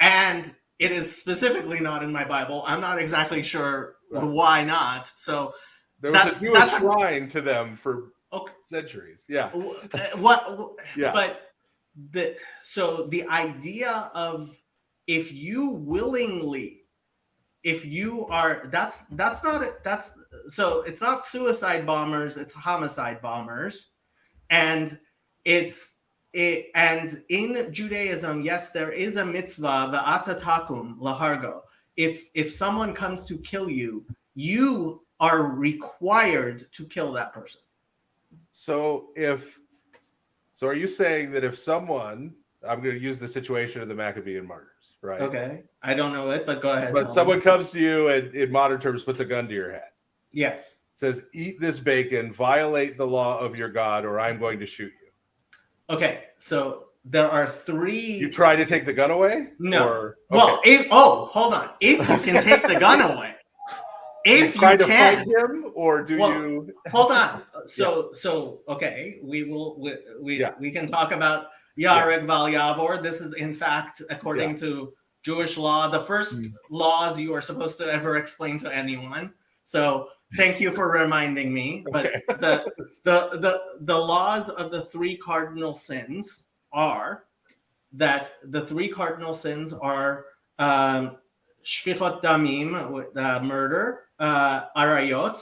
and it is specifically not in my Bible. I'm not exactly sure why not. So there was a Jewish shrine to them for centuries. Yeah. What? Yeah. But the idea of if you willingly, if you are, that's not it. That's so it's not suicide bombers. It's homicide bombers, and and in Judaism, yes, there is a mitzvah, v'ata takum lahargo. If someone comes to kill you, you are required to kill that person. So are you saying that if someone, I'm going to use the situation of the Maccabean martyrs, right? Okay, I don't know it, but go ahead. But someone comes to you and in modern terms puts a gun to your head. Yes. Says, eat this bacon, violate the law of your God, or I'm going to shoot you. Okay, so there are three. You try to take the gun away? No. Or, well, hold on. If you can take the gun away, if you try to can, fight him, or do you? Hold on. So okay, we can talk about Yareg Val Yavor. This is in fact, according to Jewish law, the first laws you are supposed to ever explain to anyone. So thank you for reminding me. But the laws of the three cardinal sins are that the three cardinal sins are shfichot damim, murder, arayot,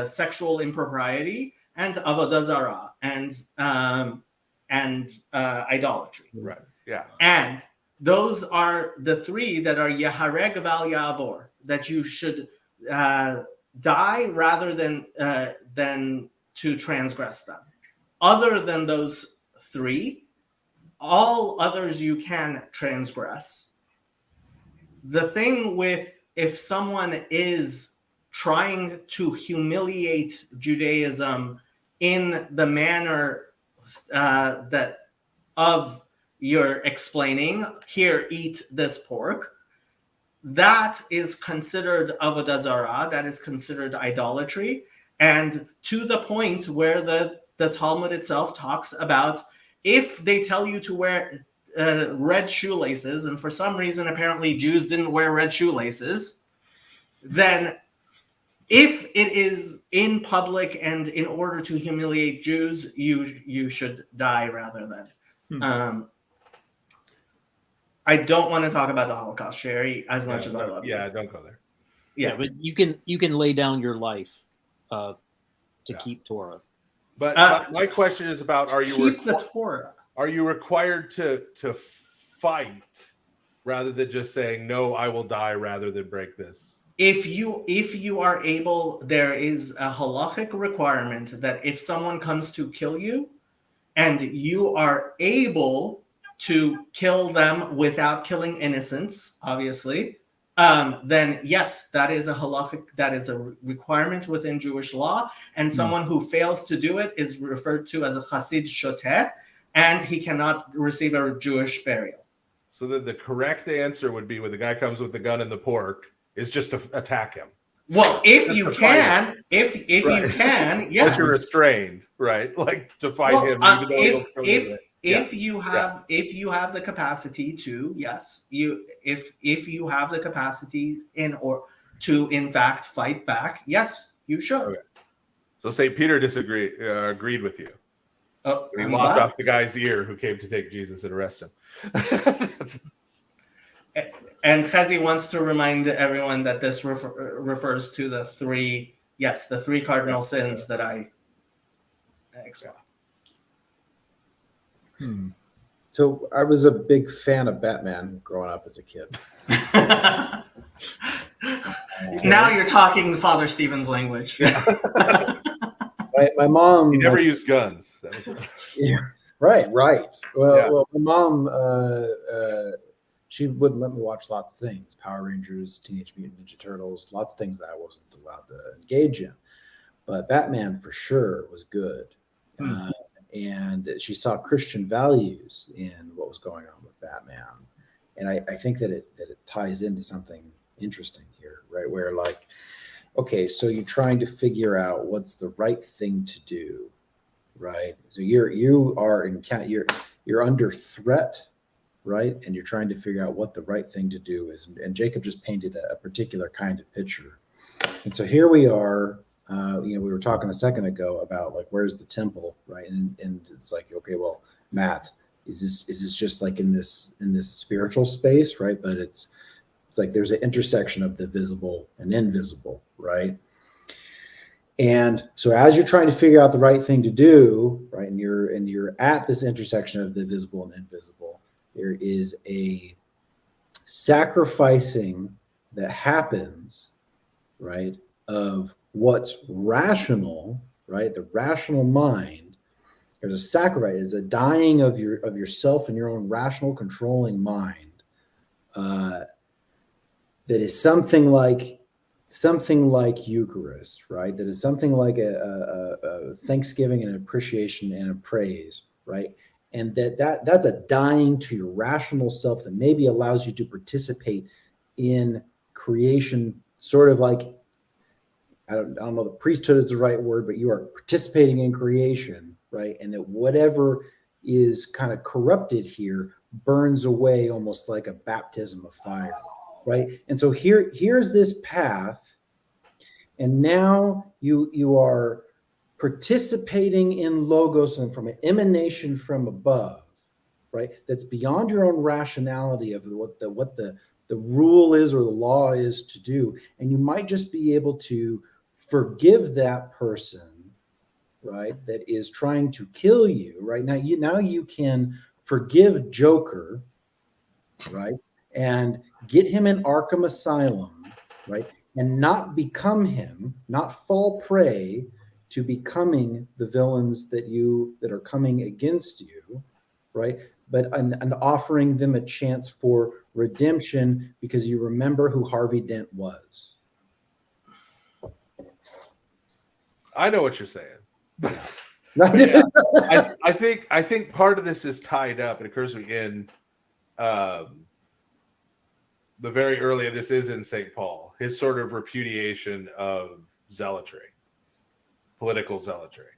sexual impropriety, and avodah zarah, and idolatry. Right. Yeah. And those are the three that are yahareg val yavor, that you should die rather than to transgress them. Other than those three, all others you can transgress. The thing with if someone is trying to humiliate Judaism in the manner that of you're explaining, here, eat this pork, that is considered avodah zarah, that is considered idolatry, and to the point where the Talmud itself talks about if they tell you to wear red shoelaces, and for some reason apparently Jews didn't wear red shoelaces, then if it is in public and in order to humiliate Jews, you should die rather than. I don't want to talk about the Holocaust, Sherry, as much as I love you. Yeah, don't go there. Yeah, but you can lay down your life to keep Torah. But my question is about: are you keep the Torah? Are you required to fight rather than just saying no? I will die rather than break this. If you are able, there is a halachic requirement that if someone comes to kill you, and you are able to kill them without killing innocents, obviously, then yes, that is a halachic, that is a requirement within Jewish law, and someone who fails to do it is referred to as a chasid shoteh, and he cannot receive a Jewish burial. So then the correct answer would be when the guy comes with the gun and the pork is just to attack him. Well, if you can, if you can, yes. But you're restrained, right? Like to fight him, even though if you have the capacity to, yes, if you have the capacity to in fact fight back, yes, you should. Okay. So St. Peter agreed with you. He I'm lopped glad. off the guy's ear who came to take Jesus and arrest him. And Chezi wants to remind everyone that this refers to the three cardinal sins that I explained. So I was a big fan of Batman growing up as a kid. Now you're talking Father Stephen's language. My mom. He never used guns. Yeah, Right. Well, Yeah. well, my mom, she wouldn't let me watch lots of things: Power Rangers, Teenage Mutant Ninja Turtles, lots of things that I wasn't allowed to engage in. But Batman for sure was good. And she saw Christian values in what was going on with Batman. And I think that it ties into something interesting here, right? Where like, okay, so you're trying to figure out what's the right thing to do, right? So you're under threat, right? And you're trying to figure out what the right thing to do is. And Jacob just painted a particular kind of picture. And so here we are. We were talking a second ago about like where's the temple, right? And it's like, okay, well, Matt, is this just like in this spiritual space, right? But it's like there's an intersection of the visible and invisible, right? And so as you're trying to figure out the right thing to do, right, and you're at this intersection of the visible and invisible, there is a sacrificing that happens, right, of what's rational, right, the rational mind. There's a sacrifice, is a dying of yourself and your own rational controlling mind, that is something like Eucharist, right? That is something like a thanksgiving and appreciation and a praise, right? And that's a dying to your rational self that maybe allows you to participate in creation, sort of like, I don't know, the priesthood is the right word, but you are participating in creation, right? And that whatever is kind of corrupted here burns away almost like a baptism of fire, right? And so here's this path, and now you are participating in logos and from an emanation from above, right? That's beyond your own rationality of what the rule is or the law is to do, and you might just be able to forgive that person, right, that is trying to kill you, right? Now you can forgive Joker, right, and get him in Arkham Asylum, right, and not become him, not fall prey to becoming the villains that are coming against you, right? But and offering them a chance for redemption because you remember who Harvey Dent was. I know what you're saying. Yeah. I think part of this is tied up. It occurs to me in the very early, and this is in St. Paul, his sort of repudiation of zealotry, political zealotry,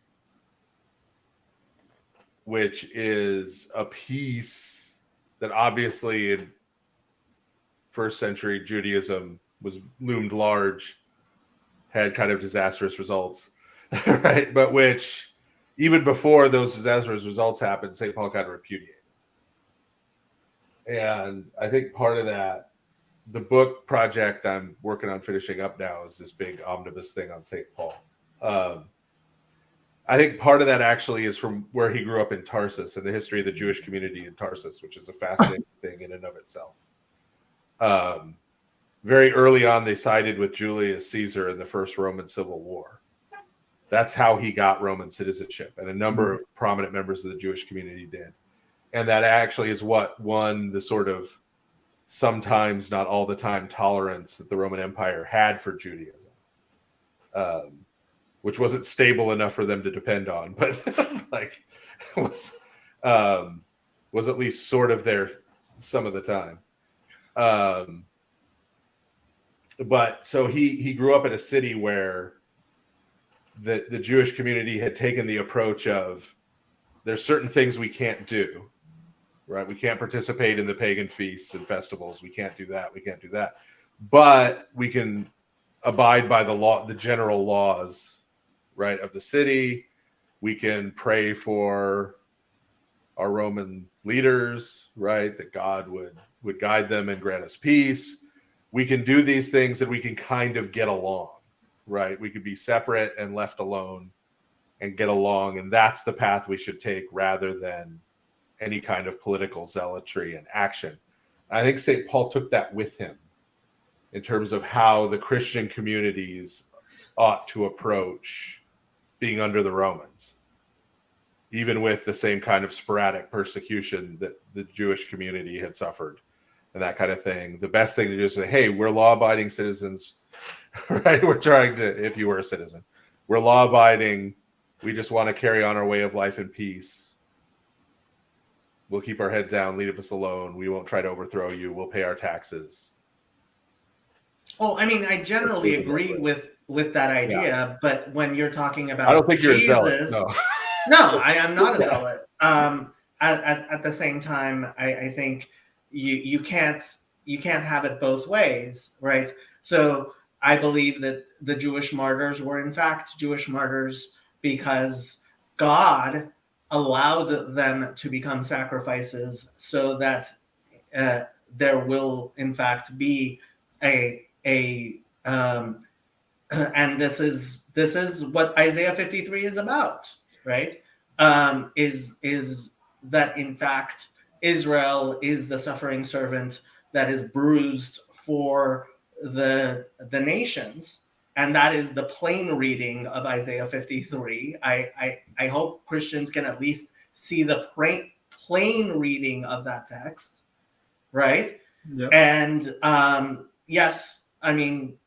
which is a piece that obviously in first century Judaism was loomed large, had kind of disastrous results, right? But which, even before those disastrous results happened, St. Paul kind of repudiated. And I think part of that, the book project I'm working on finishing up now is this big omnibus thing on St. Paul. I think part of that actually is from where he grew up in Tarsus and the history of the Jewish community in Tarsus, which is a fascinating thing in and of itself. Very early on, they sided with Julius Caesar in the First Roman Civil War. That's how he got Roman citizenship, and a number of prominent members of the Jewish community did. And that actually is what won the sort of sometimes, not all the time, tolerance that the Roman Empire had for Judaism, which wasn't stable enough for them to depend on, but like was at least sort of there some of the time. But so he grew up in a city where the Jewish community had taken the approach of there's certain things we can't do, right? We can't participate in the pagan feasts and festivals. We can't do that. We can't do that. But we can abide by the law, the general laws, right, of the city. We can pray for our Roman leaders, right, that God would guide them and grant us peace. We can do these things and we can kind of get along, right? We could be separate and left alone and get along. And that's the path we should take rather than any kind of political zealotry and action. I think St. Paul took that with him in terms of how the Christian communities ought to approach being under the Romans. even with the same kind of sporadic persecution that the Jewish community had suffered and that kind of thing. The best thing to do is say, hey, we're law-abiding citizens, right? We're trying to, if you were a citizen, we're law-abiding. We just want to carry on our way of life in peace. We'll keep our head down, leave us alone. We won't try to overthrow you. We'll pay our taxes. Well, I mean, I generally agree with that idea, but when you're talking about I don't think you're a zealot. Jesus, No. no, I am not a zealot. At the same time, I think you can't have it both ways, right? So I believe that the Jewish martyrs were in fact Jewish martyrs because God allowed them to become sacrifices so that there will in fact be a and this is what Isaiah 53 is about, right? Is that in fact Israel is the suffering servant that is bruised for the nations, and that is the plain reading of Isaiah 53. I hope Christians can at least see the plain reading of that text, right? Yep. And yes, I mean,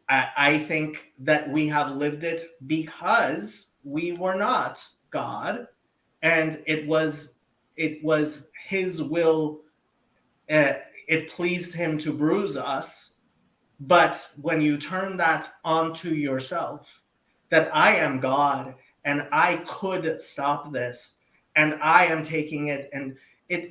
I think that we have lived it because we were not God, and it was His will. It pleased Him to bruise us. But when you turn that onto yourself, that I am God and I could stop this, and I am taking it, and it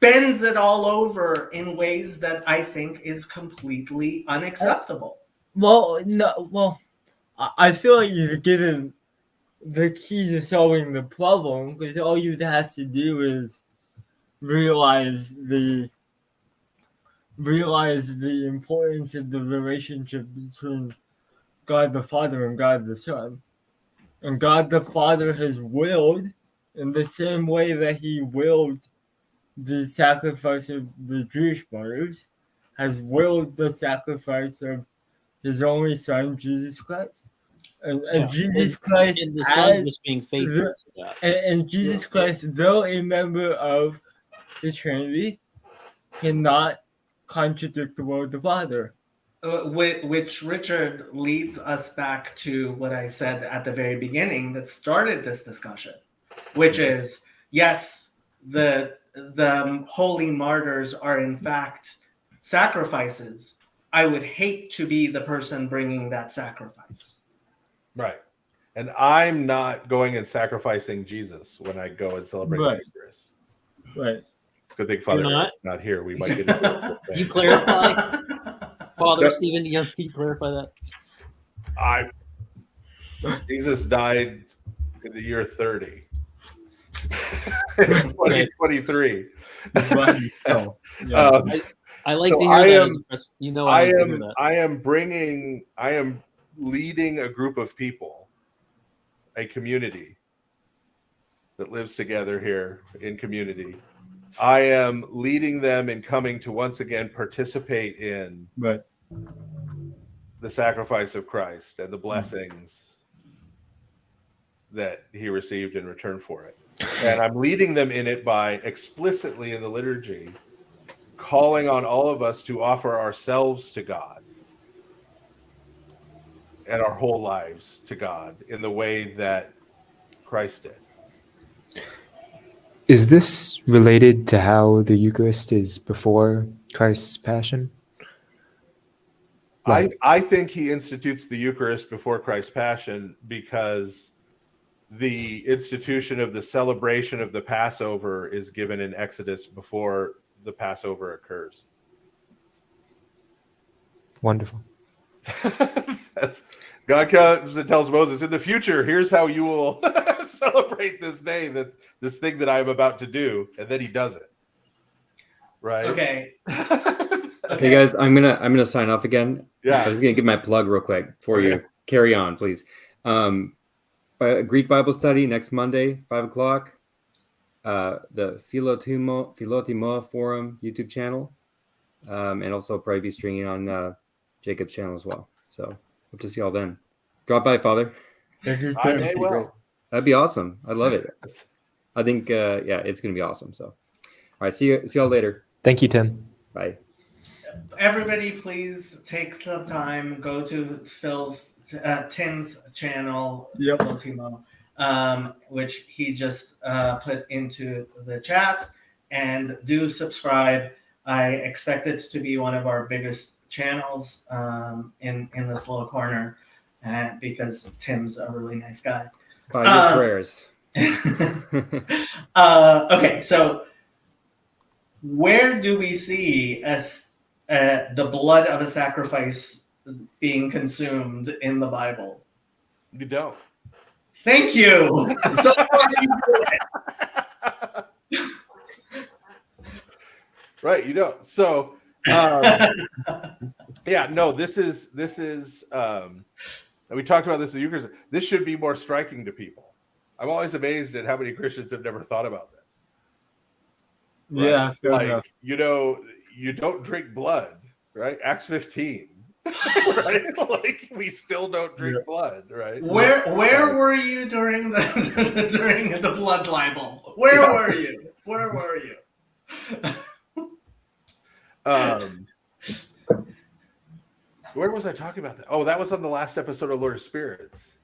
bends it all over in ways that I think is completely unacceptable. Well, no, well, I feel like you've given the key to solving the problem, because all you'd have to do is realize the importance of the relationship between God the Father and God the Son. And God the Father has willed, in the same way that He willed the sacrifice of the Jewish martyrs, has willed the sacrifice of His only Son, Jesus Christ. And Jesus Christ, and the Son just being faithful to that. And Jesus Christ, though a member of the Trinity, cannot contradict the word of the Father. Which, Richard, leads us back to what I said at the very beginning that started this discussion, which is, yes, the holy martyrs are in fact sacrifices. I would hate to be the person bringing that sacrifice. Right. And I'm not going and sacrificing Jesus when I go and celebrate the Eucharist. Right. It's a good thing Father Eric's not here. We might get into You clarify? Father Stephen, can you clarify that? Jesus died in the year 30. It's 2023. I like to hear that. You know, I am leading a group of people, a community that lives together here in community. I am leading them in coming to once again participate in the sacrifice of Christ and the blessings that He received in return for it. And I'm leading them in it by explicitly in the liturgy calling on all of us to offer ourselves to God and our whole lives to God in the way that Christ did. Is this related to how the Eucharist is before Christ's Passion? I think He institutes the Eucharist before Christ's Passion because the institution of the celebration of the Passover is given in Exodus before the Passover occurs. Wonderful. That's God comes and tells Moses, in the future, here's how you will celebrate this day, this thing that I'm about to do, and then He does it. Right? Okay. Hey guys, I'm gonna sign off again. Yeah. I was gonna give my plug real quick before you carry on, please. Greek Bible study next Monday, 5:00. The Philotimo Forum YouTube channel, and also probably be streaming on Jacob's channel as well. So hope to see y'all then. Drop by, Father. Thank you, I Tim. may Pretty well. great. That'd be awesome. I love it. I think yeah, it's gonna be awesome. So, all right, see y'all later. Thank you, Tim. Bye. Everybody, please take some time. Go to Tim's channel, Yep. Timo, which he just put into the chat, and do subscribe. I expect it to be one of our biggest channels in this little corner, because Tim's a really nice guy. By your prayers. Okay, so where do we see the blood of a sacrifice being consumed in the Bible? You don't. Thank you. So why do you do it? Right, you don't. So yeah, no, this is we talked about this in Eucharist. This should be more striking to people. I'm always amazed at how many Christians have never thought about this. Right? Yeah, fair like enough. you don't drink blood, right? Acts 15. Right? Like we still don't drink blood, right? Where were you during the blood libel? Where were you? Where were you? Where was I talking about that? Oh, that was on the last episode of Lord of Spirits.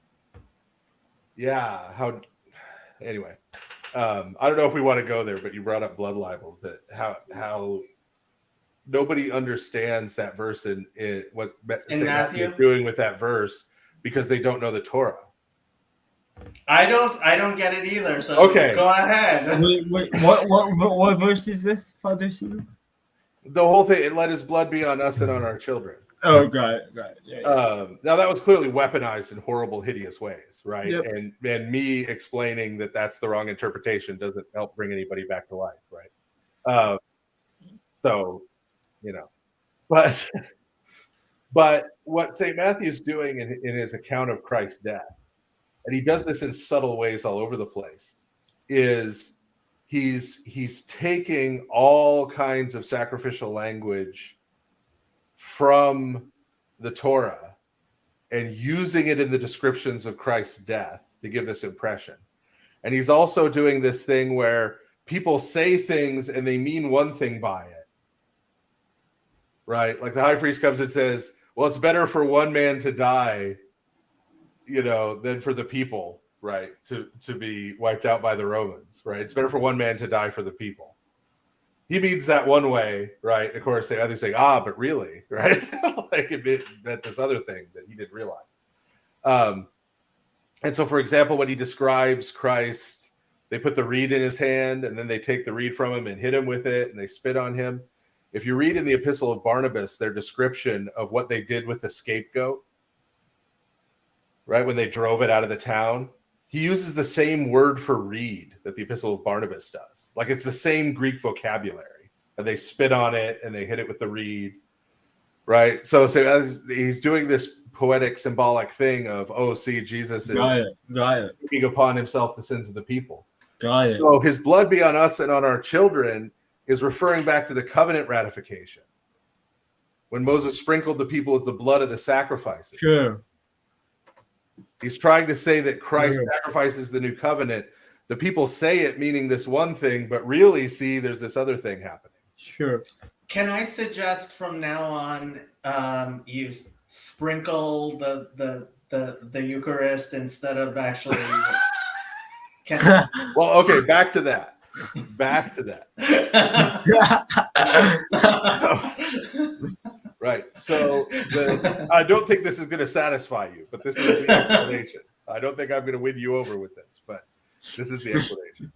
Yeah. Anyway, I don't know if we want to go there, but you brought up blood libel. That how nobody understands that verse in what St. Matthew is doing with that verse because they don't know the Torah. I don't get it either. So okay, go ahead. Wait, what verse is this, Father Stephen? The whole thing. It let his blood be on us and on our children. Oh, got it. Yeah. Now that was clearly weaponized in horrible, hideous ways, right? Yep. And me explaining that that's the wrong interpretation doesn't help bring anybody back to life, right? So, but what St. Matthew's doing in his account of Christ's death, and he does this in subtle ways all over the place, is he's taking all kinds of sacrificial language from the Torah and using it in the descriptions of Christ's death to give this impression. And he's also doing this thing where people say things and they mean one thing by it, right? Like the high priest comes and says, well, it's better for one man to die, than for the people, right? To be wiped out by the Romans, right? It's better for one man to die for the people. He means that one way, right? Of course, the others say, but really, right? Like that this other thing that he didn't realize. And so, for example, when he describes Christ, they put the reed in his hand, and then they take the reed from him and hit him with it, and they spit on him. If you read in the Epistle of Barnabas, their description of what they did with the scapegoat, right, when they drove it out of the town, he uses the same word for reed that the Epistle of Barnabas does. Like it's the same Greek vocabulary. And they spit on it and they hit it with the reed, right? So as he's doing this poetic, symbolic thing of, see, Jesus is taking upon himself the sins of the people. Got it. So his blood be on us and on our children is referring back to the covenant ratification. When Moses sprinkled the people with the blood of the sacrifices. Sure. He's trying to say that Christ sacrifices the new covenant. The people say it meaning this one thing, but really see there's this other thing happening. Sure. Can I suggest from now on you sprinkle the Eucharist instead of actually? Well, okay, back to that. Right. So I don't think this is going to satisfy you, but this is the explanation. I don't think I'm going to win you over with this, but this is the explanation.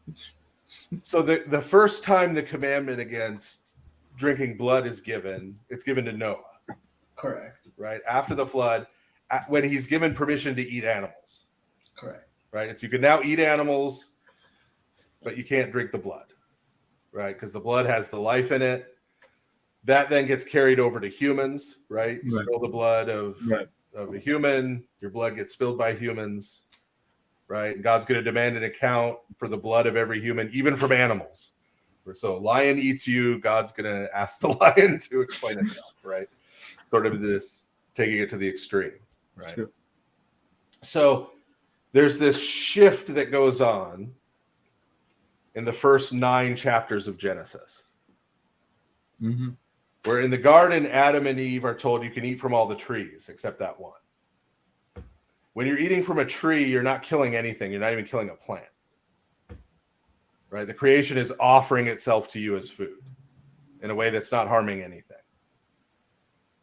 So the first time the commandment against drinking blood is given, it's given to Noah. Correct. Right. After the flood, when he's given permission to eat animals. Correct. Right. It's you can now eat animals, but you can't drink the blood. Right. Because the blood has the life in it. That then gets carried over to humans, right? You spill the blood of a human, your blood gets spilled by humans, right? And God's going to demand an account for the blood of every human, even from animals. So a lion eats you, God's going to ask the lion to explain itself, right? Sort of this, taking it to the extreme, right? Sure. So there's this shift that goes on in the first 9 chapters of Genesis. Mm-hmm. Where in the garden, Adam and Eve are told you can eat from all the trees except that one. When you're eating from a tree, you're not killing anything. You're not even killing a plant. Right? The creation is offering itself to you as food in a way that's not harming anything.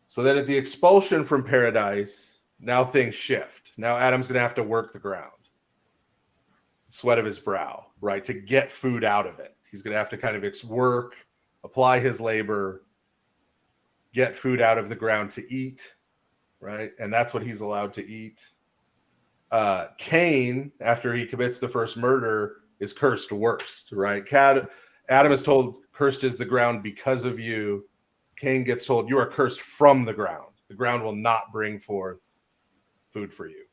So that at the expulsion from paradise, now things shift. Now Adam's going to have to work the ground. Sweat of his brow, right? To get food out of it. He's going to have to kind of work, apply his labor, get food out of the ground to eat, right? And that's what he's allowed to eat. Cain, after he commits the first murder, is cursed worst, right? Adam is told, cursed is the ground because of you. Cain gets told, you are cursed from the ground. The ground will not bring forth food for you.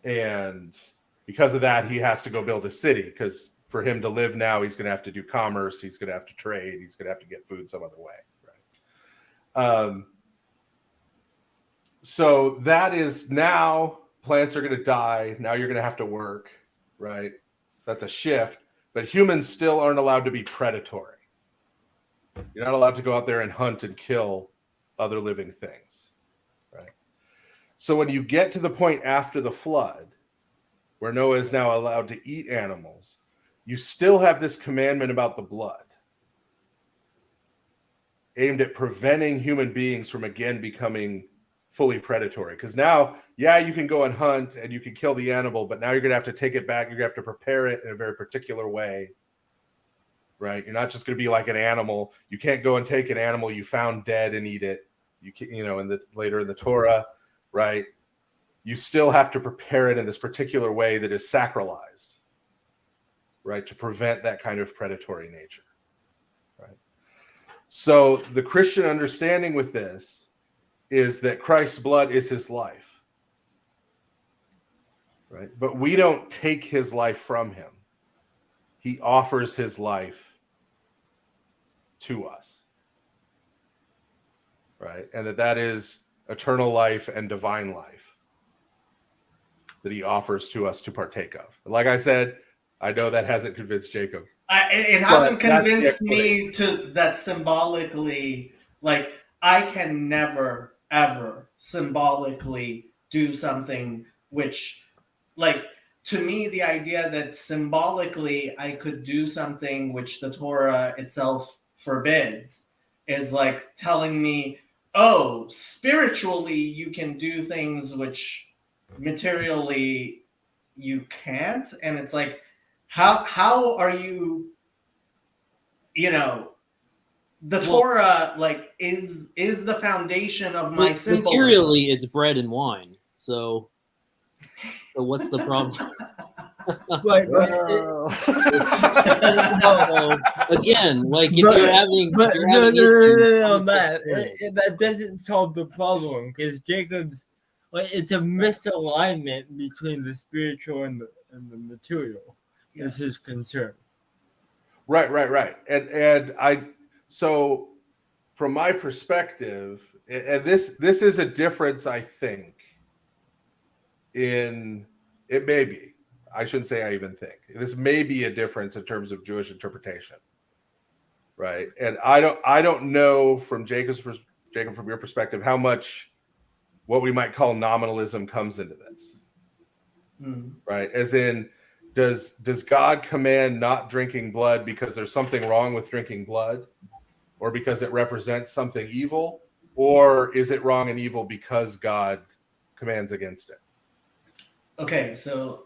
And because of that, he has to go build a city, because for him to live now, he's going to have to do commerce. He's going to have to trade. He's going to have to get food some other way, right? So that is now plants are going to die. Now you're going to have to work, right? So that's a shift. But humans still aren't allowed to be predatory. You're not allowed to go out there and hunt and kill other living things, right? So when you get to the point after the flood, where Noah is now allowed to eat animals, you still have this commandment about the blood, aimed at preventing human beings from again becoming fully predatory. Because now, yeah, you can go and hunt and you can kill the animal, but now you're going to have to take it back. You're going to have to prepare it in a very particular way, right? You're not just going to be like an animal. You can't go and take an animal you found dead and eat it. You can, later in the Torah, right? You still have to prepare it in this particular way that is sacralized, right? To prevent that kind of predatory nature, right? So the Christian understanding with this is that Christ's blood is his life, right? But we don't take his life from him. He offers his life to us, right? And that is eternal life and divine life that he offers to us to partake of. Like I said, I know that hasn't convinced Jacob. It hasn't convinced me to that symbolically, like, I can never, ever symbolically do something which, like, to me, the idea that symbolically I could do something which the Torah itself forbids is like telling me, oh, spiritually you can do things which materially you can't. And it's like, how are you, the Torah, like, is the foundation of my symbolism. Materially, it's bread and wine. So what's the problem? Again, like if you're having, that doesn't solve the problem, because Jacob's, like, it's a misalignment between the spiritual and the material. Yes. Is his concern. Right. And so from my perspective, and this is a difference, I think, it may be. I shouldn't say I even think. This may be a difference in terms of Jewish interpretation, right? And I don't know from Jacob, from your perspective, how much what we might call nominalism comes into this, right? As in, does God command not drinking blood because there's something wrong with drinking blood, or because it represents something evil, or is it wrong and evil because God commands against it? Okay, so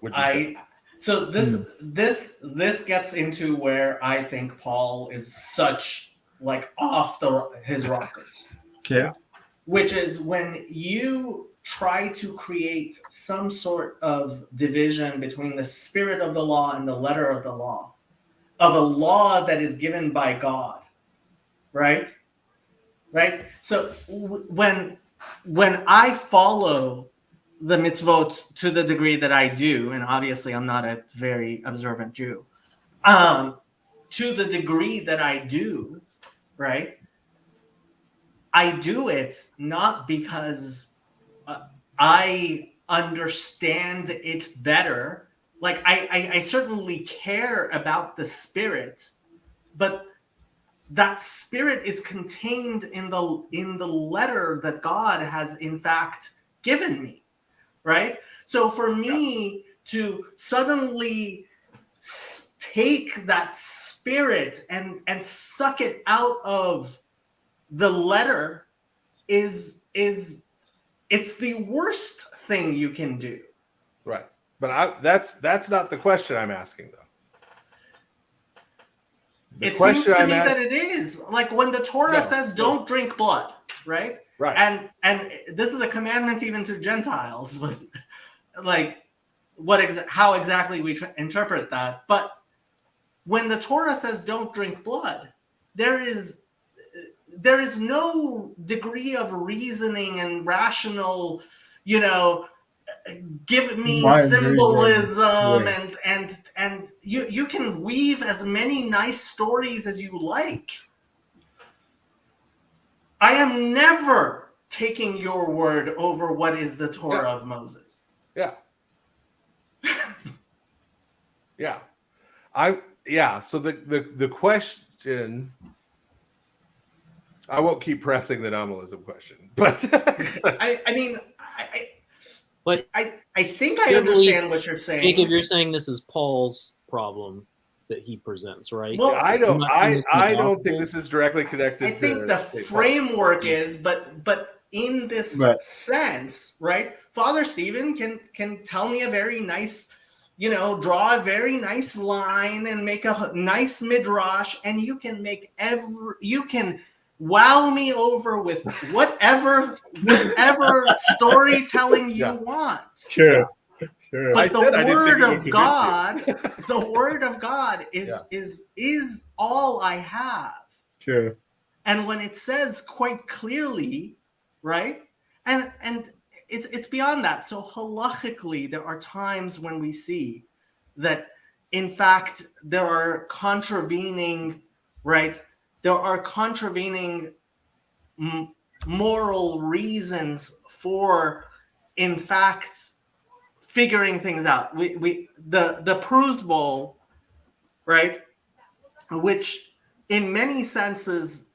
this gets into where I think Paul is such, like, off his rockers. Okay. Which is when you try to create some sort of division between the spirit of the law and the letter of the law, of a law that is given by God, right? Right? So when I follow the mitzvot to the degree that I do, and obviously I'm not a very observant Jew, to the degree that I do, right? I do it not because I understand it better. Like I certainly care about the spirit, but that spirit is contained in the letter that God has in fact given me, right? So for me to suddenly take that spirit and suck it out of the letter is it's the worst thing you can do. Right. But that's not the question I'm asking, though. It seems to me that it is. Like when the Torah says don't drink blood, right? Right. And this is a commandment even to Gentiles, but like how exactly we interpret that. But when the Torah says don't drink blood, there is no degree of reasoning and rational, give me symbolism and you can weave as many nice stories as you like. I am never taking your word over what is the Torah of Moses. Yeah. So the question, I won't keep pressing the nominalism question, but I think I understand what you're saying. Jacob, you're saying this is Paul's problem that he presents, right? Well, I don't think this is directly connected. I think the framework is, but in this sense, right? Father Stephen can tell me a very nice, draw a very nice line and make a nice midrash, and you can wow me over with whatever storytelling you want. Sure. But the word of God is all I have. Sure. And when it says quite clearly, right? And it's beyond that. So halachically, there are times when we see that, in fact, there are contravening, right? There are contravening moral reasons for, in fact, figuring things out. The Prus Bowl, right? Which in many senses,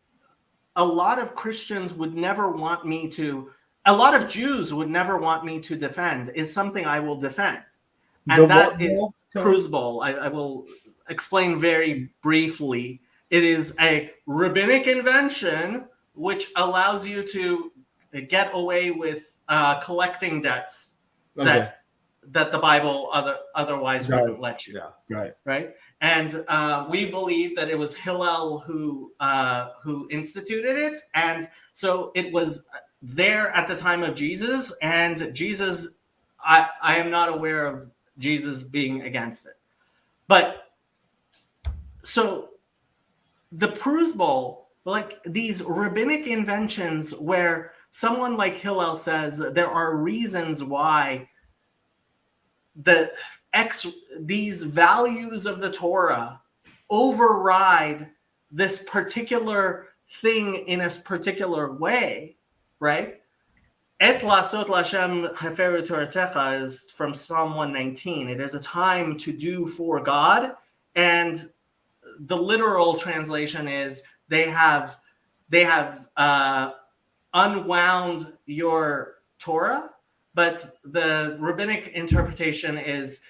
a lot of Christians would never want me to, a lot of Jews would never want me to defend, is something I will defend. And that is Prus Bowl. I will explain very briefly. It is a rabbinic invention which allows you to get away with collecting debts that the Bible otherwise wouldn't let you. Right? And we believe that it was Hillel who instituted it, and so it was there at the time of Jesus. And Jesus, I am not aware of Jesus being against it. But so the Prus Bowl, like these rabbinic inventions where someone like Hillel says there are reasons why these values of the Torah override this particular thing in a particular way, right? Et lasot lashem heferu toratecha is from Psalm 119. It is a time to do for God, and the literal translation is they have unwound your Torah, but the rabbinic interpretation is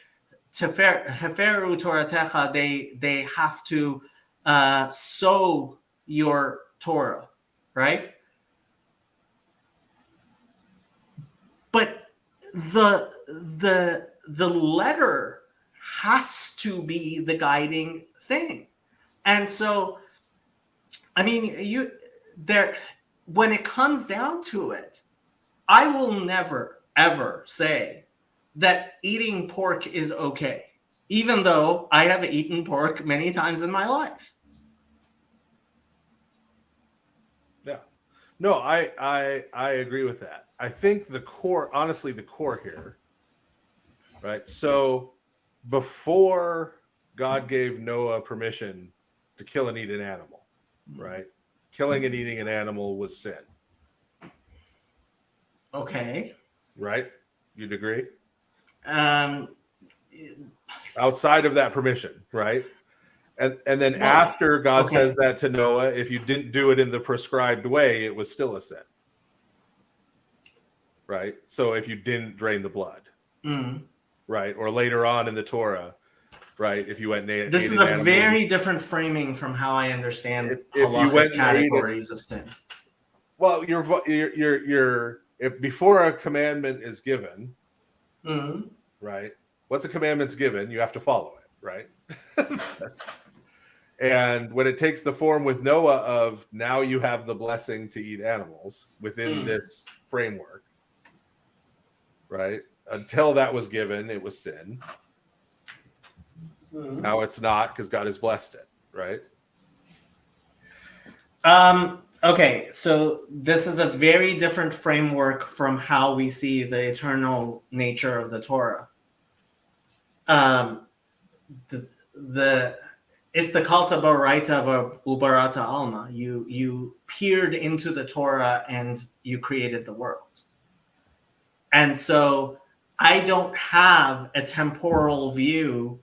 heferu toratecha. They have to sow your Torah, right? But the letter has to be the guiding thing. And so, I mean, when it comes down to it, I will never, ever say that eating pork is okay, even though I have eaten pork many times in my life. Yeah. No, I agree with that. I think the core here, right? So before God gave Noah permission to kill and eat an animal, right? Killing and eating an animal was sin. Okay. Right? You'd agree? Um, Outside of that permission, right? And then Well, after God okay. says that to Noah, if you didn't do it in the prescribed way, it was still a sin. Right? So if you didn't drain the blood, right? Or later on in the Torah, right? If you went and this ate is an a animal, very different framing from how I understand if you halachic went and ate it, categories of sin. well, you're if before a commandment is given, right? Once a commandment's given, you have to follow it, right? And when it takes the form with Noah of now you have the blessing to eat animals within this framework, right? Until that was given, it was sin. Now it's not because God has blessed it, right? Okay, so this is a very different framework from how we see the eternal nature of the Torah. It's the Kalta Baraita Ubarata Alma. You peered into the Torah and you created the world. And so I don't have a temporal view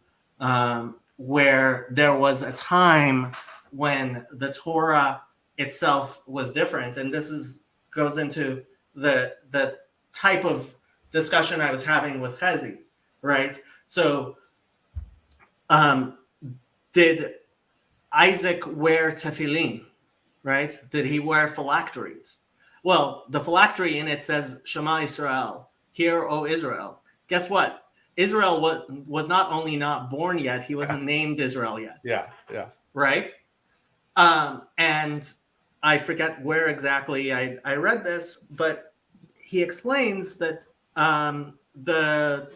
where there was a time when the Torah itself was different. And this goes into the type of discussion I was having with Chazi, right? So did Isaac wear tefillin, right? Did he wear phylacteries? Well, the phylactery in it says Shema Israel, hear, O Israel. Guess what? Israel was not only not born yet, he wasn't named Israel yet. Yeah. Right? And I forget where exactly I read this, but he explains that the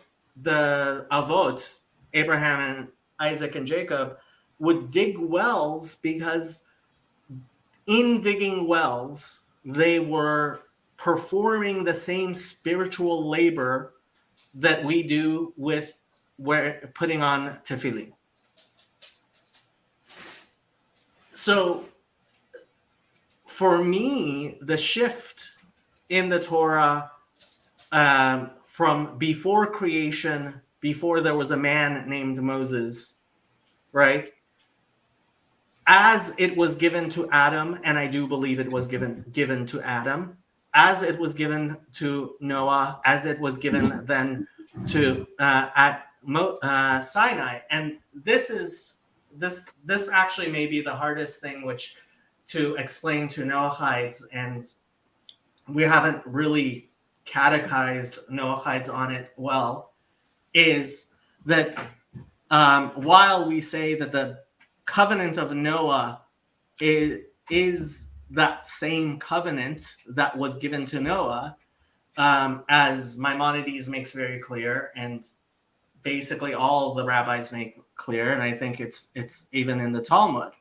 Avot, Abraham and Isaac and Jacob, would dig wells because in digging wells, they were performing the same spiritual labor that we do with putting on tefillin. So for me, the shift in the Torah from before creation, before there was a man named Moses, right? As it was given to Adam, and I do believe it was given to Adam, as it was given to Noah, as it was given then to at Sinai, and this actually may be the hardest thing to explain to Noahides, and we haven't really catechized Noahides on it well, is that while we say that the covenant of Noah is that same covenant that was given to Noah, as Maimonides makes very clear, and basically all the rabbis make clear, and I think it's even in the Talmud.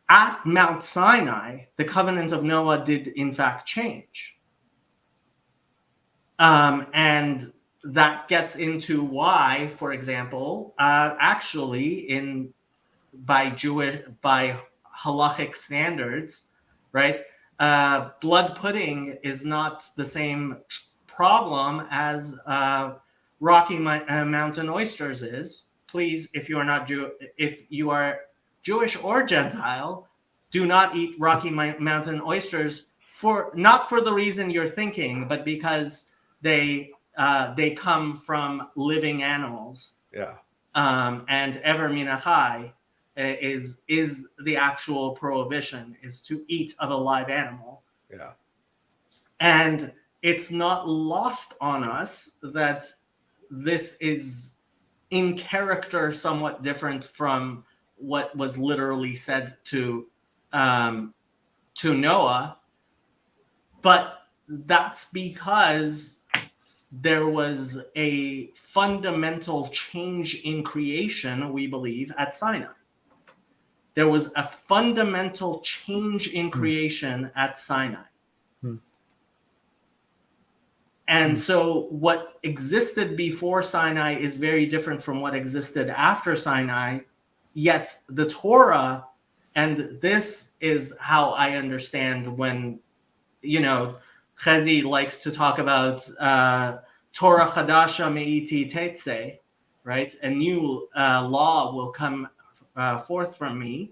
At Mount Sinai, the covenant of Noah did in fact change. And that gets into why, for example, actually by halachic standards, right? Blood pudding is not the same problem as Rocky Mountain oysters is. Please, if you are Jewish or Gentile, do not eat Rocky Mountain oysters not for the reason you're thinking, but because they come from living animals. Yeah. And ever minachai is the actual prohibition, is to eat of a live animal. Yeah. And it's not lost on us that this is in character somewhat different from what was literally said to Noah, but that's because there was a fundamental change in creation, we believe, at Sinai. There was a fundamental change in creation at Sinai. And so what existed before Sinai is very different from what existed after Sinai, yet the Torah, and this is how I understand when, Chazi likes to talk about Torah Chadasha Me'iti Tetze, right? A new law will come forth from me,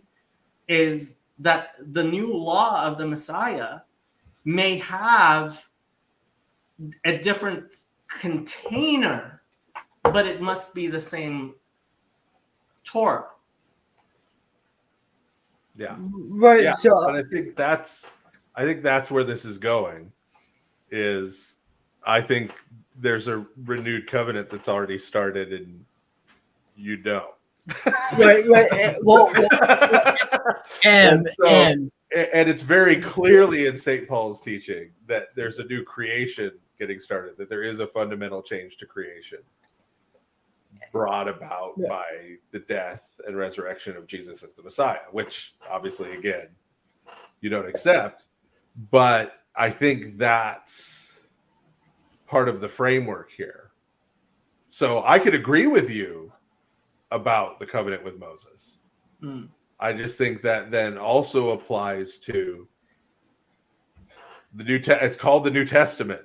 is that the new law of the Messiah may have a different container, but it must be the same Torah. Yeah. Right. Yeah. So And I think that's where this is going. Is I think there's a renewed covenant that's already started, and you don't. right. Well, And and it's very clearly in St. Paul's teaching that there's a new creation getting started, that there is a fundamental change to creation brought about by the death and resurrection of Jesus as the Messiah, which obviously, again, you don't accept. But I think that's part of the framework here. So I could agree with you about the covenant with Moses. Mm. I just think that then also applies to the it's called the New Testament.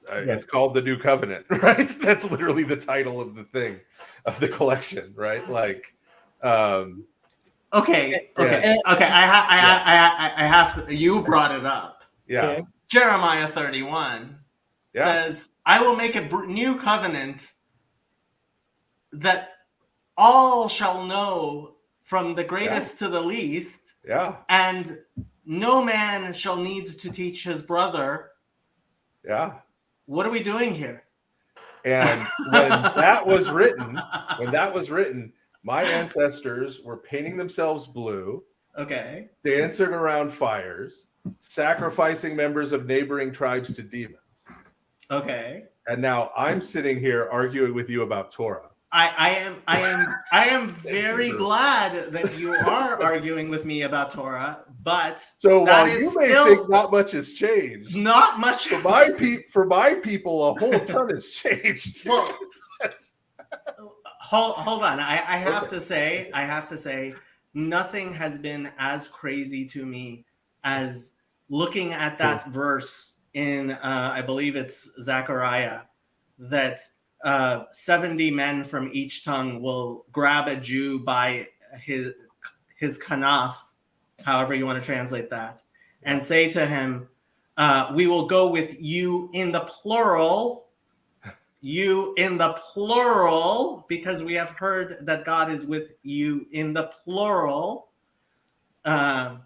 It's called the New Covenant, right? That's literally the title of the thing, of the collection, right? Like, Okay. I have to. You brought it up. Yeah. Okay. Jeremiah 31 says, "I will make a new covenant that all shall know, from the greatest to the least, and no man shall need to teach his brother." Yeah. What are we doing here? And when that was written, my ancestors were painting themselves blue, dancing around fires, sacrificing members of neighboring tribes to demons. Okay. And now I'm sitting here arguing with you about Torah. I am very glad that you are arguing with me about Torah, but so while you may think not much has changed, not much for my people, a whole ton has changed. Well, hold on. I have to say, nothing has been as crazy to me as looking at that verse in I believe it's Zechariah, that 70 men from each tongue will grab a Jew by his kanaf, however you want to translate that, and say to him, we will go with you in the plural, because we have heard that God is with you in the plural. And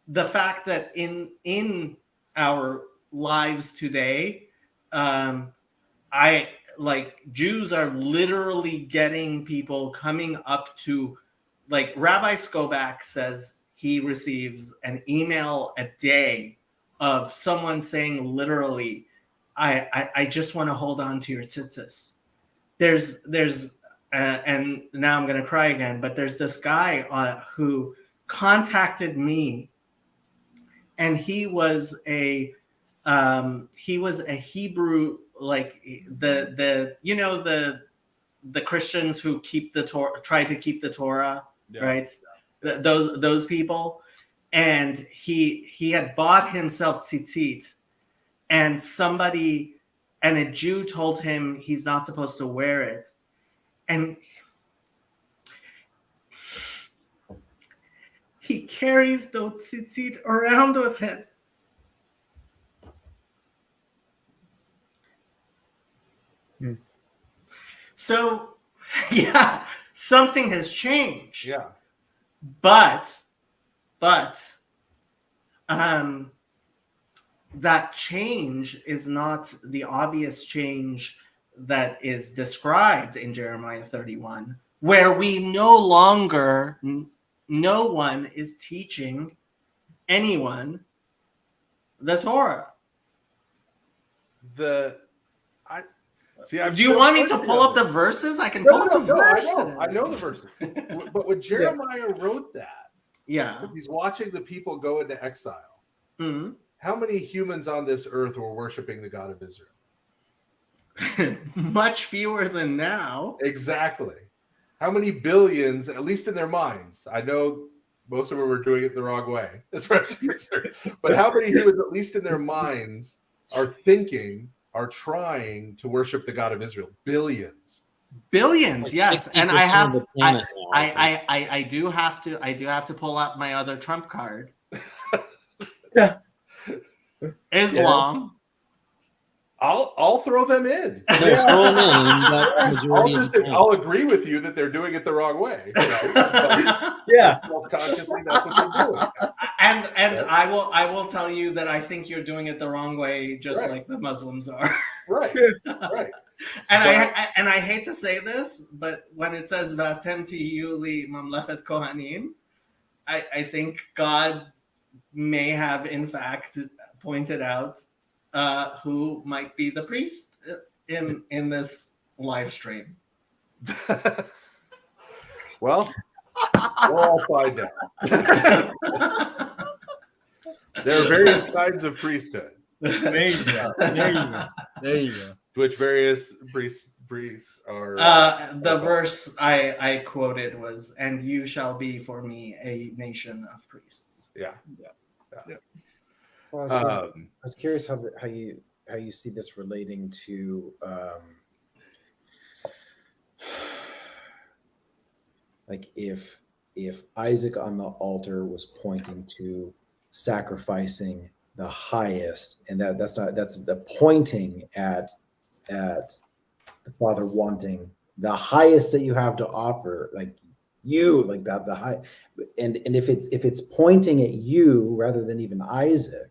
the fact that in our lives today, Jews are literally getting people coming up to, like Rabbi Skobach says, he receives an email a day of someone saying literally, I just want to hold on to your tzitzis. There's and now I'm going to cry again, but there's this guy who contacted me, and he was a Hebrew, like the Christians who keep the Torah, try to keep the Torah, right? Those people, and he had bought himself tzitzit, and a Jew told him he's not supposed to wear it, and he carries those tzitzit around with him. So, yeah, something has changed. Yeah. But that change is not the obvious change that is described in Jeremiah 31, where we no one is teaching anyone the Torah. Do you want me to pull up the verses? I can pull up the verses. I know the verses. But when Jeremiah wrote that, when he's watching the people go into exile. Mm-hmm. How many humans on this earth were worshiping the God of Israel? Much fewer than now. Exactly. How many billions, at least in their minds? I know most of them were doing it the wrong way. That's right. But how many humans, at least in their minds, are are trying to worship the God of Israel. Billions. Billions, Like yes. 60% And I of have the planet now, I think. I do have to pull out my other trump card. Yeah. Islam. I'll throw them in. No, throw them in. And you got majority of the planet. I'll agree with you that they're doing it the wrong way. Right? Yeah. Self-consciously, that's what they're doing. And Right. I will tell you that I think you're doing it the wrong way, just Right. like the Muslims are. Right. Right. And But- I hate to say this, but when it says "Vatem tiyu li mamlechet kohanim," I think God may have in fact pointed out who might be the priest in this live stream. Well, we'll all find out. There are various kinds of priesthood, There you go. There you go. There you go. to which various priests are. The verse I quoted was, "And you shall be for me a nation of priests." Yeah. Well, I was curious how you see this relating to like if Isaac on the altar was pointing to sacrificing the highest, and that's the pointing at the Father wanting the highest that you have to offer, like you, like that the high, and if it's pointing at you rather than even Isaac,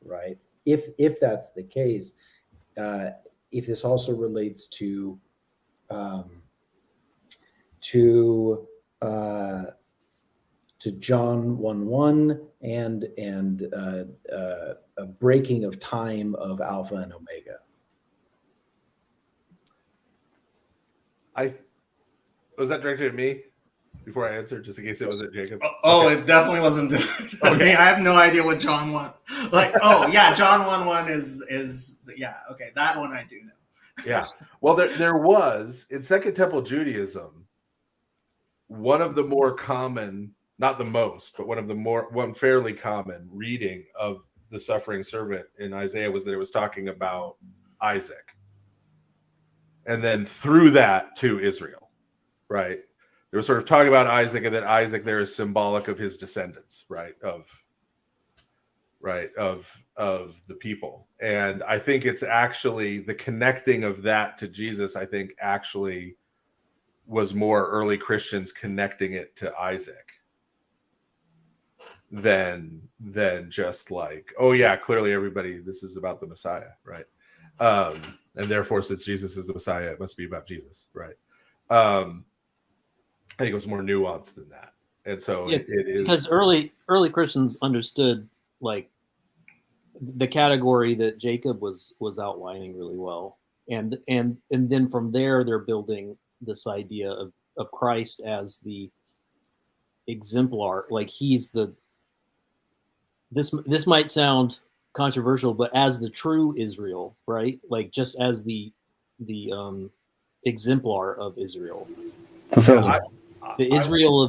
right? If that's the case, if this also relates to John 1:1 and a breaking of time of Alpha and Omega. Was that directed at me before I answered, just in case it was at Jacob? Oh, Okay. it definitely wasn't. Okay. I have no idea what John 1. Like, oh yeah, John 1:1 is yeah, okay, that one I do know. Yeah. Well, there was in Second Temple Judaism, one of the more common, not the most, but one fairly common reading of the suffering servant in Isaiah was that it was talking about Isaac. And then through that to Israel, right? They were sort of talking about Isaac, and that Isaac there is symbolic of his descendants, right? Of the people. And I think it's actually the connecting of that to Jesus, I think actually was more early Christians connecting it to Isaac than just like, oh yeah, clearly everybody, this is about the Messiah, right? And therefore, since Jesus is the Messiah, it must be about Jesus, right? I think it was more nuanced than that. And so Yeah, it is because early Christians understood like the category that Jacob was outlining really well, and then from there they're building this idea of Christ as the exemplar, like he's the this might sound controversial, but as the true Israel, right? Like just as the exemplar of Israel, Fulfillment. the Israel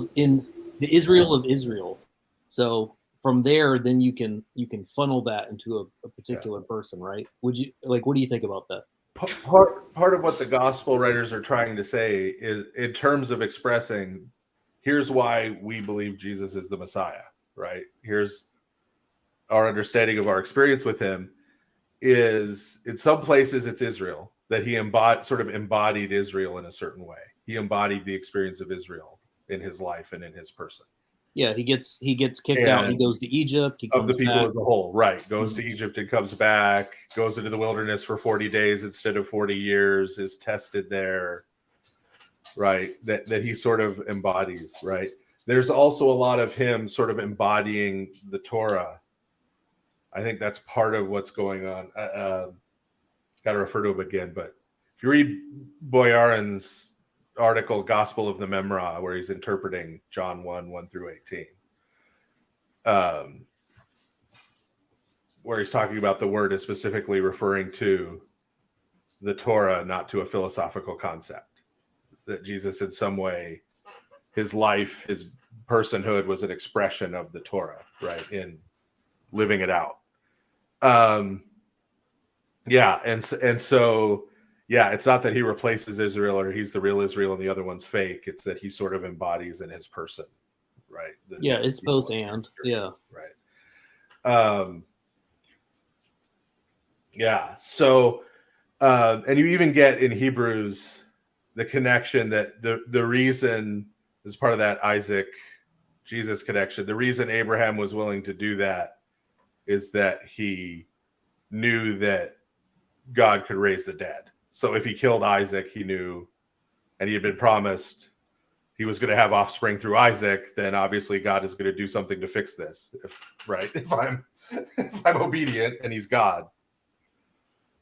of Israel. So from there, then you can funnel that into a particular person, right? Would you like? What do you think about that? part of what the gospel writers are trying to say is, in terms of expressing, here's why we believe Jesus is the Messiah, right? Here's our understanding of our experience with him. Is in some places it's Israel, that he embodied Israel in a certain way. He embodied the experience of Israel in his life and in his person. Yeah, he gets kicked out. He goes to Egypt. He Of the comes people back. as a whole, right? Goes to Egypt and comes back. Goes into the wilderness for 40 days instead of 40 years. Is tested there, right? That he sort of embodies, right? There's also a lot of him sort of embodying the Torah. I think that's part of what's going on. Got to refer to him again, but if you read Boyarin's article, Gospel of the Memra, where he's interpreting John 1 through 18, where he's talking about the word is specifically referring to the Torah, not to a philosophical concept. That Jesus, in some way, his life, his personhood was an expression of the Torah, right? In living it out. Yeah, and so yeah, it's not that he replaces Israel or he's the real Israel and the other one's fake. It's that he sort of embodies in his person, right? Yeah, it's both and. Yeah. Right. Yeah. So, and you even get in Hebrews the connection that the reason is part of that Isaac Jesus connection. The reason Abraham was willing to do that is that he knew that God could raise the dead. So if he killed Isaac, he knew, and he had been promised he was going to have offspring through Isaac, then obviously God is going to do something to fix this. If I'm obedient and he's God,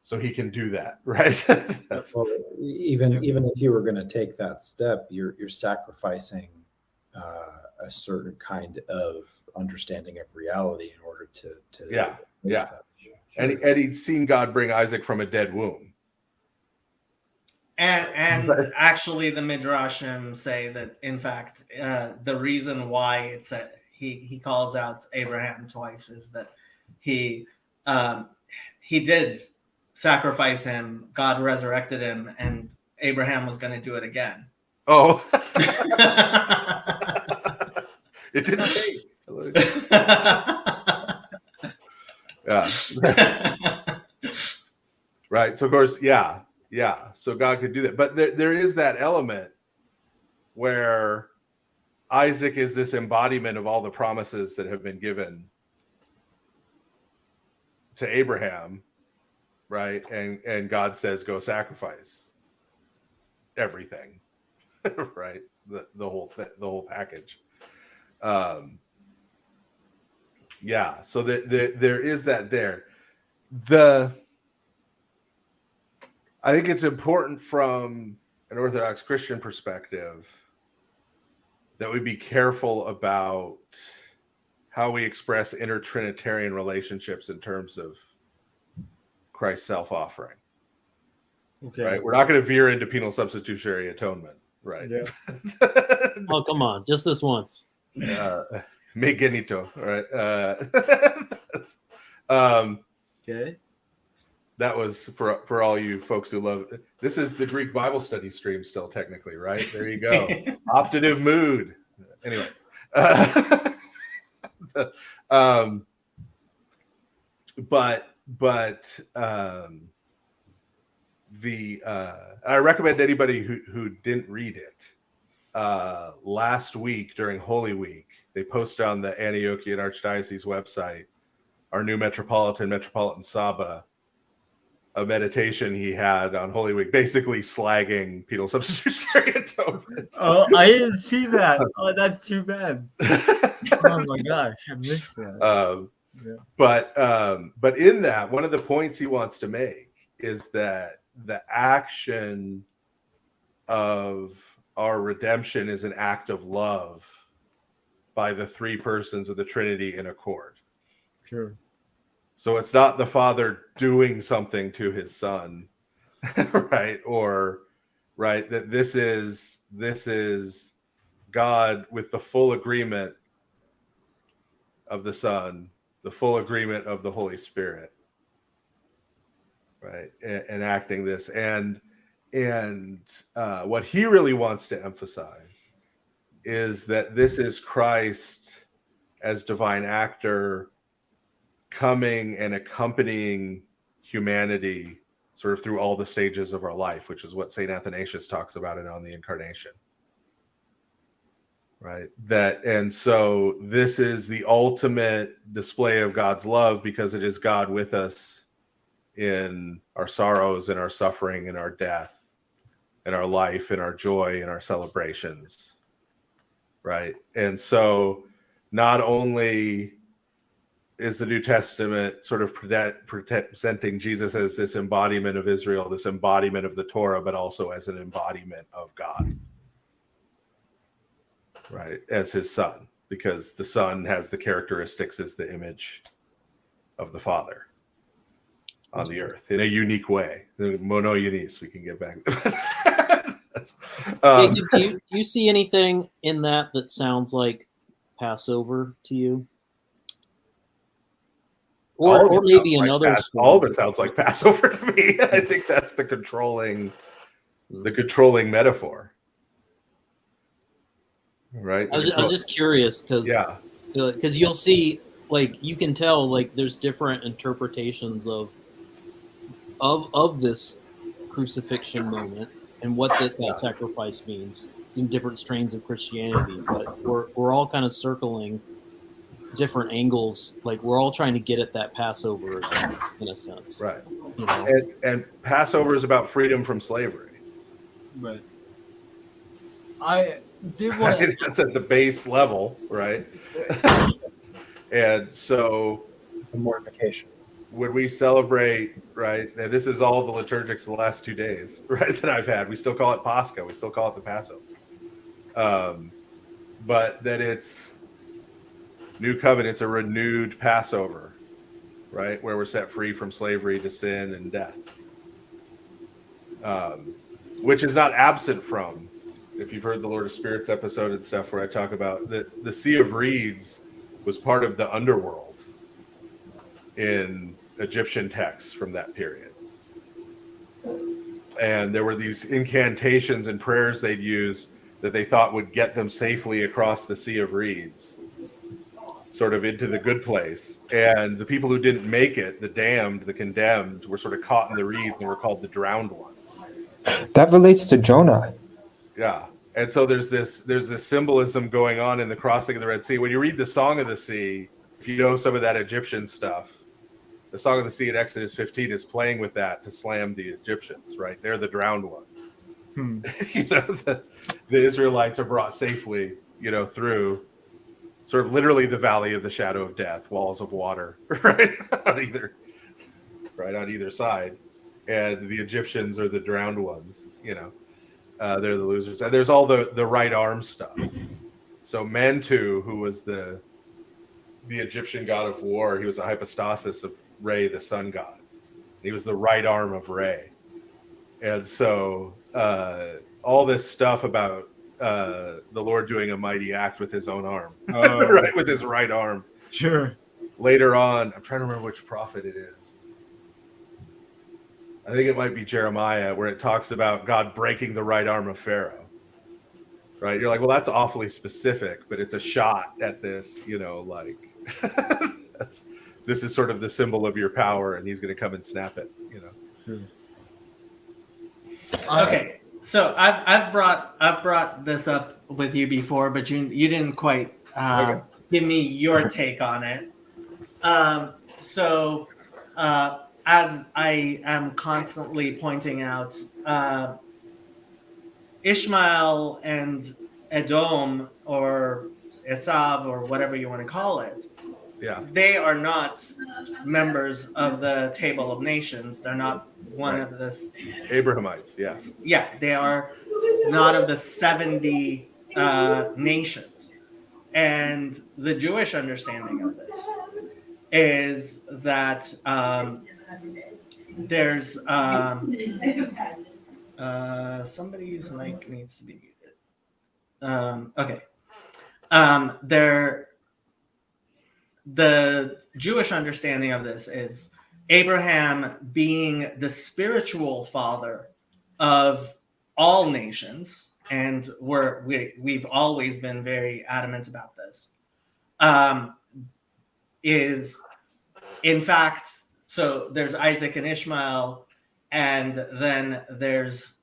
so he can do that, right? That's, well, even if you were going to take that step, you're sacrificing a certain kind of understanding of reality in order to yeah. that. And he'd seen God bring Isaac from a dead womb. And actually, the Midrashim say that, in fact, the reason why it's that he calls out Abraham twice is that he did sacrifice him. God resurrected him, and Abraham was going to do it again. Oh, it didn't take. Yeah. Right. So of course, yeah. So God could do that, but there is that element where Isaac is this embodiment of all the promises that have been given to Abraham, right? And God says, "Go sacrifice everything," right? The whole package. Yeah. So there is that there. I think it's important from an Orthodox Christian perspective that we be careful about how we express inter-Trinitarian relationships in terms of Christ's self-offering. Okay. Right? We're not going to veer into penal substitutionary atonement, right? Yeah. Oh, come on, just this once. Me genito, right? Okay. That was for all you folks who love. This is the Greek Bible study stream still, technically, right? There you go. Optative mood. Anyway, I recommend anybody who didn't read it. Last week during Holy Week, they posted on the Antiochian Archdiocese website, our new Metropolitan Saba, a meditation he had on Holy Week, basically slagging penal substitutionary atonement. Oh, I didn't see that. Oh, that's too bad. Oh my gosh, I missed that. But in that, one of the points he wants to make is that the action of our redemption is an act of love by the three persons of the Trinity in accord. Sure. So it's not the Father doing something to his Son, right? Or right, that this is God with the full agreement of the Son, the full agreement of the Holy Spirit, right? And acting this. And what he really wants to emphasize is that this is Christ as divine actor coming and accompanying humanity sort of through all the stages of our life, which is what St. Athanasius talks about it on the Incarnation. Right? And so this is the ultimate display of God's love, because it is God with us in our sorrows, in our suffering, in our death, in our life, in our joy, in our celebrations. Right? And so not only is the New Testament sort of presenting Jesus as this embodiment of Israel, this embodiment of the Torah, but also as an embodiment of God, right? As his Son, because the Son has the characteristics as the image of the Father on the earth in a unique way. The mono unis, we can get back. Do you see anything in that sounds like Passover to you? or maybe another all of it sounds like Passover to me. I think that's the controlling metaphor, right? I was just curious because yeah, you'll see, like, you can tell, like, there's different interpretations of this crucifixion moment and what that sacrifice means in different strains of Christianity. But we're all kind of circling different angles. Like, we're all trying to get at that Passover event, in a sense. right. You know? And Passover is about freedom from slavery. But I did want to. That's at the base level, right? And so It's a mortification. when we celebrate, right, and this is all the liturgics the last 2 days, right, that I've had, we still call it Pascha, we still call it the Passover. But that it's New Covenant, it's a renewed Passover, right, where we're set free from slavery to sin and death, which is not absent from, if you've heard the Lord of Spirits episode and stuff where I talk about the Sea of Reeds was part of the underworld in Egyptian texts from that period. And there were these incantations and prayers they'd use that they thought would get them safely across the Sea of Reeds, sort of into the good place. And the people who didn't make it, the damned, the condemned, were sort of caught in the reeds and were called the drowned ones. That relates to Jonah. Yeah. And so there's this symbolism going on in the crossing of the Red Sea. When you read the Song of the Sea, if you know some of that Egyptian stuff, the Song of the Sea in Exodus 15 is playing with that to slam the Egyptians, right? They're the drowned ones. You know, the Israelites are brought safely, you know, through sort of literally the valley of the shadow of death, walls of water, right? on either side. And the Egyptians are the drowned ones, you know. They're the losers. And there's all the right arm stuff. So Mentu, who was the Egyptian god of war, he was a hypostasis of Re, the sun god. He was the right arm of Re. And so all this stuff about the Lord doing a mighty act with his own arm, right, with his right arm. Sure. Later on, I'm trying to remember which prophet it is. I think it might be Jeremiah, where it talks about God breaking the right arm of Pharaoh. Right? You're like, well, that's awfully specific, but it's a shot at this, you know, like this is sort of the symbol of your power, and he's going to come and snap it, you know. Okay, so I've brought this up with you before, but you didn't quite give me your take on it. As I am constantly pointing out, Ishmael and Edom, or Esav, or whatever you want to call it, they are not members of the Table of Nations. They're not one of the Abrahamites. Yes. Yeah, they are not of the 70 nations. And the Jewish understanding of this is that there's somebody's mic needs to be muted. The Jewish understanding of this is Abraham being the spiritual father of all nations, and we've always been very adamant about this. Is in fact, so there's Isaac and Ishmael, and then there's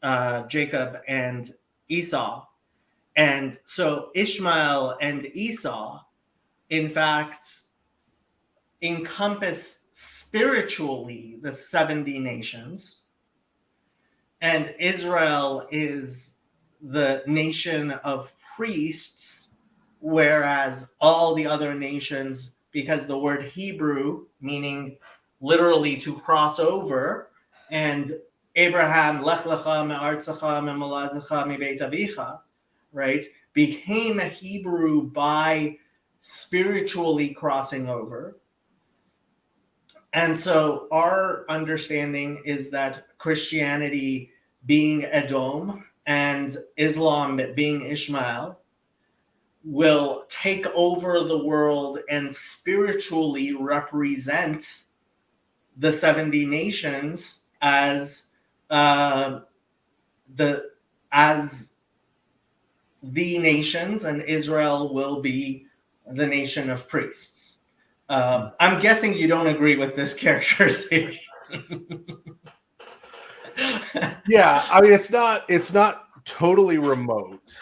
Jacob and Esau. And so Ishmael and Esau, in fact, encompass spiritually the 70 nations. And Israel is the nation of priests, whereas all the other nations, because the word Hebrew, meaning literally to cross over, and Abraham, Lech lecha me'artzecha me'moladecha mi'beit avicha, right, became a Hebrew by spiritually crossing over. And so our understanding is that Christianity being Edom and Islam being Ishmael will take over the world and spiritually represent the 70 nations as the nations, and Israel will be the nation of priests. I'm guessing you don't agree with this characterization. Yeah, I mean it's not totally remote.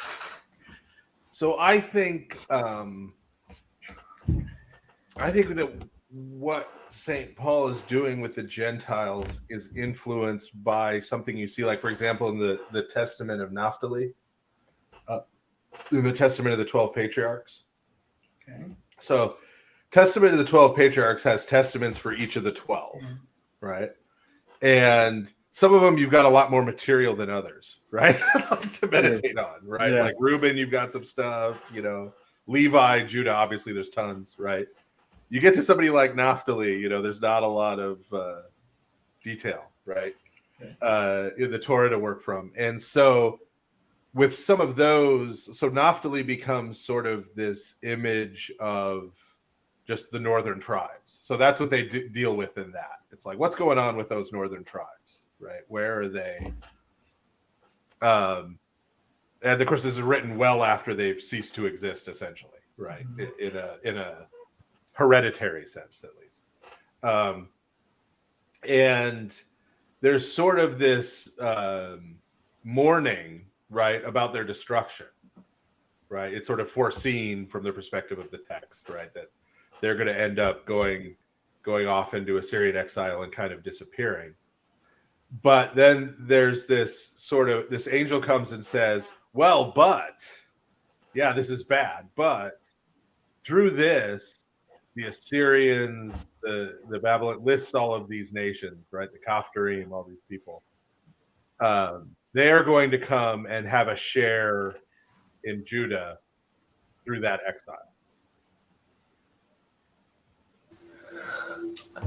So I think that what St. Paul is doing with the Gentiles is influenced by something you see, like for example, in the Testament of Naphtali, in the Testament of the 12 Patriarchs. Okay. So Testament of the 12 Patriarchs has testaments for each of the 12, right? And some of them you've got a lot more material than others, right? To meditate on, right? Yeah. Like Reuben, you've got some stuff, Levi, Judah, obviously there's tons, right? You get to somebody like Naphtali, there's not a lot of detail, right? In the Torah to work from. And so with some of those, so Naphtali becomes sort of this image of just the northern tribes. So that's what they deal with in that. It's like, what's going on with those northern tribes, right? Where are they? And of course, this is written well after they've ceased to exist, essentially, right? In a hereditary sense, at least. And there's sort of this mourning, right, about their destruction, right? It's sort of foreseen from the perspective of the text, right, that they're going to end up going off into Assyrian exile and kind of disappearing. But then there's this angel comes and says, well, but, yeah, this is bad, but through this, the Assyrians, the Babylon, lists all of these nations, right? The Kaphtorim, all these people. They are going to come and have a share in Judah through that exile.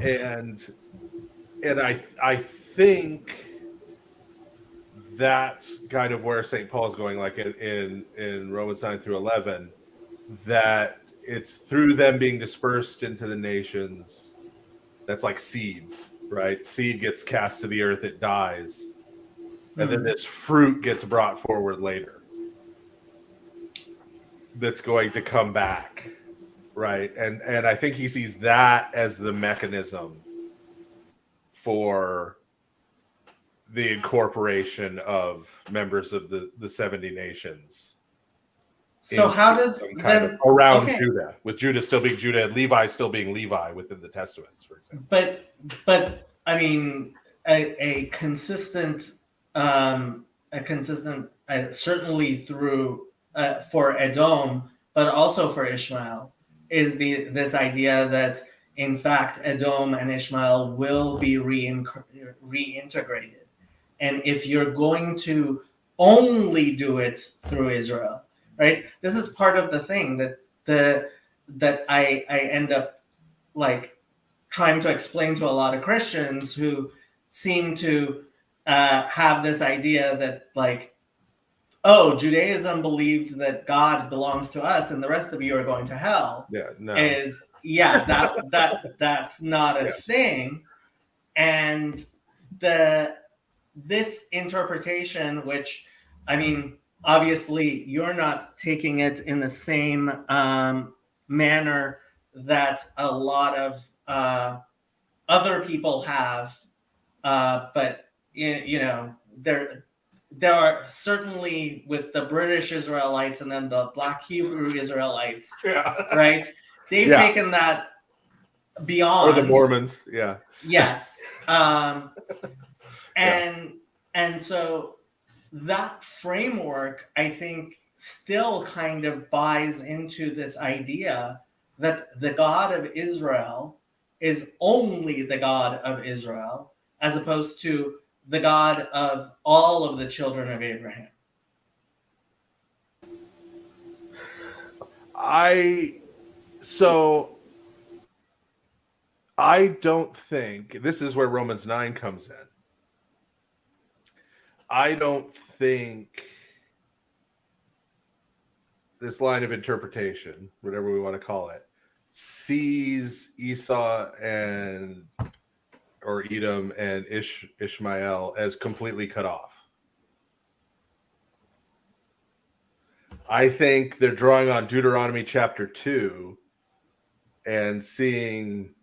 And I think that's kind of where St. Paul is going, like in Romans 9 through 11, that it's through them being dispersed into the nations. That's like seeds, right? Seed gets cast to the earth, it dies. And then this fruit gets brought forward later. That's going to come back, right? And I think he sees that as the mechanism for the incorporation of members of the 70 nations. So how does then around Judah, with Judah still being Judah and Levi still being Levi within the Testaments, for example. But I mean, a consistent certainly through for Edom, but also for Ishmael, is this idea that in fact Edom and Ishmael will be reintegrated, and if you're going to only do it through Israel, right? This is part of the thing that I end up like trying to explain to a lot of Christians who seem to have this idea that like, oh, Judaism believed that God belongs to us and the rest of you are going to hell. Yeah, no. That's not a thing. And this interpretation, which, I mean, obviously you're not taking it in the same manner that a lot of other people have, but there are certainly with the British Israelites and then the Black Hebrew Israelites, right? They've taken that beyond. Or the Mormons, yeah. Yes. And so that framework, I think, still kind of buys into this idea that the God of Israel is only the God of Israel, as opposed to the God of all of the children of Abraham. I don't think, this is where Romans 9 comes in. I don't think line of interpretation, whatever we want to call it, sees Esau or Edom and Ishmael as completely cut off. I think they're drawing on Deuteronomy chapter 2 and seeing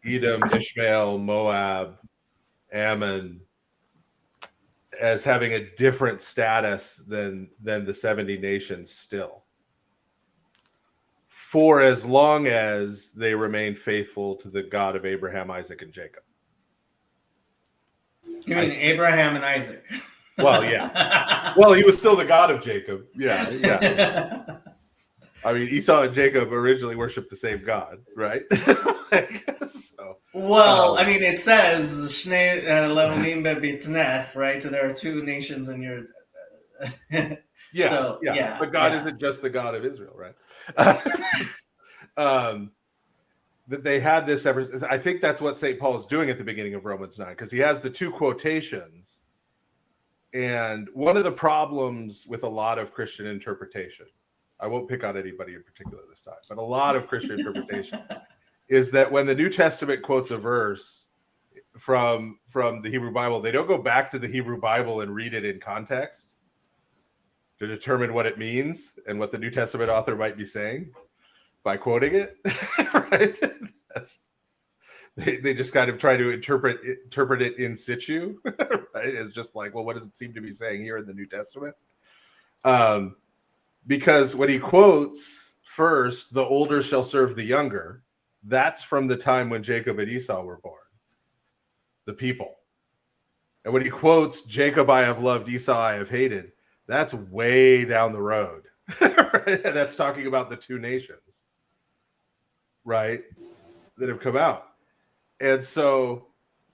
Edom, Ishmael, Moab, Ammon as having a different status than the 70 nations still, for as long as they remain faithful to the God of Abraham, Isaac, and Jacob. You mean Abraham and Isaac? Well, yeah. Well, he was still the God of Jacob. Yeah. I mean, Esau and Jacob originally worshiped the same God, right? Well, I mean, it says Shnei Leumim beBitnech, right? So there are two nations in your. Yeah. But God isn't just the God of Israel, right? That they had this ever. I think that's what St. Paul is doing at the beginning of Romans 9, because he has the two quotations. And one of the problems with a lot of Christian interpretation, I won't pick on anybody in particular this time, but a lot of Christian interpretation is that when the New Testament quotes a verse from the Hebrew Bible, they don't go back to the Hebrew Bible and read it in context to determine what it means and what the New Testament author might be saying by quoting it, right? They just kind of try to interpret it in situ, right? It's just like, well, what does it seem to be saying here in the New Testament? Because when he quotes first, the older shall serve the younger, that's from the time when Jacob and Esau were born, the people. And when he quotes, Jacob I have loved, Esau I have hated, that's way down the road, right? And that's talking about the two nations, right, that have come out. And so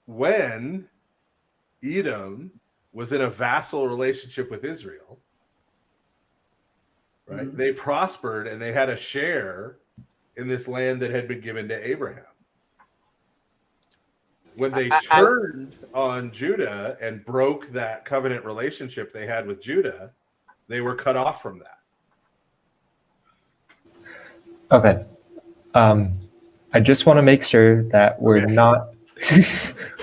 when Edom was in a vassal relationship with Israel, right, mm-hmm. they prospered and they had a share in this land that had been given to Abraham. When they turned on Judah and broke that covenant relationship they had with Judah, they were cut off from that. Okay. I just want to make sure that we're not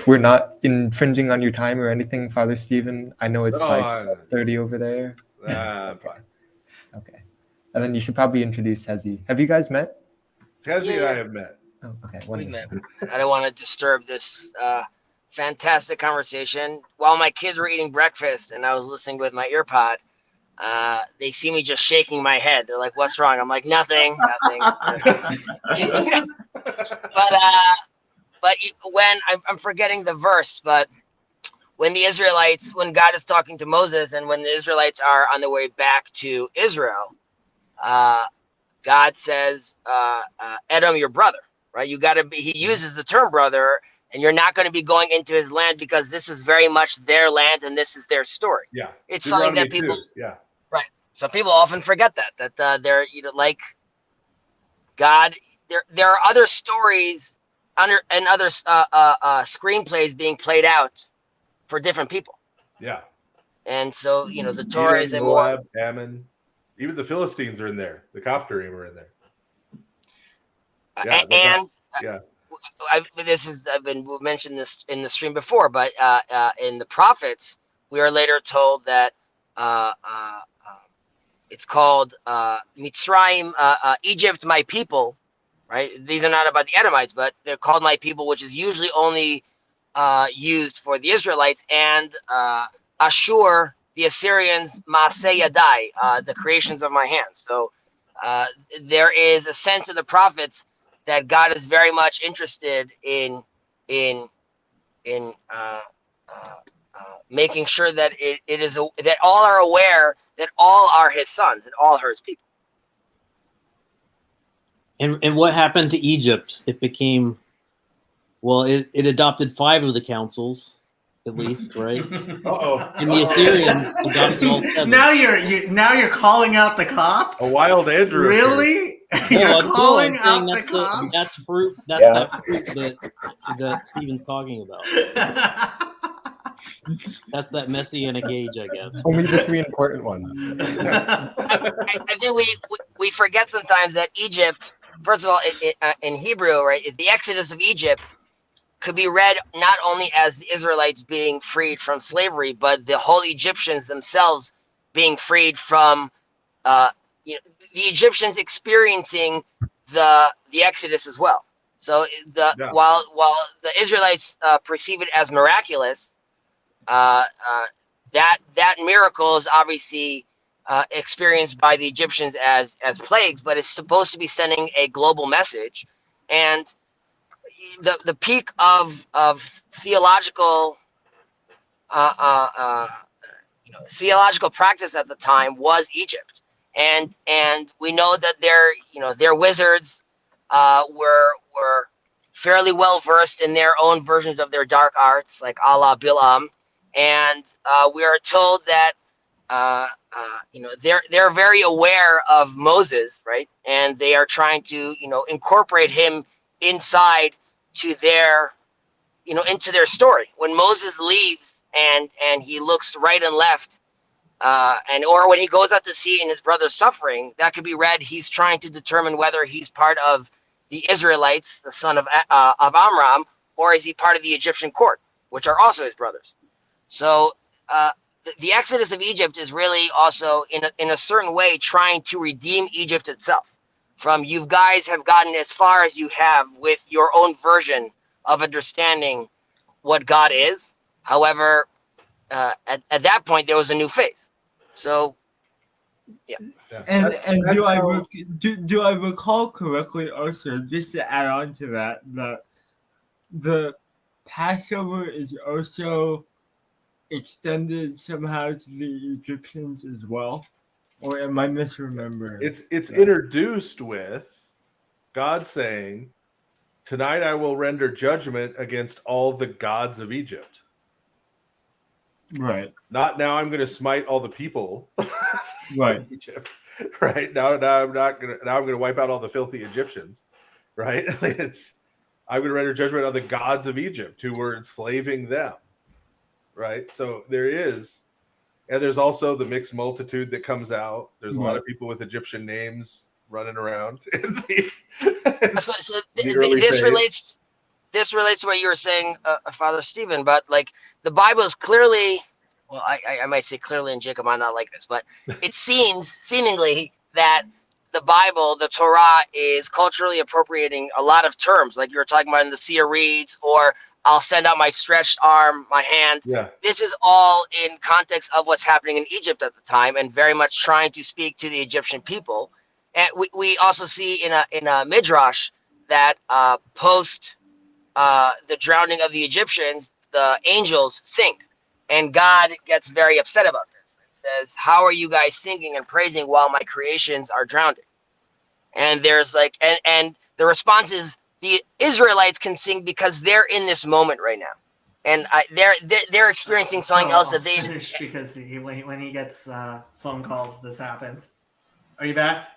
we're not infringing on your time or anything, Father Stephen. I know it's like 30 over there. Fine. Okay. And then you should probably introduce Hezi. Have you guys met? Hezi and I have met. Oh, okay. We met. I don't want to disturb this fantastic conversation. While my kids were eating breakfast and I was listening with my earpod, they see me just shaking my head. They're like, "What's wrong?" I'm like, "Nothing." But when I'm forgetting the verse, but when the Israelites, when God is talking to Moses, and when the Israelites are on their way back to Israel, God says, "Edom, your brother." Right? You got to be. He uses the term brother, and you're not going to be going into his land because this is very much their land and this is their story. Yeah, it's something that people. Yeah. Right. So people often forget that they're like God. There are other stories and other screenplays being played out for different people. Yeah. And so the Torah is a Moab, Ammon, even the Philistines are in there. The Kaftarim are in there. Yeah, I've been mentioned this in the stream before, but in the prophets, we are later told that it's called Mitzrayim, Egypt, my people, right? These are not about the Edomites, but they're called my people, which is usually only used for the Israelites, and Ashur, the Assyrians, Maaseh Yadai, the creations of my hands. So there is a sense of the prophets that God is very much interested in making sure that it is that all are aware that all are his sons and all are his people. And what happened to Egypt? It became, well, it adopted 5 of the councils, at least, right? Uh-oh. And the Assyrians adopted all 7. Now you're calling out the Copts? A wild Andrew. Really? You're calling out the Copts? That's fruit. That's that fruit that Stephen's talking about. That's that messianic age, I guess. Only the three important ones. I think we forget sometimes that Egypt, first of all, in Hebrew, right, the Exodus of Egypt could be read not only as the Israelites being freed from slavery, but the whole Egyptians themselves being freed from the Egyptians experiencing the Exodus as well. So while the Israelites perceive it as miraculous, that miracle is obviously experienced by the Egyptians as plagues, but it's supposed to be sending a global message. And the peak of theological theological practice at the time was Egypt, and we know that their wizards were fairly well versed in their own versions of their dark arts, like Allah Bilam, and we are told that they're very aware of Moses, right, and they are trying to incorporate him inside to their into their story. When Moses leaves and he looks right and left, or when he goes out to sea and his brother's suffering, that could be read he's trying to determine whether he's part of the Israelites, the son of Amram, or is he part of the Egyptian court, which are also his brothers. So the Exodus of Egypt is really also in a certain way trying to redeem Egypt itself from you guys have gotten as far as you have with your own version of understanding what God is. However, at that point, there was a new phase. So, yeah. And That's do I recall correctly also, just to add on to that the Passover is also extended somehow to the Egyptians as well? Or am I misremembering? It's introduced with God saying, "Tonight I will render judgment against all the gods of Egypt." Right. Not now I'm going to smite all the people Right. of Egypt. Right. Now I'm going to wipe out all the filthy Egyptians. Right? I'm going to render judgment on the gods of Egypt who were enslaving them. Right? So there's also the mixed multitude that comes out. There's a lot of people with Egyptian names running around in this relates to what you were saying, Father Stephen, but like the Bible is clearly, well, I might say clearly, and Jacob might not like this, but it seems seemingly that the Bible, the Torah, is culturally appropriating a lot of terms, like you were talking about in the Sea of Reeds, or I'll send out my stretched arm, my hand. Yeah. This is all in context of what's happening in Egypt at the time, and very much trying to speak to the Egyptian people. And we also see in a midrash that post the drowning of the Egyptians, the angels sing, and God gets very upset about this and says, "How are you guys singing and praising while my creations are drowning?" And there's like, and the response is, the Israelites can sing because they're in this moment right now, and they're experiencing something else that they finish because when he gets phone calls, this happens. Are you back?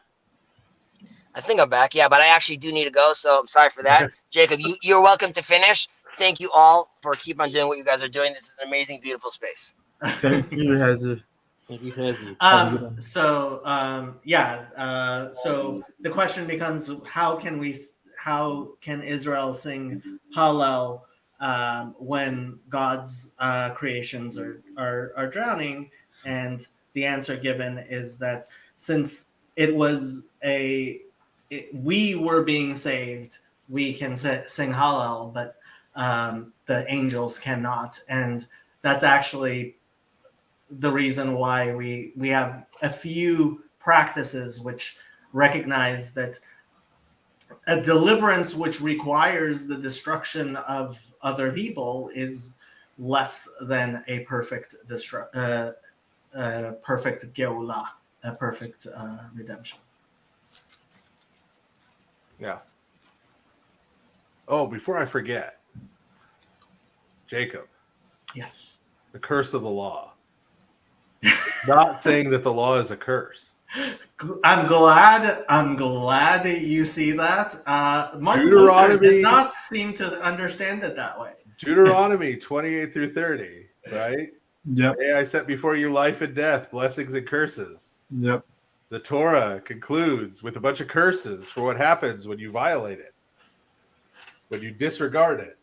I think I'm back, yeah, but I actually do need to go, so I'm sorry for that. Jacob, you're welcome to finish. Thank you all for keep on doing what you guys are doing. This is an amazing, beautiful space. Thank you, Hezzy. Thank you, Hezzy. So the question becomes, how can Israel sing Hallel when God's creations are drowning? And the answer given is that since we were being saved, we can sing Hallel, but the angels cannot. And that's actually the reason why we have a few practices which recognize that a deliverance which requires the destruction of other people is less than a perfect perfect geulah, a perfect redemption. Yeah. Oh, before I forget, Jacob. Yes. The curse of the law. Not saying that the law is a curse. I'm glad you see that. Martin Luther did not seem to understand it that way. Deuteronomy 28 through 30. right? Yep. Hey, I set before you life and death, blessings and curses. Yep. The Torah concludes with a bunch of curses for what happens when you violate it, when you disregard it.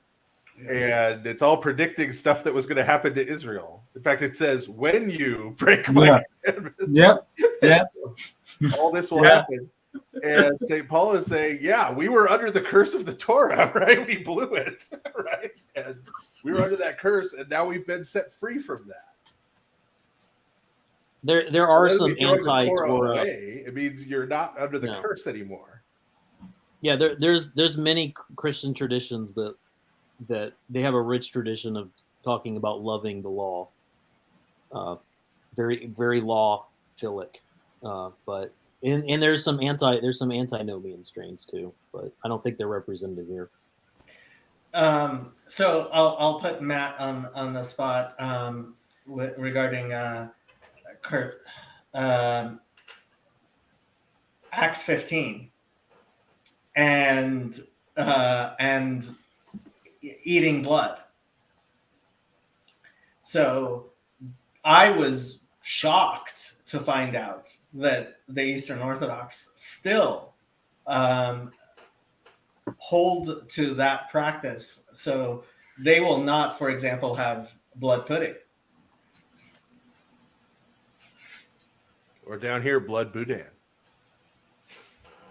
And it's all predicting stuff that was going to happen to Israel. In fact, it says, when you break my commandments, Yep. all this will happen. And St. Paul is saying, yeah, we were under the curse of the Torah, right? We blew it, right? And we were under that curse, and now we've been set free from that. There are some anti-Torah. It means you're not under the curse anymore. Yeah, there's many Christian traditions that they have a rich tradition of talking about loving the law, very very law-philic, but and there's some antinomian strains too, but I don't think they're represented here. So I'll put Matt on the spot regarding Kurt, Acts 15 and eating blood. So I was shocked to find out that the Eastern Orthodox still hold to that practice. So they will not, for example, have blood pudding. Or down here, blood boudin.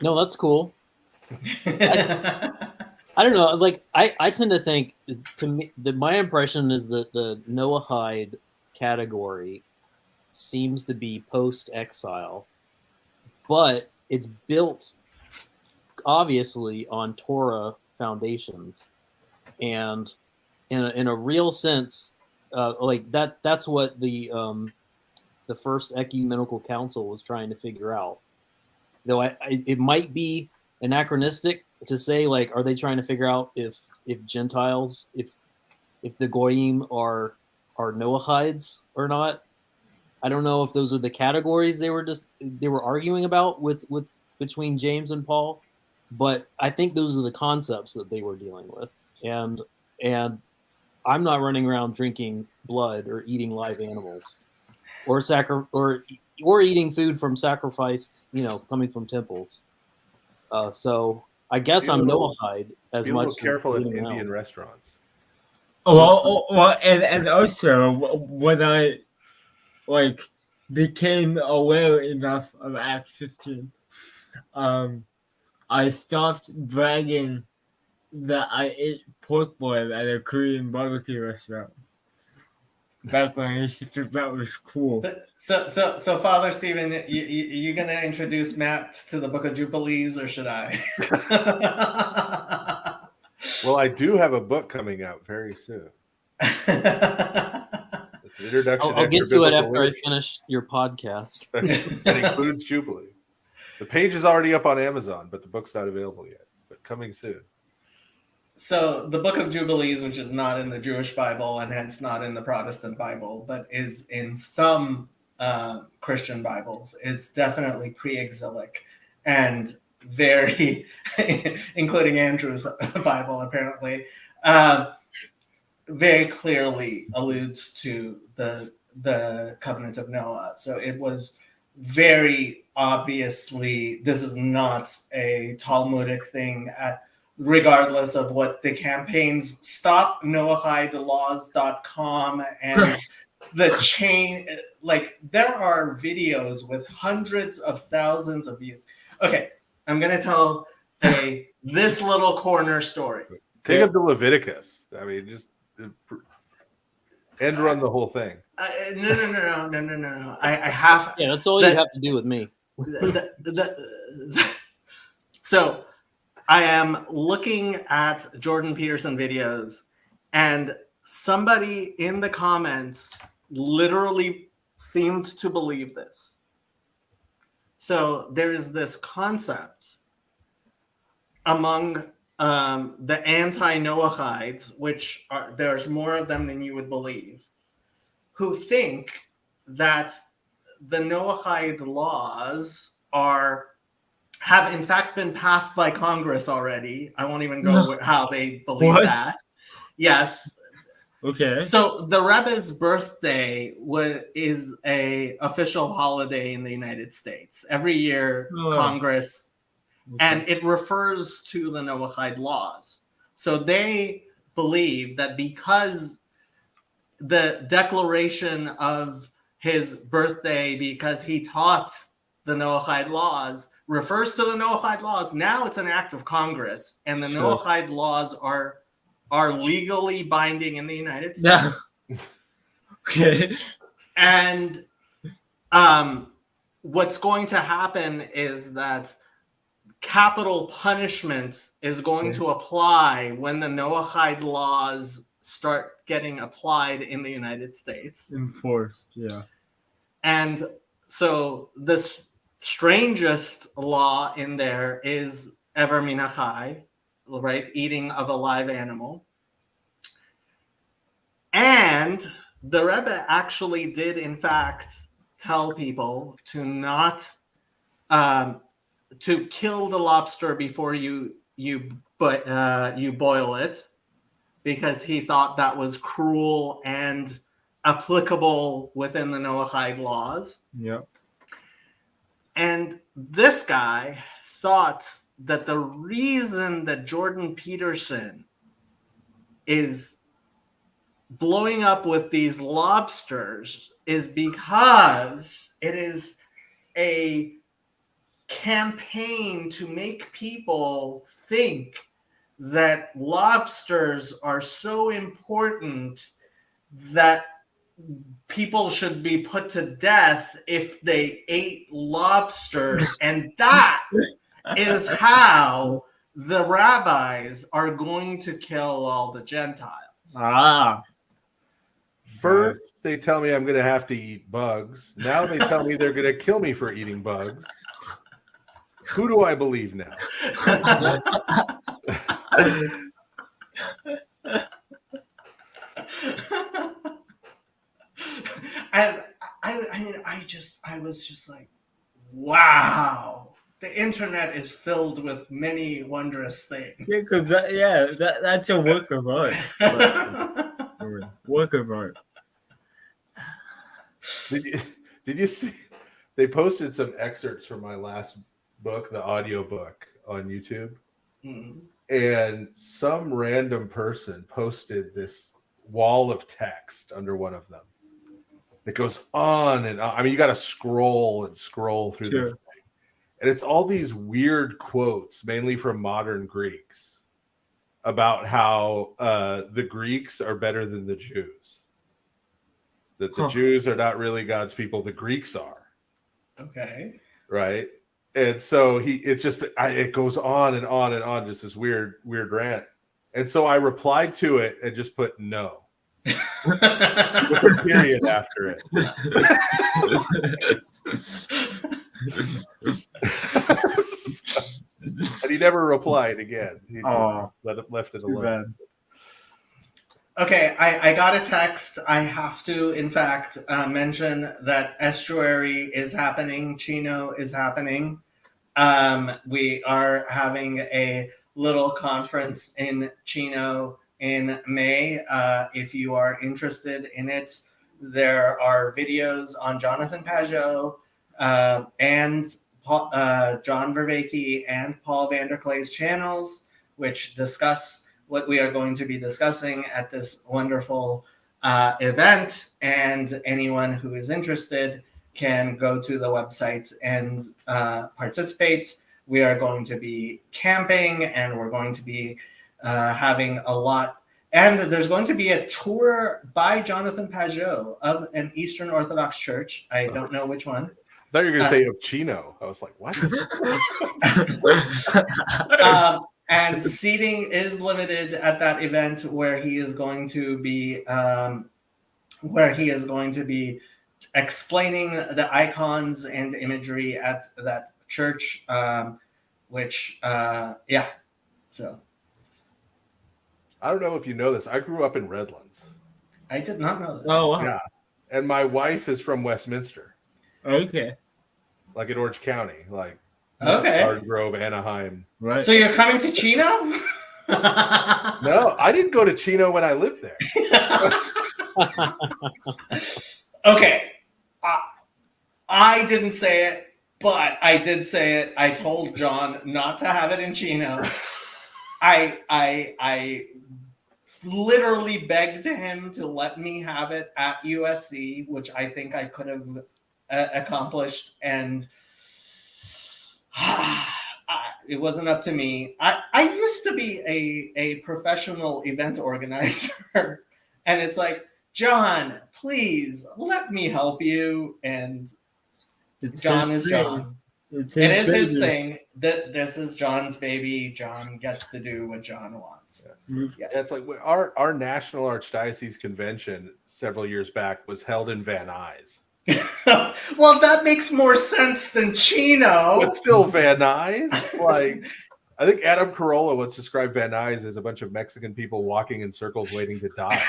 No, that's cool. I don't know. Like I tend to think, to me, my impression is that the Noahide category seems to be post-exile, but it's built obviously on Torah foundations, and in a real sense, like that's what the first ecumenical council was trying to figure out. Though it might be anachronistic to say, like, are they trying to figure out if Gentiles, if the Goyim are Noahides or not? I don't know if those are the categories they were arguing about with between James and Paul, but I think those are the concepts that they were dealing with. And I'm not running around drinking blood or eating live animals or eating food from sacrificed, coming from temples. So I guess I'm Noahide as much. Be a little careful at Indian restaurants. Well, and also when I became aware enough of Act 15, I stopped bragging that I ate pork boil at a Korean barbecue restaurant. Back when I used to think that was cool. So Father Stephen, you gonna introduce Matt to the Book of Jubilees, or should I? Well, I do have a book coming out very soon. It's an introduction. I'll get to it after I finish your podcast. That includes Jubilees. The page is already up on Amazon, but the book's not available yet. But coming soon. So the Book of Jubilees, which is not in the Jewish Bible and hence not in the Protestant Bible, but is in some Christian Bibles, is definitely pre-exilic and very, including Andrew's Bible apparently, very clearly alludes to the covenant of Noah. So it was very obviously, this is not a Talmudic thing, regardless of what the campaigns StopNoahidelaws.com and the chain, like there are videos with hundreds of thousands of views. Okay, I'm gonna tell this little corner story. Take up to Leviticus. I mean, just end run the whole thing. No. I have. Yeah, that's all you have to do with me. So I am looking at Jordan Peterson videos, and somebody in the comments literally seemed to believe this. So there is this concept among the anti-Noahides, which there's more of them than you would believe, who think that the Noahide laws have in fact been passed by Congress already. I won't even go with how they believe that. Yes. Okay. So the Rebbe's birthday is a official holiday in the United States. Every year, Congress, and it refers to the Noahide laws. So they believe that because the declaration of his birthday, because he taught the Noahide laws, refers to the Noahide laws. Now it's an act of Congress, and the Noahide laws are legally binding in the United States. Okay. And what's going to happen is that capital punishment is going to apply when the Noahide laws start getting applied in the United States. Enforced, yeah. And so this strangest law in there is Ever Minachai, right? Eating of a live animal. And the Rebbe actually did, in fact, tell people to not to kill the lobster before you boil it, because he thought that was cruel and applicable within the Noahide laws. Yep. And this guy thought that the reason that Jordan Peterson is blowing up with these lobsters is because it is a campaign to make people think that lobsters are so important that people should be put to death if they ate lobsters. And that is how the rabbis are going to kill all the Gentiles. First, they tell me I'm going to have to eat bugs. Now they tell me they're going to kill me for eating bugs. Who do I believe now? And I was just like, wow, the internet is filled with many wondrous things. Yeah, because that's a work of art. Work of art. Did you see? They posted some excerpts from my last book, the audio book, on YouTube. Mm-hmm. And some random person posted this wall of text under one of them that goes on and on. I mean, you got to scroll and scroll through this thing. And it's all these weird quotes, mainly from modern Greeks, about how the Greeks are better than the Jews. That the Jews are not really God's people, the Greeks are. Okay. Right? And so it goes on and on and on, just this weird rant. And so I replied to it and just put no. With a period after it. And he never replied again. He just left it alone. Bad. Okay, I got a text. I have to, in fact, mention that Estuary is happening. Chino is happening. We are having a little conference in Chino in May. If you are interested in it, there are videos on Jonathan Pajot and John Vervaeke and Paul Vanderklay's channels, which discuss what we are going to be discussing at this wonderful event. And anyone who is interested can go to the website and participate. We are going to be camping, and we're going to be having a lot. And there's going to be a tour by Jonathan Pajot of an Eastern Orthodox church. I don't know which one. I thought you were going to say of Chino. I was like, what? And seating is limited at that event, where he is going to be explaining the icons and imagery at that church. So I don't know if you know this. I grew up in Redlands. I did not know that. Oh, wow. Yeah. And my wife is from Westminster. Okay. Like in Orange County. Like Okay. Garden Grove, Anaheim. Right. So you're coming to Chino? No, I didn't go to Chino when I lived there. Okay. I didn't say it, but I did say it. I told John not to have it in Chino. I literally begged him to let me have it at USC, which I think I could have accomplished, and it wasn't up to me. I used to be a professional event organizer, and it's like, John, please let me help you. And John is John. It is his thing. This is John's baby. John gets to do what John wants. Yeah. Yes. It's like our National Archdiocese Convention several years back was held in Van Nuys. Well, that makes more sense than Chino. But still Van Nuys. Like, I think Adam Carolla once described Van Nuys as a bunch of Mexican people walking in circles waiting to die.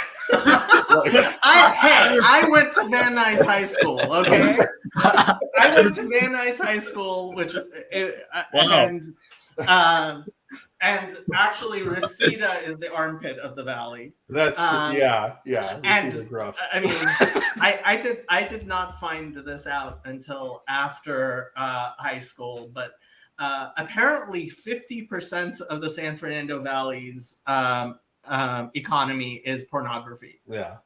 I went to Van Nuys High School, okay? I went to Van Nuys High School, which and actually Reseda is the armpit of the valley. That's yeah. And rough. I mean, I did not find this out until after high school, but apparently 50% of the San Fernando Valley's economy is pornography. Yeah.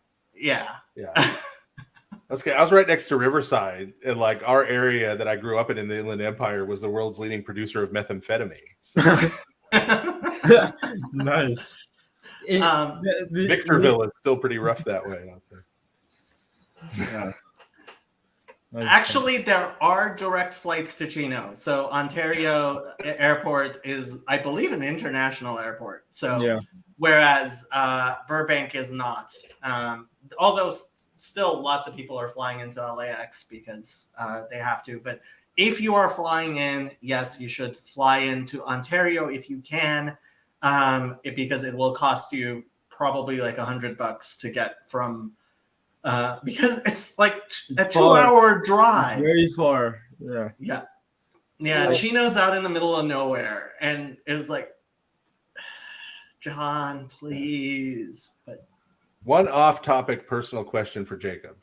Okay, I was right next to Riverside, and like our area that I grew up in the Inland Empire was the world's leading producer of methamphetamine. So. Nice. Victorville is still pretty rough that way out there. Yeah. Actually, there are direct flights to Chino. So Ontario Airport is, I believe, an international airport. So whereas Burbank is not. Although still lots of people are flying into LAX because they have to. But if you are flying in, yes, you should fly into Ontario if you can, because it will cost you probably like $100 to get from, because it's like a 2-hour drive. Very far. Yeah. Chino's out in the middle of nowhere, and it was like, John, please. But one off-topic personal question for Jacob.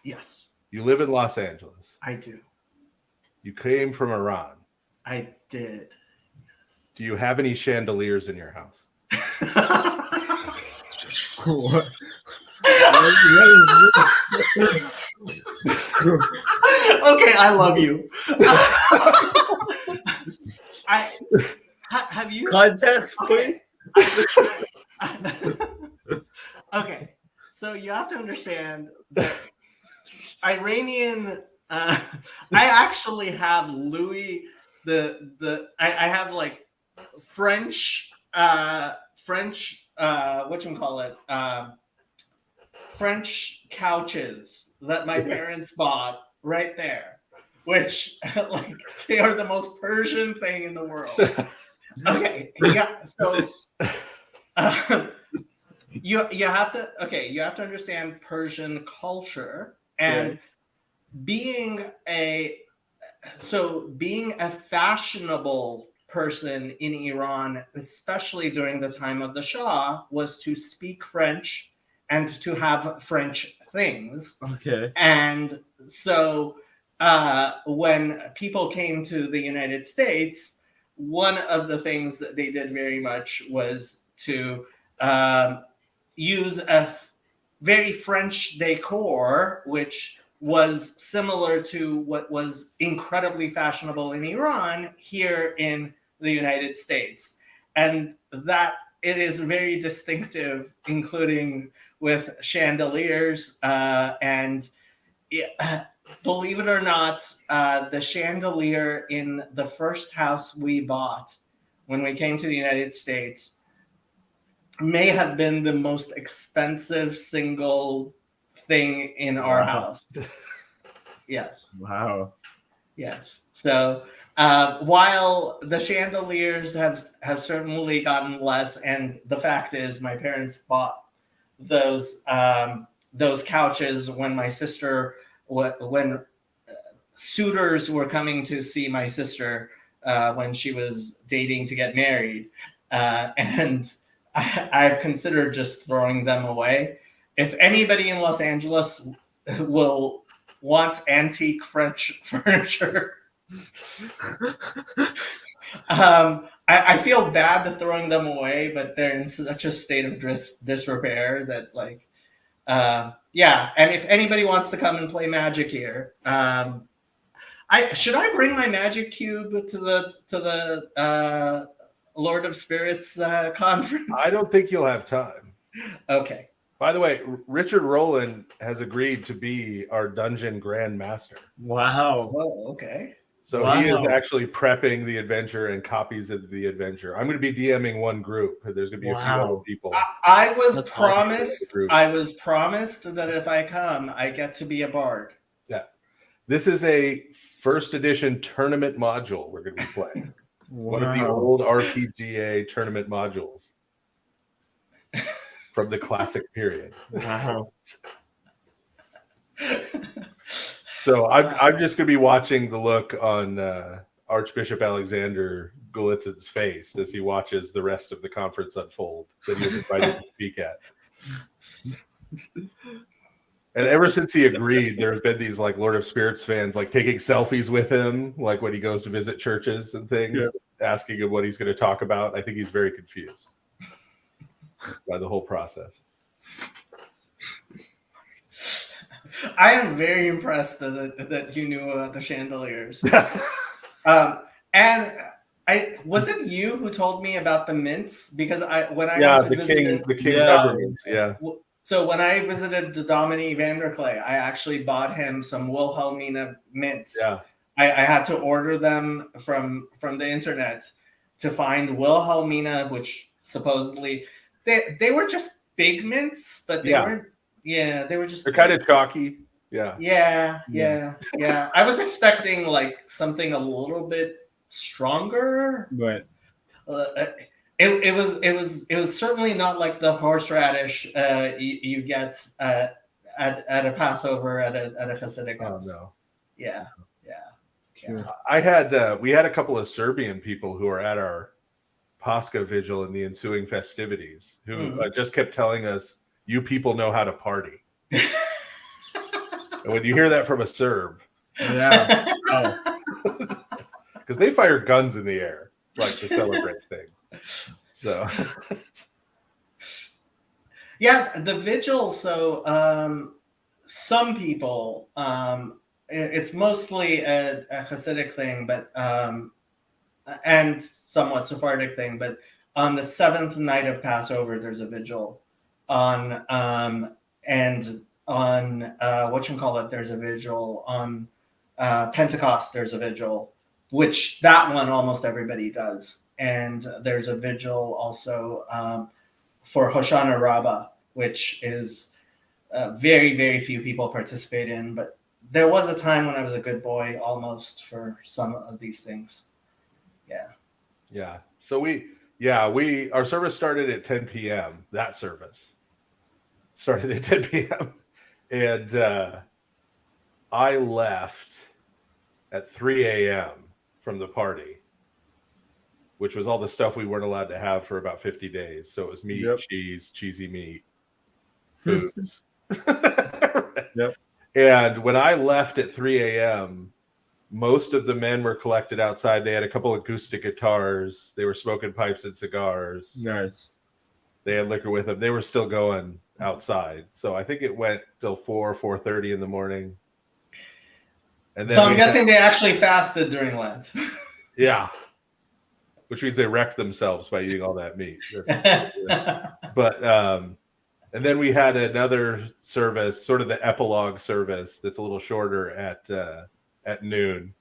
Yes. You live in Los Angeles. I do. You came from Iran. I did. Yes. Do you have any chandeliers in your house? What? Okay, I love you. Have you context, please? Okay, so you have to understand that Iranian. I actually have Louis I have like French whatchamacallit, French couches that my parents bought right there, which like they are the most Persian thing in the world. Okay, yeah. So you have to understand Persian culture, and being a fashionable person in Iran, especially during the time of the Shah, was to speak French and to have French things. Okay. And so when people came to the United States, one of the things that they did very much was to use a very French decor, which was similar to what was incredibly fashionable in Iran here in the United States. And that it is very distinctive, including with chandeliers. And believe it or not, the chandelier in the first house we bought when we came to the United States may have been the most expensive single thing in our house. Yes. Wow. Yes. So while the chandeliers have certainly gotten less, and the fact is my parents bought those couches when my sister, when suitors were coming to see my sister when she was dating to get married. and I've considered just throwing them away. If anybody in Los Angeles wants antique French furniture, I feel bad throwing them away, but they're in such a state of disrepair that, like, yeah. And if anybody wants to come and play Magic here, should I bring my Magic cube to the Lord of Spirits conference? I don't think you'll have time. Okay. By the way, Richard Rowland has agreed to be our dungeon grand master. Wow. Oh, okay. So he is actually prepping the adventure and copies of the adventure. I'm going to be DMing one group. There's going to be a few other people. I was That's promised. awesome. I was promised that if I come, I get to be a bard. Yeah, this is a first edition tournament module we're going to be playing. One of the old RPGA tournament modules from the classic period. Wow. So I'm just going to be watching the look on Archbishop Alexander Golitsyn's face as he watches the rest of the conference unfold that he was invited to speak at. And ever since he agreed, there's been these like Lord of Spirits fans like taking selfies with him, like when he goes to visit churches and things, asking him what he's going to talk about. I think he's very confused by the whole process. I am very impressed that you knew about the chandeliers. And was it you who told me about the mints? Because when I went to visit the king peppermints, So when I visited the Dominique Vanderclay, I actually bought him some Wilhelmina mints. Yeah. I had to order them from the internet to find Wilhelmina, which supposedly they were just big mints, but they weren't. Yeah, they were just. They're kind of chalky. Yeah. Yeah. I was expecting like something a little bit stronger, But it was certainly not like the horseradish you get at a Passover at a Hasidic house. Oh no. Yeah. We had a couple of Serbian people who were at our Pascha vigil and the ensuing festivities who just kept telling us, "You people know how to party." And when you hear that from a Serb, because they fire guns in the air like to celebrate things. So, yeah, the vigil. So, some people, it's mostly a Hasidic thing, but and somewhat Sephardic thing. But on the seventh night of Passover, there's a vigil. On whatchamacallit, there's a vigil. On Pentecost, there's a vigil, which that one almost everybody does. And there's a vigil also for Hoshana Rabbah, which is very, very few people participate in. But there was a time when I was a good boy almost for some of these things. Yeah. So our service started at 10 p.m. That service started at 10 p.m. And I left at 3 a.m. from the party, which was all the stuff we weren't allowed to have for about 50 days. So it was meat, cheese, cheesy meat, foods. And when I left at 3 a.m., most of the men were collected outside. They had a couple of acoustic guitars. They were smoking pipes and cigars. Nice. They had liquor with them. They were still going outside. So I think it went till 4:30 in the morning. And then so I'm guessing they actually fasted during Lent. Yeah. Which means they wrecked themselves by eating all that meat. But and then we had another service, sort of the epilogue service that's a little shorter at noon.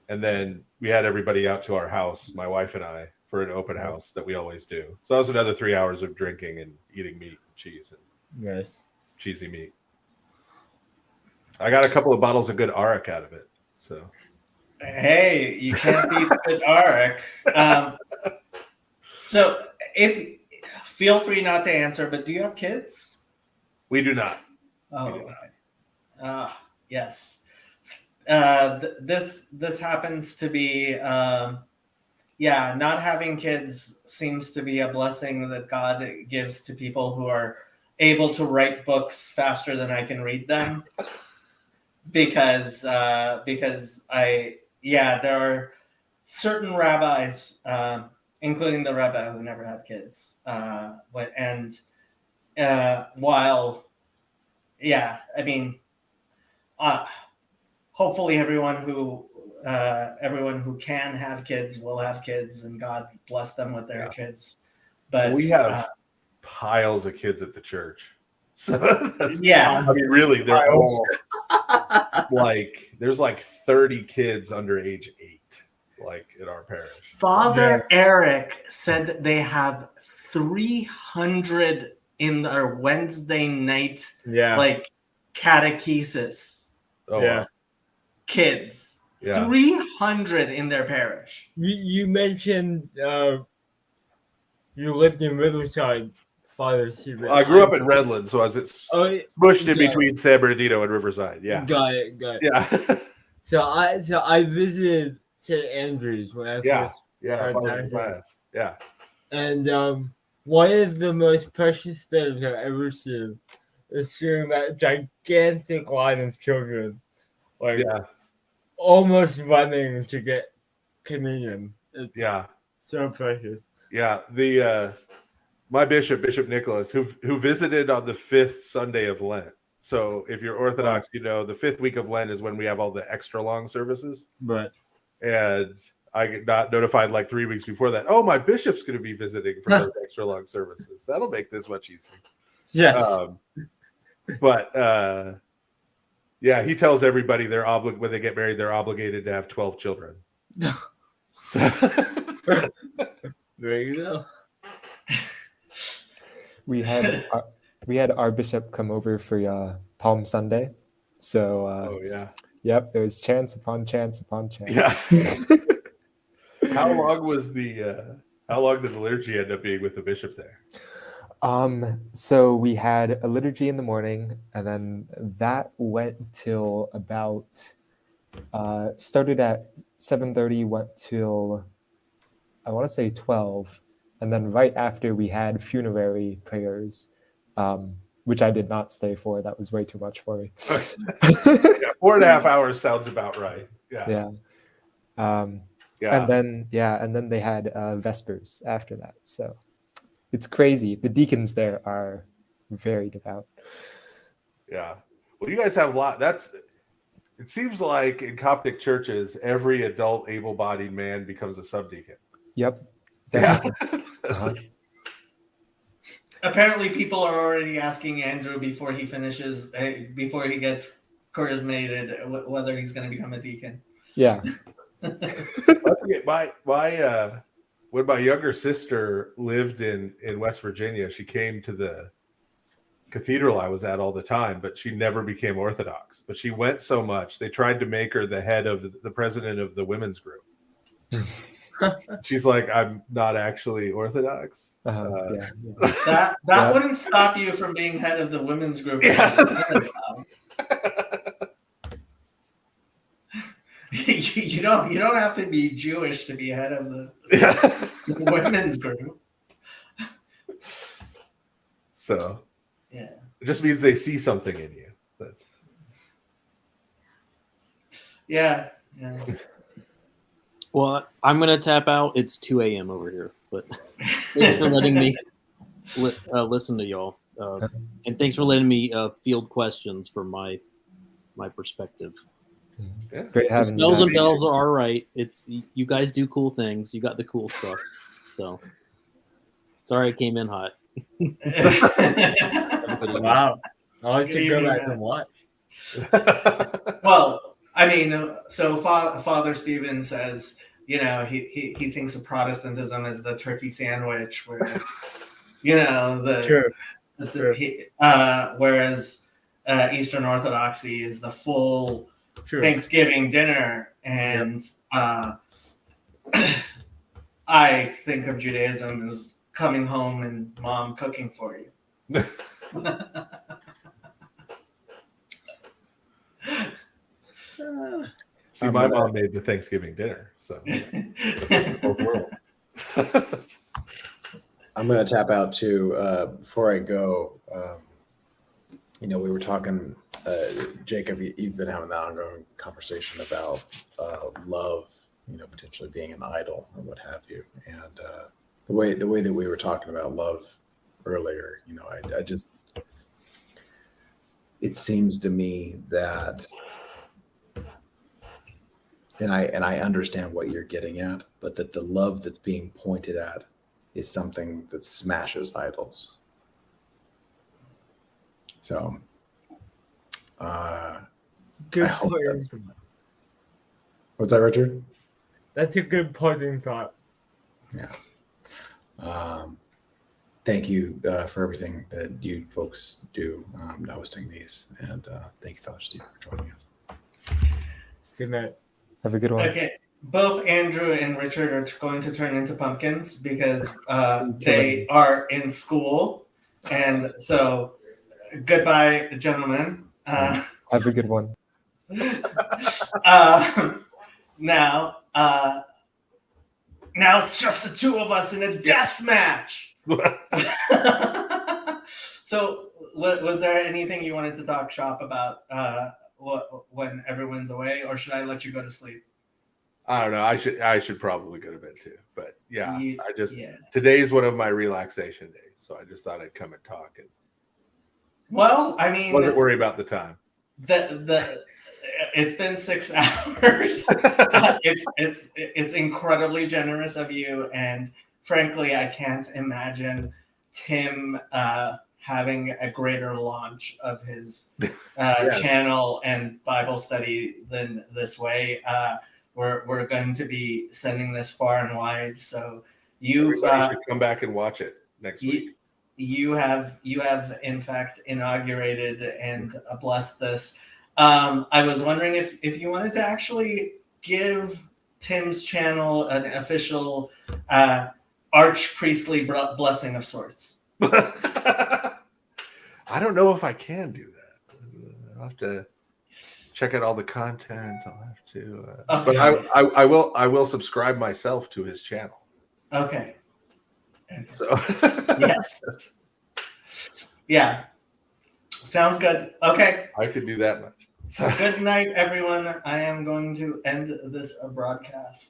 And then we had everybody out to our house, my wife and I, for an open house that we always do. So that was another 3 hours of drinking and eating meat and cheese and cheesy meat. I got a couple of bottles of good Arak out of it. So hey, you can't beat good Arak. So feel free not to answer, but do you have kids? We do not. Oh, yes. This happens to be yeah, not having kids seems to be a blessing that God gives to people who are able to write books faster than I can read them. Because there are certain rabbis, including the rabbi who never had kids, while I mean, hopefully everyone who can have kids will have kids, and God bless them with their kids. But we have piles of kids at the church, so that's, yeah. I mean, really, they're all like there's like 30 kids under age 8, like in our parish. Father Eric said that they have 300 in their Wednesday night, like catechesis. Oh, wow. Kids. Yeah. 300 in their parish. You mentioned you lived in Riverside, Father Stephen. I grew up in Redlands, so I was smushed in between San Bernardino and Riverside. Yeah. Got it. Yeah. So I visited St. Andrews when I first Yeah. And one of the most precious things I've ever seen is seeing that gigantic line of children, like almost running to get communion. It's so precious. Yeah. My Bishop Nicholas, who visited on the 5th Sunday of Lent. So if you're Orthodox, you know the 5th week of Lent is when we have all the extra long services. Right. And I got notified like 3 weeks before that. Oh, my bishop's going to be visiting for those extra long services. That'll make this much easier. Yes. He tells everybody when they get married, they're obligated to have 12 children. So there you go. We had our bishop come over for Palm Sunday, so yep, there was chance upon chance upon chance. Yeah. How long did the liturgy end up being with the bishop there? So we had a liturgy in the morning, and then that went till about started at 7:30, went till I want to say 12, and then right after we had funerary prayers, which I did not stay for. That was way too much for me. 4.5 hours sounds about right. Yeah. And then they had vespers after that. So it's crazy. The deacons there are very devout. Yeah. Well, you guys have a lot. It seems like in Coptic churches, every adult able-bodied man becomes a subdeacon. Yep. Definitely. Yeah. Apparently, people are already asking Andrew before he gets charismated, whether he's going to become a deacon. Yeah. When my younger sister lived in West Virginia, she came to the cathedral I was at all the time, but she never became Orthodox. But she went so much, they tried to make her the head of the president of the women's group. She's like, I'm not actually Orthodox. That wouldn't stop you from being head of the women's group. You don't have to be Jewish to be head of the women's group. So it just means they see something in you. That's yeah. Well, I'm gonna tap out. It's 2 a.m. over here, but thanks for letting me listen to y'all, and thanks for letting me field questions from my perspective. Yeah. Great having you. Smells and bells are all right. It's you guys do cool things. You got the cool stuff. So sorry I came in hot. Wow. I'll have to go back and watch. Well, I mean, so Father Stephen says, he thinks of Protestantism as the turkey sandwich, whereas, whereas Eastern Orthodoxy is the full Thanksgiving dinner, and I think of Judaism as coming home and mom cooking for you. See, my mom made the Thanksgiving dinner, so both worlds. I'm going to tap out too. Before I go, we were talking, Jacob, you've been having that ongoing conversation about love, potentially being an idol or what have you. And the way that we were talking about love earlier, I just, it seems to me that, and I understand what you're getting at, but that the love that's being pointed at is something that smashes idols. So, Good I hope point. that's. What's that, Richard? That's a good parting thought. Yeah. Thank you for everything that you folks do hosting these, and thank you, Father Steve, for joining us. Good night. Have a good one. Okay, both Andrew and Richard are going to turn into pumpkins because they are in school, and so goodbye, gentlemen. Have a good one. Now it's just the two of us in a death match. So, was there anything you wanted to talk shop about when everyone's away, or should I let you go to sleep? I don't know. I should probably go to bed too. But yeah, Yeah. Today's one of my relaxation days, so I just thought I'd come and talk. And Well, I mean, wasn't worried about the time. It's been 6 hours. It's incredibly generous of you, and frankly, I can't imagine Tim having a greater launch of his Yes. channel and Bible study than this way. We're going to be sending this far and wide, so Everybody should come back and watch it next week. You have in fact inaugurated and blessed this. I was wondering if you wanted to actually give Tim's channel an official archpriestly blessing of sorts. I don't know if I can do that. I'll have to check out all the content. I'll have to, Okay. but I will subscribe myself to his channel. Okay. So Yes. Yeah. Sounds good. Okay. I could do that much. Good night, everyone. I am going to end this broadcast.